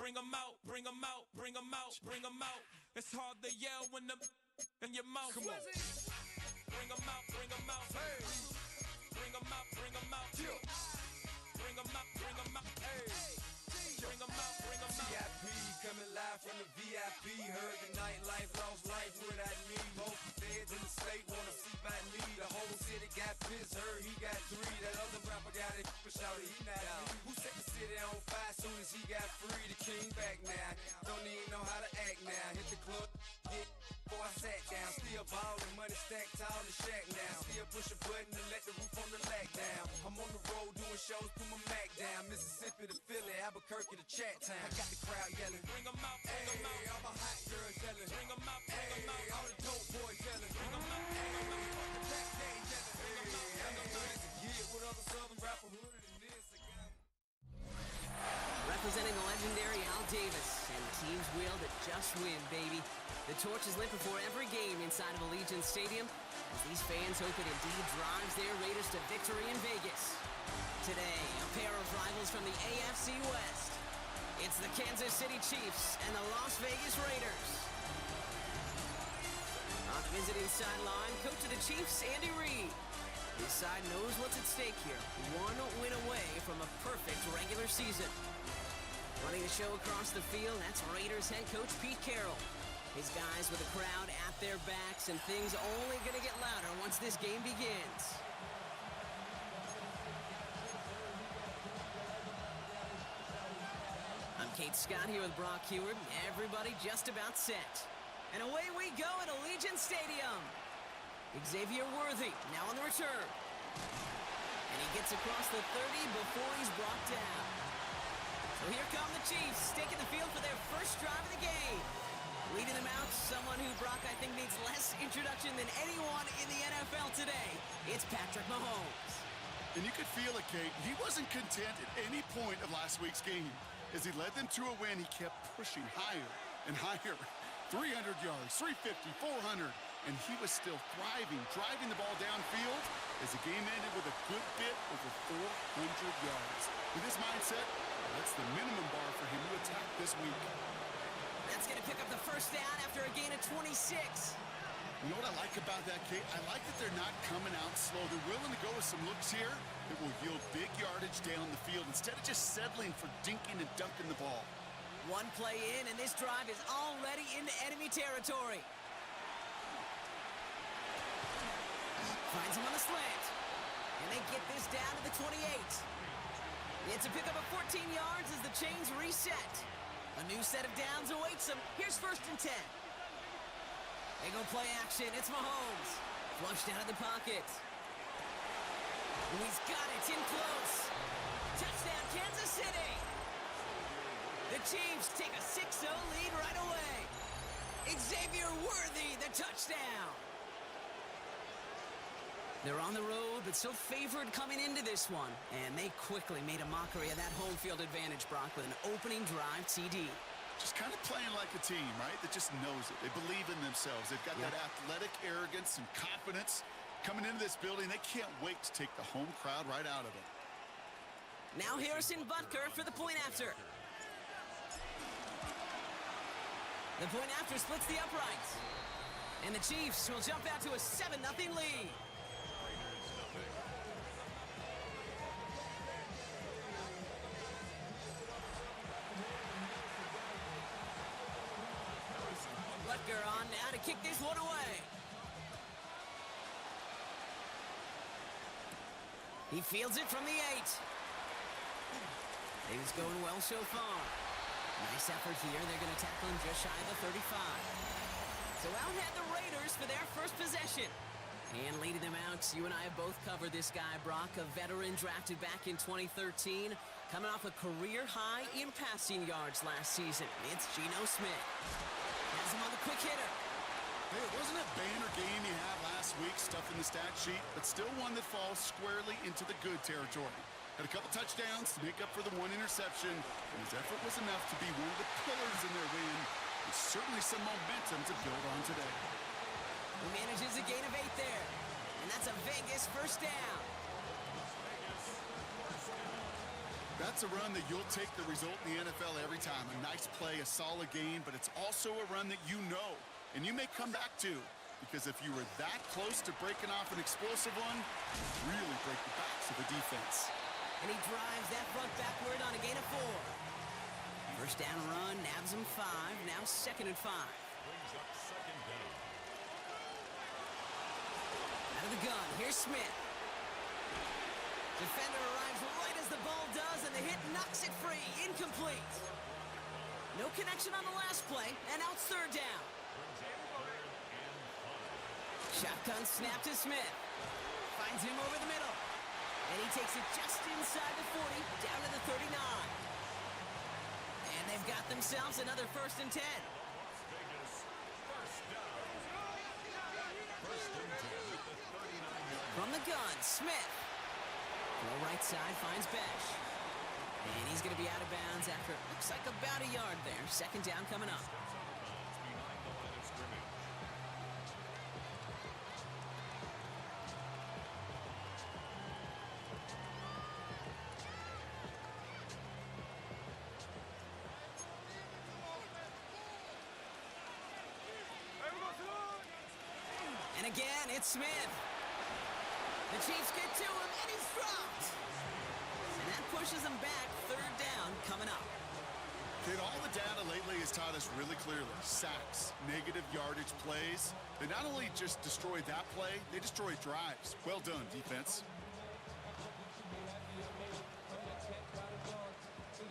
bring them out, bring them out, bring them out, bring them out. It's hard to yell when the in your mouth. Come on. Bring them out, bring them out. Hey. Bring them out, bring them out. Yeah. Bring them out, bring them out. Hey. Bring them out, bring them out. VIP coming live from the VIP. Heard the nightlife, lost life without me. Most feds in the state wanna see by me. The whole city got pissed, heard he got 3. That other rapper got it, but shouted he not out. Who set the city on fire soon as he got free? The king back now. Don't even know how to act now. Hit the club, get before I sat down. Still ballin', money stacked tall in the shack now. Still push a button and let the roof on the lack down. I'm on the road doing shows, put my Mac down. Mississippi to Philly, Albuquerque to Chat Town. I got the crowd yelling, bring them out, bring them out. All my hot girls yelling, bring them out, bring them out. All the dope boys yelling, bring them out, bring them out. Fuck the back gang yelling, bring them out. I know it's a year with other southern rapper hooded than this. Representing the legendary Al Davis, and the team's will to just win, baby. The torch is lit before every game inside of Allegiant Stadium, as these fans hope it indeed drives their Raiders to victory in Vegas. Today, a pair of rivals from the AFC West. It's the Kansas City Chiefs and the Las Vegas Raiders. On the visiting sideline, coach of the Chiefs, Andy Reid. His side knows what's at stake here. One win away from a perfect regular season. Running the show across the field, that's Raiders head coach Pete Carroll. His guys with the crowd at their backs, and things only going to get louder once this game begins. I'm Kate Scott here with Brock Heward. Everybody just about set. And away we go at Allegiant Stadium. Xavier Worthy now on the return. And he gets across the 30 before he's brought down. So here come the Chiefs, taking the field for their first drive of the game. Leading them out, someone who, Brock, I think needs less introduction than anyone in the NFL today. It's Patrick Mahomes. And you could feel it, Kate. He wasn't content at any point of last week's game. As he led them to a win, he kept pushing higher and higher. 300 yards, 350, 400. And he was still thriving, driving the ball downfield as the game ended with a good bit over 400 yards. With this mindset, that's the minimum bar for him to attack this week. That's going to pick up the first down after a gain of 26. You know what I like about that, Kate? I like that they're not coming out slow. They're willing to go with some looks here that will yield big yardage down the field instead of just settling for dinking and dunking the ball. One play in, and this drive is already into enemy territory. Finds him on the slant. And they get this down to the 28. It's a pickup of 14 yards as the chains reset. A new set of downs awaits them. Here's 1st and 10. They go play action. It's Mahomes. Flushed out of the pocket. And he's got it in close. Touchdown, Kansas City. The Chiefs take a 6-0 lead right away. Xavier Worthy, the touchdown. They're on the road, but so favored coming into this one. And they quickly made a mockery of that home field advantage, Brock, with an opening drive TD. Just kind of playing like a team, right? That just knows it. They believe in themselves. They've got that athletic arrogance and confidence. Coming into this building, they can't wait to take the home crowd right out of it. Now Harrison Butker for the point after. The point after splits the uprights. And the Chiefs will jump out to a 7-0 lead. Butker on now to kick this one away. He fields it from the 8. Things going well so far. Nice effort here. They're going to tackle him just shy of the 35. So out head the Raiders for their first possession. And leading them out, you and I have both covered this guy, Brock, a veteran drafted back in 2013, coming off a career high in passing yards last season. It's Geno Smith. Has him on the quick hitter. Hey, it wasn't a banner game you had last week, stuff in the stat sheet, but still one that falls squarely into the good territory. Had a couple touchdowns to make up for the one interception, and his effort was enough to be one of the pillars in their win. There's certainly some momentum to build on today. He manages a gain of 8 there, and that's a Vegas first down. That's a run that you'll take the result in the NFL every time. A nice play, a solid game, but it's also a run that you know, and you may come back to. Because if you were that close to breaking off an explosive one, really break the backs of the defense. And he drives that front backward on a gain of 4. First down run, nabs him 5. Now 2nd and 5. Brings up 2nd down. Out of the gun, here's Smith. Defender arrives right as the ball does, and the hit knocks it free. Incomplete. No connection on the last play, and now it's 3rd down. Shotgun snap to Smith. Finds him over the middle. And he takes it just inside the 40, down to the 39. And they've got themselves another 1st and 10. From the gun, Smith. Throw right side, finds Besh. And he's going to be out of bounds after, looks like about a yard there. 2nd down coming up. And again, it's Smith. The Chiefs get to him, and he's dropped. And that pushes him back. 3rd down coming up. Kid, all the data lately has taught us really clearly. Sacks, negative yardage plays. They not only just destroyed that play, they destroyed drives. Well done, defense.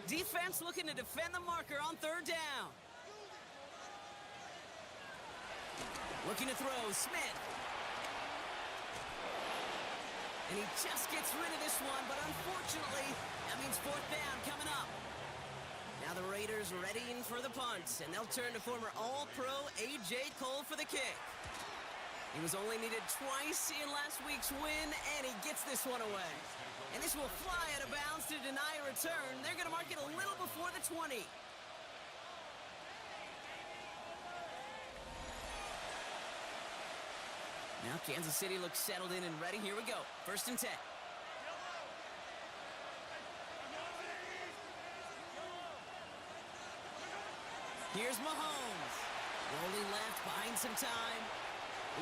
Defense looking to defend the marker on 3rd down. Looking to throw, Smith. And he just gets rid of this one, but unfortunately, that means 4th down coming up. Now the Raiders readying for the punt, and they'll turn to former All-Pro A.J. Cole for the kick. He was only needed twice in last week's win, and he gets this one away. And this will fly out of bounds to deny a return. They're going to mark it a little before the 20. Now Kansas City looks settled in and ready. Here we go. 1st and 10. Here's Mahomes. Rolling left, buying some time.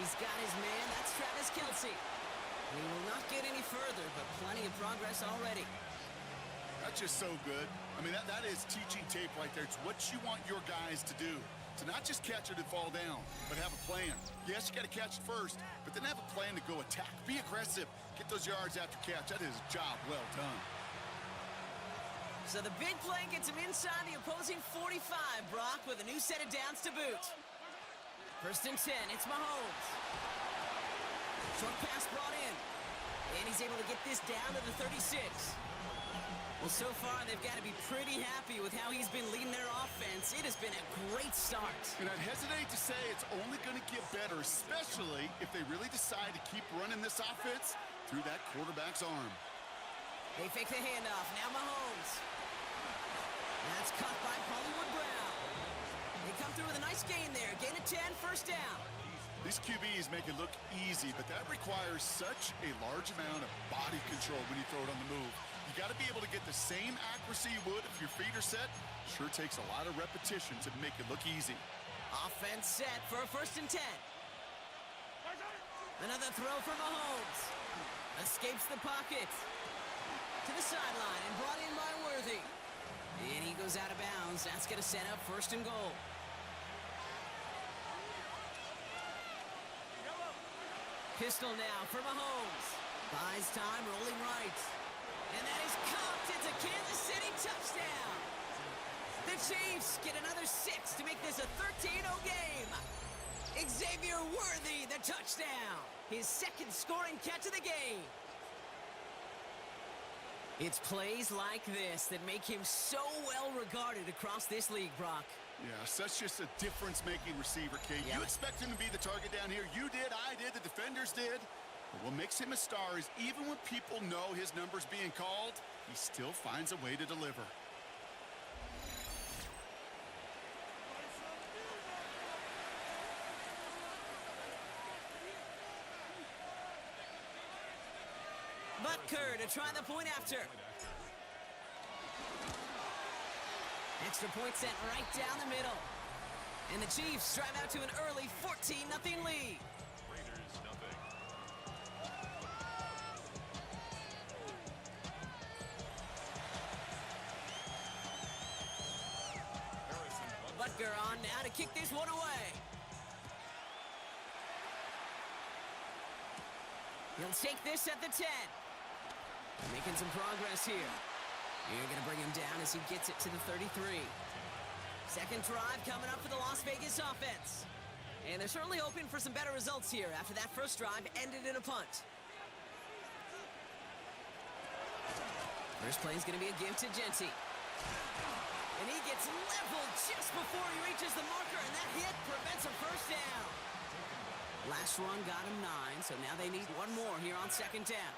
He's got his man. That's Travis Kelce. He will not get any further, but plenty of progress already. That's just so good. I mean, that is teaching tape right there. It's what you want your guys to do. To not just catch it and fall down, but have a plan. Yes, you got to catch it first, but then have a plan to go attack. Be aggressive. Get those yards after catch. That is a job well done. So the big play gets him inside the opposing 45, Brock, with a new set of downs to boot. 1st and 10, it's Mahomes. Short pass brought in. And he's able to get this down to the 36. Well, so far, they've got to be pretty happy with how he's been leading their offense. It has been a great start. And I'd hesitate to say it's only going to get better, especially if they really decide to keep running this offense through that quarterback's arm. They fake the handoff. Now Mahomes. That's caught by Hollywood Brown. They come through with a nice gain there. Gain of 10, 1st down. These QBs make it look easy, but that requires such a large amount of body control when you throw it on the move. You got to be able to get the same accuracy you would if your feet are set. Sure takes a lot of repetition to make it look easy. Offense set for a 1st and 10. Another throw for Mahomes. Escapes the pocket. To the sideline and brought in by Worthy. And he goes out of bounds. That's going to set up 1st and goal. Pistol now for Mahomes. Buys time, rolling right. And that is caught. It's a Kansas City touchdown. The Chiefs get another 6 to make this a 13-0 game. Xavier Worthy, the touchdown. His 2nd scoring catch of the game. It's plays like this that make him so well regarded across this league, Brock. Yeah, such just a difference-making receiver, Kate. You expect him to be the target down here. You did, I did, the defenders did. But what makes him a star is even when people know his number's being called, he still finds a way to deliver. Butker to try the point after. Extra point sent right down the middle. And the Chiefs drive out to an early 14-0 lead. Raiders nothing. Butker on now to kick this one away. He'll take this at the 10. Making some progress here. You're going to bring him down as he gets it to the 33. Second drive coming up for the Las Vegas offense. And they're certainly hoping for some better results here after that first drive ended in a punt. First play is going to be a give to Genty. And he gets leveled just before he reaches the marker, and that hit prevents a first down. Last run got him 9, so now they need one more here on second down.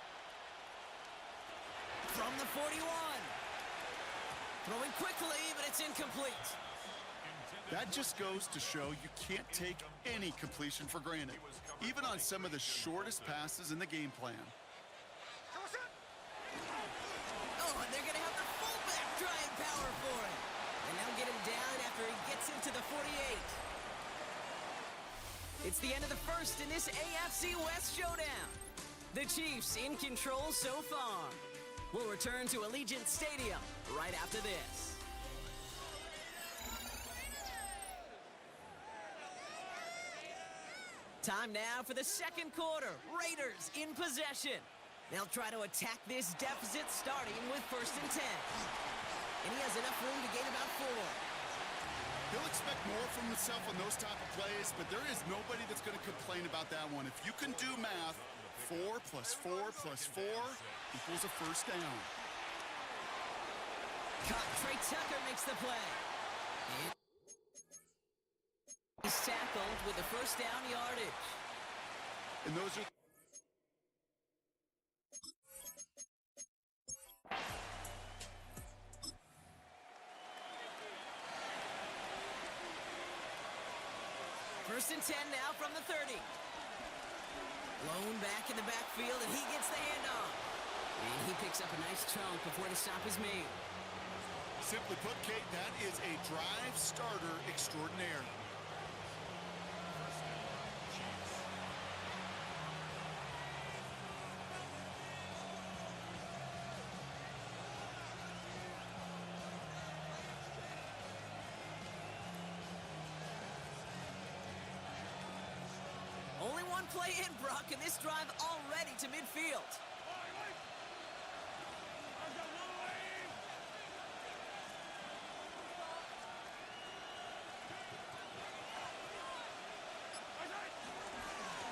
From the 41. Throwing quickly, but it's incomplete. That just goes to show you can't take any completion for granted, even on some of the shortest passes in the game plan. Oh, and they're going to have the fullback trying power for it. And they'll get him down after he gets into the 48. It's the end of the first in this AFC West showdown. The Chiefs in control so far. We'll return to Allegiant Stadium right after this. Time now for the second quarter. Raiders in possession. They'll try to attack this deficit starting with 1st and 10. And he has enough room to gain about 4. He'll expect more from himself on those type of plays, but there is nobody that's going to complain about that one. If you can do math, 4 plus 4 plus 4 equals a first down. Cut. Trey Tucker makes the play. And he's tackled with the first down yardage. And those are... First and 10 now from the 30. Blown back in the backfield, and he gets the handoff. And he picks up a nice chunk before the stop is made. Simply put, Kate, that is a drive starter extraordinaire. Only one play in, Brock, and this drive already to midfield.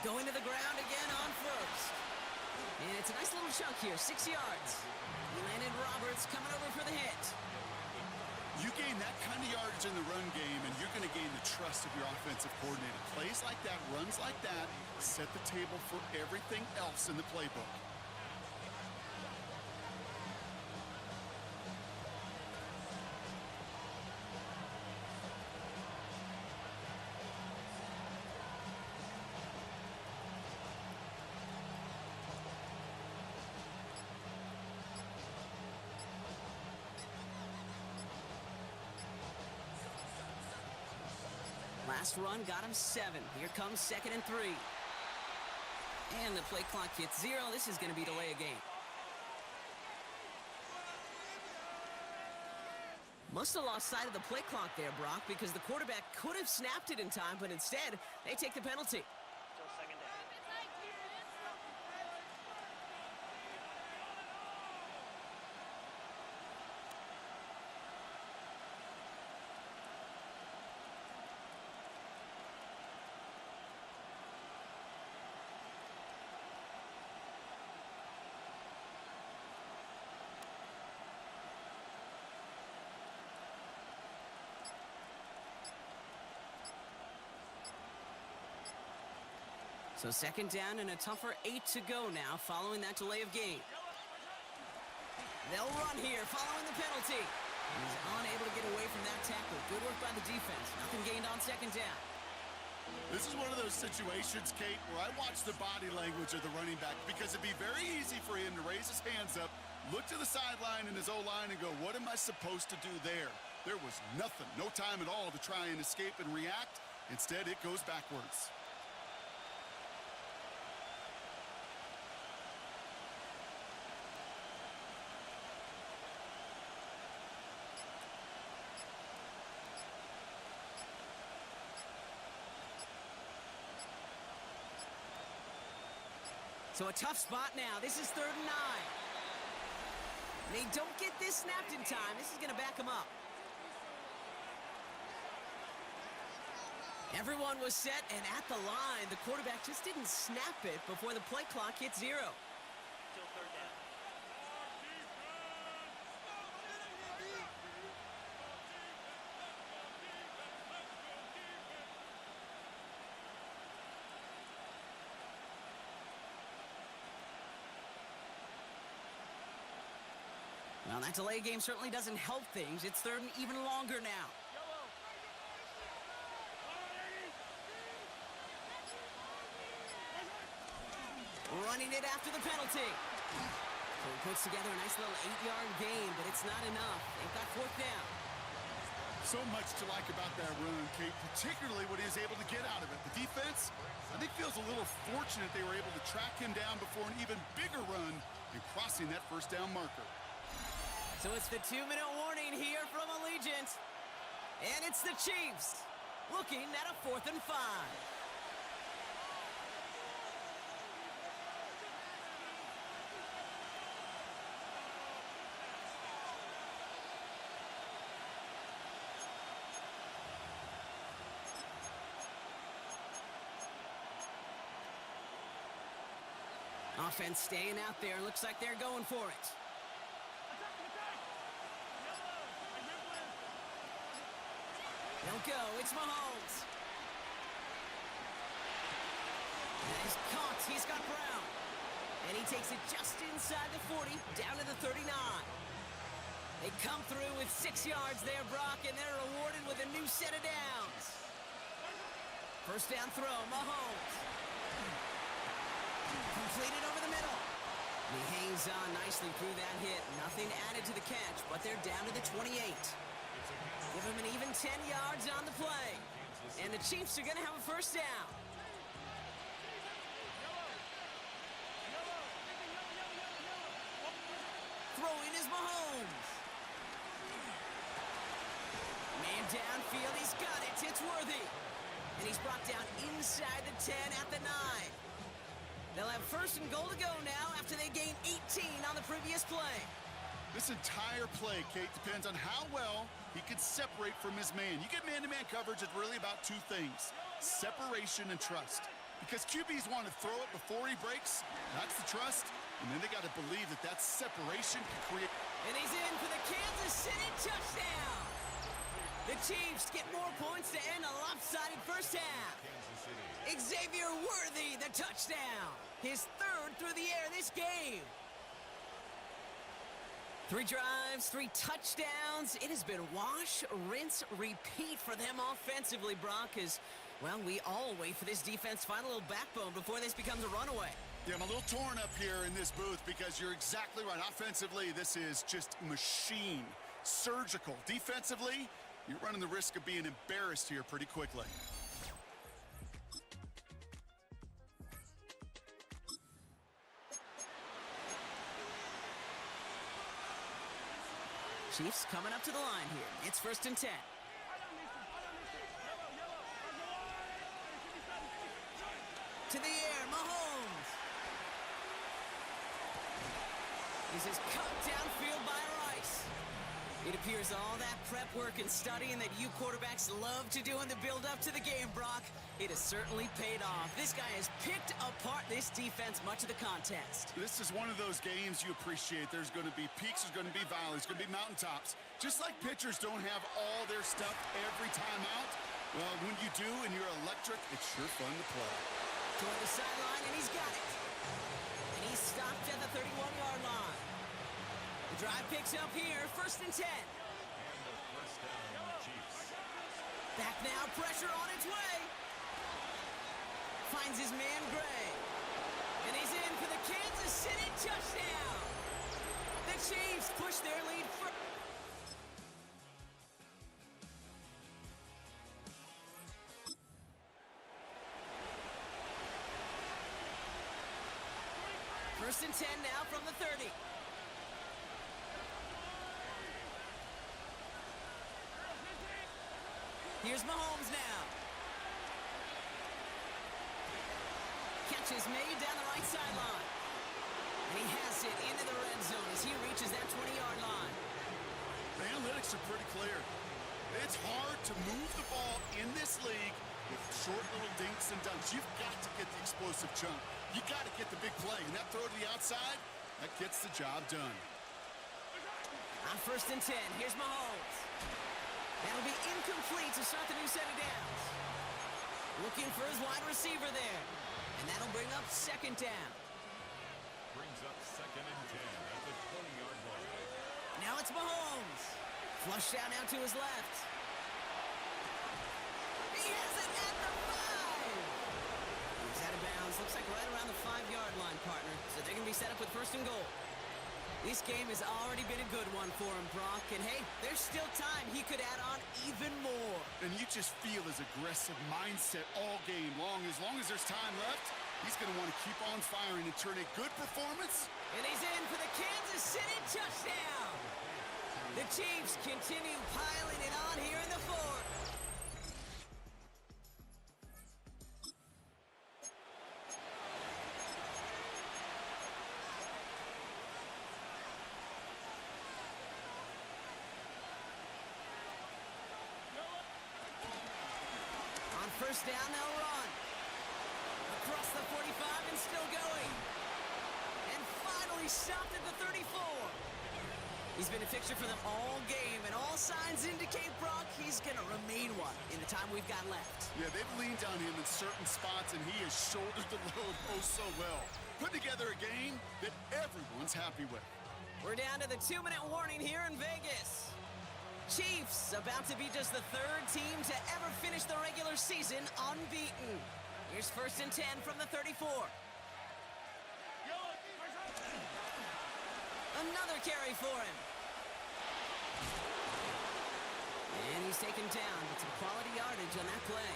Going to the ground again on first. And it's a nice little chunk here, 6 yards. He landed Roberts coming over for the hit. You gain that kind of yardage in the run game, and you're going to gain the trust of your offensive coordinator. Plays like that, runs like that, set the table for everything else in the playbook. Last run got him 7. Here comes 2nd and 3. And the play clock hits 0. This is going to be delay a game. Must have lost sight of the play clock there, Brock, because the quarterback could have snapped it in time, but instead, they take the penalty. So 2nd down and a tougher 8 to go now following that delay of game. They'll run here following the penalty. He's unable to get away from that tackle. Good work by the defense. Nothing gained on 2nd down. This is one of those situations, Kate, where I watch the body language of the running back because it'd be very easy for him to raise his hands up, look to the sideline and his O-line and go, what am I supposed to do there? There was nothing, no time at all to try and escape and react. Instead, it goes backwards. So a tough spot now. This is 3rd and 9. They don't get this snapped in time. This is going to back them up. Everyone was set and at the line. The quarterback just didn't snap it before the play clock hit 0. Still 3rd down. Well, that delay game certainly doesn't help things. It's 3rd and even longer now. Running it after the penalty. So he puts together a nice little 8-yard gain, but it's not enough. They've got 4th down. So much to like about that run, Kate, particularly what he was able to get out of it. The defense, I think, feels a little fortunate they were able to track him down before an even bigger run and crossing that 1st down marker. So it's the 2-minute warning here from Allegiant. And it's the Chiefs looking at a 4th and 5. Offense staying out there. Looks like they're going for it. They'll go. It's Mahomes. And he's caught. He's got Brown. And he takes it just inside the 40, down to the 39. They come through with 6 yards there, Brock, and they're rewarded with a new set of downs. 1st down throw, Mahomes. Completed over the middle. And he hangs on nicely through that hit. Nothing added to the catch, but they're down to the 28. Give him an even 10 yards on the play. And the Chiefs are going to have a 1st down. Throwing is Mahomes. Man downfield, he's got it. It's Worthy. And he's brought down inside the 10 at the 9. They'll have 1st and goal to go now after they gain 18 on the previous play. This entire play, Kate, depends on how well he can separate from his man. You get man-to-man coverage, it's really about 2 things: separation and trust. Because QBs want to throw it before he breaks. That's the trust. And then they got to believe that that separation can create... And he's in for the Kansas City touchdown. The Chiefs get more points to end a lopsided 1st half. Xavier Worthy, the touchdown. His 3rd through the air this game. 3 drives, 3 touchdowns. It has been wash, rinse, repeat for them offensively, Brock, as, well, we all wait for this defense to find a little backbone before this becomes a runaway. Yeah, I'm a little torn up here in this booth because you're exactly right. Offensively, this is just machine, surgical. Defensively, you're running the risk of being embarrassed here pretty quickly. Chiefs coming up to the line here. It's 1st and 10. To the air, Mahomes. This is cut downfield by Rice. It appears all that prep work and studying that you quarterbacks love to do in the build-up to the game, Brock, it has certainly paid off. This guy has picked apart this defense much of the contest. This is one of those games you appreciate. There's going to be peaks, there's going to be valleys, there's going to be mountaintops. Just like pitchers don't have all their stuff every time out, well, when you do and you're electric, it's sure fun to play. Toward the sideline, and he's got it. And he's stopped at the 31-yard line. The drive picks up here, 1st and 10. Back now, pressure on its way. Finds his man, Gray. And he's in for the Kansas City touchdown. The Chiefs push their lead further. First and 10 now from the 30. Here's Mahomes now. Catch is made down the right sideline. And he has it into the red zone as he reaches that 20-yard line. The analytics are pretty clear. It's hard to move the ball in this league with short little dinks and dunks. You've got to get the explosive chunk. You got to get the big play. And that throw to the outside, that gets the job done. On first and 10, here's Mahomes. That'll be incomplete to start the new set of downs. Looking for his wide receiver there. And that'll bring up second down. Brings up second and 10 at the 20-yard line. Now it's Mahomes. Flushed out now to his left. He has it at the 5. He's out of bounds. Looks like right around the 5-yard line, partner. So they're going to be set up with first and goal. This game has already been a good one for him, Brock. And hey, there's still time. He could add on even more. And you just feel his aggressive mindset all game long. As long as there's time left, he's going to want to keep on firing and turn a good performance. And he's in for the Kansas City touchdown. The Chiefs continue piling it on here in the fourth. On first down, they'll run. Across the 45 and still going. And finally stopped at the 34. He's been a fixture for them all game, and all signs indicate, Brock, he's going to remain one in the time we've got left. Yeah, they've leaned on him in certain spots, and he has shouldered the load oh so well. Put together a game that everyone's happy with. We're down to the 2-minute warning here in Vegas. Chiefs about to be just the third team to ever finish the regular season unbeaten. Here's first and 10 from the 34. Another carry for him. And he's taken down, but some quality yardage on that play.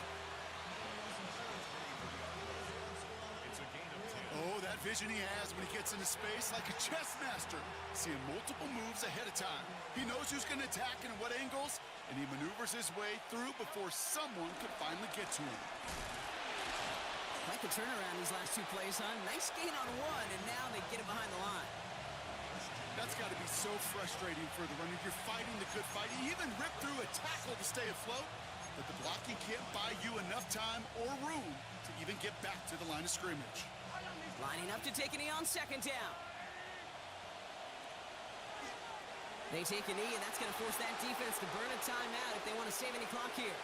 It's a gain of 10. Oh, that vision he has when he gets into space like a chess master. Seeing multiple moves ahead of time. He knows who's going to attack and at what angles, and he maneuvers his way through before someone could finally get to him. Quite the turnaround these last two plays, huh? Nice gain on one, and now they get it behind the line. That's got to be so frustrating for the runner. You're fighting the good fight. You even rip through a tackle to stay afloat, but the blocking can't buy you enough time or room to even get back to the line of scrimmage. Lining up to take a knee on second down. They take a knee, and that's going to force that defense to burn a timeout if they want to save any clock here.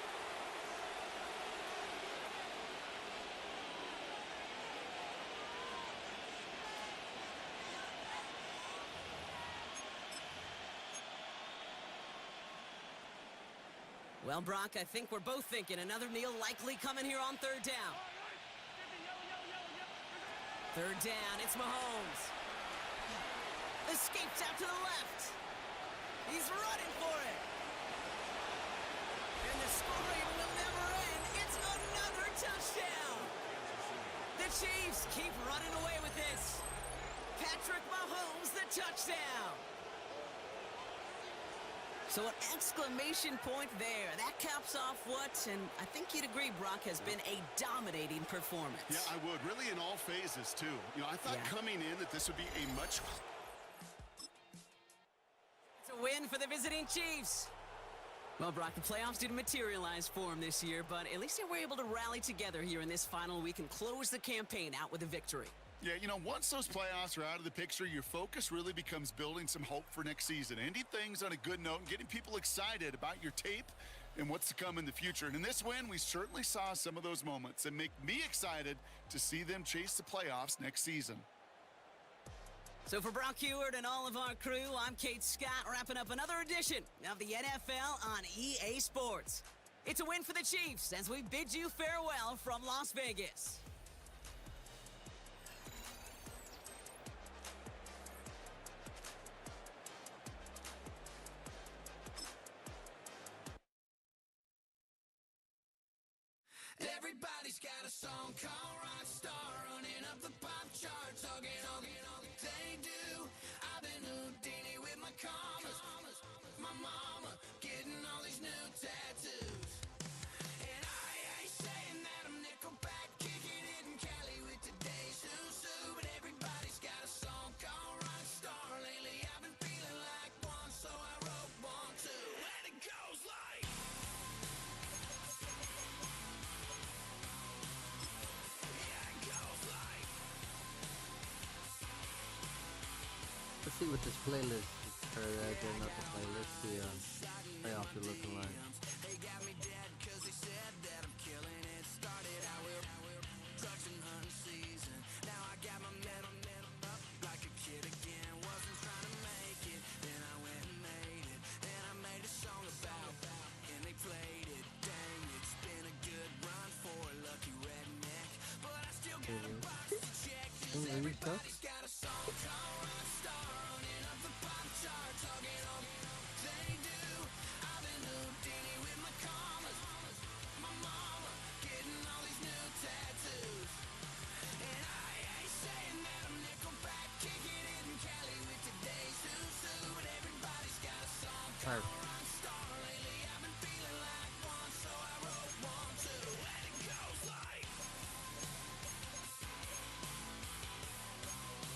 Well, Brock, I think we're both thinking another kneel likely coming here on third down. Third down, it's Mahomes. Escapes out to the left. He's running for it. And the scoring will never end. It's another touchdown. The Chiefs keep running away with this. Patrick Mahomes, the touchdown. So an exclamation point there. That caps off what, and I think you'd agree, Brock, has been a dominating performance. Yeah, I would. Really in all phases, too. You know, I thought coming in that this would be a much... It's a win for the visiting Chiefs. Well, Brock, the playoffs didn't materialize for them this year, but at least they were able to rally together here in this final week and close the campaign out with a victory. Yeah, you know, once those playoffs are out of the picture, your focus really becomes building some hope for next season, ending things on a good note and getting people excited about your tape and what's to come in the future. And in this win, we certainly saw some of those moments that make me excited to see them chase the playoffs next season. So for Brock Heward and all of our crew, I'm Kate Scott, wrapping up another edition of the NFL on EA Sports. It's a win for the Chiefs as we bid you farewell from Las Vegas. Everybody's got a song called Rockstar, running up the pop charts, hugging. Let's see what this playlist, or not the playlist, the playoffs are looking like.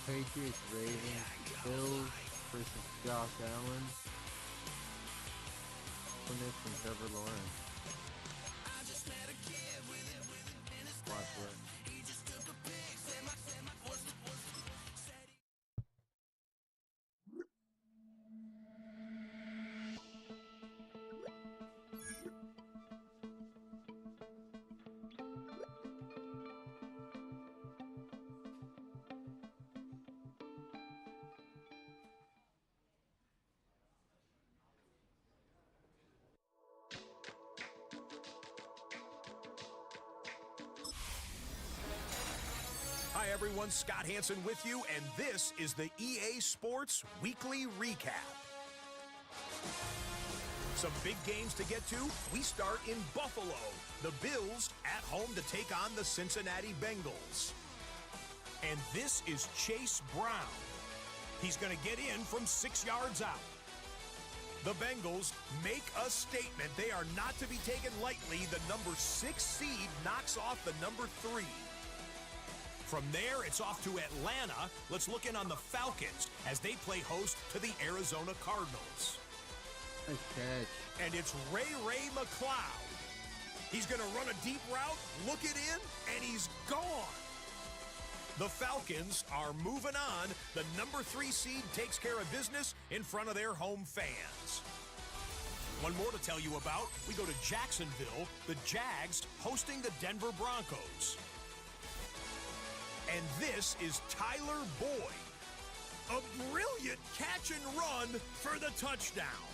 Patriots, Ravens, Bills versus Josh Allen, Knicks, and Trevor Lawrence. Watch it. Hi everyone, Scott Hansen with you, and this is the EA Sports Weekly Recap. Some big games to get to. We start in Buffalo. The Bills at home to take on the Cincinnati Bengals. And this is Chase Brown. He's going to get in from 6 yards out. The Bengals make a statement. They are not to be taken lightly. The number 6 seed knocks off the number 3. From there, it's off to Atlanta. Let's look in on the Falcons as they play host to the Arizona Cardinals. Nice catch. And it's Ray McCloud. He's going to run a deep route, look it in, and he's gone. The Falcons are moving on. The number 3 seed takes care of business in front of their home fans. One more to tell you about. We go to Jacksonville. The Jags hosting the Denver Broncos. And this is Tyler Boyd. A brilliant catch and run for the touchdown.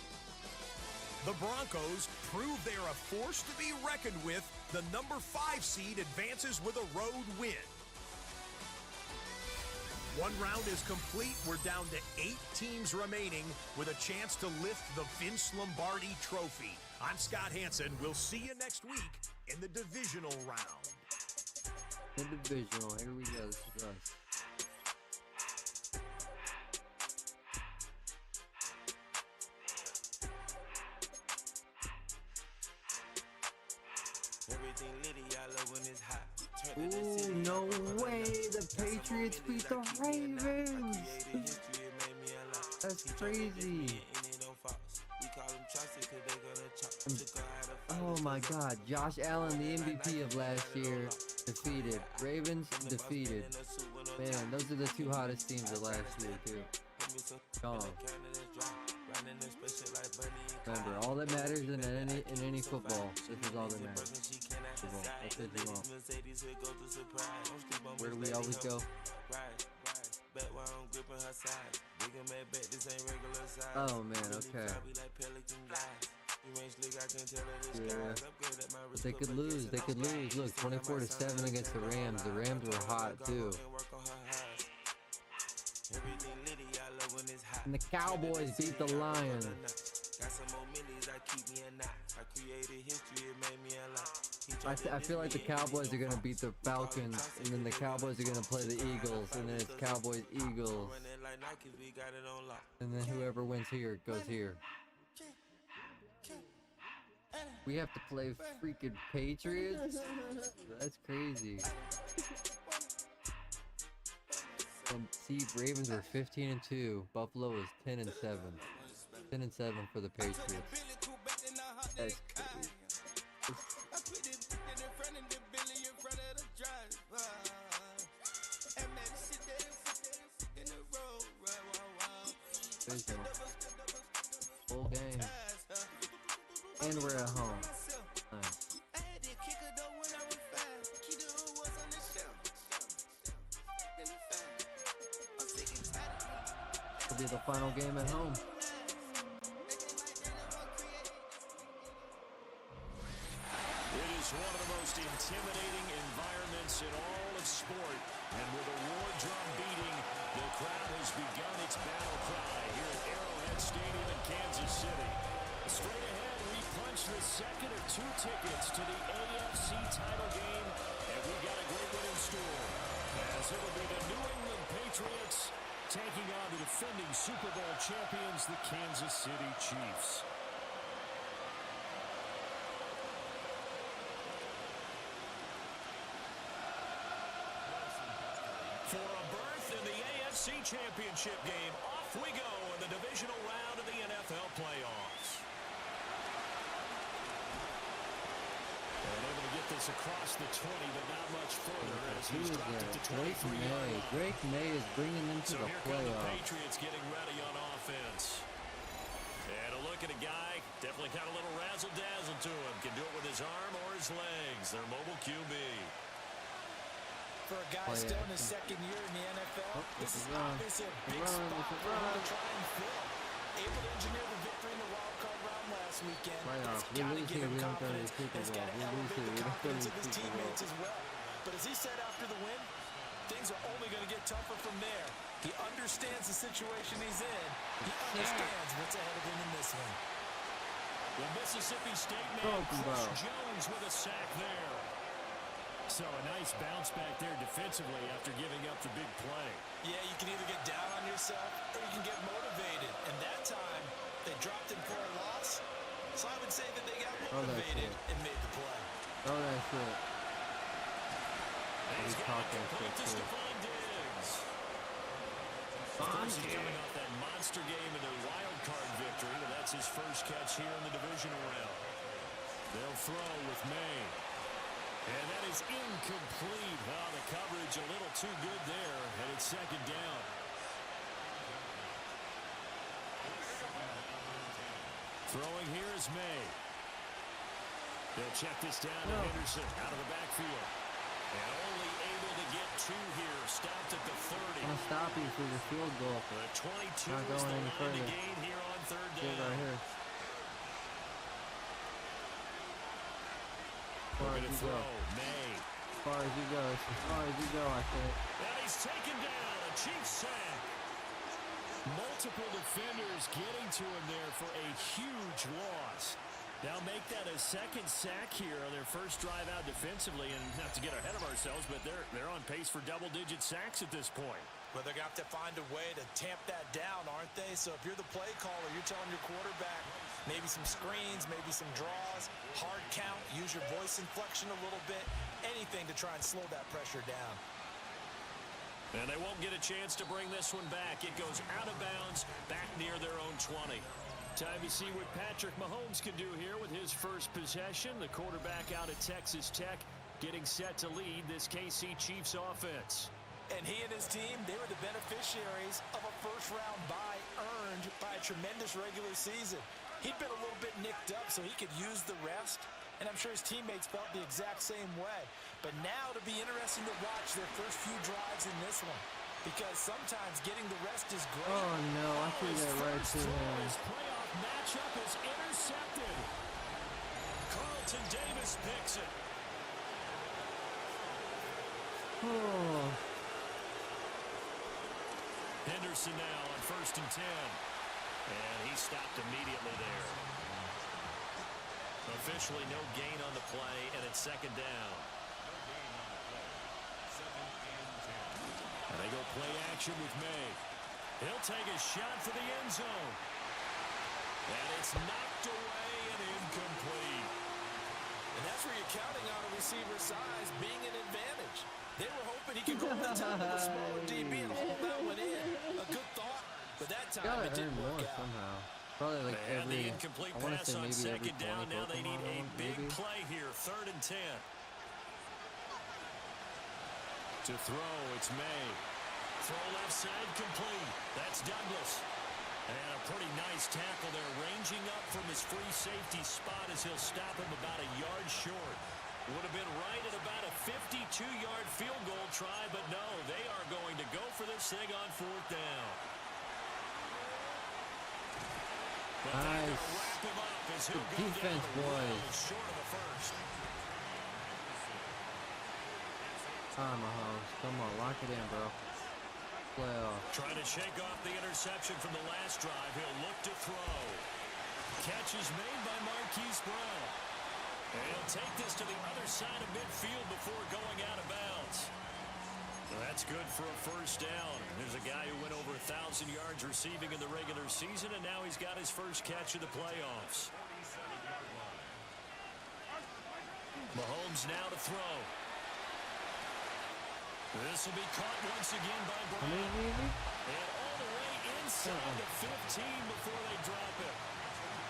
The Broncos prove they are a force to be reckoned with. The number 5 seed advances with a road win. One round is complete. We're down to 8 teams remaining with a chance to lift the Vince Lombardi Trophy. I'm Scott Hansen. We'll see you next week in the divisional round. The divisional, here we go, this is us. Ooh, no way, the Patriots beat the Ravens! That's crazy. Oh my god, Josh Allen, the MVP of last year, defeated. Ravens defeated. Man, those are the 2 hottest teams of last year too. Gone. Remember, all that matters in any football. This is all that matters. Football. That's what you want. Where do we always go? Oh man, okay. Yeah. But they could lose. They could lose. Look, 24-7 against the Rams. The Rams were hot too. And the Cowboys beat the Lions. I feel like the Cowboys are gonna beat the Falcons, and then the Cowboys are gonna play the Eagles, and then it's Cowboys-Eagles. And then whoever wins here goes here. We have to play freaking Patriots? That's crazy. And see, Ravens were 15-2. Buffalo was 10-7. 10-7 for the Patriots. That's crazy. Division. Full game. And we're at home. Nice. Will be the final game at home. It is one of the most intimidating environments in all of sport. And with a war drum beating, the crowd has begun its battle cry here at Arrowhead Stadium in Kansas City. Straight ahead, we punch the second of 2 tickets to the AFC title game, and we've got a great one in store, as it'll be the New England Patriots taking on the defending Super Bowl champions, the Kansas City Chiefs. For a berth in the AFC Championship game, off we go in the divisional round of the NFL playoffs. And able to get this across the 20, but not much further as he's dropped it to 23. Drake May is bringing them to the here come the playoffs. Patriots getting ready on offense. And a look at a guy, definitely got a little razzle-dazzle to him. Can do it with his arm or his legs. Their mobile QB. For a guy still in his second year in the NFL, this is obviously a big spot for him to try and fill. Able to engineer the victory in the wild card round last weekend. It's got to give him confidence, and it's got to elevate the confidence of his teammates as well. But as he said after the win, things are only going to get tougher from there. He understands the situation he's in. He understands what's ahead of him in this one. The Mississippi State man, Chris Jones, with a sack there. So a nice bounce back there defensively after giving up the big play. Yeah, you can either get down on yourself or you can get motivated. And that time, they dropped him for a loss. So I would say that they got motivated and made the play. Oh, that's it. He's got it complete to Stephon Diggs. Of course, he's coming off that monster game in their wild card victory, but that's his first catch here in the divisional round. They'll throw with May. And that is incomplete. Oh, the coverage a little too good there, and it's second down. Throwing here is May. They'll check this down to Henderson out of the backfield. And only able to get 2 here. Stopped at the 30. I'm gonna stop you for the field goal. The 22 Not is going the any line further. to gain here on third down. Right here. As far as you go. May. As far as you go. As far as you go, I think. And he's taken down. A Chiefs sack. Multiple defenders getting to him there for a huge loss. Now make that a second sack here on their first drive out defensively, and not to get ahead of ourselves, but they're on pace for double-digit sacks at this point. Well, they're going to have to find a way to tamp that down, aren't they? So if you're the play caller, you're telling your quarterback maybe some screens, maybe some draws, hard count, use your voice inflection a little bit, anything to try and slow that pressure down. And they won't get a chance to bring this one back. It goes out of bounds, back near their own 20. Time to see what Patrick Mahomes can do here with his first possession. The quarterback out at Texas Tech getting set to lead this KC Chiefs offense. And he and his team, they were the beneficiaries of a first-round bye earned by a tremendous regular season. He'd been a little bit nicked up so he could use the rest, and I'm sure his teammates felt the exact same way. But now it'll be interesting to watch their first few drives in this one, because sometimes getting the rest is great. Oh no, I threw that right to him. His playoff matchup is intercepted. Carlton Davis picks it. Oh. Henderson now on 1st and 10. And he stopped immediately there. Officially no gain on the play, and it's second down. And they go play action with May. He'll take a shot for the end zone. And it's knocked away and incomplete. And that's where you're counting on a receiver's size being an advantage. They were hoping he could go over the top of the smaller DB and hold that one in. A good thought, but that time it didn't work out. Somehow. Probably like and the incomplete pass on second down. Now they need a big play here. 3rd and 10. To throw, it's May. Throw left side complete. That's Douglas. And a pretty nice tackle there, ranging up from his free safety spot as he'll stop him about a yard short. Would have been right at about a 52-yard field goal try, but no, they are going to go for this thing on 4th down. Nice. Good defense, boys. Short of the first. Come on, Mahomes. Come on, lock it in, bro. Playoff. Trying to shake off the interception from the last drive. He'll look to throw. Catch is made by Marquise Brown. And he'll take this to the other side of midfield before going out of bounds. Well, that's good for a first down. There's a guy who went over 1,000 yards receiving in the regular season, and now he's got his first catch of the playoffs. Mahomes now to throw. This will be caught once again by Brown. And all the way inside the 15 before they drop it.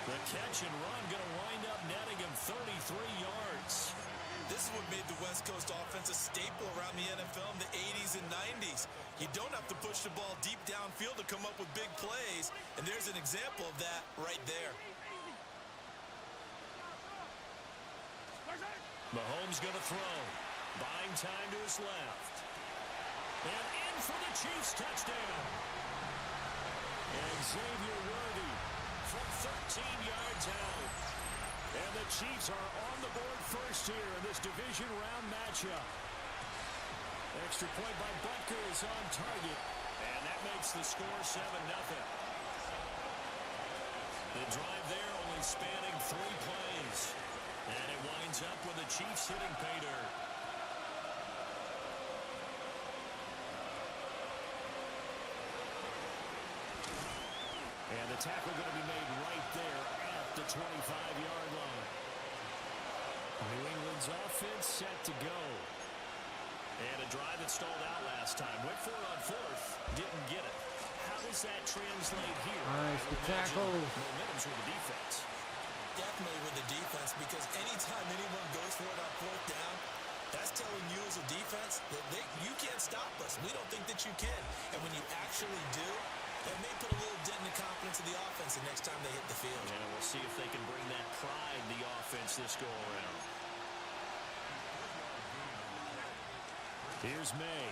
The catch and run going to wind up netting him 33 yards. This is what made the West Coast offense a staple around the NFL in the 80s and 90s. You don't have to push the ball deep downfield to come up with big plays, and there's an example of that right there. Mahomes going to throw. Buying time to his left. And in for the Chiefs touchdown. And Xavier Worthy from 13 yards out. And the Chiefs are on the board first here in this division round matchup. Extra point by Butker is on target. And that makes the score 7-0. The drive there only spanning 3 plays. And it winds up with the Chiefs hitting pay dirt. And the tackle going to be made right there at the 25-yard line. New England's offense set to go. And a drive that stalled out last time. Went for it on 4th. Didn't get it. How does that translate here? Nice, the tackle. Momentum's with the defense. Definitely with the defense, because anytime anyone goes for it on 4th down, that's telling you as a defense that you can't stop us. We don't think that you can. And when you actually do, it may put a little dent in the confidence of the offense the next time they hit the field. And we'll see if they can bring that pride in the offense this go-around. Here's May.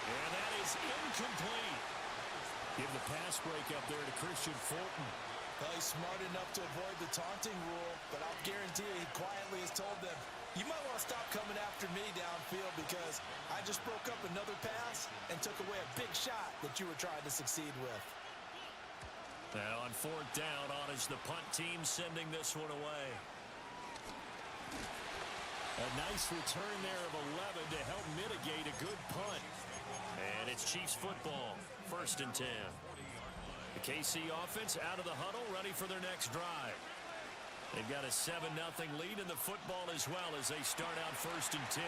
And that is incomplete. Give the pass break up there to Christian Fulton. Well, he's smart enough to avoid the taunting rule, but I'll guarantee you he quietly has told them, you might want to stop coming after me downfield because I just broke up another pass and took away a big shot that you were trying to succeed with. Now on 4th down, on is the punt team sending this one away. A nice return there of 11 to help mitigate a good punt. And it's Chiefs football, 1st and 10. The KC offense out of the huddle, ready for their next drive. They've got a 7-0 lead in the football as well as they start out 1st and 10.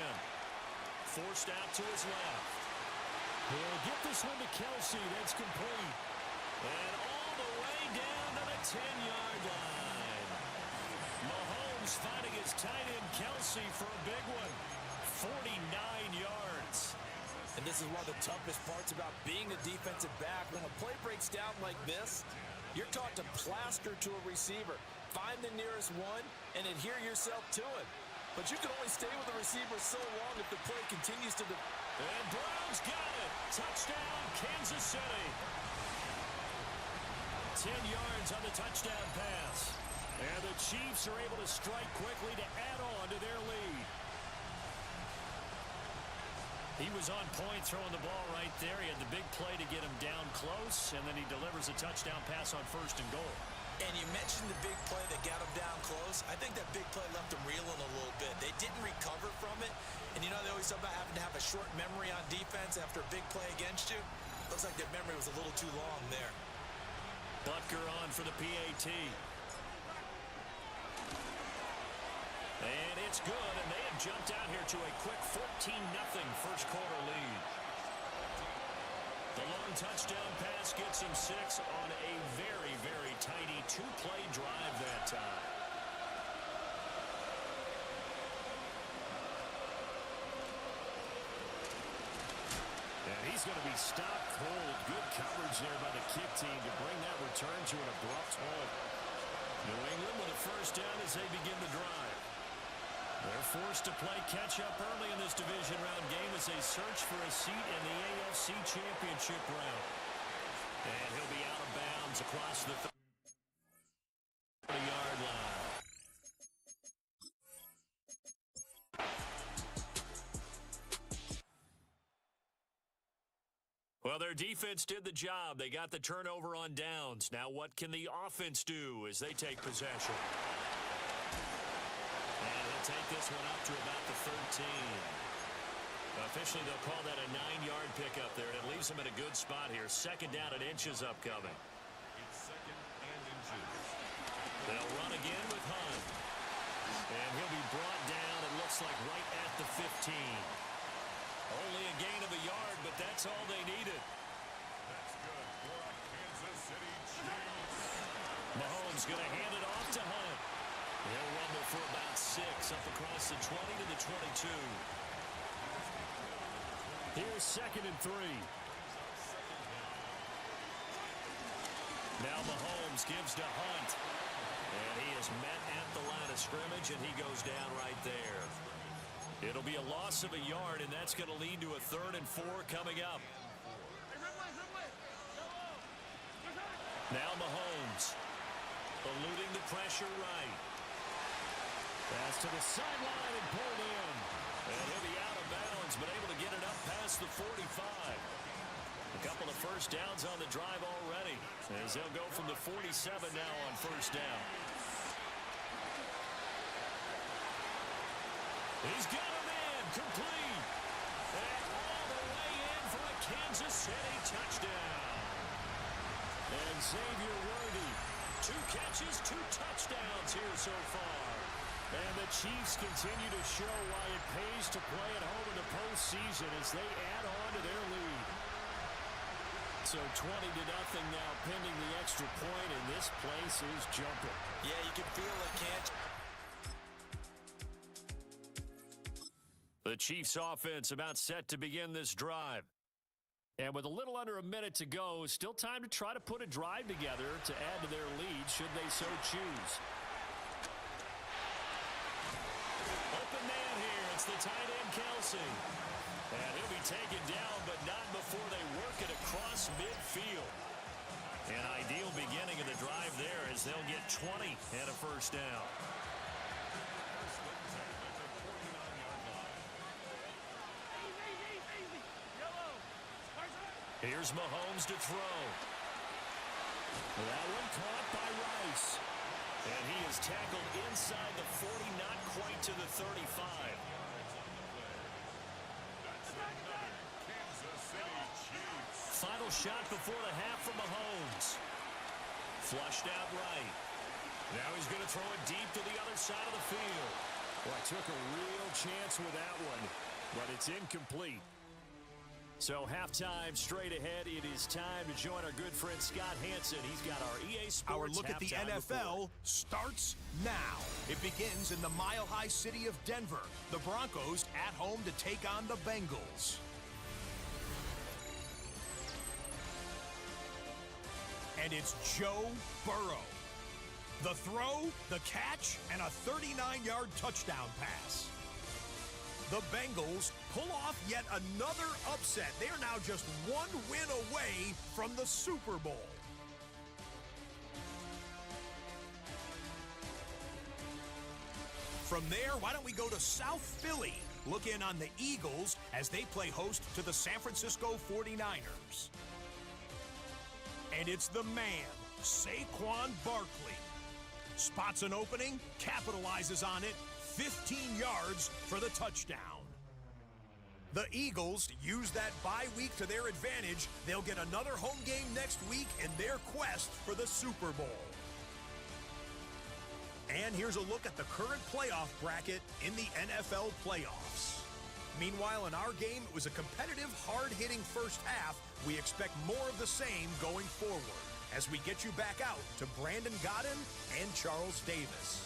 Forced out to his left. He'll get this one to Kelsey. That's complete. And all the way down to the 10-yard line. Mahomes finding his tight end Kelsey for a big one. 49 yards. And this is one of the toughest parts about being a defensive back. When a play breaks down like this, you're taught to plaster to a receiver. Find the nearest one and adhere yourself to it. But you can only stay with the receiver so long if the play continues to... And Brown's got it. Touchdown, Kansas City. 10 yards on the touchdown pass. And the Chiefs are able to strike quickly to add on to their lead. He was on point throwing the ball right there. He had the big play to get him down close, and then he delivers a touchdown pass on 1st and goal. And you mentioned the big play that got him down close. I think that big play left him reeling a little bit. They didn't recover from it. And you know they always talk about having to have a short memory on defense after a big play against you. Looks like their memory was a little too long there. Butker on for the PAT. And it's good, and they have jumped out here to a quick 14-0 first quarter lead. The long touchdown pass gets him 6 on a very, very tiny 2-play drive that time. And he He's going to be stopped cold. Good coverage there by the kick team to bring that return to an abrupt halt. New England with a first down as they begin the drive. They're forced to play catch-up early in this division round game as they search for a seat in the AFC Championship round. And he'll be out of bounds across the 30-yard line. Well, their defense did the job. They got the turnover on downs. Now what can the offense do as they take possession? And he'll take this one up to about the 13. Officially, they'll call that a 9-yard pickup there. And it leaves them in a good spot here. Second down and inches upcoming. It's second and inches. They'll run again with Hunt. And he'll be brought down, it looks like, right at the 15. Only a gain of a yard, but that's all they needed. That's good for a Kansas City Chiefs. Mahomes going to hand it off to Hunt. He'll rumble for about 6 up across the 20 to the 22. Here's second and 3. Now Mahomes gives to Hunt. And he is met at the line of scrimmage, and he goes down right there. It'll be a loss of a yard, and that's going to lead to a 3rd and 4 coming up. Now Mahomes eluding the pressure right. Pass to the sideline and pulled in. And he'll be out of bounds, but able to get it up past the 45. A couple of first downs on the drive already, as they'll go from the 47 now on first down. He's got him in, complete. And all the way in for a Kansas City touchdown. And Xavier Worthy, 2 catches, 2 touchdowns here so far. And the Chiefs continue to show why it pays to play at home in the postseason as they add on to their lead. So 20-0 now pending the extra point, and this place is jumping. Yeah, you can feel it, can't you? The Chiefs offense about set to begin this drive. And with a little under a minute to go, still time to try to put a drive together to add to their lead should they so choose. Open man here. It's the tight end, Kelsey. And he'll be taken down, but not before they work it across midfield. An ideal beginning of the drive there as they'll get 20 and a first down. Here's Mahomes to throw. That one caught by Rice. And he is tackled inside the 40, not quite to the 35. Final shot before the half from Mahomes. Flushed out right. Now he's going to throw it deep to the other side of the field. Well, took a real chance with that one, but it's incomplete. So halftime straight ahead. It is time to join our good friend Scott Hanson. He's got our EA Sports Our look at the NFL starts now. It begins in the mile-high city of Denver. The Broncos at home to take on the Bengals. And it's Joe Burrow. The throw, the catch, and a 39-yard touchdown pass. The Bengals pull off yet another upset. They are now just 1 win away from the Super Bowl. From there, why don't we go to South Philly? Look in on the Eagles as they play host to the San Francisco 49ers. And it's the man, Saquon Barkley. Spots an opening, capitalizes on it, 15 yards for the touchdown. The Eagles use that bye week to their advantage. They'll get another home game next week in their quest for the Super Bowl. And here's a look at the current playoff bracket in the NFL playoffs. Meanwhile, in our game, it was a competitive, hard-hitting first half. We expect more of the same going forward as we get you back out to Brandon Godden and Charles Davis.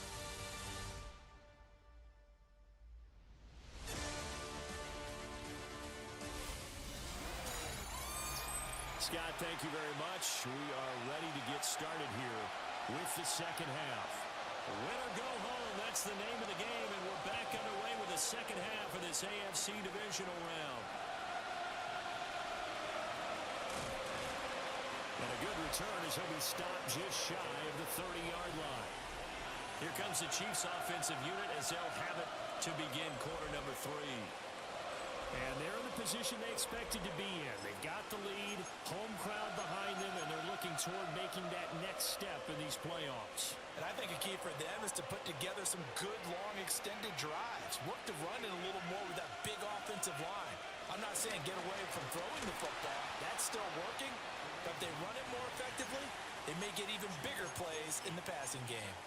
Scott, thank you very much. We are ready to get started here with the second half. Win or go home, that's the name of the game, and we're back underway with the second half of this AFC divisional round. And a good return as he'll be stopped just shy of the 30-yard line. Here comes the Chiefs offensive unit as they'll have it to begin quarter number 3. And they're in the position they expected to be in. They've got the lead, home crowd behind them, and they're looking toward making that next step in these playoffs. And I think a key for them is to put together some good, long, extended drives. Work the run in a little more with that big offensive line. I'm not saying get away from throwing the football. That's still working. But if they run it more effectively, they may get even bigger plays in the passing game.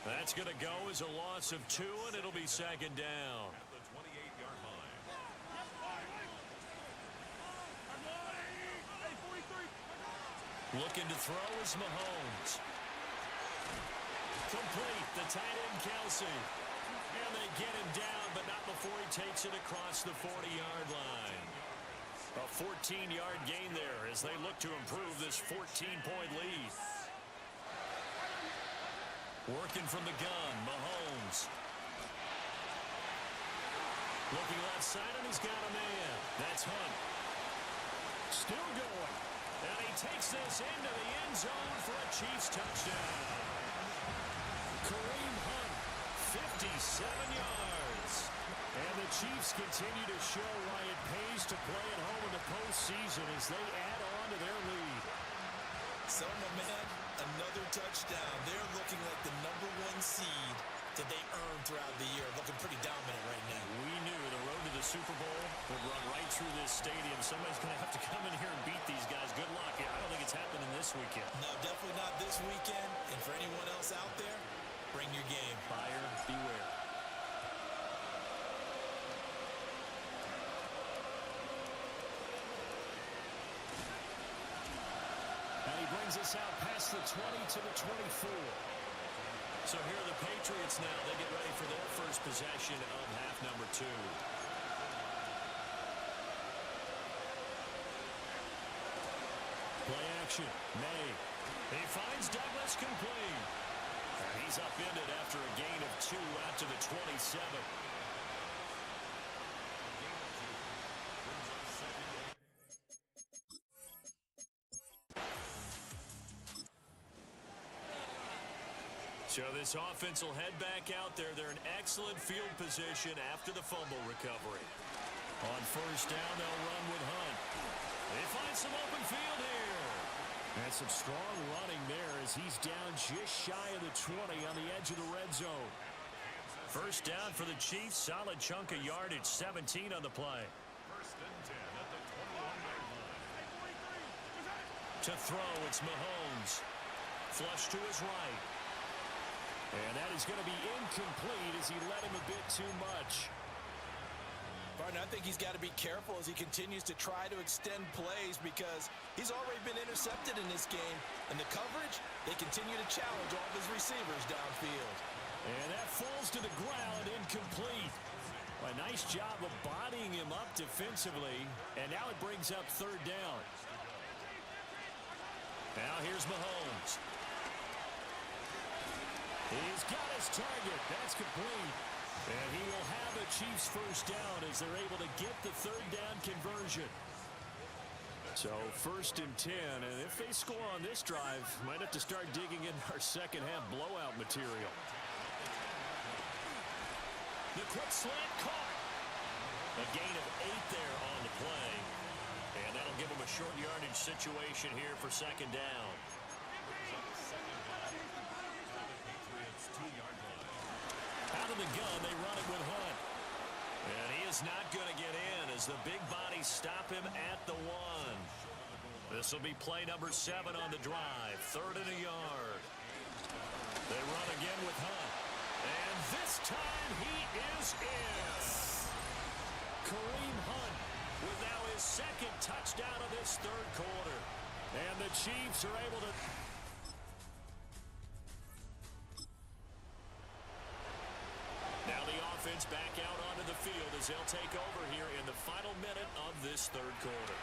That's going to go as a loss of 2, and it'll be second down. At the 28-yard line. Looking to throw is Mahomes. Complete, the tight end Kelsey. And they get him down, but not before he takes it across the 40-yard line. A 14-yard gain there as they look to improve this 14-point lead. Working from the gun, Mahomes. Looking left side, and he's got a man. That's Hunt. Still going. And he takes this into the end zone for a Chiefs touchdown. Kareem Hunt, 57 yards. And the Chiefs continue to show why it pays to play at home in the postseason as they add on to their lead. So, my man, another touchdown. They're looking like the #1 seed that they earned throughout the year. Looking pretty dominant right now. We knew the road to the Super Bowl would run right through this stadium. Somebody's going to have to come in here and beat these guys. Good luck. I don't think it's happening this weekend. No, definitely not this weekend. And for anyone else out there, bring your game. Buyer beware. And he brings us out past the 20 to the 24. So here are the Patriots now. They get ready for their first possession of half number 2. Play action. May. He finds Douglas complete. And he's upended after a gain of 2 out to the 27. So this offense will head back out there. They're in excellent field position after the fumble recovery. On first down, they'll run with Hunt. They find some open field here. And some strong running there as he's down just shy of the 20 on the edge of the red zone. First down for the Chiefs. Solid chunk of yardage, 17 on the play. First and 10 at the 21-yard line. To throw, it's Mahomes. Flush to his right. And that is going to be incomplete as he led him a bit too much. Barton, I think he's got to be careful as he continues to try to extend plays because he's already been intercepted in this game. And the coverage, they continue to challenge all of his receivers downfield. And that falls to the ground, incomplete. A nice job of bodying him up defensively. And now it brings up third down. Now here's Mahomes. He's got his target. That's complete. And he will have a Chiefs first down as they're able to get the third down conversion. So first and 10. And if they score on this drive, might have to start digging in our second half blowout material. The quick slant caught. A gain of 8 there on the play. And that'll give him a short yardage situation here for second down. Out of the gun, they run it with Hunt. And he is not going to get in as the big bodies stop him at the 1. This will be play number 7 on the drive. 3rd and a yard. They run again with Hunt. And this time he is in. Kareem Hunt with now his second touchdown of this third quarter. And the Chiefs are able to... Now the offense back out onto the field as they'll take over here in the final minute of this third quarter.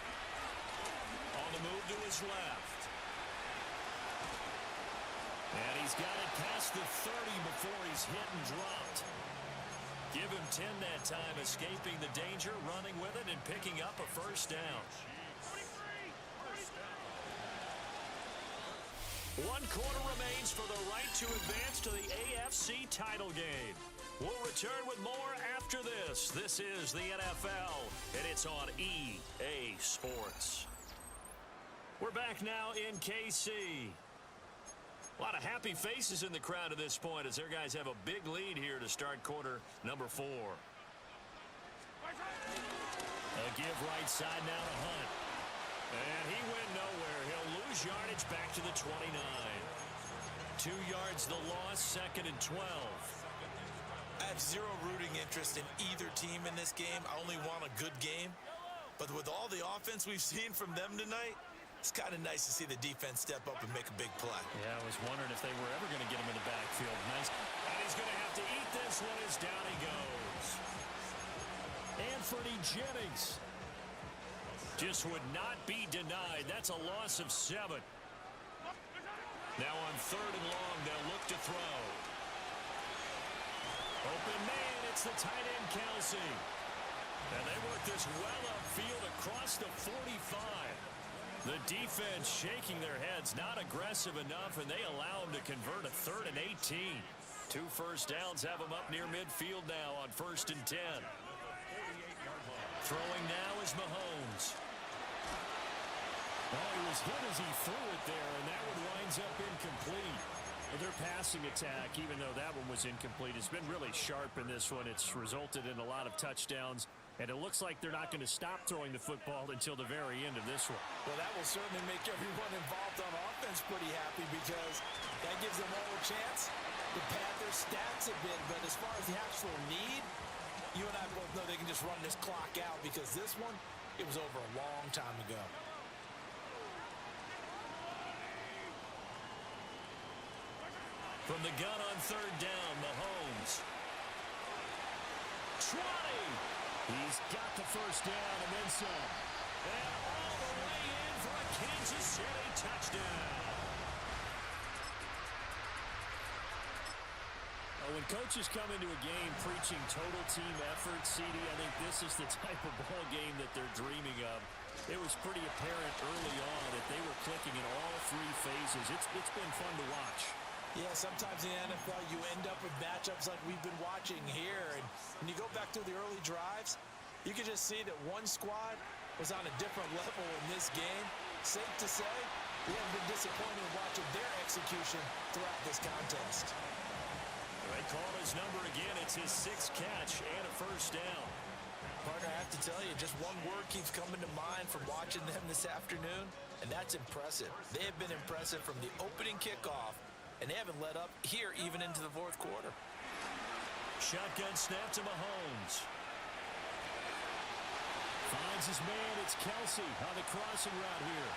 the move to his left. And he's got it past the 30 before he's hit and dropped. Give him 10 that time, escaping the danger, running with it, and picking up a first down. 1 quarter remains for the right to advance to the AFC title game. We'll return with more after this. This is the NFL, and it's on EA Sports. We're back now in KC. A lot of happy faces in the crowd at this point as their guys have a big lead here to start quarter number 4. A give right side now to Hunt. And he went nowhere. He'll lose yardage back to the 29. 2 yards the loss, 2nd and 12. I have zero rooting interest in either team in this game. I only want a good game. But with all the offense we've seen from them tonight, it's kind of nice to see the defense step up and make a big play. Yeah, I was wondering if they were ever going to get him in the backfield. Nice. And he's going to have to eat this one as down he goes. Anthony Jennings just would not be denied. That's a loss of 7. Now on 3rd and long, they'll look to throw. Open man, it's the tight end, Kelsey. And they work this well upfield across the 45. The defense shaking their heads, not aggressive enough, and they allow them to convert a 3rd and 18. 2 first downs have them up near midfield now on 1st and 10. Throwing now is Mahomes. Well, he was hit as he threw it there, and that one winds up incomplete. Their passing attack, even though that one was incomplete, has been really sharp in this one. It's resulted in a lot of touchdowns, and it looks like they're not going to stop throwing the football until the very end of this one. Well, that will certainly make everyone involved on offense pretty happy because that gives them all a chance to pad their stats a bit. But as far as the actual need, you and I both know they can just run this clock out because this one, it was over a long time ago. From the gun on 3rd down, Mahomes. 20. He's got the first down and then some. And all the way in for a Kansas City touchdown. When coaches come into a game preaching total team effort, CD, I think this is the type of ball game that they're dreaming of. It was pretty apparent early on that they were clicking in all 3 phases. It's been fun to watch. Yeah, sometimes in the NFL you end up with matchups like we've been watching here. And when you go back to the early drives, you can just see that one squad was on a different level in this game. Safe to say, we haven't been disappointed in watching their execution throughout this contest. They call his number again. It's his 6th catch and a first down. Partner, I have to tell you, just one word keeps coming to mind from watching them this afternoon, and that's impressive. They have been impressive from the opening kickoff, and they haven't let up here even into the 4th quarter. Shotgun snap to Mahomes. Finds his man. It's Kelsey on the crossing route here.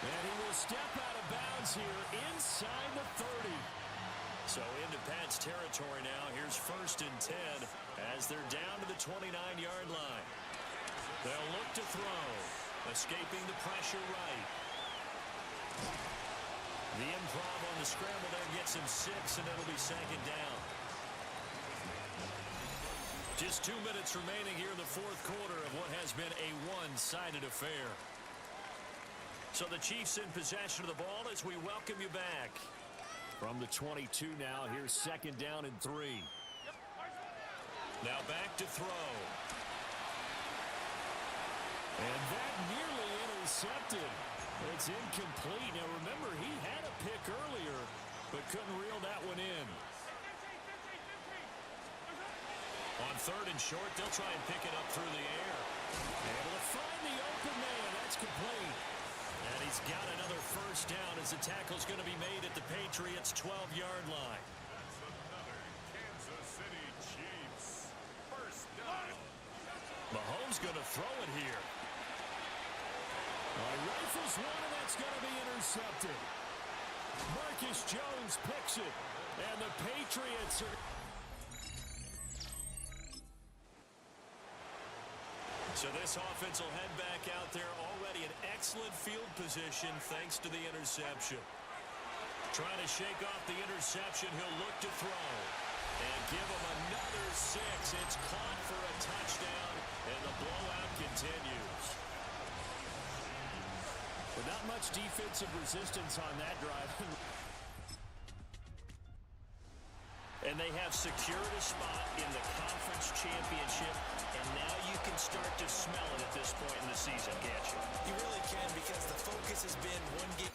And he will step out of bounds here inside the 30. So into Pat's territory now. Here's 1st and 10 as they're down to the 29-yard line. They'll look to throw. Escaping the pressure right. The improv on the scramble there gets him 6, and it'll be 2nd down. Just 2 minutes remaining here in the 4th quarter of what has been a one-sided affair. So the Chiefs in possession of the ball as we welcome you back. From the 22 now, here's 2nd down and 3. Now back to throw. And that nearly intercepted. It's incomplete. Now remember, he had a pick earlier, but couldn't reel that one in. On 3rd and short, they'll try and pick it up through the air. Able to find the open man. That's complete. And he's got another first down as the tackle's going to be made at the Patriots' 12-yard line. Kansas City Chiefs. First down. Mahomes going to throw it here. He rifles one, and that's going to be intercepted. Marcus Jones picks it, and the Patriots are... So this offense will head back out there, already in excellent field position thanks to the interception. Trying to shake off the interception, he'll look to throw. And give him another 6. It's caught for a touchdown, and the blowout continues. But not much defensive resistance on that drive. And they have secured a spot in the conference championship, and now you can start to smell it at this point in the season, can't you? You really can, because the focus has been one game.